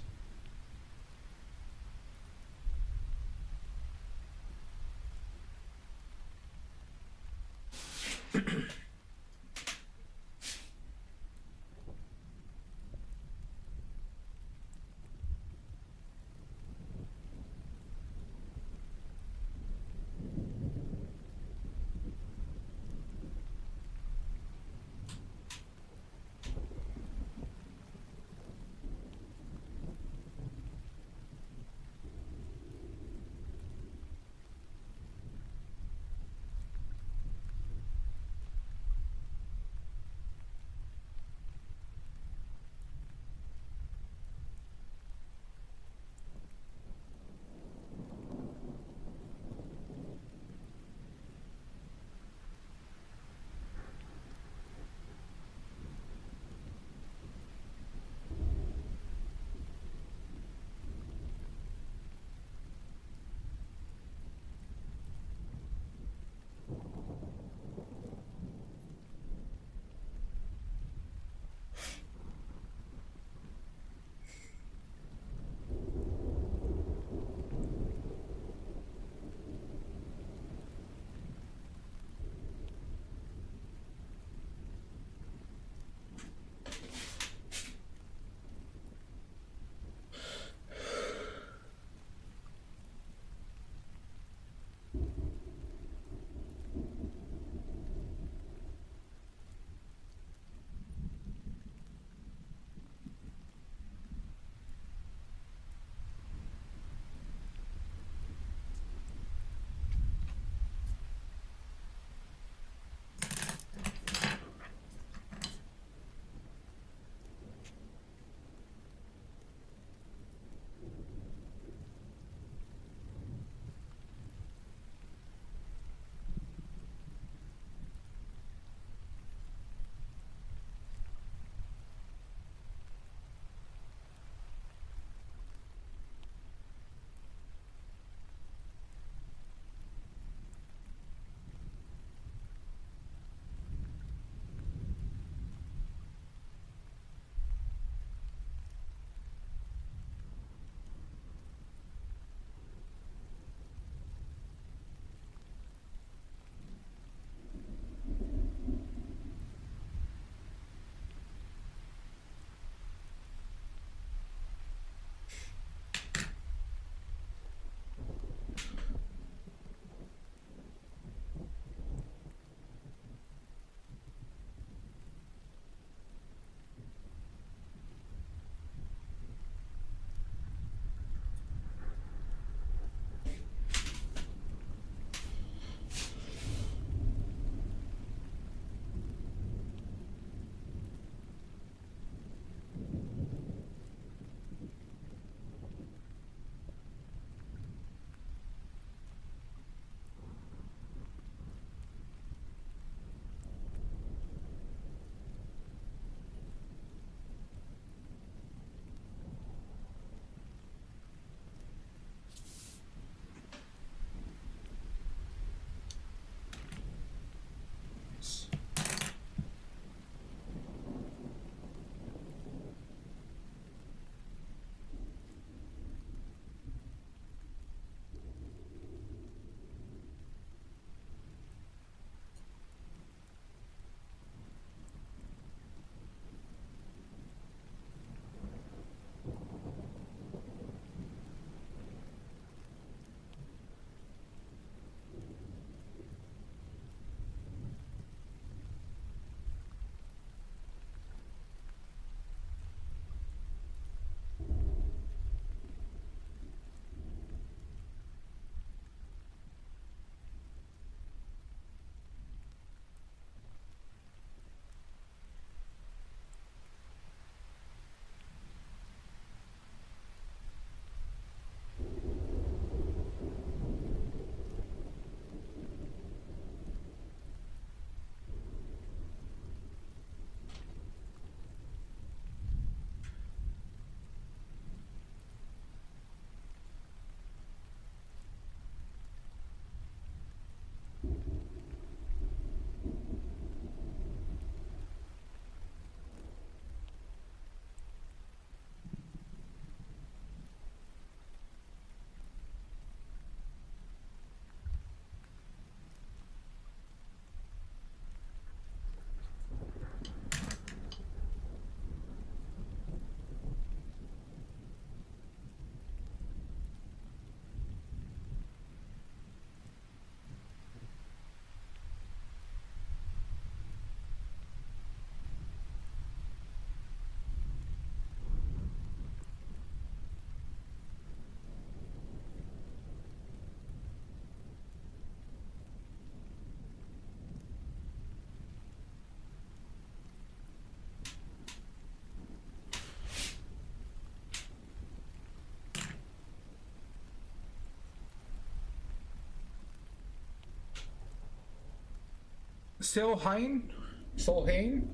Solheim,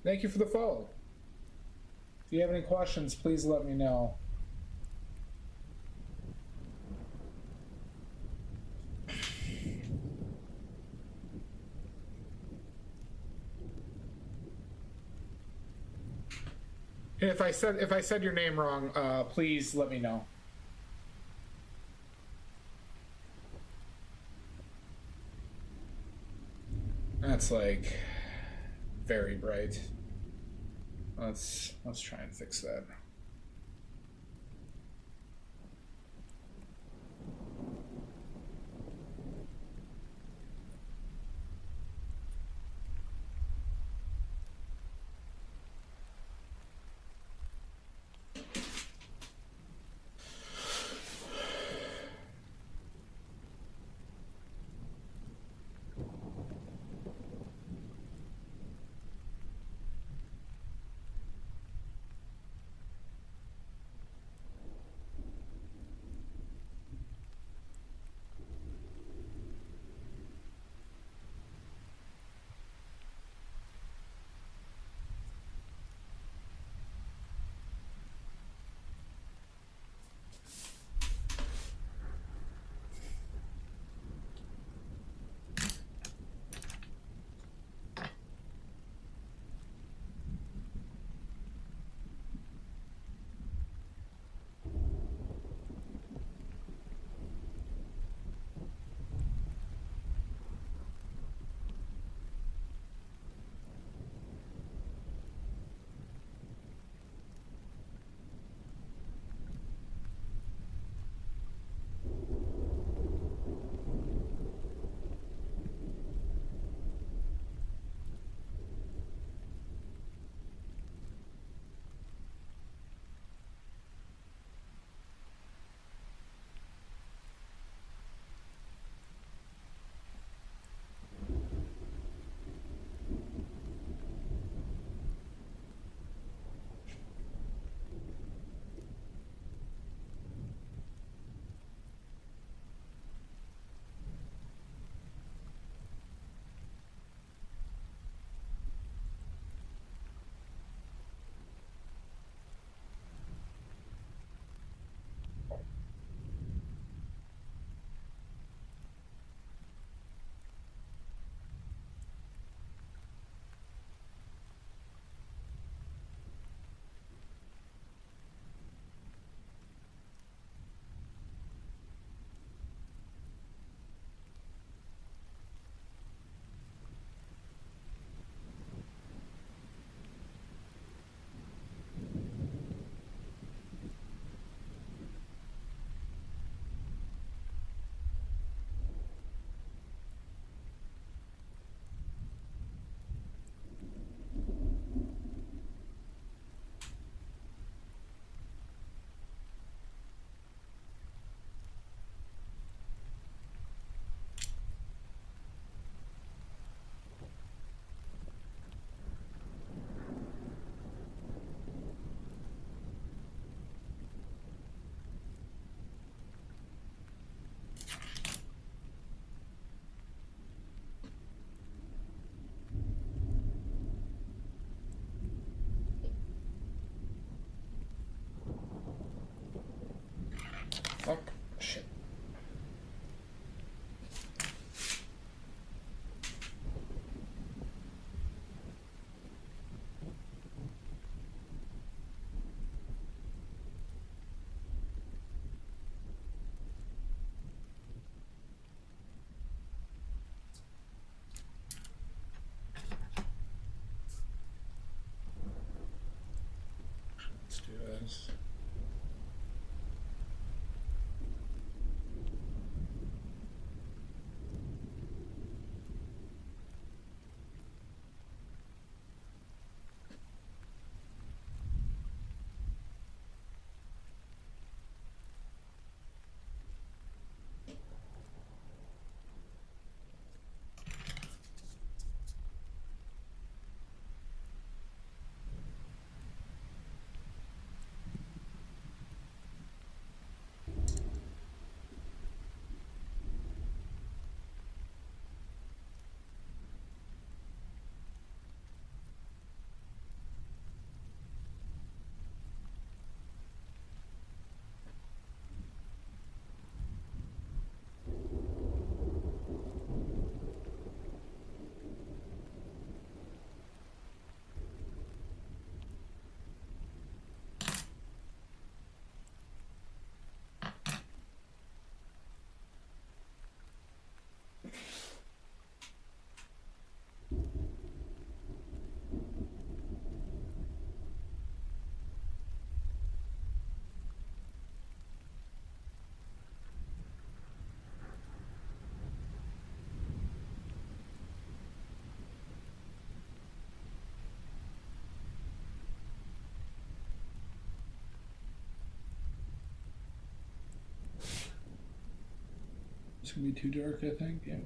thank you for the follow. If you have any questions, please let me know. If I said your name wrong, please let me know. That's like very bright. Let's try and fix that. gonna be too dark, I think. Yeah.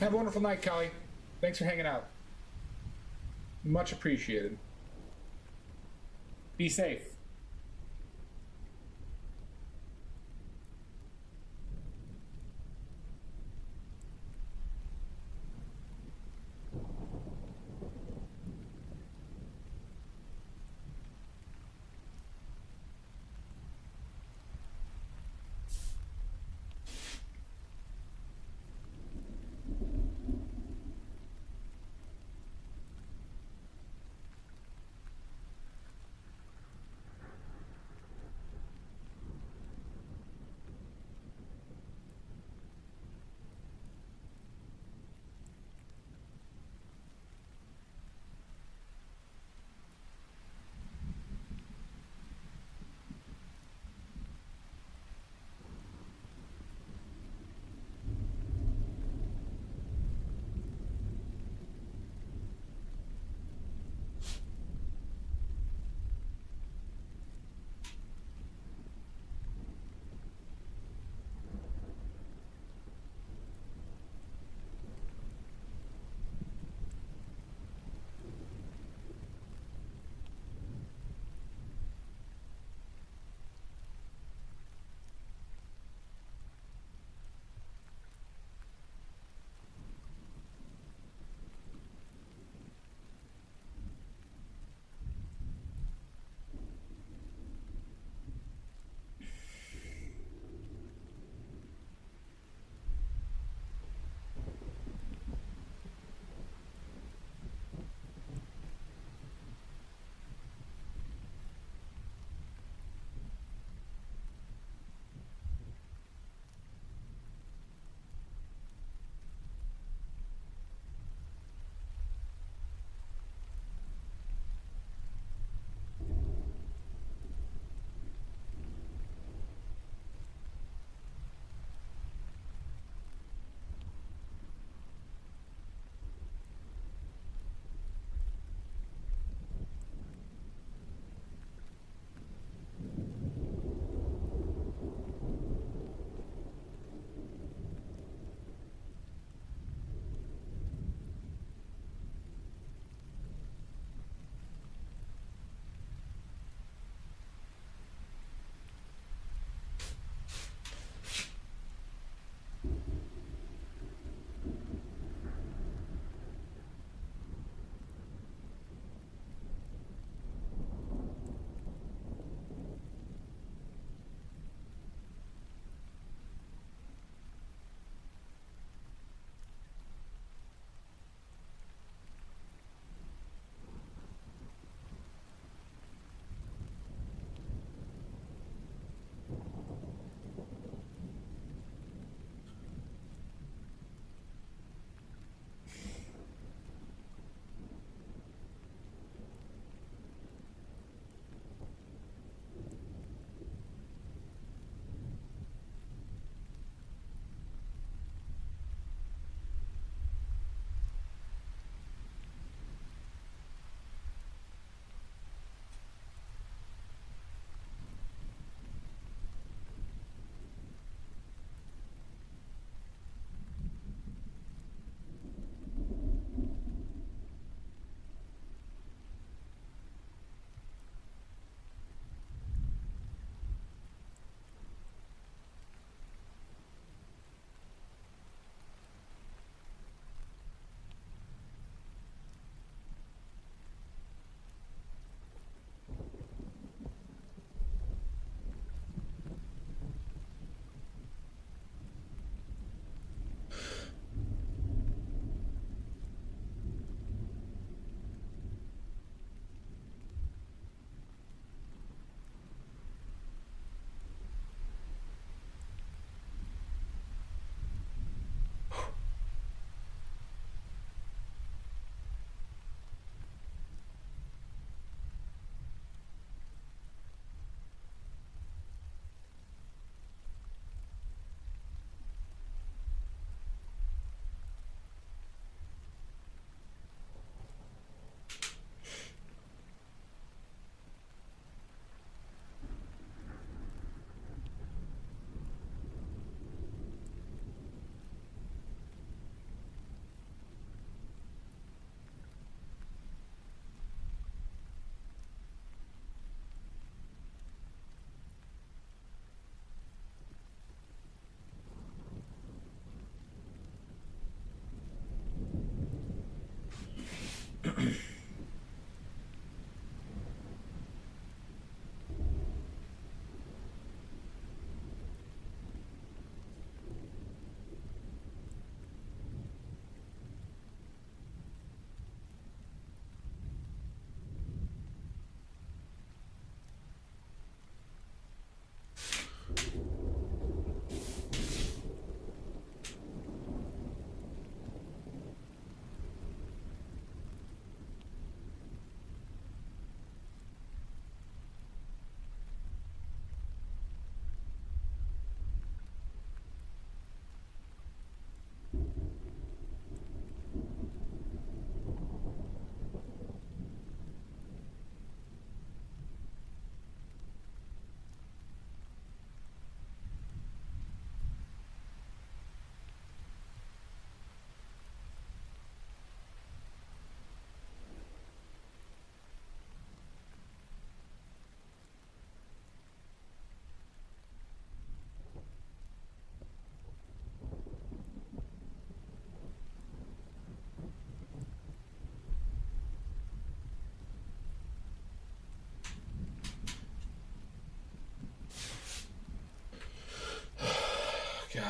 Have a wonderful night, Kelly. Thanks for hanging out. Much appreciated. Be safe.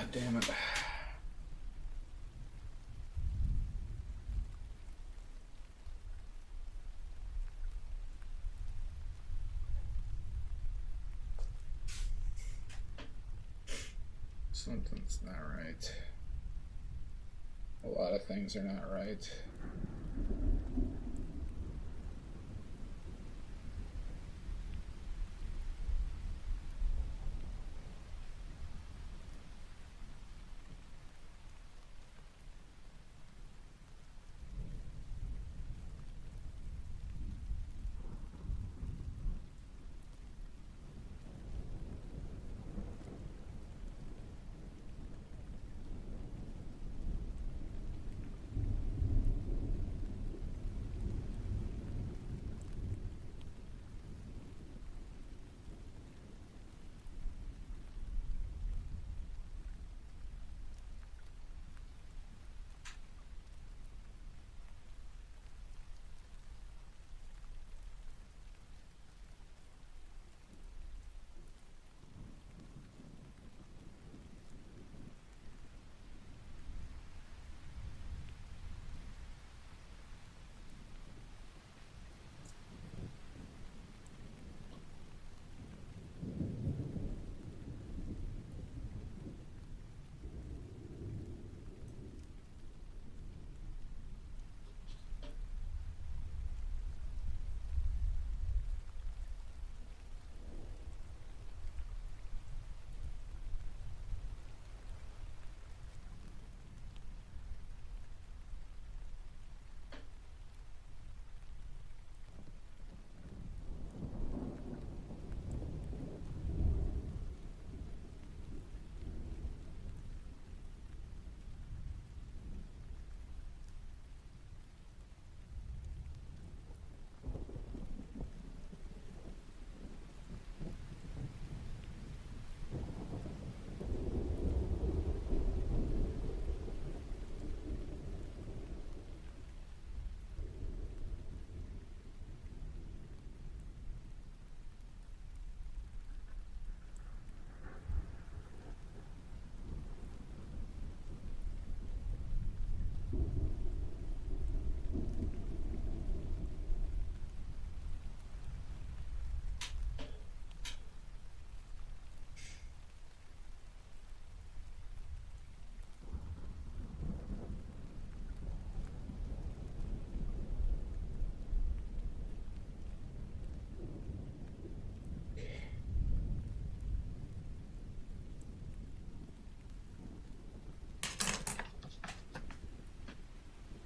God damn it. Something's not right. A lot of things are not right.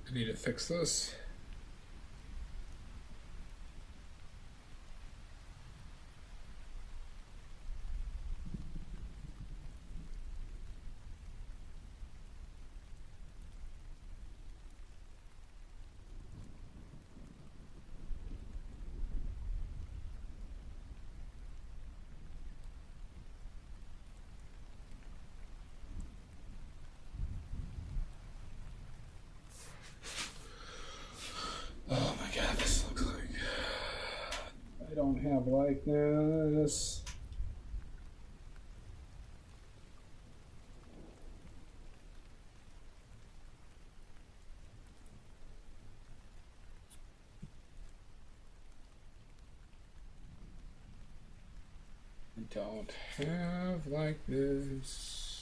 I need to fix this. Oh my god, this looks like I don't have likeness. I don't have likeness.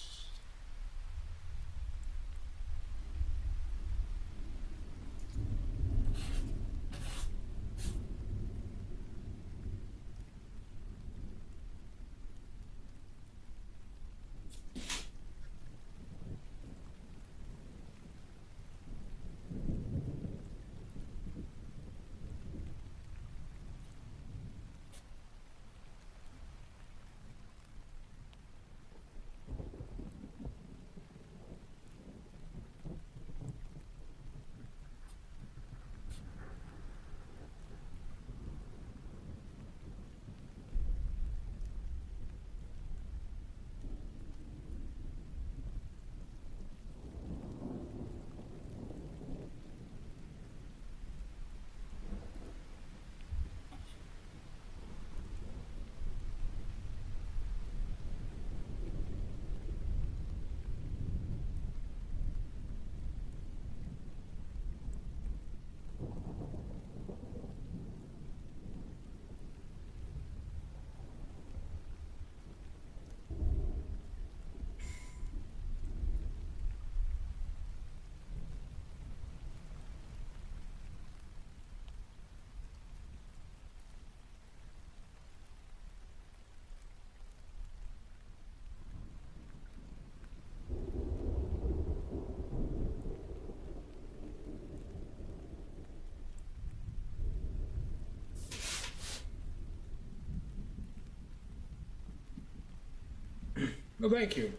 No, thank you.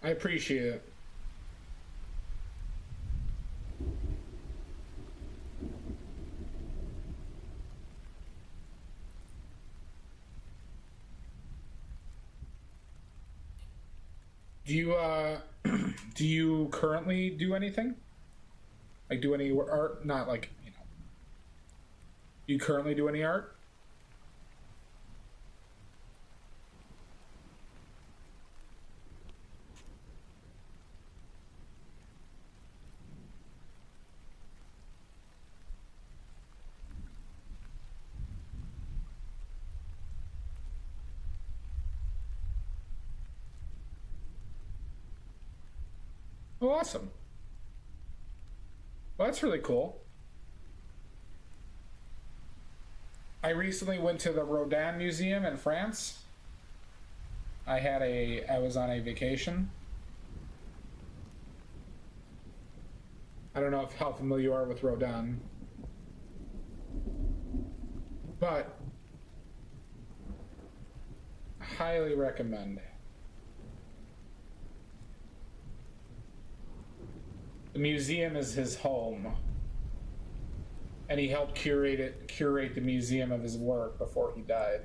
I appreciate it. Do you do you currently do anything? Like do any art? Not like, you know. Do you currently do any art? Oh, awesome. Well, that's really cool. I recently went to the Rodin Museum in France. I was on a vacation. I don't know how familiar you are with Rodin, but highly recommend. The museum is his home, and he helped curate the museum of his work before he died.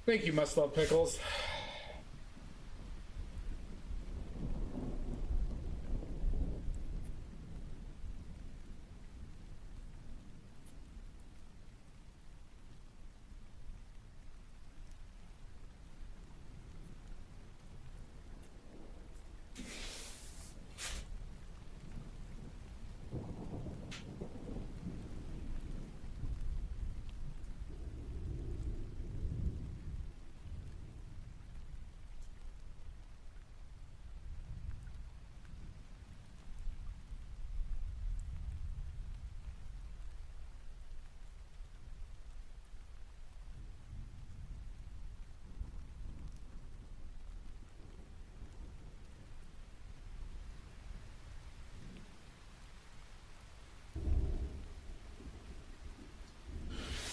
Thank you, Must Love Pickles.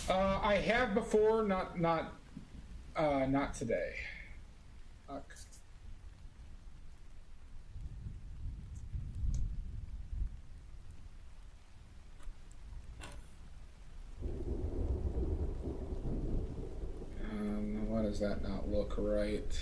I have before, not today. Fuck. Why does that not look right?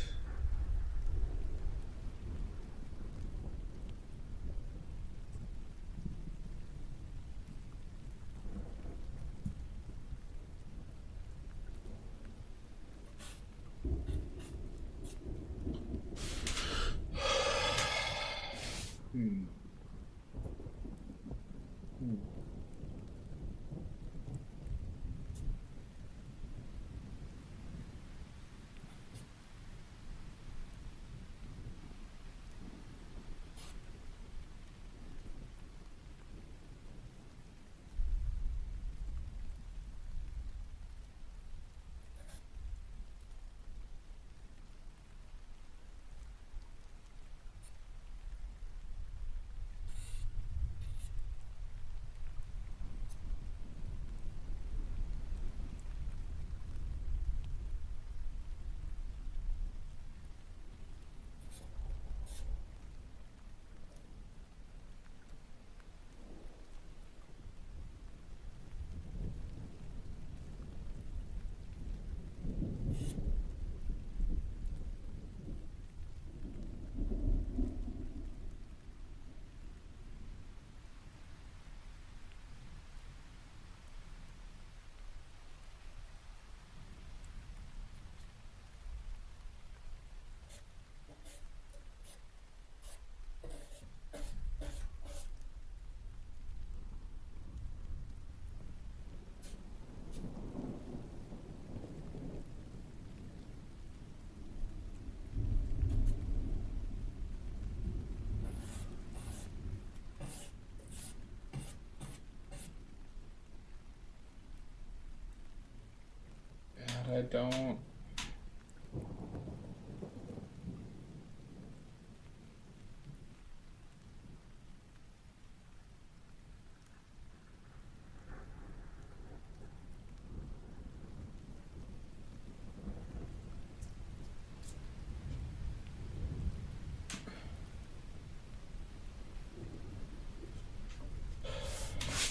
I don't.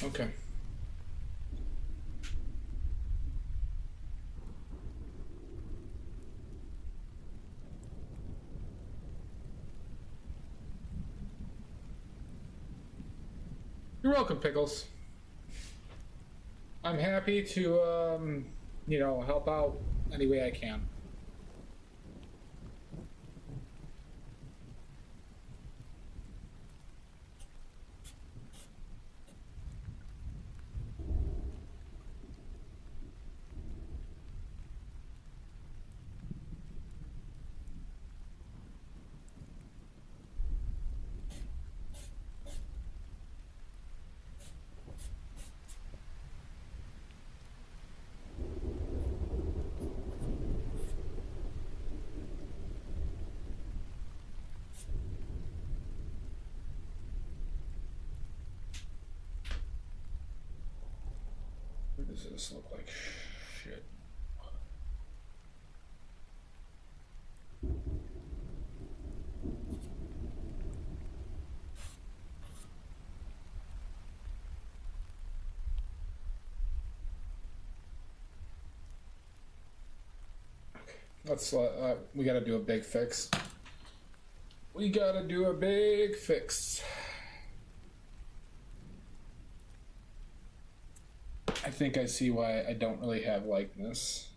Okay. You're welcome, Pickles. I'm happy to, help out any way I can. What does this look like? Shit. Let's we gotta do a big fix. We gotta do a big fix. I think I see why I don't really have likeness.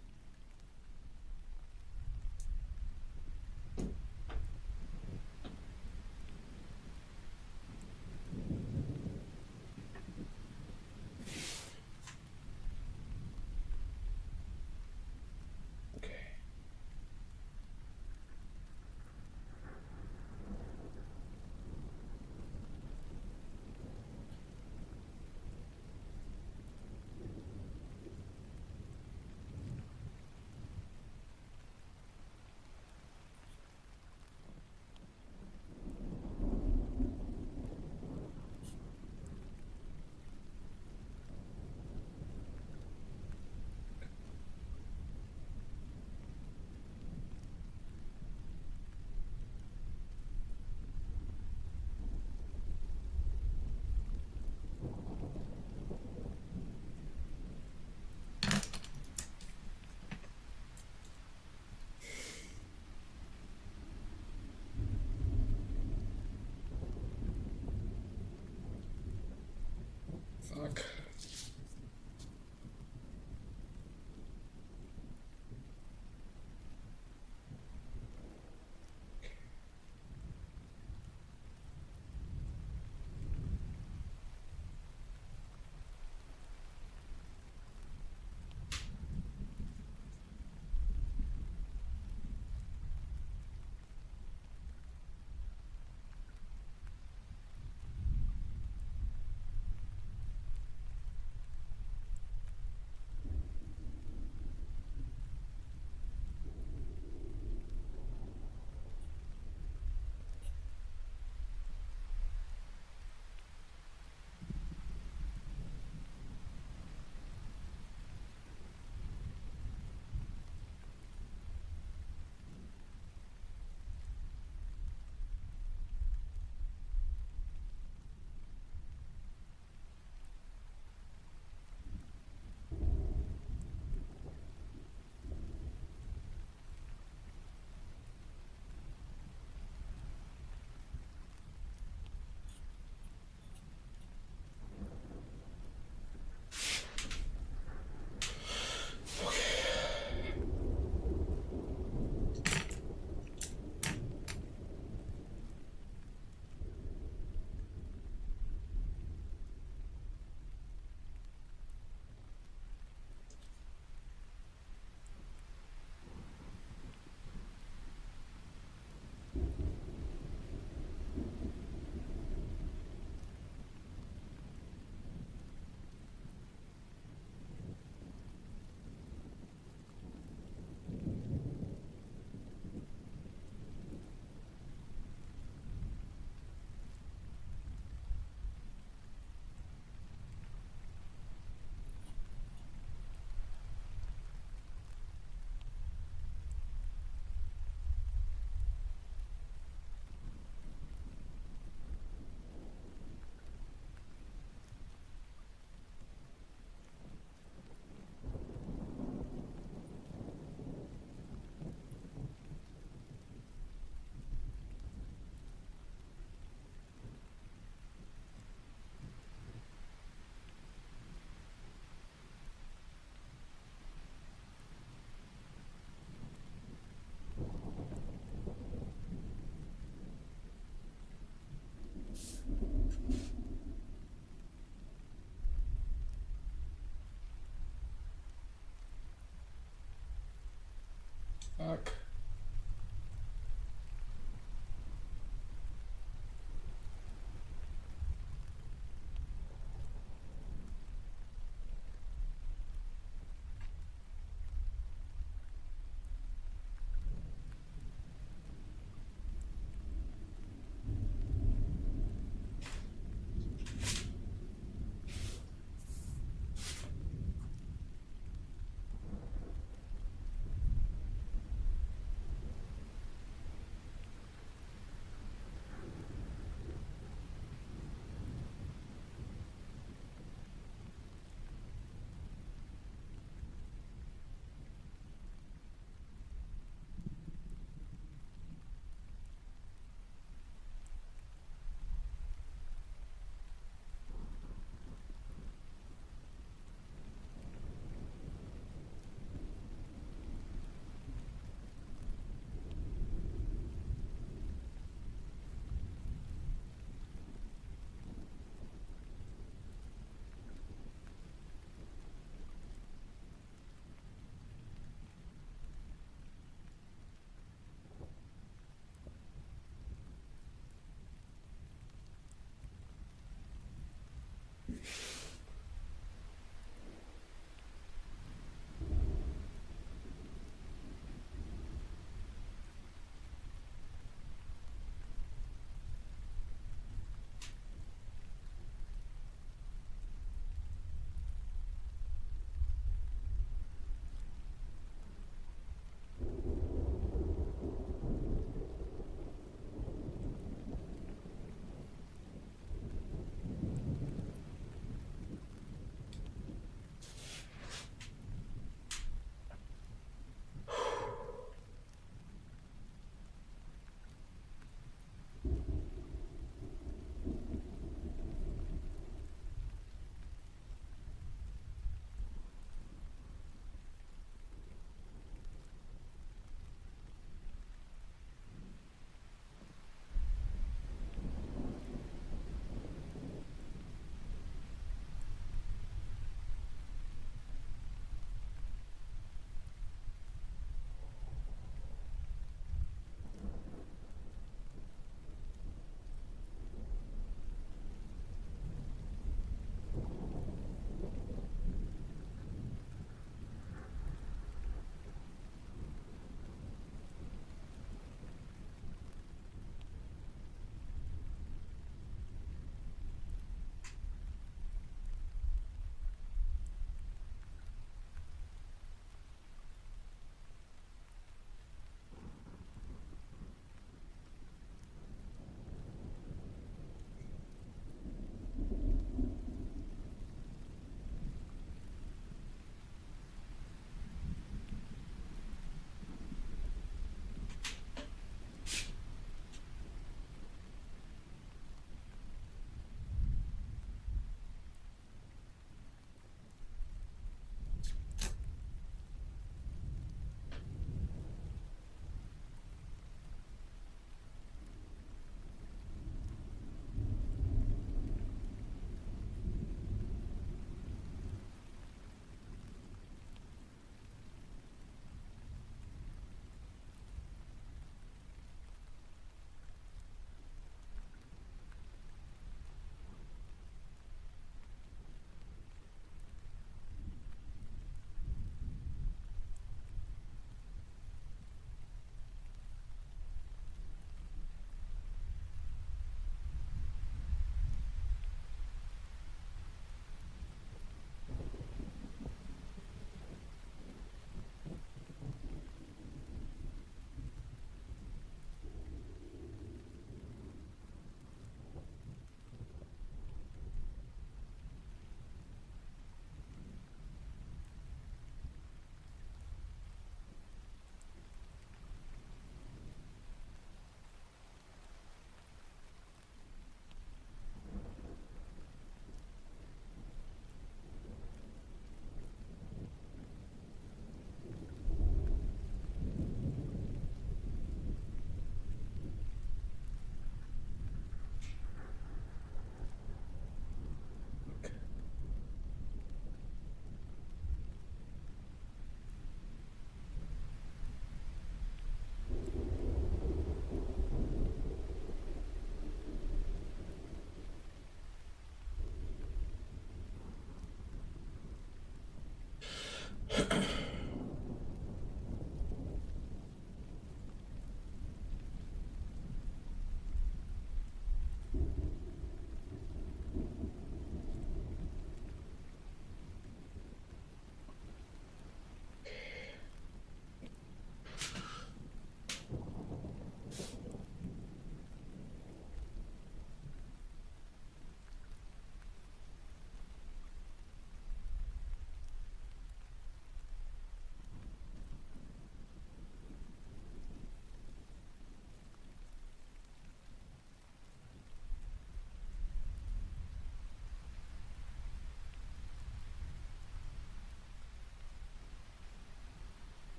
Fuck.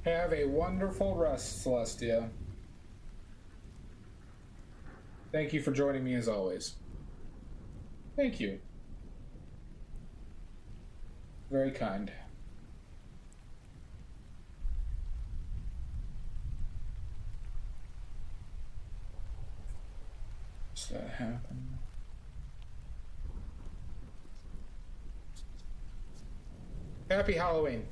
Have a wonderful rest, Celestia. Thank you for joining me as always. Thank you. Very kind. Does that happen? Happy Halloween.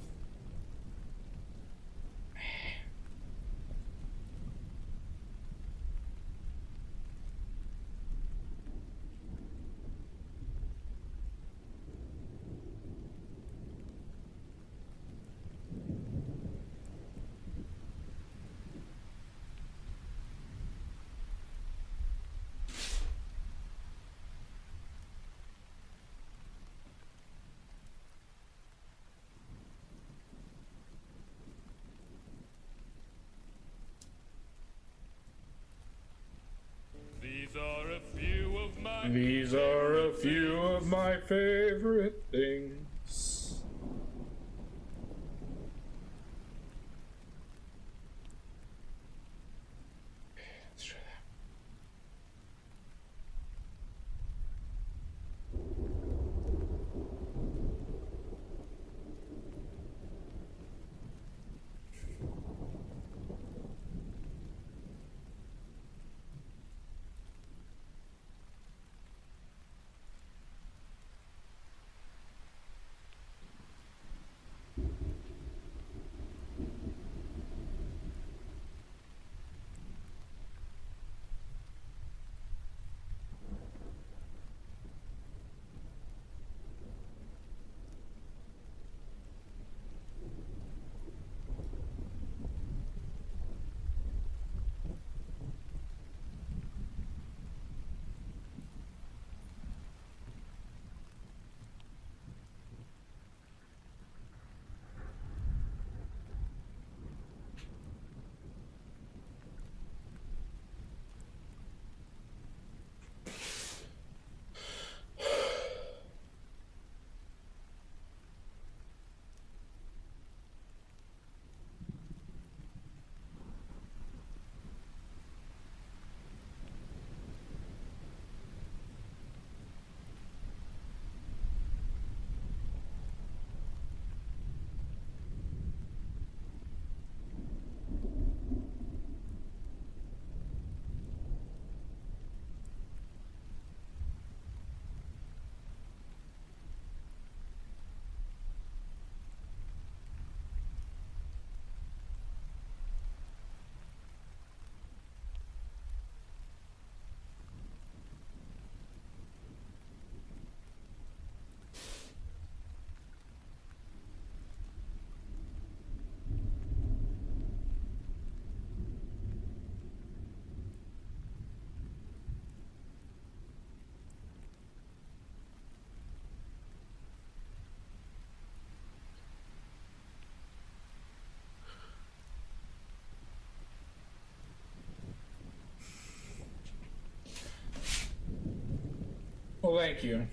These are a few of my favorite things. Let's try that. Well, thank you.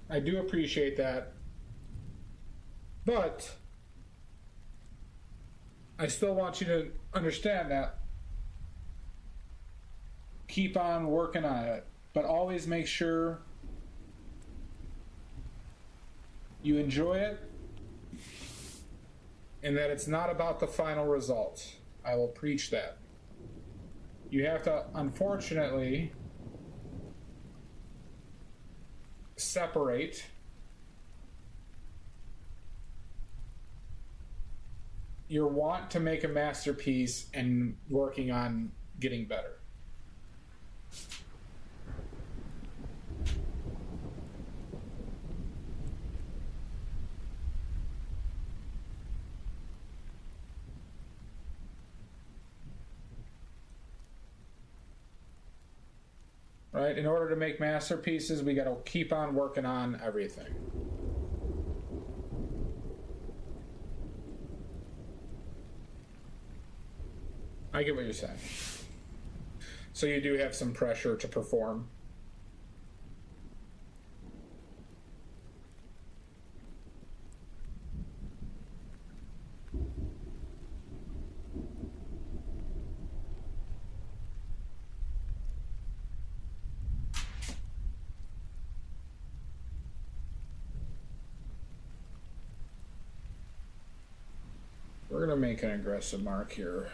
I do appreciate that. But I still want you to understand that. Keep on working on it, but always make sure you enjoy it and that it's not about the final result. I will preach that. You have to, unfortunately, separate your want to make a masterpiece and working on getting better. Right? In order to make masterpieces, we got to keep on working on everything. I get what you're saying. So you do have some pressure to perform. We're gonna make an aggressive mark here.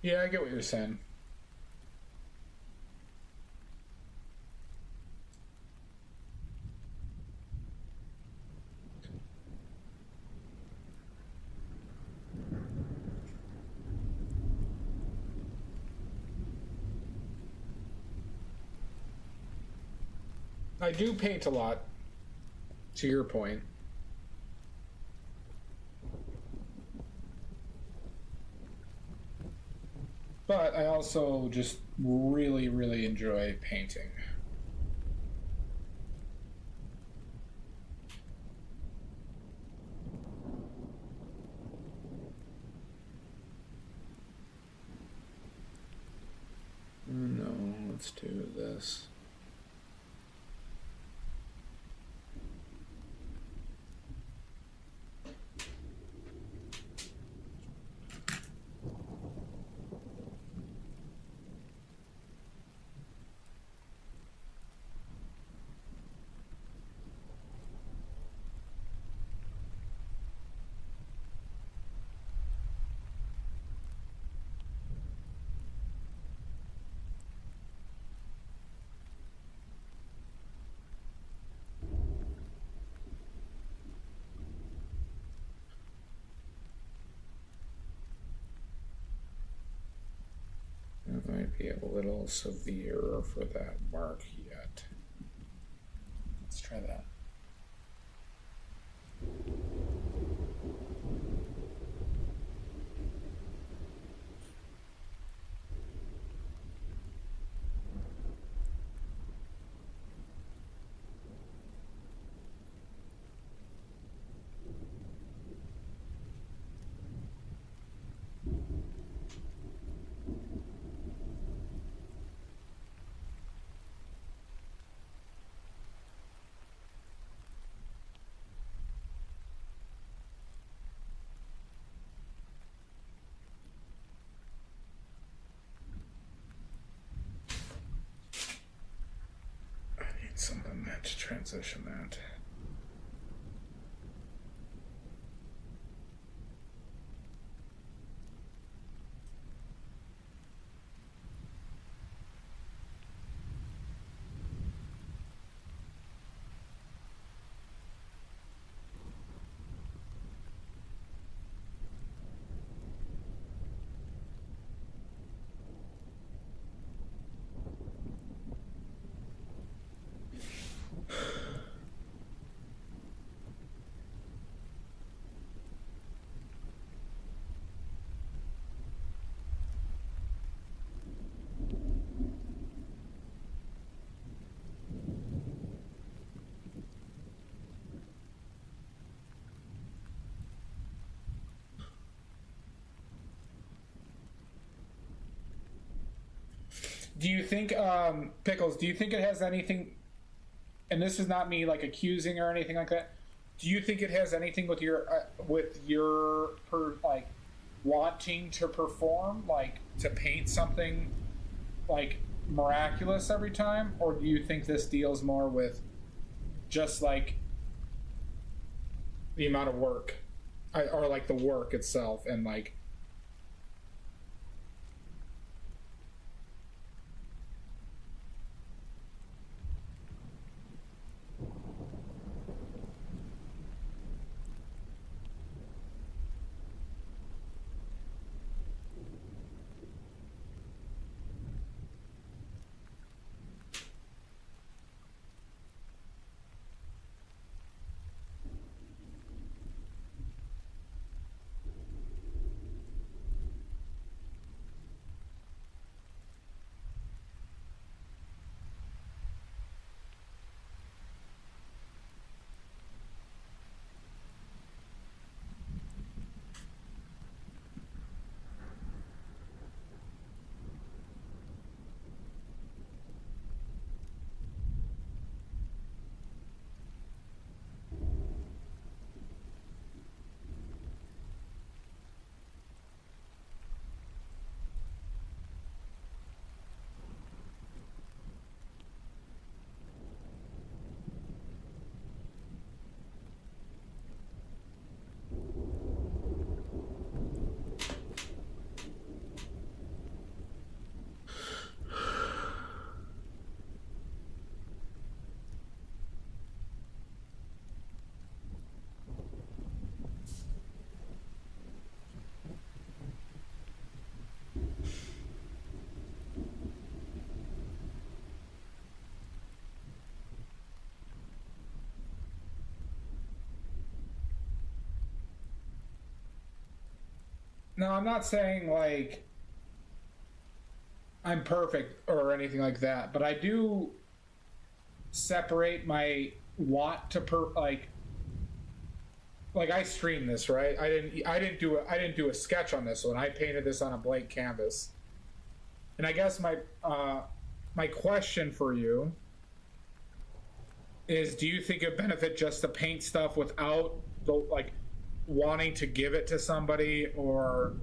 Yeah, I get what you're saying. I do paint a lot, to your point. But I also just really, really enjoy painting. No, let's do this. It might be a little severe for that mark yet. Let's try that. Something that to transition that. Do you think, Pickles, do you think it has anything, and this is not me like accusing or anything like that, do you think it has anything with your like wanting to perform, like to paint something like miraculous every time, or do you think this deals more with just like the amount of work, or like the work itself, and like No, I'm not saying like I'm perfect or anything like that, but I do separate my want to like I streamed this, right? I didn't do a sketch on this one. I painted this on a blank canvas. And I guess my question for you is, do you think it benefit just to paint stuff without the like wanting to give it to somebody, or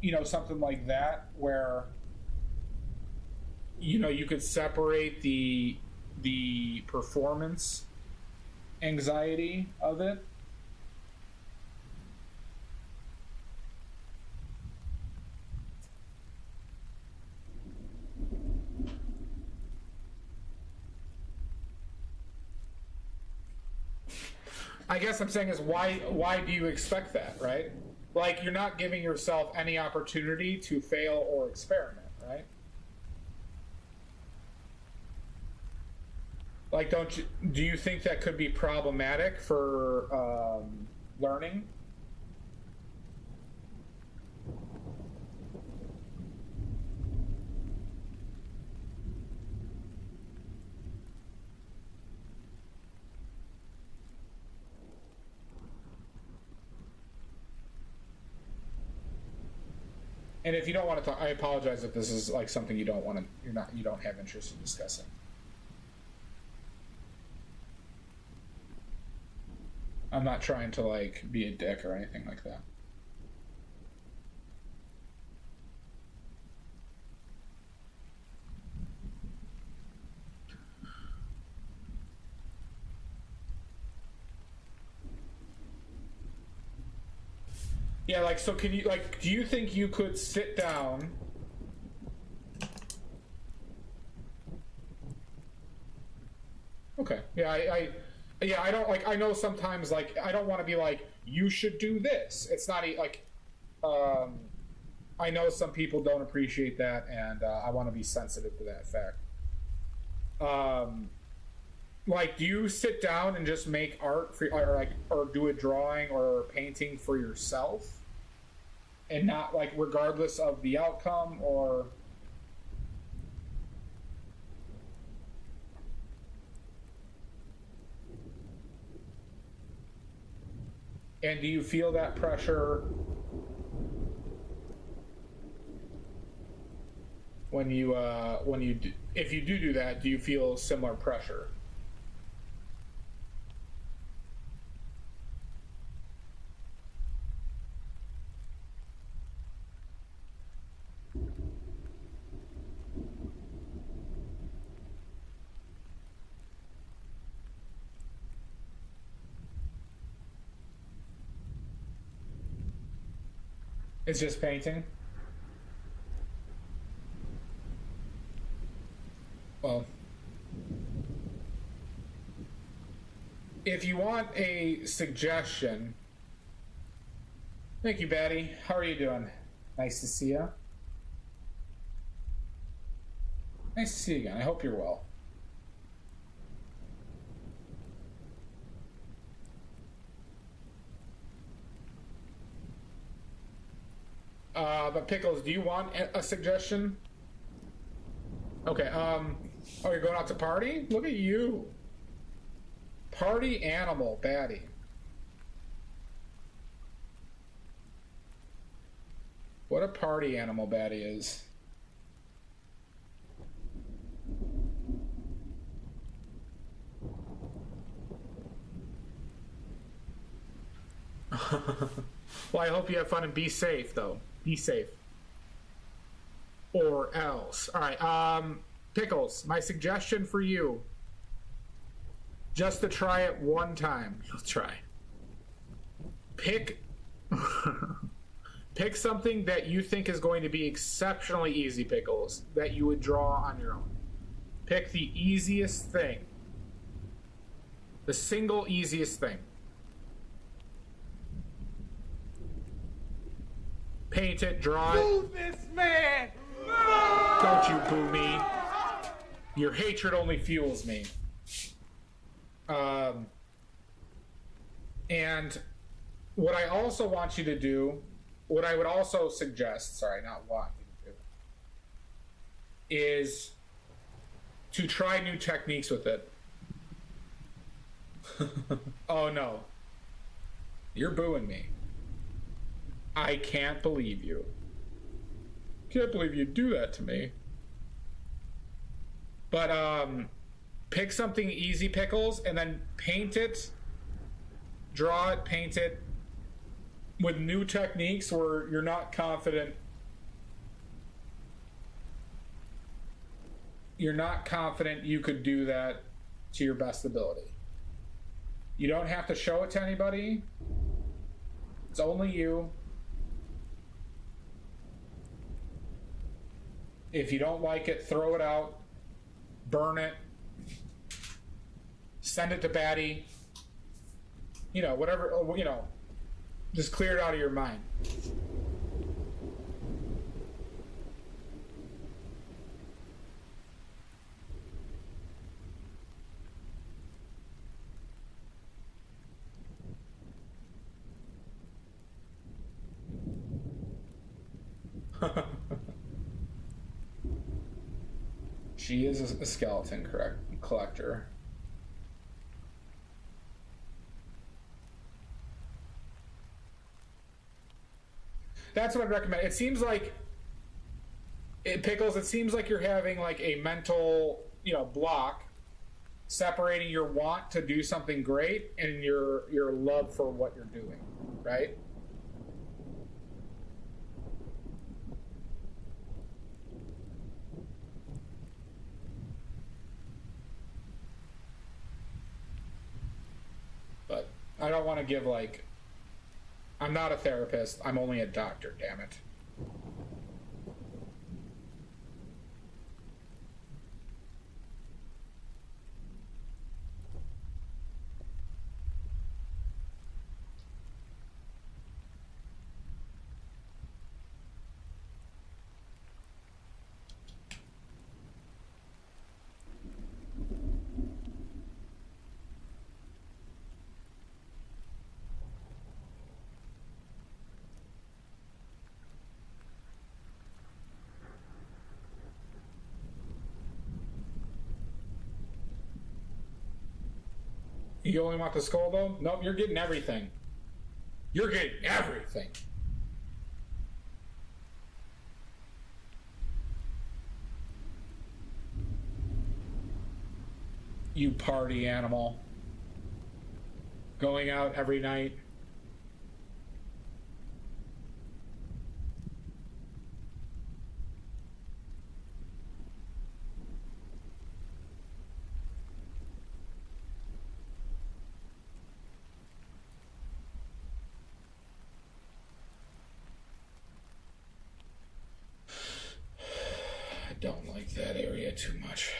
you know, something like that, where you know you could separate the performance anxiety of it? I guess I'm saying is why do you expect that, right? Like, you're not giving yourself any opportunity to fail or experiment, right? Like, do you think that could be problematic for learning? And if you don't want to talk, I apologize if this is like something you don't want to, you don't have interest in discussing. I'm not trying to like be a dick or anything like that. Yeah, like, so can you, like, do you think you could sit down okay, yeah, I don't, like, I know sometimes, like, I don't want to be like, you should do this. It's not, like, I know some people don't appreciate that, and I want to be sensitive to that fact. Like, do you sit down and just make art for, or like, or do a drawing or a painting for yourself? And not, like, regardless of the outcome, or... And do you feel that pressure when you do, if you do that, do you feel similar pressure? It's just painting? Well, if you want a suggestion... Thank you, Batty. How are you doing? Nice to see you. Nice to see you again. I hope you're well. But Pickles, do you want a suggestion? Okay, oh, you're going out to party? Look at you. Party animal, Batty. What a party animal Batty is. Well, I hope you have fun and be safe, though. Be safe. Or else. All right, Pickles, my suggestion for you, just to try it one time. You'll try. Pick something that you think is going to be exceptionally easy, Pickles, that you would draw on your own. Pick the easiest thing. The single easiest thing. Paint it, draw it. Boo this man! Don't you boo me. Your hatred only fuels me. And what I also want you to do what I would also suggest, sorry, not want you to do, is to try new techniques with it. Oh no. You're booing me. I can't believe you. Can't believe you'd do that to me. But pick something easy, Pickles, and then paint it, draw it, paint it with new techniques where you're not confident. You're not confident you could do that to your best ability. You don't have to show it to anybody. It's only you. If you don't like it, throw it out, burn it, send it to Batty. You know, whatever, you know, just clear it out of your mind. She is a skeleton collector. That's what I'd recommend. It seems like, Pickles, it seems like you're having like a mental, you know, block separating your want to do something great and your love for what you're doing, right? But I don't want to give like, I'm not a therapist, I'm only a doctor, damn it. You only want the skull though? Nope, you're getting everything. You're getting everything. You party animal. Going out every night. I don't like that area too much.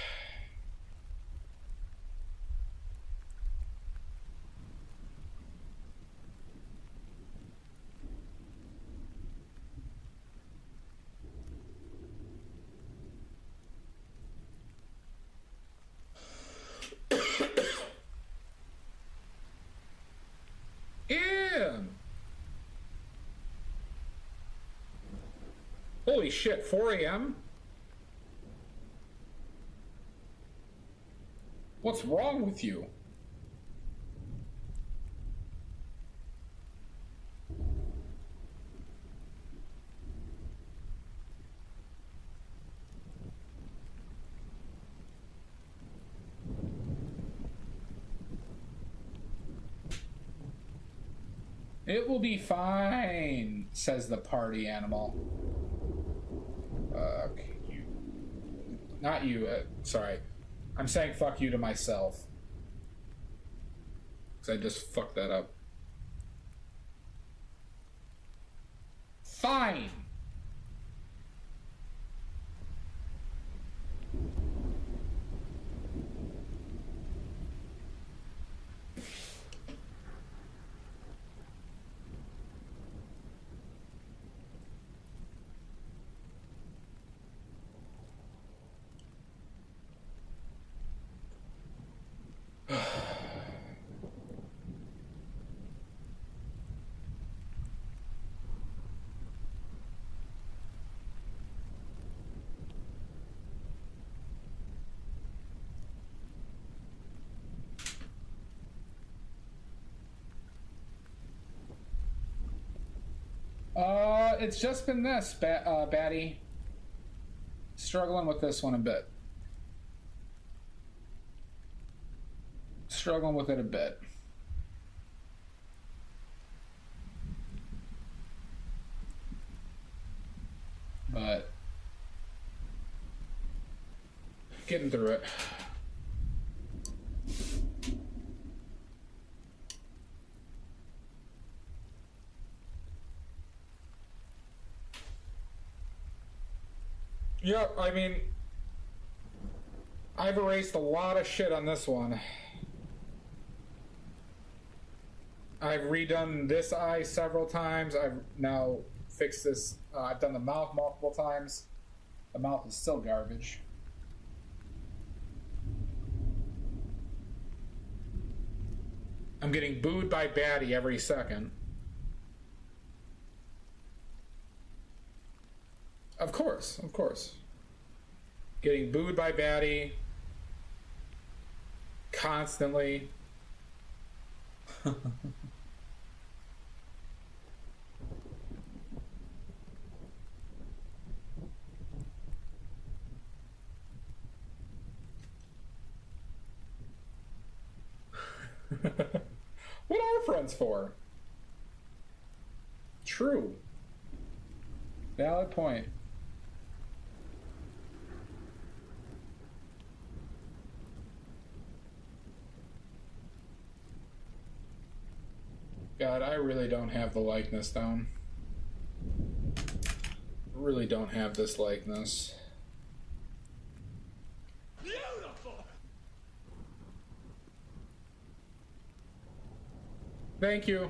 Yeah. Holy shit, 4 a.m.? What's wrong with you? It will be fine, says the party animal. Fuck you. Not you, sorry. I'm saying fuck you to myself. Because I just fucked that up. Fine! It's just been this, Batty. Struggling with this one a bit. Struggling with it a bit. But getting through it. Yeah, I mean, I've erased a lot of shit on this one. I've redone this eye several times. I've now fixed this. I've done the mouth multiple times. The mouth is still garbage. I'm getting booed by Batty every second. Of course, of course. Getting booed by Batty constantly. What are friends for? True. Valid point. God, I really don't have the likeness down. Really don't have this likeness. Beautiful! Thank you.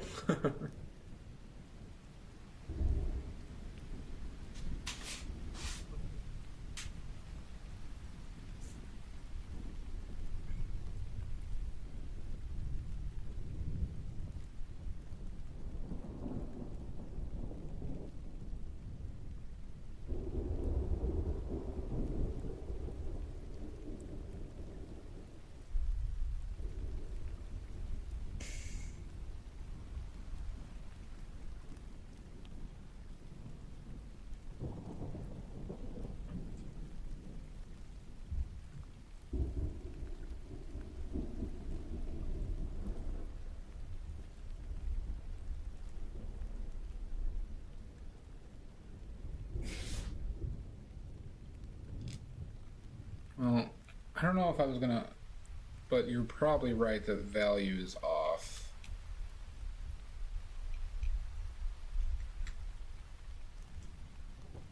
Well, I don't know if I was gonna, but you're probably right that the value is off.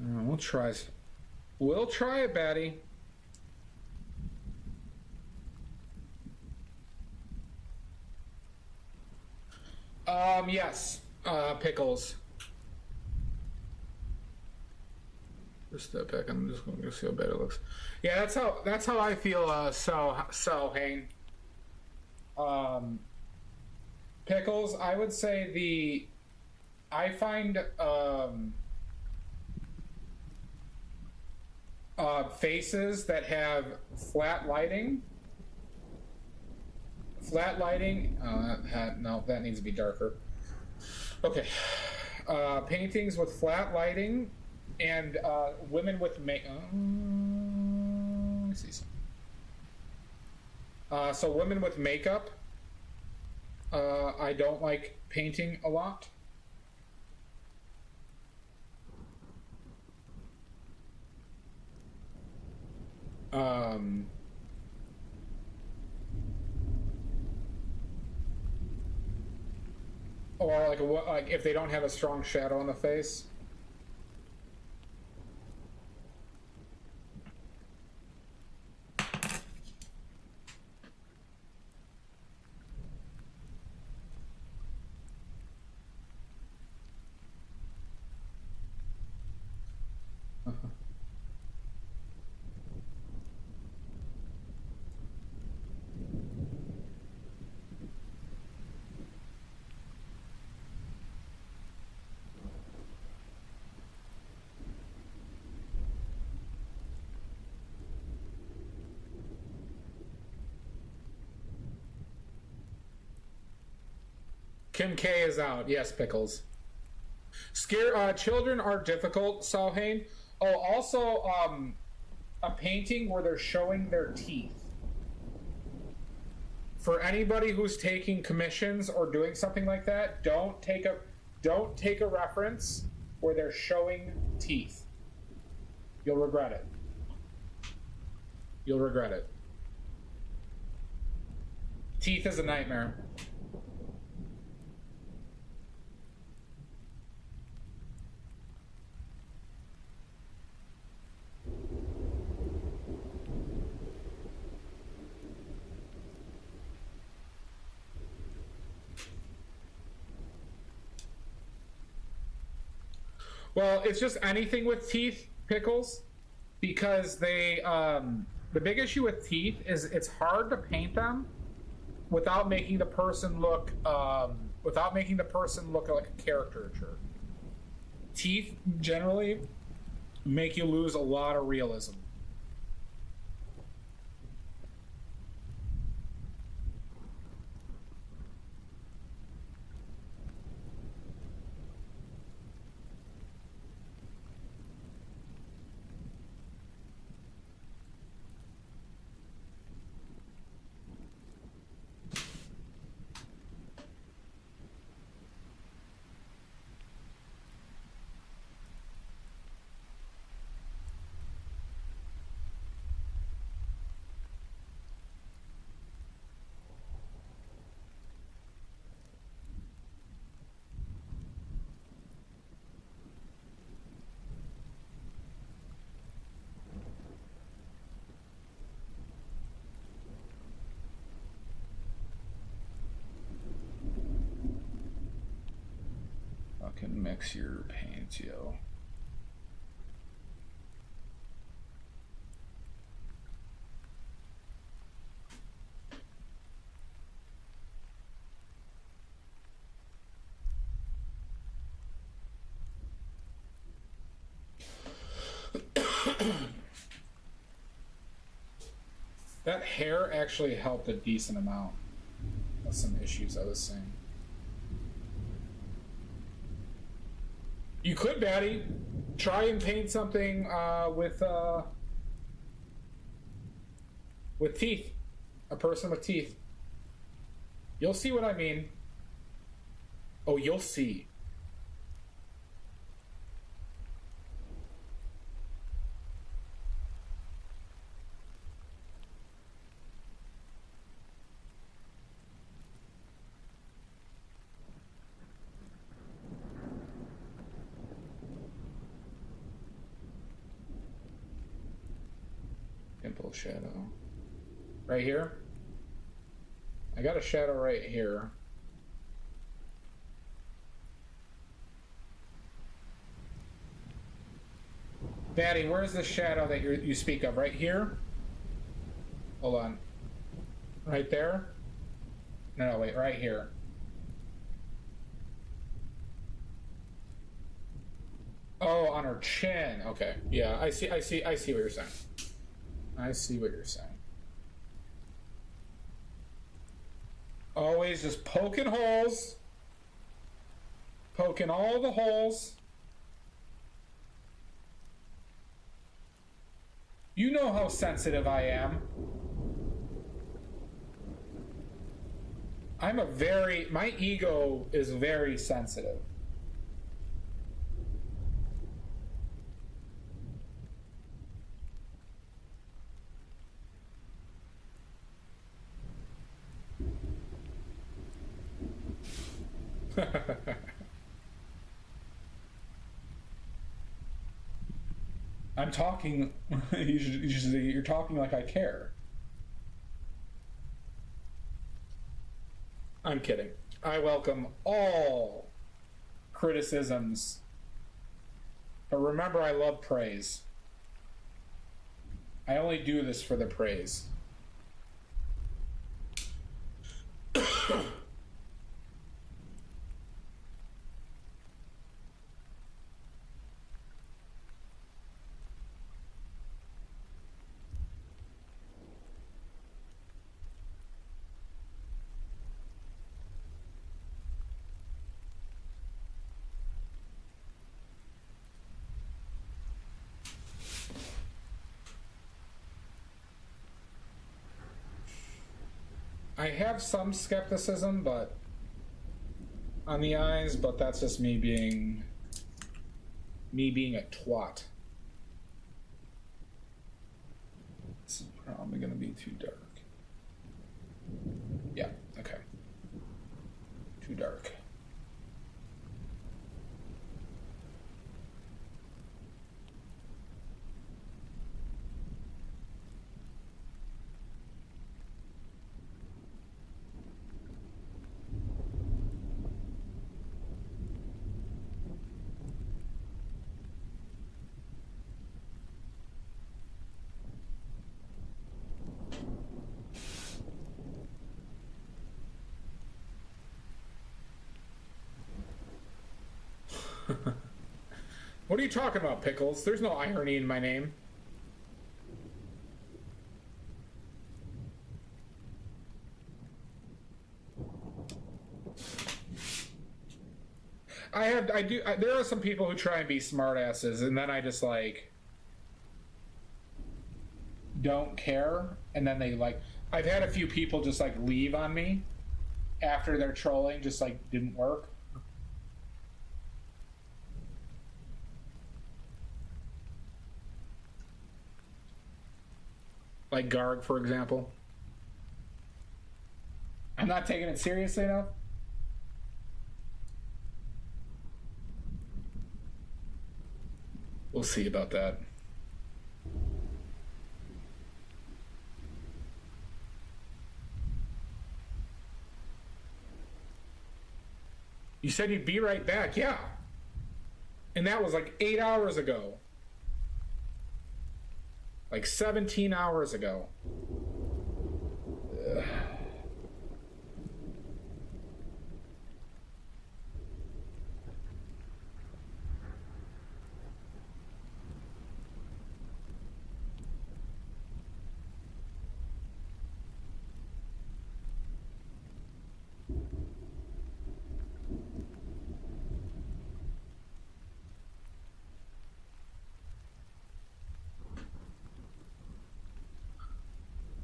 We'll try. We'll try it, Batty. Yes. Pickles. Just step back. I'm just going to see how bad it looks. Yeah, that's how I feel. So Hayne. Pickles. I would say I find faces that have flat lighting. Flat lighting. No, that needs to be darker. Okay. Paintings with flat lighting. And women with makeup. Let me see some. So women with makeup, I don't like painting a lot. Or like if they don't have a strong shadow on the face. Kim K is out. Yes, Pickles. Children are difficult, Salhain. Oh, also, a painting where they're showing their teeth. For anybody who's taking commissions or doing something like that, don't take a reference where they're showing teeth. You'll regret it. You'll regret it. Teeth is a nightmare. Well, it's just anything with teeth, Pickles, because they the big issue with teeth is it's hard to paint them without making the person look like a caricature. Teeth generally make you lose a lot of realism. Fucking mix your paints, yo. That hair actually helped a decent amount of some issues I was seeing. You could, Batty, try and paint something with teeth. A person with teeth. You'll see what I mean. Oh, you'll see. Pimple shadow. Right here? I got a shadow right here. Batty, where's the shadow that you speak of? Right here? Hold on. Right there? No, wait, right here. Oh, on her chin. Okay. Yeah, I see what you're saying. I see what you're saying. Always just poking holes. Poking all the holes. You know how sensitive I am. My ego is very sensitive. I'm talking. You're talking like I care. I'm kidding. I welcome all criticisms. But remember, I love praise. I only do this for the praise. I have some skepticism, but on the eyes, but that's just me being a twat. This is probably gonna be too dark. Yeah, okay. Too dark. What are you talking about, Pickles? There's no irony in my name. There are some people who try and be smartasses, and then I just, like, don't care, and then they, like, I've had a few people just, like, leave on me after their trolling just, like, didn't work. Like Garg, for example. I'm not taking it seriously enough. We'll see about that. You said you'd be right back, yeah. And that was like 8 hours ago. Like 17 hours ago. Ugh.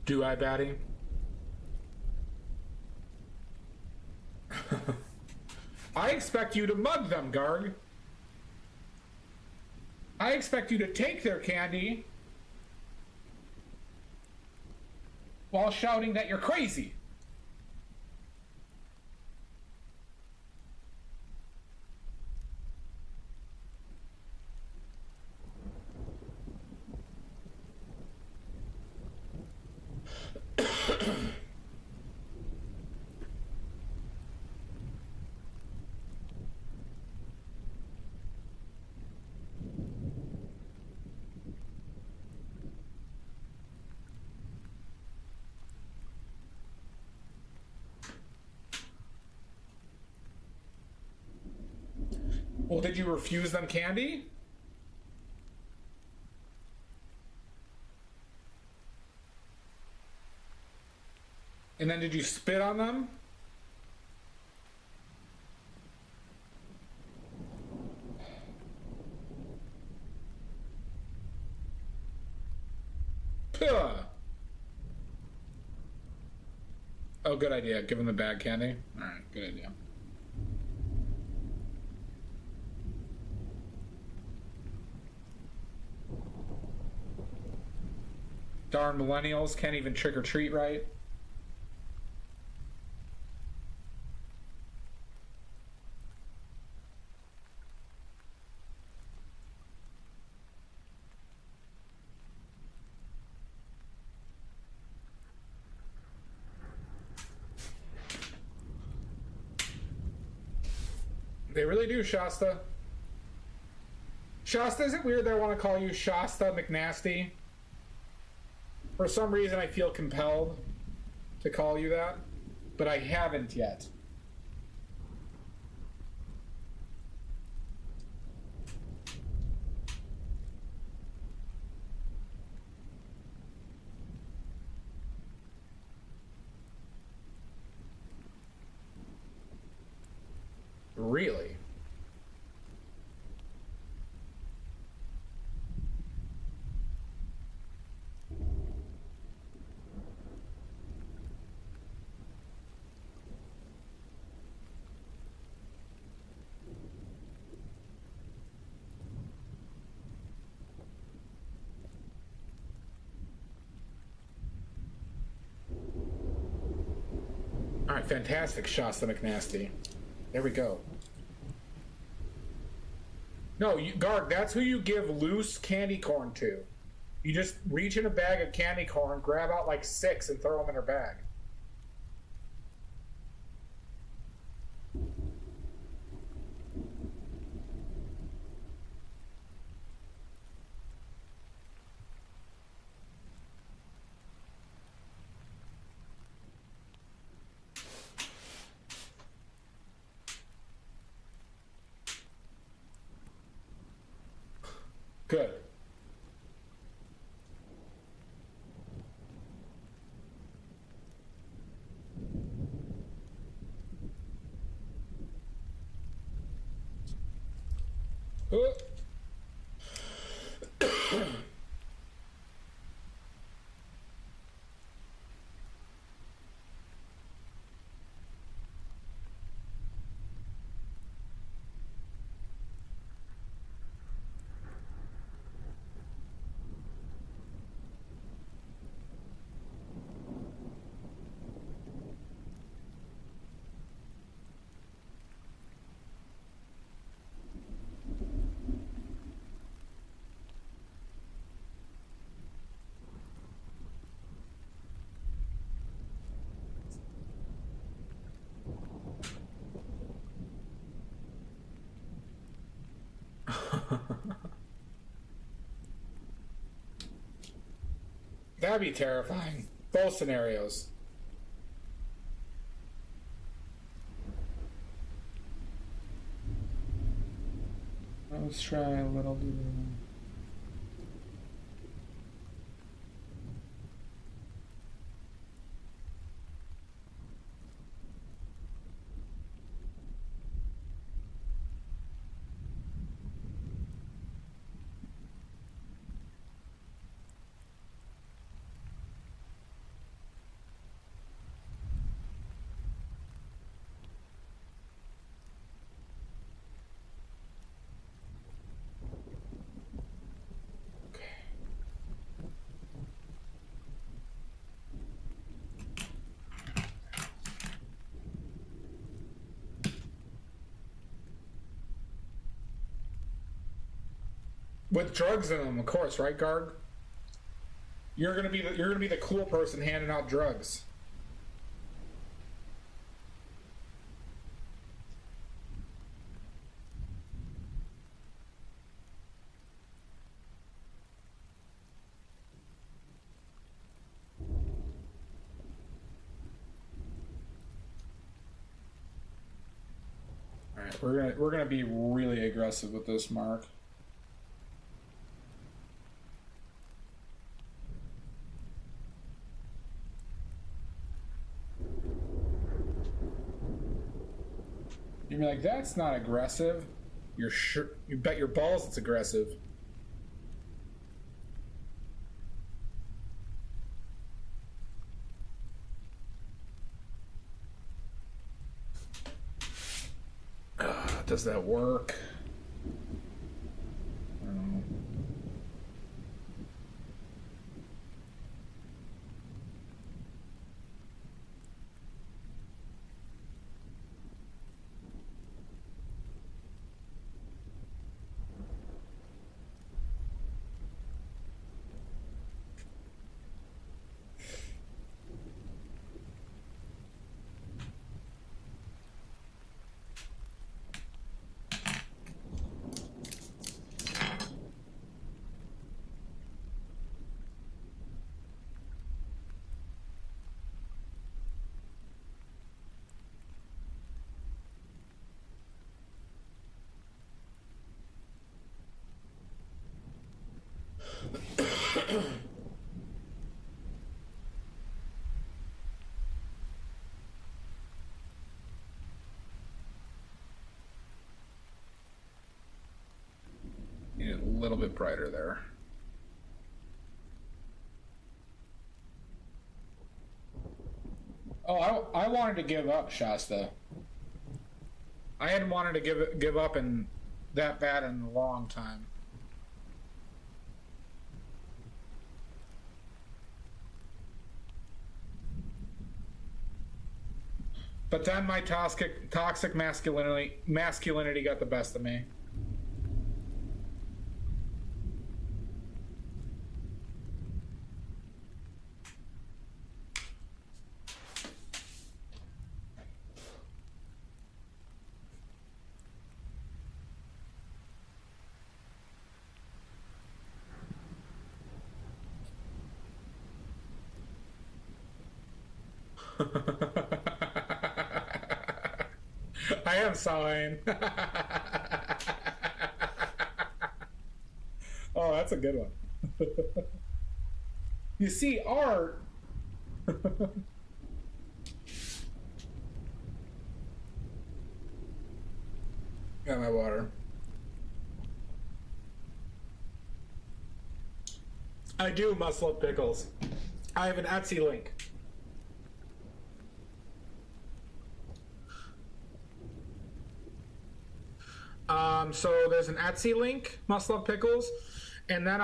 Do I, Batty? I expect you to mug them, Garg. I expect you to take their candy while shouting that you're crazy. Well, did you refuse them candy? And then did you spit on them? Puh. Oh, good idea. Give them the bad candy. All right, good idea. Darn millennials can't even trick or treat right. They really do, Shasta. Shasta, is it weird that I want to call you Shasta McNasty? For some reason, I feel compelled to call you that, but I haven't yet. Really? All right, fantastic, Shasta McNasty. There we go. No, Garg, that's who you give loose candy corn to. You just reach in a bag of candy corn, grab out like 6, and throw them in her bag. Good. That'd be terrifying. Both scenarios. Let's try a little. With drugs in them, of course, right, Garg? You're gonna be the cool person handing out drugs. All right, we're gonna be really aggressive with this, Mark. You'd be like, that's not aggressive. You're sure? You bet your balls it's aggressive. Does that work? I don't know. Need it a little bit brighter there. Oh, I wanted to give up, Shasta. I hadn't wanted to give up in that bad in a long time. But then my toxic masculinity got the best of me. I am sawing. Oh, that's a good one. You see, art. Got my water. I do must love pickles. I have an Etsy link. So there's an Etsy link, Must Love Pickles, and then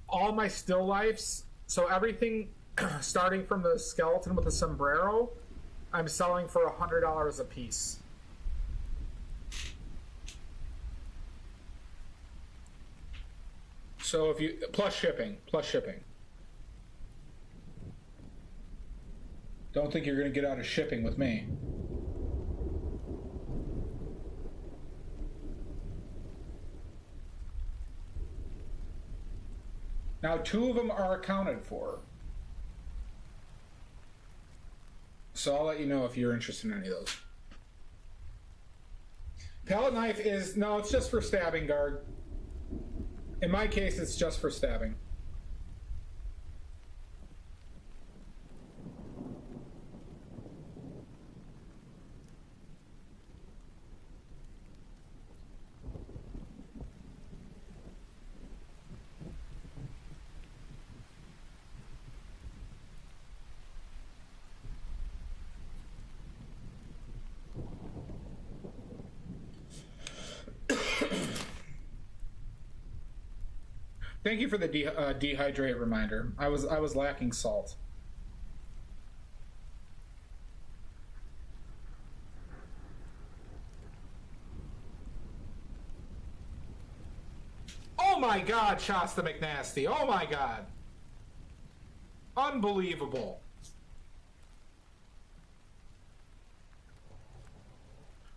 all my still lifes. So everything, starting from the skeleton with the sombrero, I'm selling for $100 a piece. So if you plus shipping. Don't think you're gonna get out of shipping with me. Now, 2 of them are accounted for. So I'll let you know if you're interested in any of those. Palette knife is, no, it's just for stabbing, guard. In my case, it's just for stabbing. Thank you for the dehydrate reminder. I was lacking salt. Oh my God, Shasta McNasty! Oh my God, unbelievable!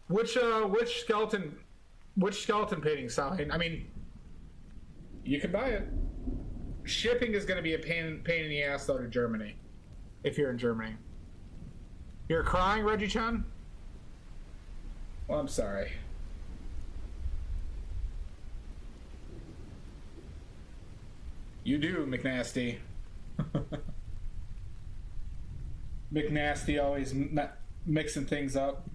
Which skeleton painting sign? I mean. You can buy it. Shipping is going to be a pain in the ass, though, to Germany. If you're in Germany. You're crying, Reggie-chan? Well, I'm sorry. You do, McNasty. McNasty always mixing things up.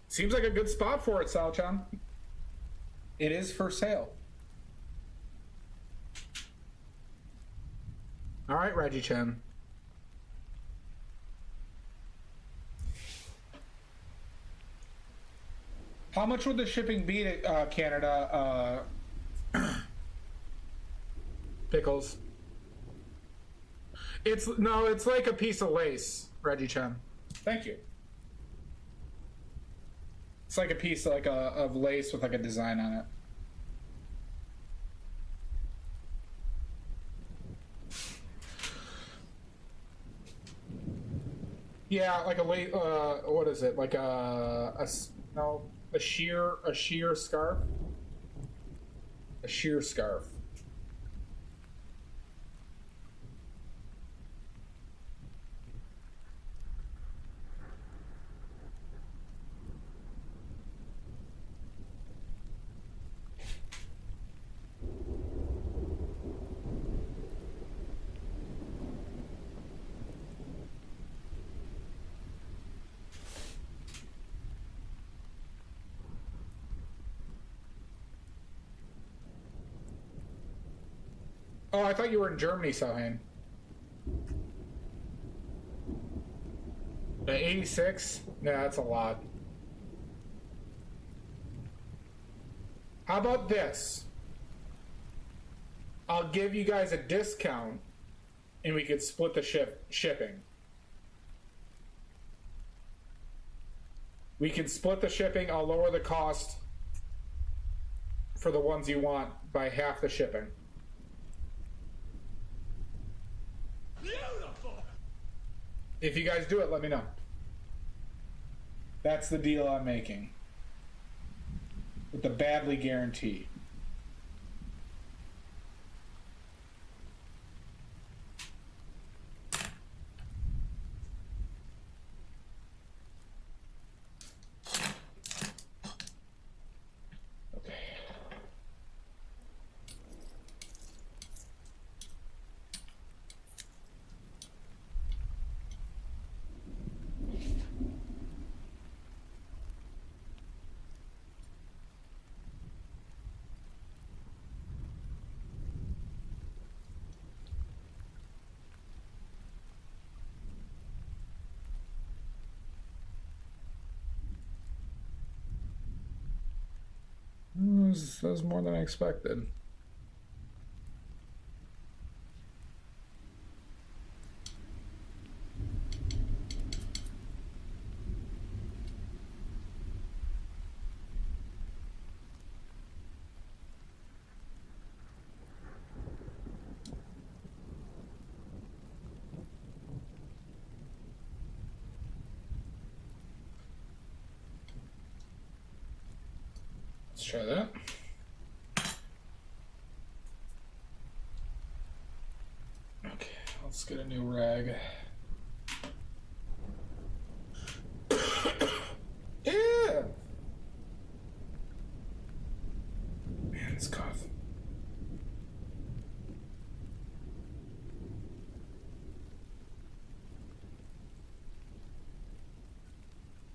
Seems like a good spot for it, Sao-chan. It is for sale. All right, Reggie-chan. How much would the shipping be to Canada, Pickles? It's like a piece of lace, Reggie-chan. Thank you. It's like a piece of lace with like a design on it. Yeah, like a lace. What is it? Like a sheer scarf. A sheer scarf. Oh, I thought you were in Germany, Sohain. 86? Yeah, that's a lot. How about this? I'll give you guys a discount, and we could split the shipping. We can split the shipping. I'll lower the cost for the ones you want by half the shipping. Beautiful! If you guys do it, let me know. That's the deal I'm making. With the badly guarantee. That was more than I expected. Let's try that. Okay, let's get a new rag. Yeah! Man, it's cough.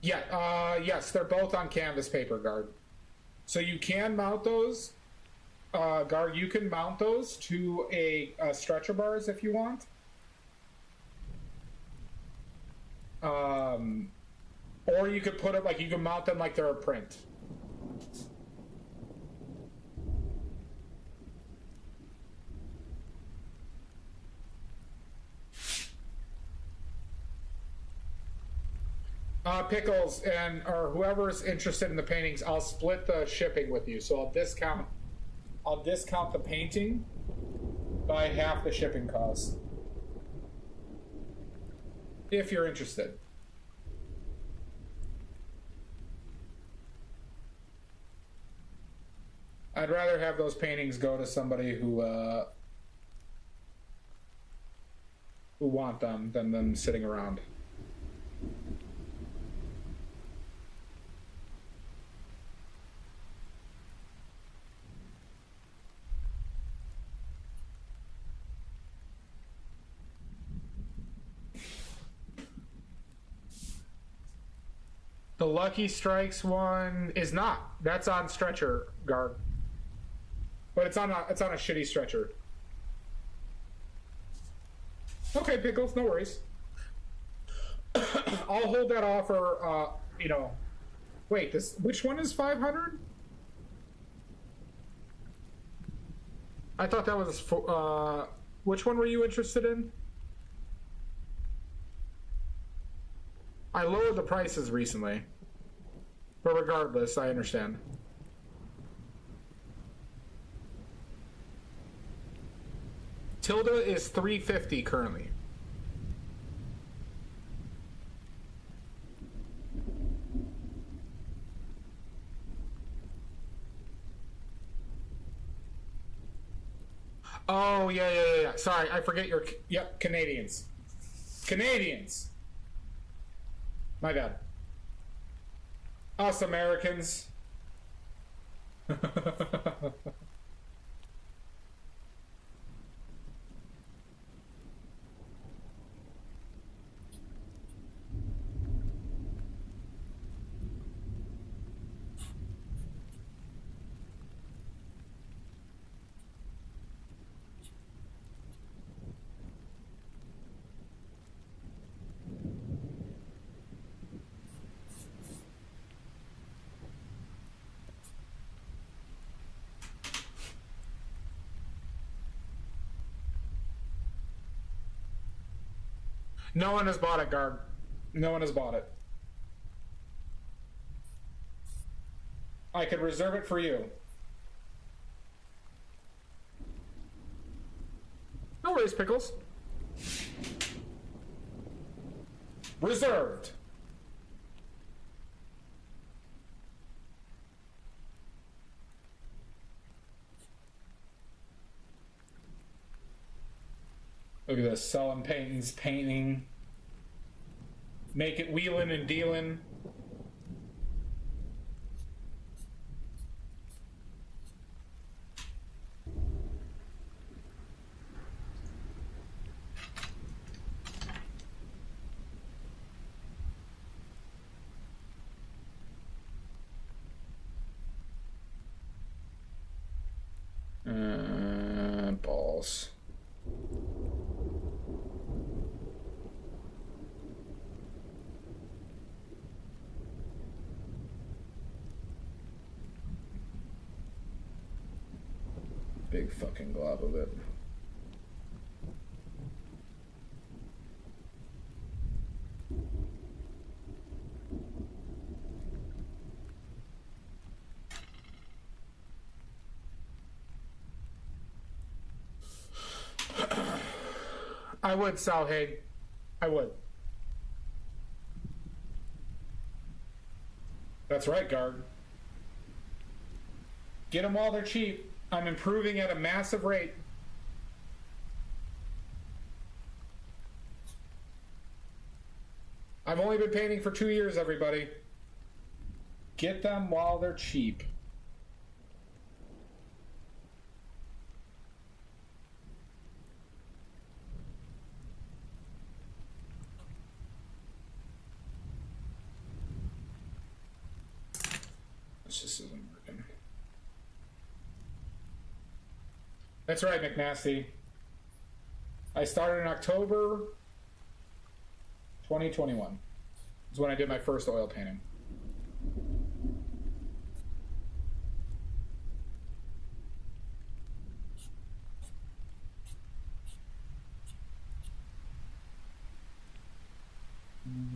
Yeah, yes, they're both on canvas paper, Guard. So you can mount those. Guard, you can mount those to a stretcher bars if you want. Or you could put it like you can mount them like they're a print. Pickles and or whoever's interested in the paintings, I'll split the shipping with you. So I'll discount the painting by half the shipping cost. If you're interested. I'd rather have those paintings go to somebody who want them than them sitting around. The Lucky Strikes one is not. That's on stretcher, Guard. But it's on a shitty stretcher. Okay, Pickles, no worries. I'll hold that offer. Wait, which one is 500? I thought that was which one were you interested in? I lowered the prices recently. But regardless, I understand. Tilda is $350 currently. Oh, yeah. Sorry, I forget your... Yep, Canadians. Canadians! My bad. Us Americans. No one has bought it, Guard. No one has bought it. I could reserve it for you. No worries, Pickles. Reserved. Look at this, selling paintings, painting. Make it wheeling and dealing. Balls. Big fucking glob of it. I would, Salhaig. I would. That's right, Guard. Get them while they're cheap. I'm improving at a massive rate. I've only been painting for 2 years, everybody. Get them while they're cheap. This just isn't working. That's right, McNasty. I started in October 2021. Is when I did my first oil painting.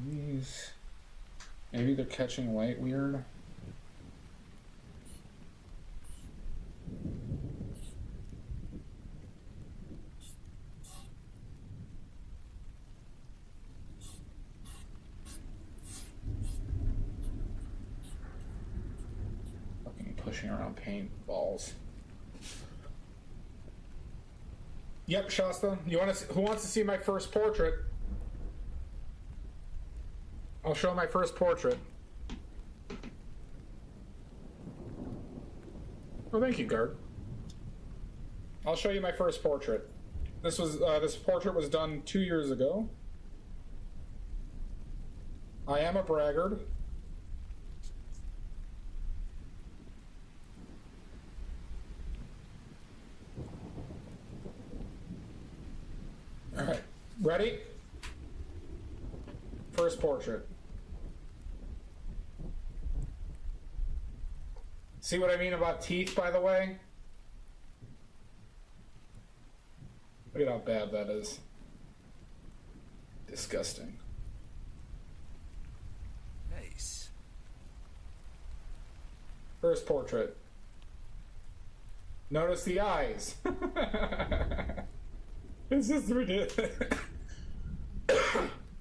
These, maybe they're catching light weird. Pushing around paint balls. Yep, Shasta. You want to? Who wants to see my first portrait? I'll show my first portrait. Oh, thank you, Guard. I'll show you my first portrait. This portrait was done 2 years ago. I am a braggart. Alright, ready? First portrait. See what I mean about teeth, by the way? Look at how bad that is. Disgusting. Nice. First portrait. Notice the eyes. This is ridiculous.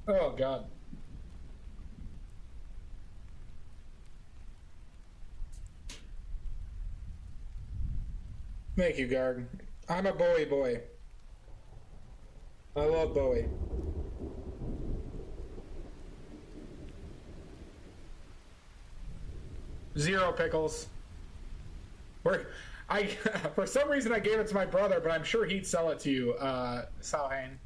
Oh, God. Thank you, Guard. I'm a Bowie boy. I love Bowie. Zero pickles. For some reason I gave it to my brother, but I'm sure he'd sell it to you, Salhain.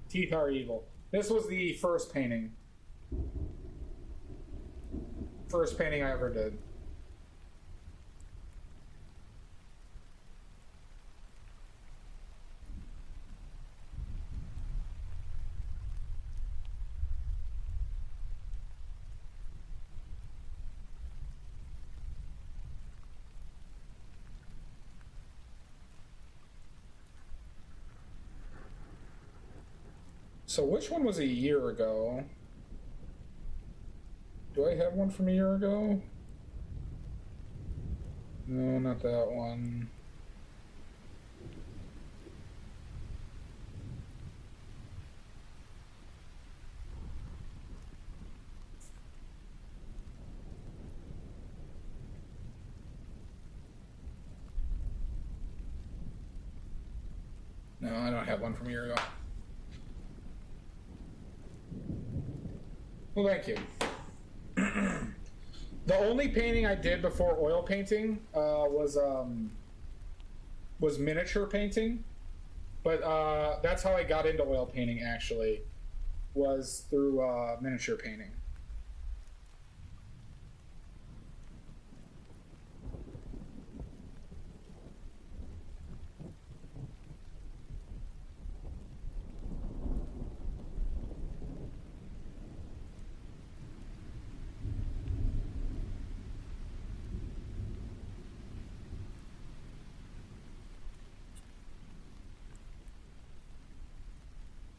Teeth are evil. This was the first painting. First painting I ever did. So which one was a year ago? Do I have one from a year ago? No, not that one. No, I don't have one from a year ago. Well, thank you. The only painting I did before oil painting was miniature painting, but that's how I got into oil painting. Actually, was through miniature painting.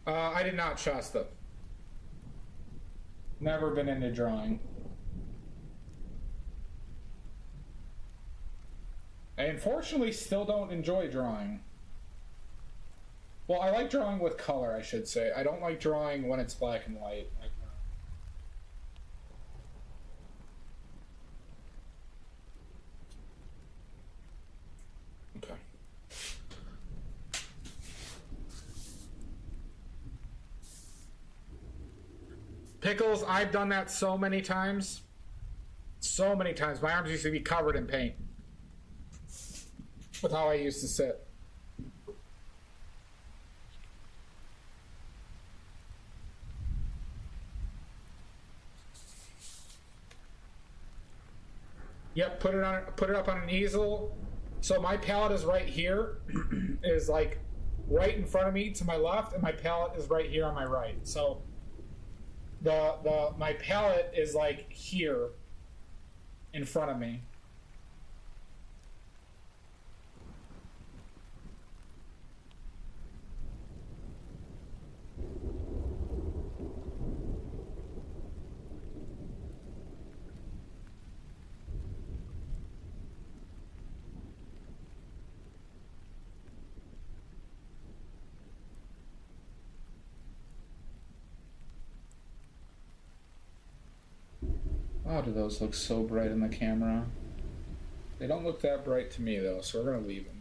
I did not Shasta. Never been into drawing. I unfortunately still don't enjoy drawing. Well, I like drawing with color, I should say. I don't like drawing when it's black and white. Okay. Pickles, I've done that so many times. So many times. My arms used to be covered in paint. With how I used to sit. Yep, put it up on an easel. So my palette is right here, is like right in front of me to my left, and my palette is right here on my right. So my palette is like here in front of me. Oh, do those look so bright in the camera? They don't look that bright to me, though, so we're going to leave them.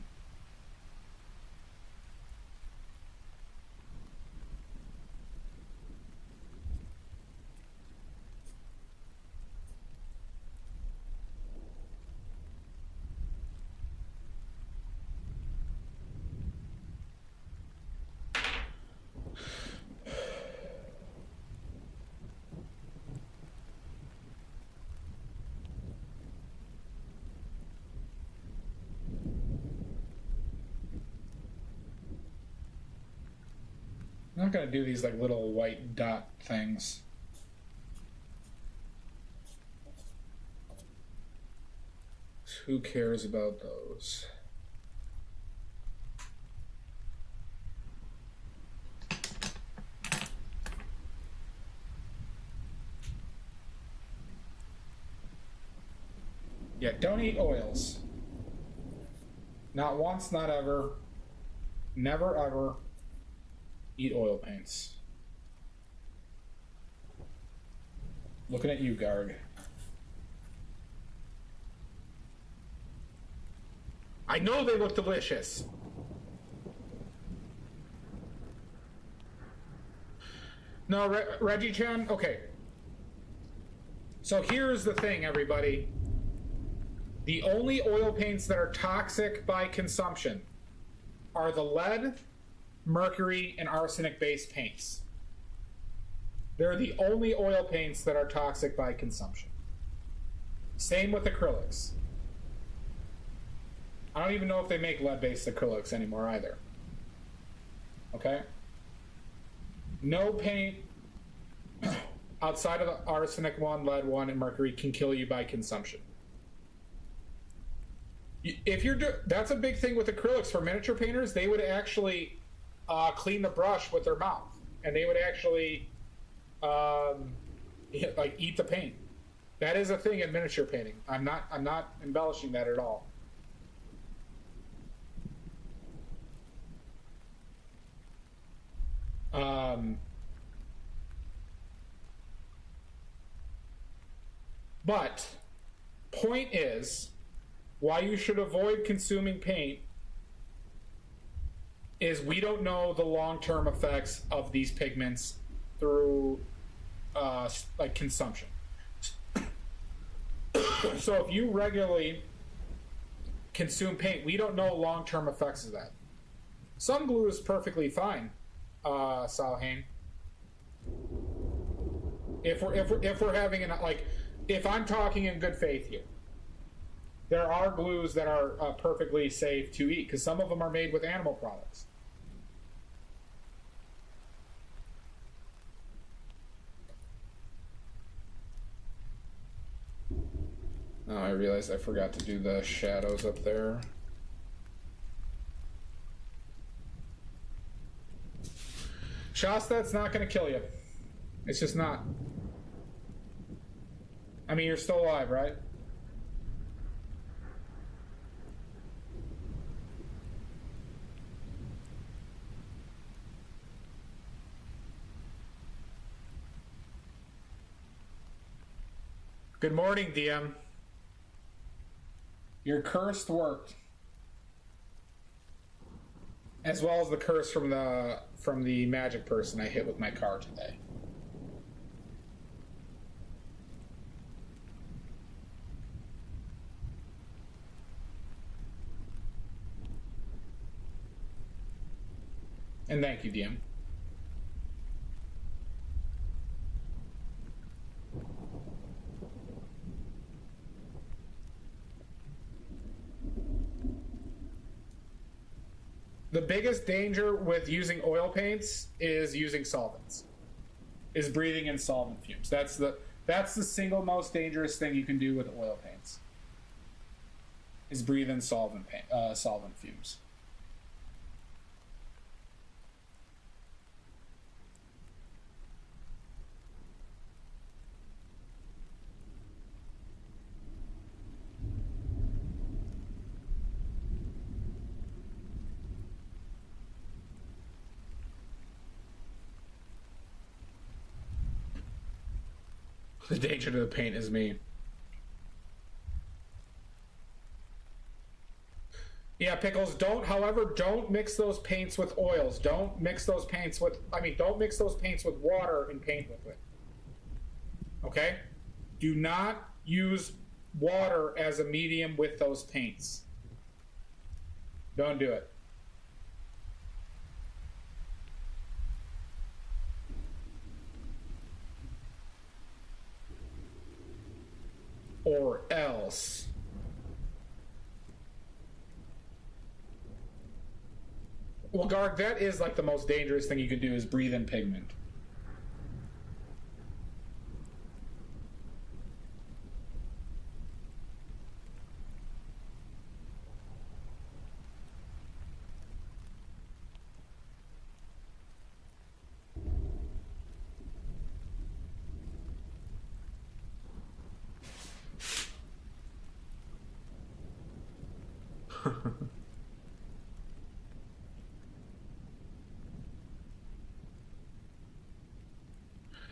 I'm not going to do these like little white dot things. Who cares about those? Yeah, don't eat oils. Not once, not ever. Never ever eat oil paints. Looking at you, Guard. I know they look delicious. No, Reggie-chan? Okay. So here's the thing, everybody. The only oil paints that are toxic by consumption are the lead, mercury, and arsenic-based paints. They're the only oil paints that are toxic by consumption. Same with acrylics. I don't even know if they make lead-based acrylics anymore either. Okay? No paint outside of the arsenic one, lead one, and mercury can kill you by consumption. If you're that's a big thing with acrylics for miniature painters. They would actually clean the brush with their mouth and they would actually like eat the paint. That is a thing in miniature painting. I'm not embellishing that at all. But point is, why you should avoid consuming paint is we don't know the long-term effects of these pigments through like consumption. So if you regularly consume paint, we don't know long-term effects of that. Some glue is perfectly fine, Salhain. If we're having if I'm talking in good faith here, there are glues that are perfectly safe to eat because some of them are made with animal products. Oh, I realized I forgot to do the shadows up there. Shasta, it's not going to kill you. It's just not. I mean, you're still alive, right? Good morning, DM. Your curse worked. As well as the curse from the magic person I hit with my car today. And thank you, DM. The biggest danger with using oil paints is using solvents. Is breathing in solvent fumes. That's the single most dangerous thing you can do with oil paints. Is breathe in solvent fumes. The danger to the paint is me. Yeah, Pickles, don't mix those paints with oils. Don't mix those paints with water and paint with it. Okay? Do not use water as a medium with those paints. Don't do it. Or else. Well, Garg, that is like the most dangerous thing you can do is breathe in pigment.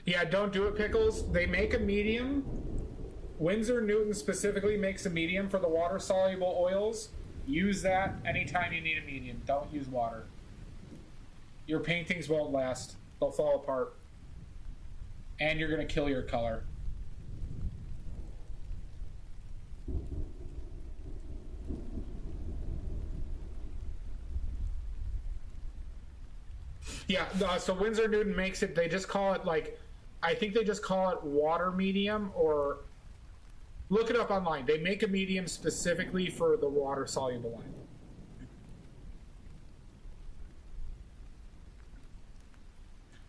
Yeah, don't do it, Pickles. They make a medium. Winsor Newton specifically makes a medium for the water-soluble oils. Use that anytime you need a medium. Don't use water. Your paintings won't last. They'll fall apart. And you're going to kill your color. Yeah, so Winsor Newton makes it, they just call it I think they just call it water medium, or look it up online. They make a medium specifically for the water soluble line.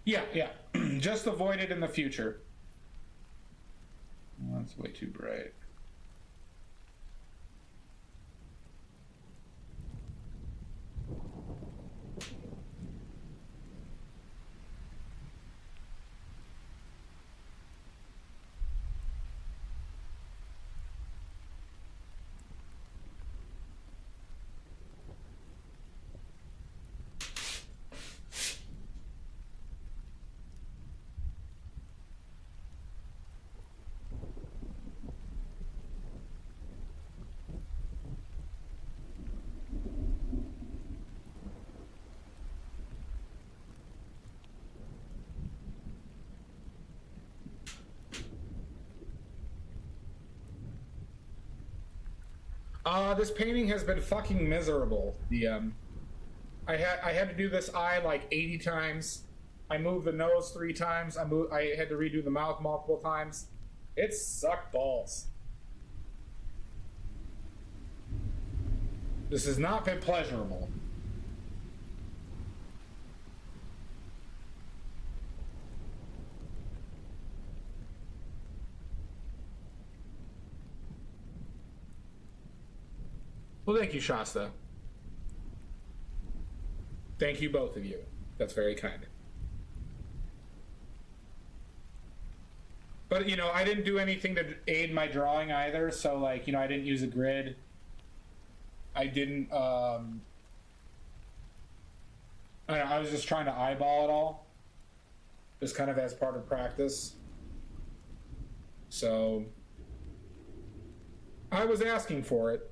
Yeah. Just avoid it in the future. Oh, that's way too bright. This painting has been fucking miserable. I had to do this eye like 80 times. I moved the nose 3 times. I had to redo the mouth multiple times. It sucked balls. This has not been pleasurable. Well, thank you, Shasta. Thank you, both of you. That's very kind. But, you know, I didn't do anything to aid my drawing either, so, like, you know, I didn't use a grid. I didn't, I was just trying to eyeball it all. Just kind of as part of practice. So, I was asking for it.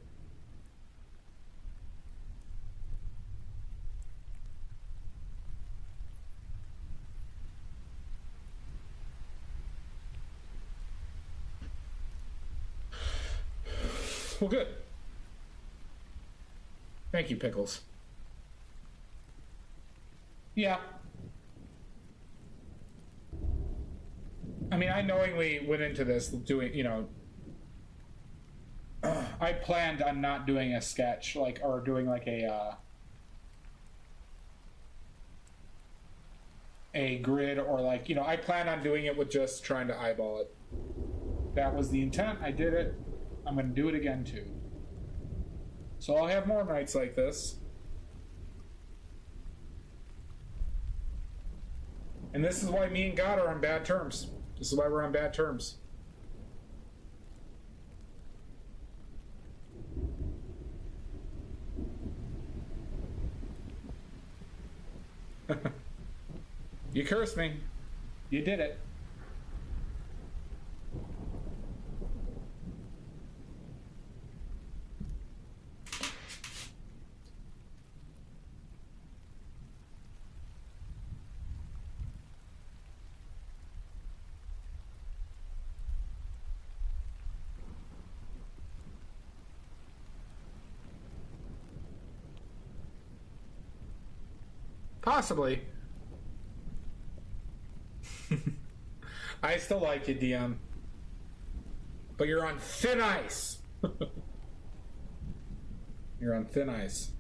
Well, good. Thank you, Pickles. Yeah. I mean, I knowingly went into this doing, you know, I planned on not doing a sketch, like, or doing like a grid, or like, you know, I planned on doing it with just trying to eyeball it. That was the intent. I did it. I'm going to do it again, too. So I'll have more nights like this. And this is why me and God are on bad terms. This is why we're on bad terms. You cursed me. You did it. Possibly. I still like you, DM. But you're on thin ice. You're on thin ice.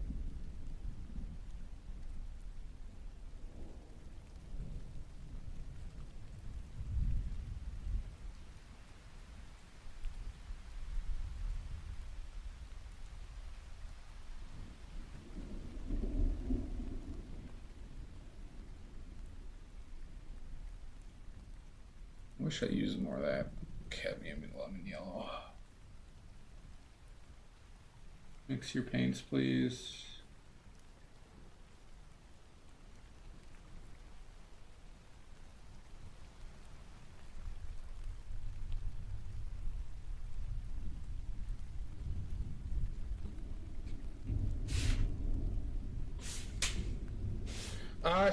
Wish I used more of that cadmium and lemon yellow. Mix your paints, please.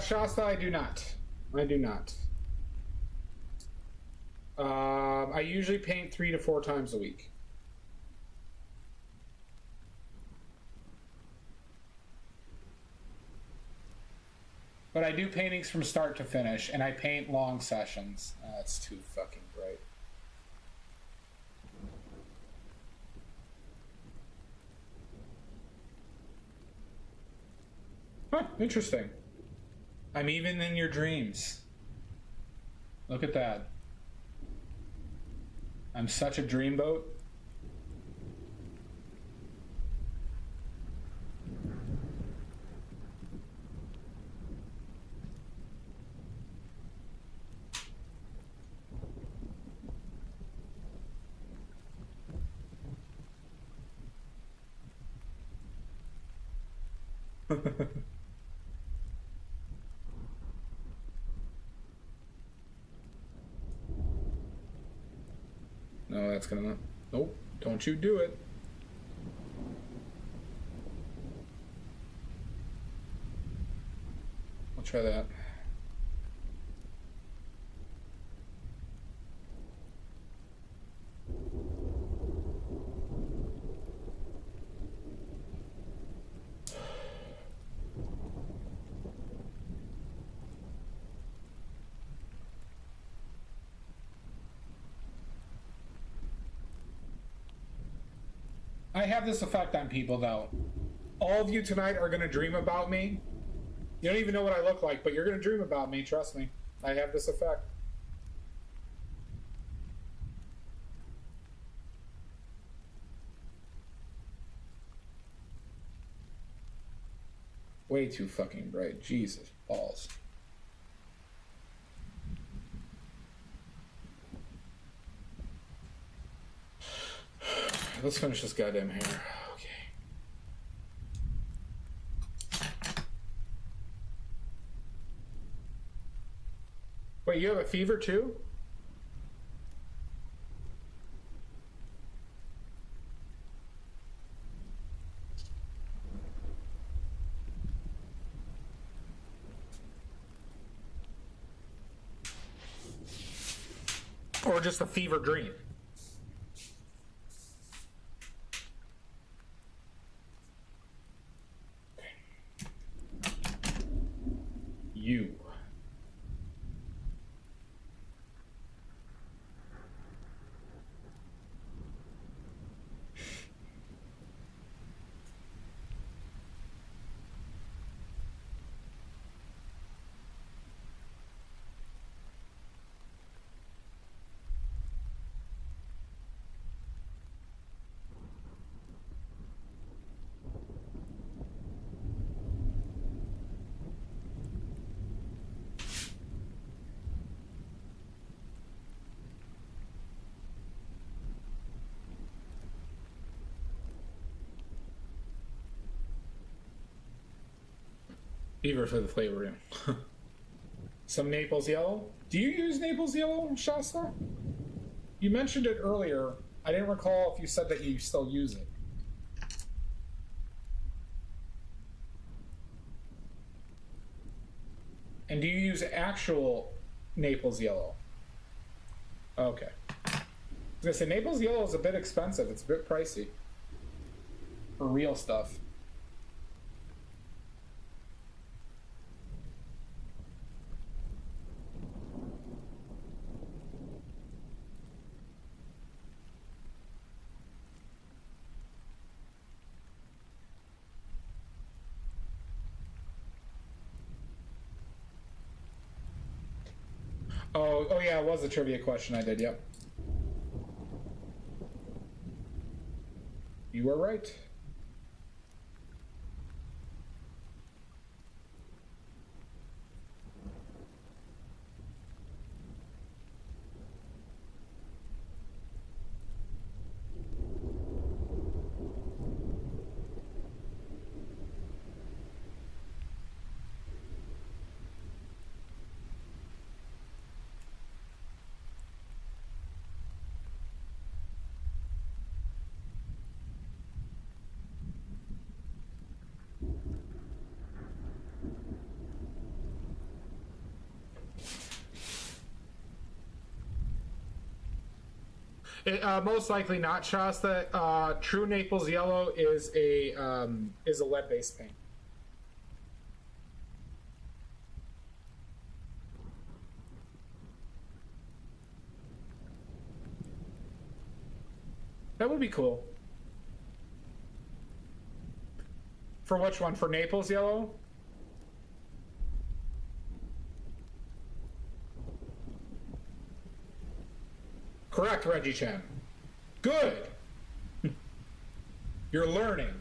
Shasta, I do not. I do not. I usually paint 3 to 4 times a week. But I do paintings from start to finish, and I paint long sessions. That's too fucking bright. Huh, interesting. I'm even in your dreams. Look at that. I'm such a dreamboat. No, that's gonna... Nope, don't you do it. I'll try that. I have this effect on people, though. All of you tonight are going to dream about me. You don't even know what I look like, but you're going to dream about me, trust me. I have this effect. Way too fucking bright. Jesus balls. Let's finish this goddamn hair. Okay. Wait, you have a fever too? Or just a fever dream? You. Fever for the flavor, yeah. Some Naples yellow. Do you use Naples yellow, Shasta? You mentioned it earlier. I didn't recall if you said that you still use it. And do you use actual Naples yellow? Okay. I was gonna say Naples yellow is a bit expensive. It's a bit pricey for real stuff. Oh yeah, it was a trivia question I did, yep. You were right. Most likely not, Shasta. True Naples Yellow is a lead-based paint. That would be cool. For which one? For Naples Yellow? Correct, Reggie Chan. Good. You're learning.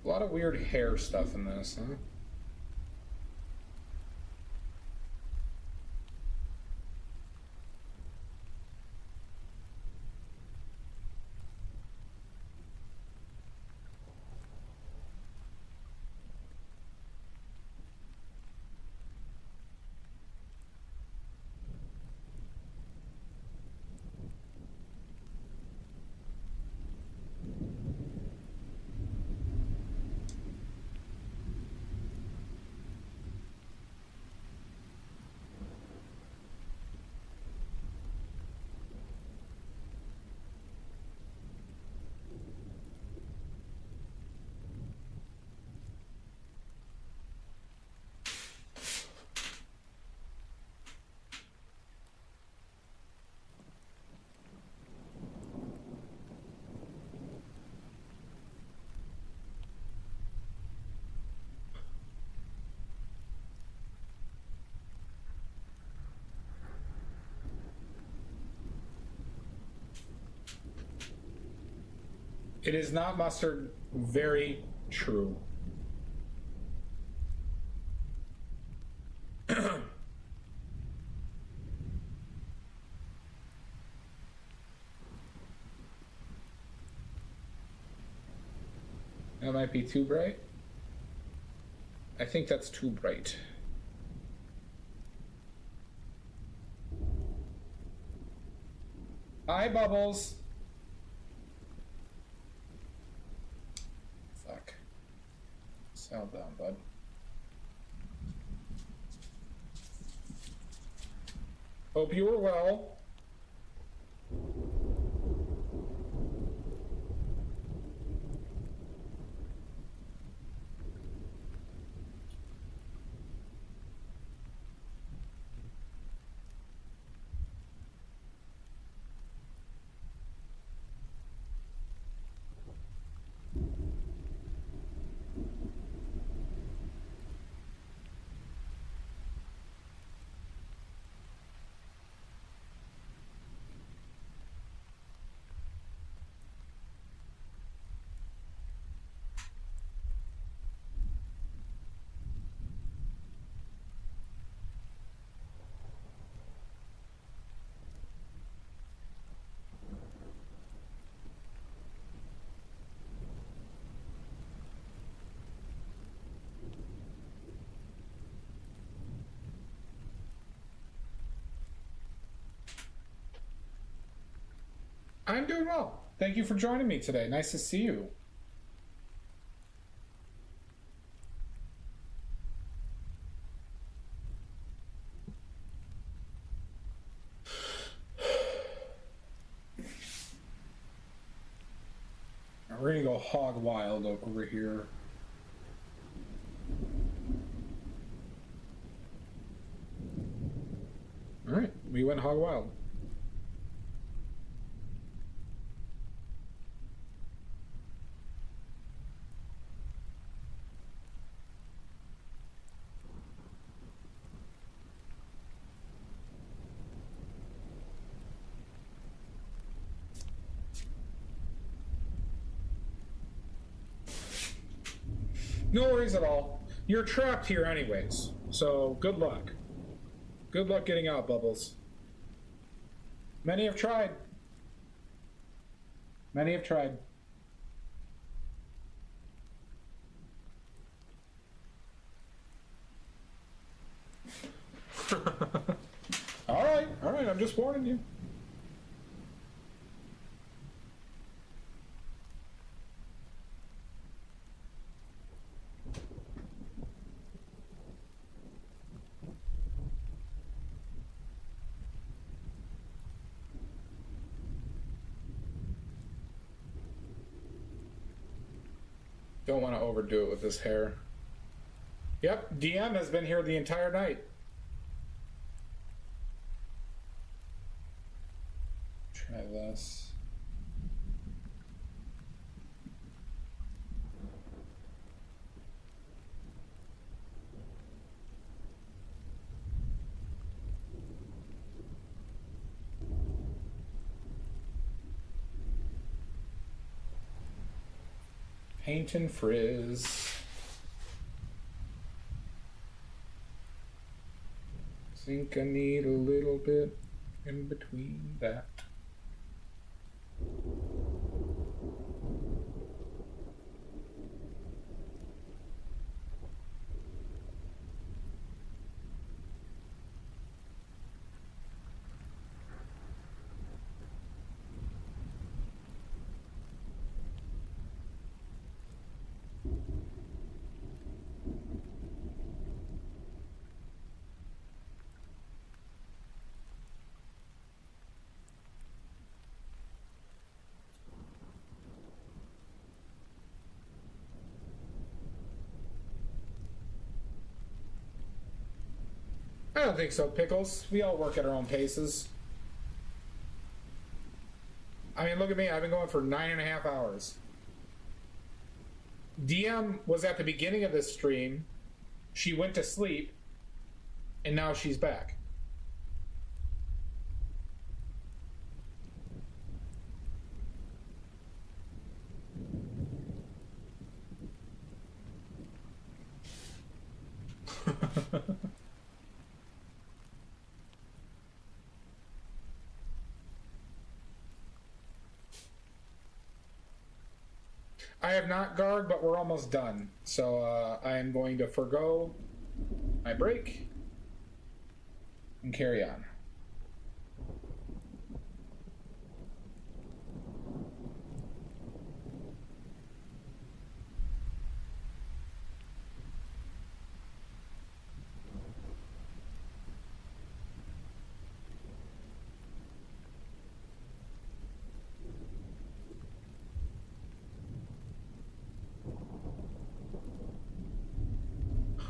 A lot of weird hair stuff in this, huh? It is not mustard. Very true. That might be too bright. I think that's too bright. Hi, Bubbles. Fuck. Settle down, bud. Hope you were well. I'm doing well. Thank you for joining me today. Nice to see you. We're gonna go hog wild over here. All right, we went hog wild. No worries at all. You're trapped here anyways, so good luck. Good luck getting out, Bubbles. Many have tried. Many have tried. All right, I'm just warning you. Don't want to overdo it with this hair. Yep, DM has been here the entire night. Try this. Paint and frizz. Think I need a little bit in between that. I don't think so, Pickles. We all work at our own paces. I mean, look at me. I've been going for 9.5 hours. DM was at the beginning of this stream. She went to sleep, and now she's back. I have not guard, but we're almost done. So I am going to forgo my break and carry on.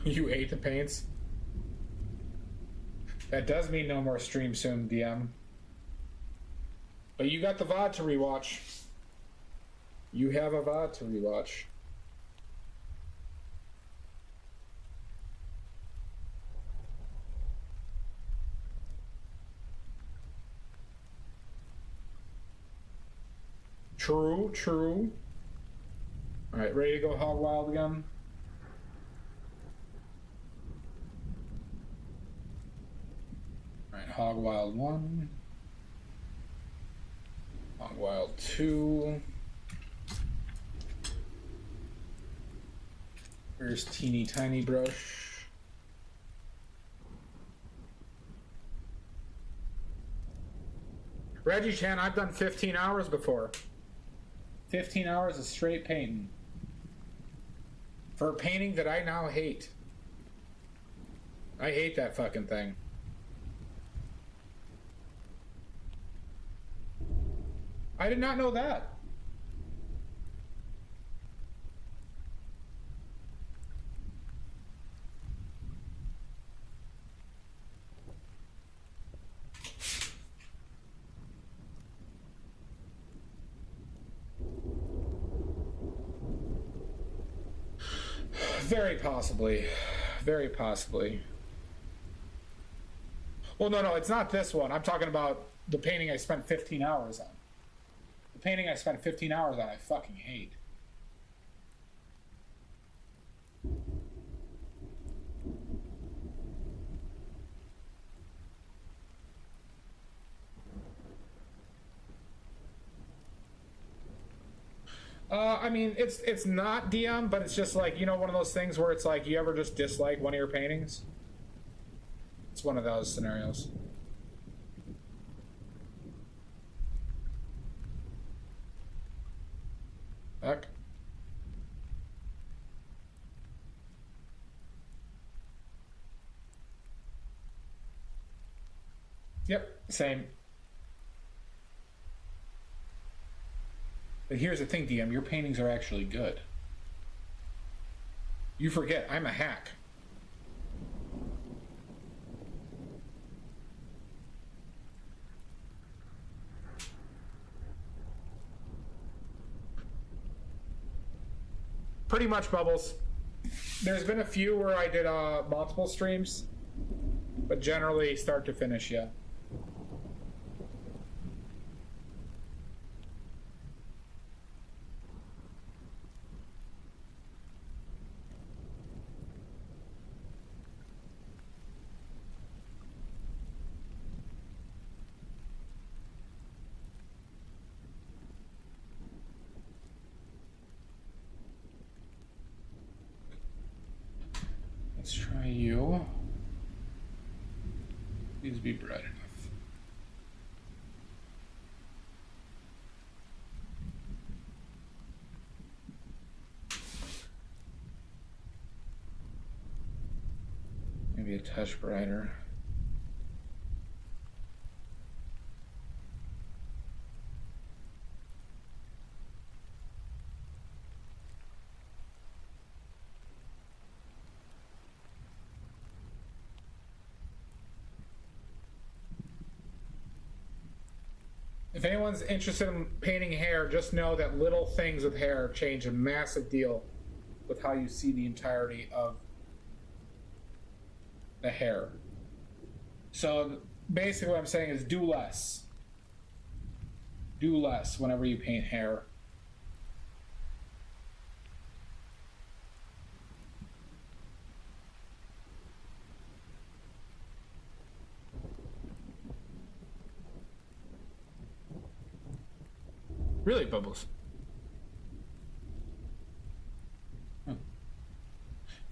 You ate the paints? That does mean no more stream soon, DM. But you got the VOD to rewatch. You have a VOD to rewatch. True, true. Alright, ready to go hog wild again? Alright, hog wild 1. Hog wild 2. Here's teeny tiny brush. Reggie Chan, I've done 15 hours before. 15 hours of straight painting. For a painting that I now hate. I hate that fucking thing. I did not know that. Very possibly. Very possibly. Well, no, it's not this one. I'm talking about the painting I spent 15 hours on. The painting I spent 15 hours on, I fucking hate. I mean, it's not DM, but it's just like, you know, one of those things where it's like, you ever just dislike one of your paintings? It's one of those scenarios. Back. Yep, same. But here's the thing, DM, your paintings are actually good. You forget, I'm a hack. Pretty much, Bubbles. There's been a few where I did multiple streams, but generally start to finish, yeah. Let's try you. Please be bright enough. Maybe a touch brighter. If anyone's interested in painting hair, just know that little things with hair change a massive deal with how you see the entirety of the hair. So basically what I'm saying is do less. Do less whenever you paint hair. Really, Bubbles?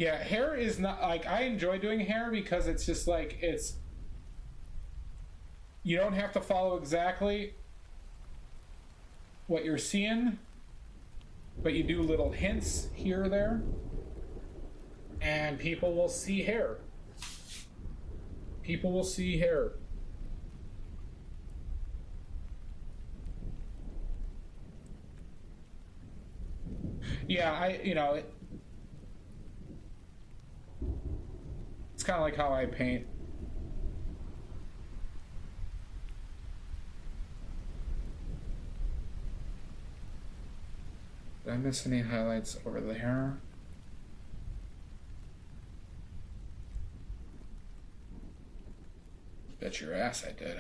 Yeah, hair is not like I enjoy doing hair because it's just like it's you don't have to follow exactly what you're seeing, but you do little hints here or there, and people will see hair. People will see hair. Yeah, it's kind of like how I paint. Did I miss any highlights over there? Bet your ass I did.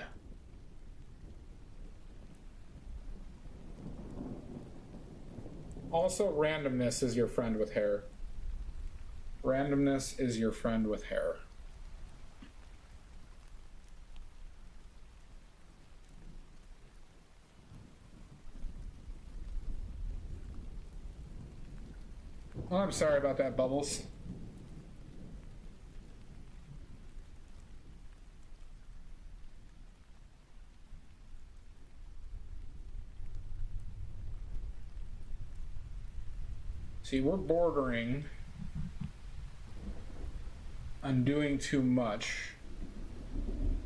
Also, randomness is your friend with hair. Randomness is your friend with hair. Well, I'm sorry about that, Bubbles. See, we're bordering on doing too much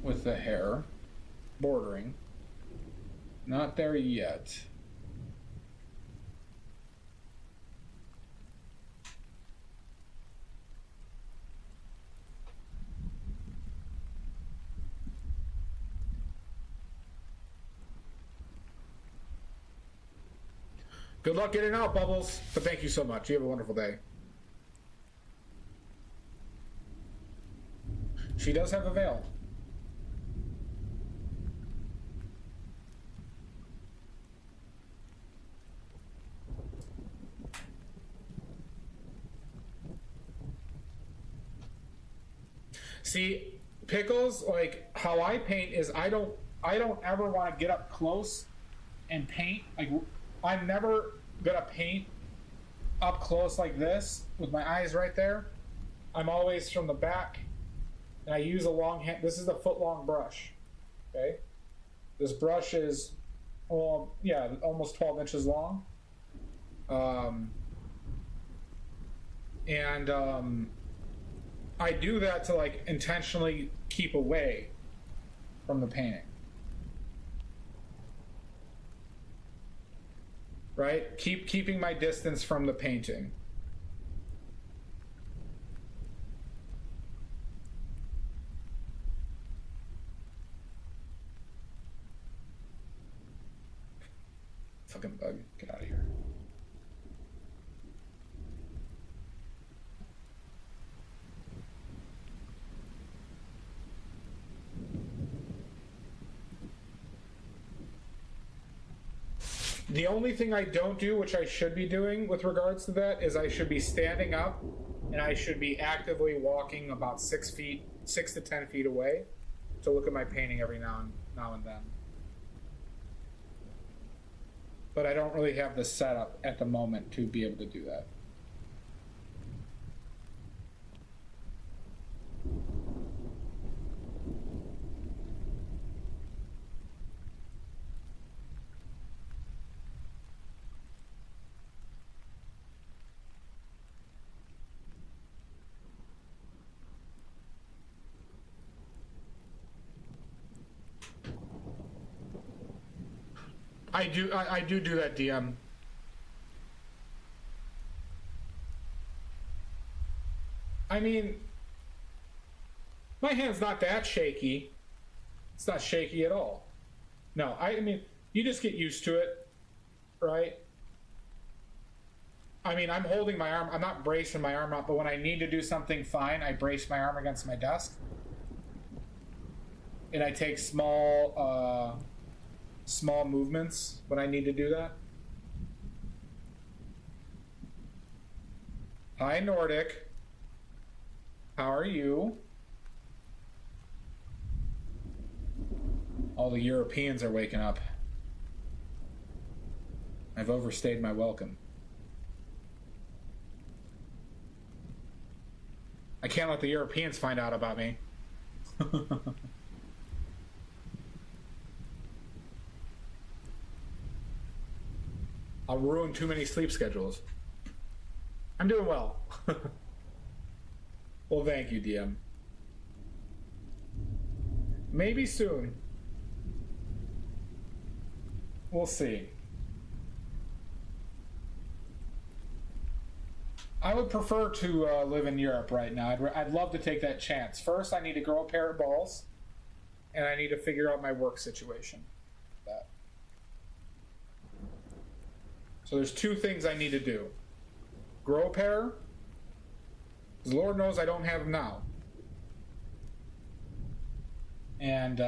with the hair. Bordering. Not there yet. Good luck getting out, Bubbles. But thank you so much. You have a wonderful day. She does have a veil. See, Pickles, like how I paint is I don't ever want to get up close and paint. Like I'm never gonna paint up close like this with my eyes right there. I'm always from the back, and I use a long hand. This is a foot long brush. Okay, this brush is, well, yeah, almost 12 inches long. I do that to like intentionally keep away from the painting. Right? Keeping my distance from the painting. Fucking bug. Get out of here. The only thing I don't do, which I should be doing with regards to that, is I should be standing up and I should be actively walking about 6 to 10 feet away to look at my painting every now and then. But I don't really have the setup at the moment to be able to do that. I do that, DM. I mean, my hand's not that shaky. It's not shaky at all. No, I mean, you just get used to it, right? I mean, I'm holding my arm. I'm not bracing my arm up, but when I need to do something fine, I brace my arm against my desk. And I take small movements when I need to do that. Hi, Nordic. How are you? All the Europeans are waking up. I've overstayed my welcome. can't let the Europeans find out about me. I'll ruin too many sleep schedules. I'm doing well. Well, thank you, DM. Maybe soon. We'll see. I would prefer to live in Europe right now. I'd love to take that chance. First, I need to grow a pair of balls, and I need to figure out my work situation. That. So there's two things I need to do. Grow a pair, because Lord knows I don't have them now. And,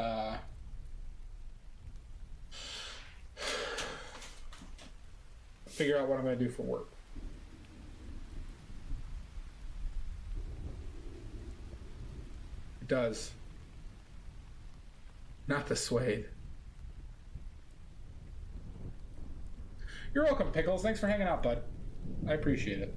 figure out what I'm going to do for work. It does. Not the suede. You're welcome, Pickles. Thanks for hanging out, bud. I appreciate it.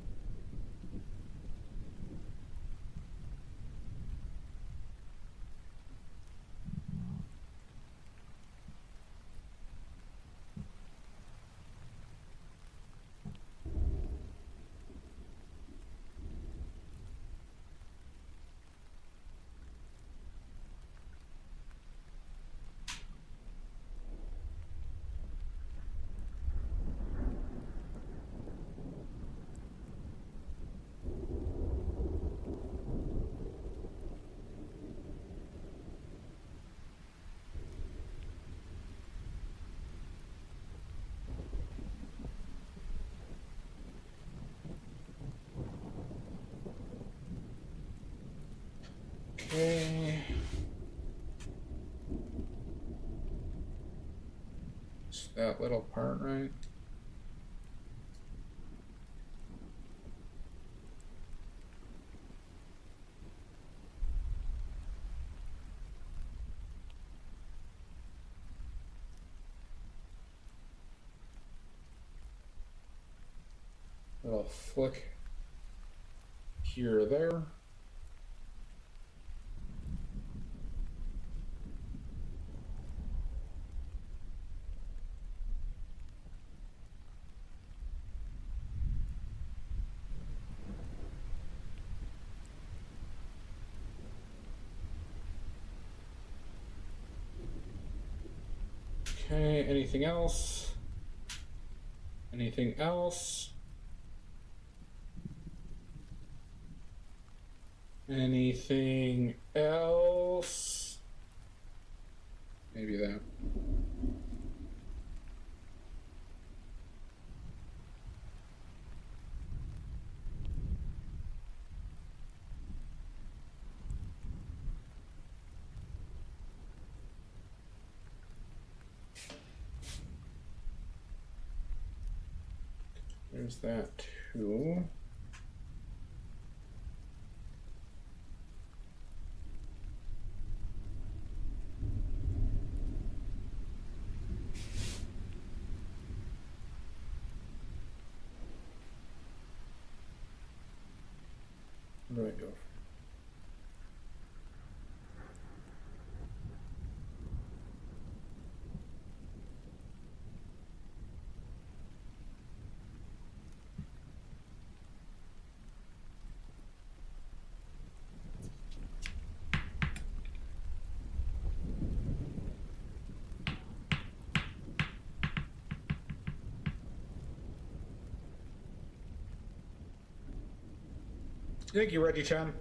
Okay. Just that little part, right? Little flick here or there. Okay, anything else? Anything else? Anything else? Maybe that. There's that too. Where do I go? Thank you, Reggie Chan.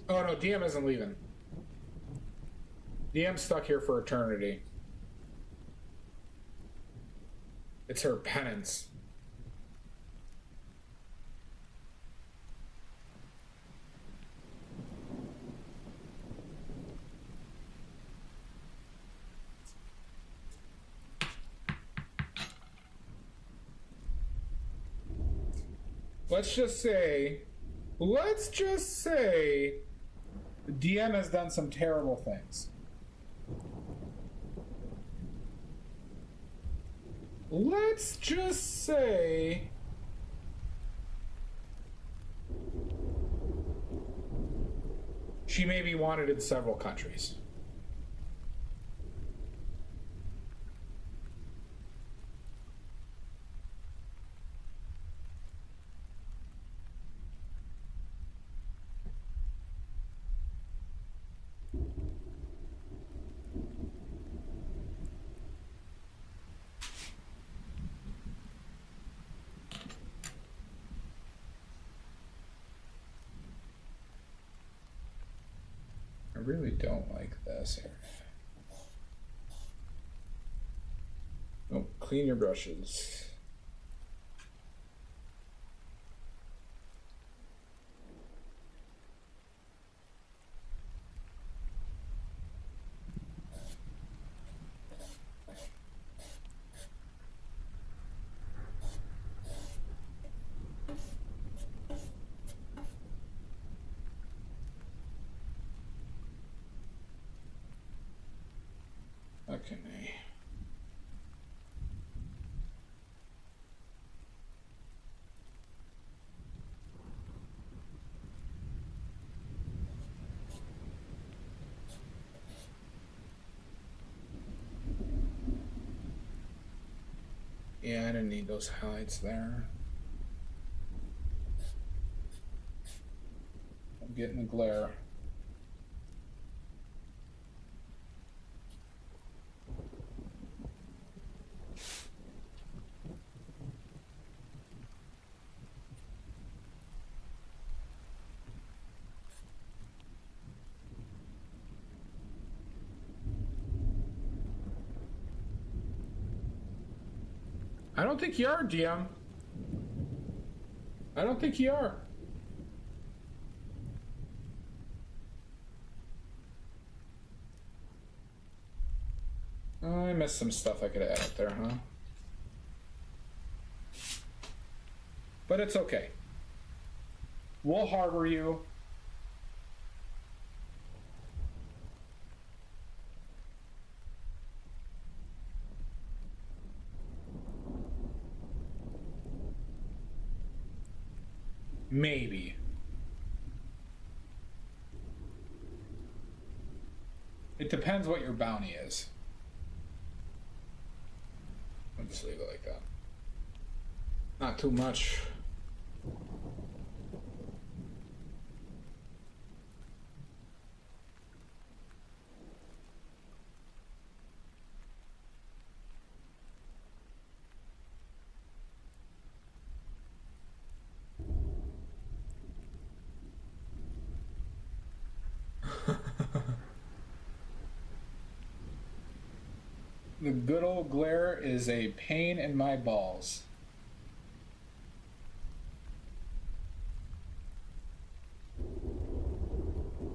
Oh no, DM isn't leaving. DM's stuck here for eternity. It's her penance. Let's just say DM has done some terrible things. Let's just say She may be wanted in several countries. I really don't like this here. Oh, clean your brushes. Okay. Yeah, I didn't need those highlights there. I'm getting the glare. I don't think you are, GM. I don't think you are. Oh, I missed some stuff I could have added there, huh? But it's okay. We'll harbor you. Maybe. It depends what your bounty is. I'll just leave it like that. Not too much. The good old glare is a pain in my balls.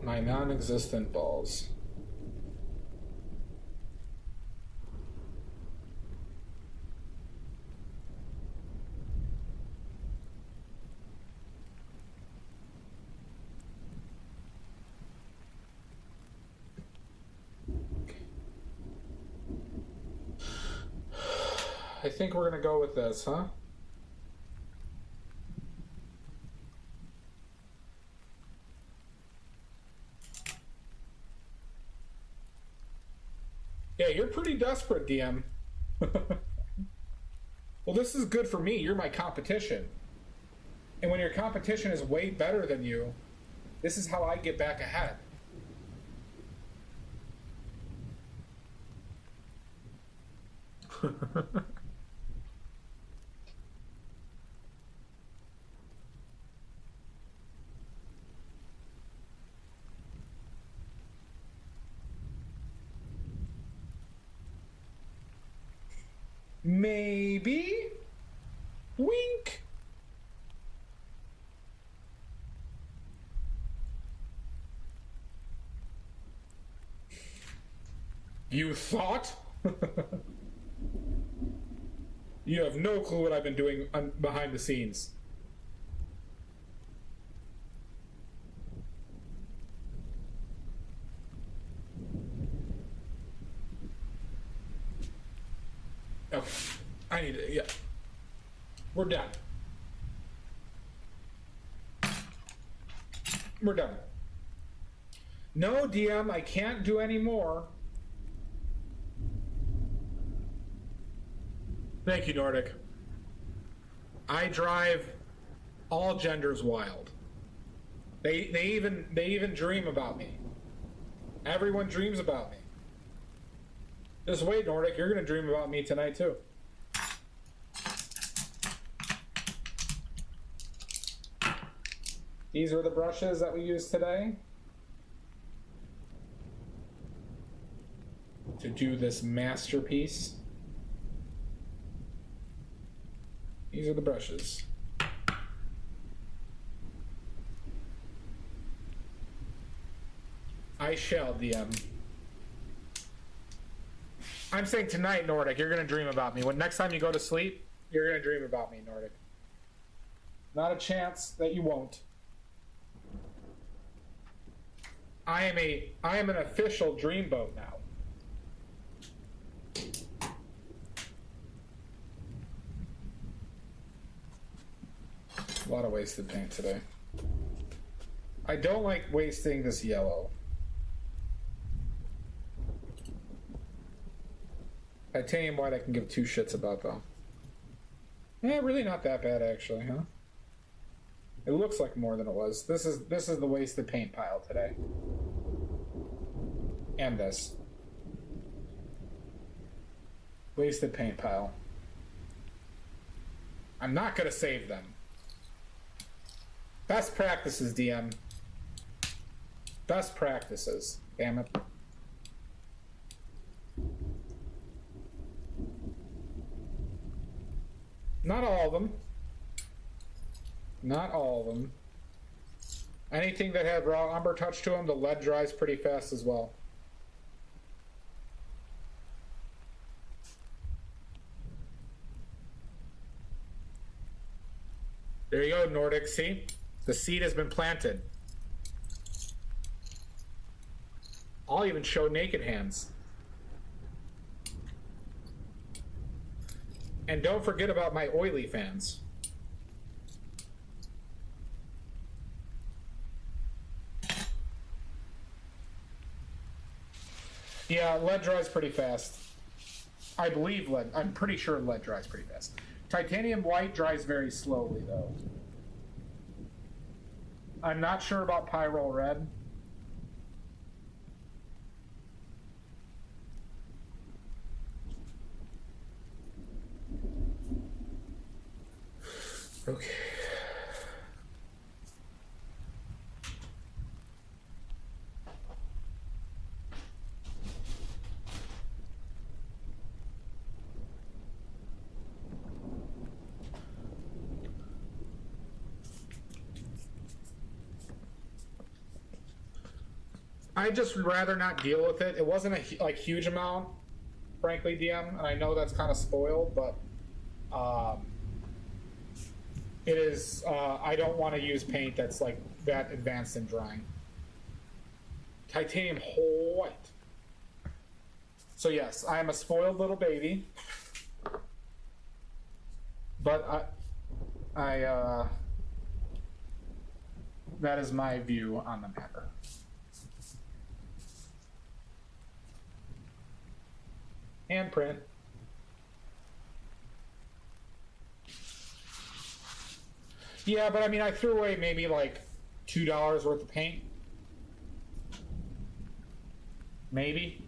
My non-existent balls. I think we're gonna go with this, huh? Yeah, you're pretty desperate, DM. Well, this is good for me. You're my competition. And when your competition is way better than you, this is how I get back ahead. Maybe? Wink. You thought? You have no clue what I've been doing behind the scenes. Okay. I need it, yeah. We're done. We're done. No, DM, I can't do any more. Thank you, Nordic. I drive all genders wild. They even dream about me. Everyone dreams about me. Just wait, Nordic. You're gonna dream about me tonight too. These are the brushes that we used today to do this masterpiece. These are the brushes. I shall, DM. I'm saying tonight, Nordic, you're gonna dream about me. When next time you go to sleep, you're gonna dream about me, Nordic. Not a chance that you won't. I am an official dreamboat now. A lot of wasted paint today. I don't like wasting this yellow. Titanium white I can give two shits about though. Yeah, really not that bad actually, huh? It looks like more than it was. This is the wasted paint pile today. And this. Wasted paint pile. I'm not gonna save them. Best practices, DM. Best practices. Damn it. Not all of them. Not all of them. Anything that had raw umber touch to them, the lead dries pretty fast as well. There you go, Nordic. See? The seed has been planted. I'll even show naked hands. And don't forget about my oily fans. Yeah, lead dries pretty fast. I believe lead. I'm pretty sure lead dries pretty fast. Titanium white dries very slowly, though. I'm not sure about Pyrrole red. Okay. I'd just rather not deal with it. It wasn't a like huge amount, frankly, DM, and I know that's kind of spoiled, but it is. I don't want to use paint that's like that advanced in drying. Titanium white. So yes, I am a spoiled little baby, but I that is my view on the matter. Handprint. Yeah, but I mean, I threw away maybe like $2 worth of paint. Maybe.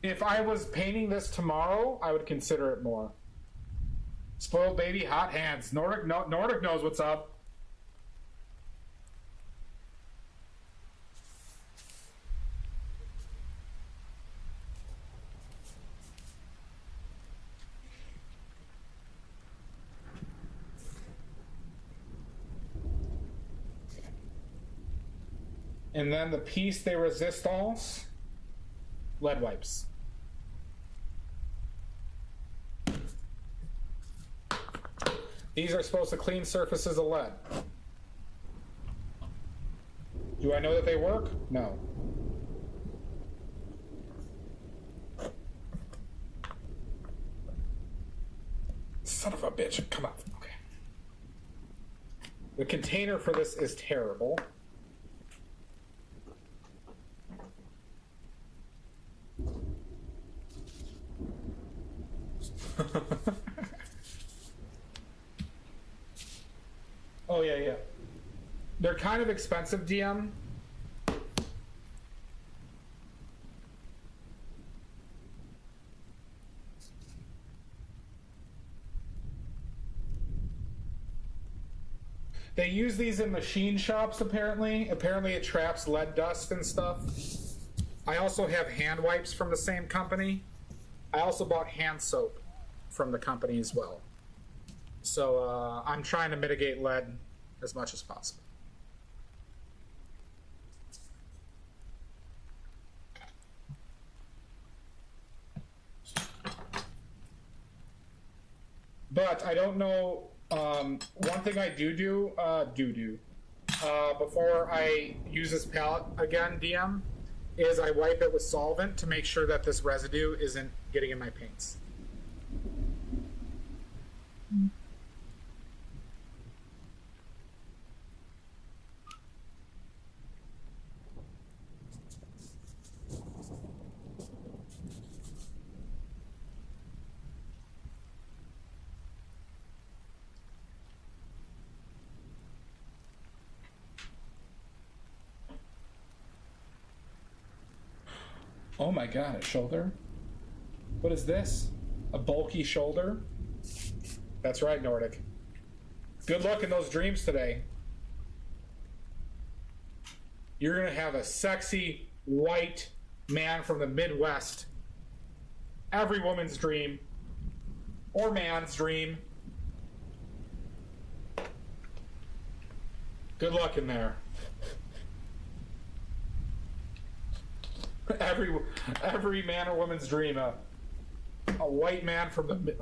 If I was painting this tomorrow, I would consider it more. Spoiled baby, hot hands. Nordic knows what's up. And then the piece de resistance, lead wipes. These are supposed to clean surfaces of lead. Do I know that they work? No. Son of a bitch, come on. Okay. The container for this is terrible. Oh, yeah, yeah. They're kind of expensive, DM. They use these in machine shops, apparently. Apparently it traps lead dust and stuff. I also have hand wipes from the same company. I also bought hand soap from the company as well. So I'm trying to mitigate lead as much as possible. But I don't know. One thing I do before I use this palette again, DM, is I wipe it with solvent to make sure that this residue isn't getting in my paints. Oh my god, a shoulder? What is this? A bulky shoulder? That's right, Nordic. Good luck in those dreams today. You're gonna have a sexy, white man from the Midwest. Every woman's dream. Or man's dream. Good luck in there. Every man or woman's dream. A white man from the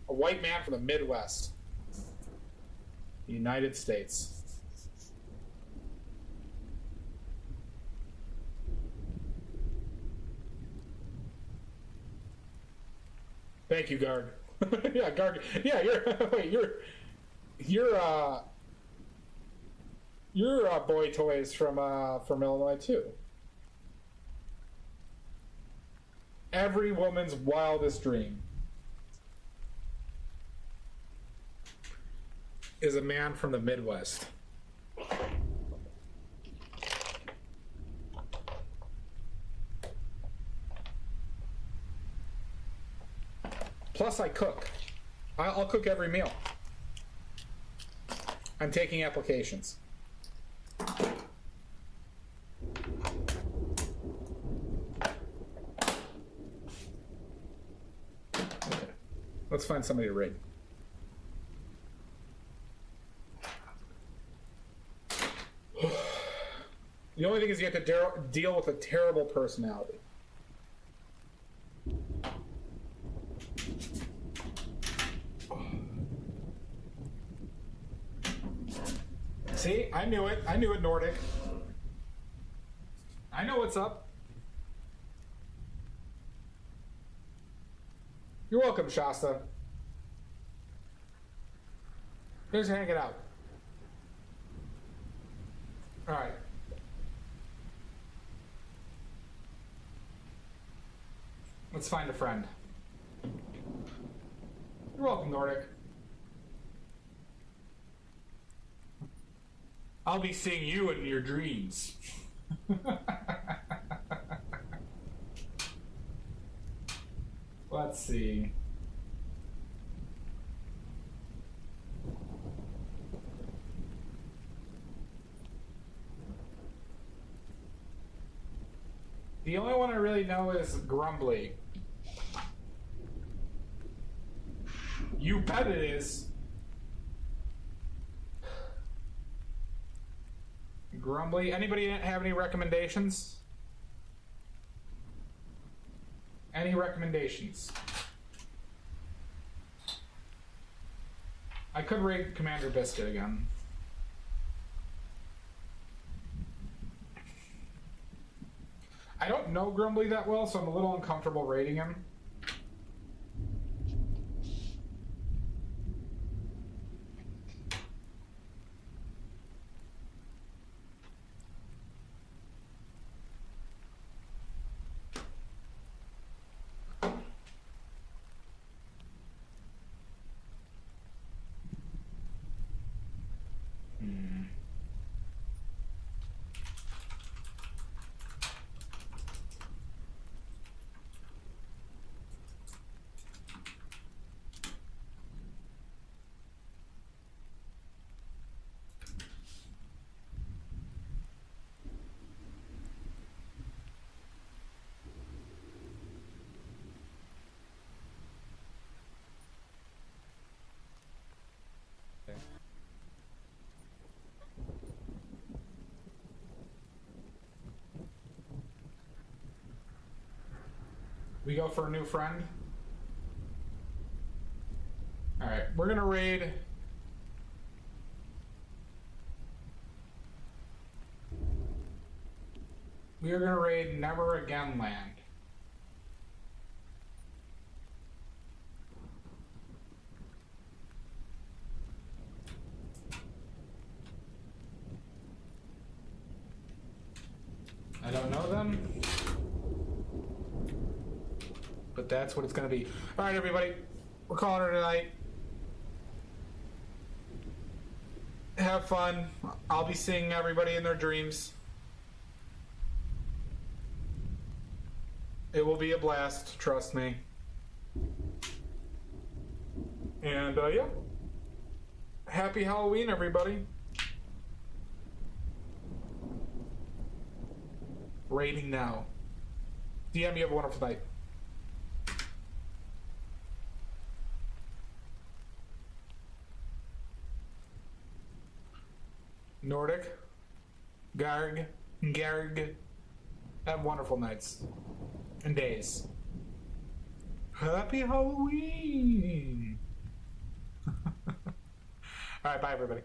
a white man from the Midwest, United States. Thank you, Garg. Yeah, Garg. Yeah, you're boy toys from Illinois too. Every woman's wildest dream is a man from the Midwest. Plus, I cook. I'll cook every meal. I'm taking applications. Let's find somebody to raid. The only thing is you have to deal with a terrible personality. See, I knew it. I knew it, Nordic. I know what's up. You're welcome, Shasta. Just hanging out. All right. Let's find a friend. You're welcome, Nordic. I'll be seeing you in your dreams. Let's see. The only one I really know is Grumbly. You bet it is. Grumbly. Anybody have any recommendations? Any recommendations? I could raid Commander Biscuit again. I don't know Grumbly that well, so I'm a little uncomfortable raiding him. We go for a new friend. Alright, we're gonna raid. We are gonna raid Never Again Land. I don't know them, but that's what it's gonna be. All right, everybody, we're calling her tonight. Have fun. I'll be seeing everybody in their dreams. It will be a blast, trust me. And yeah, happy Halloween, everybody. Rating now. DM, you have a wonderful night. Nordic, Garg, have wonderful nights and days. Happy Halloween! All right, bye, everybody.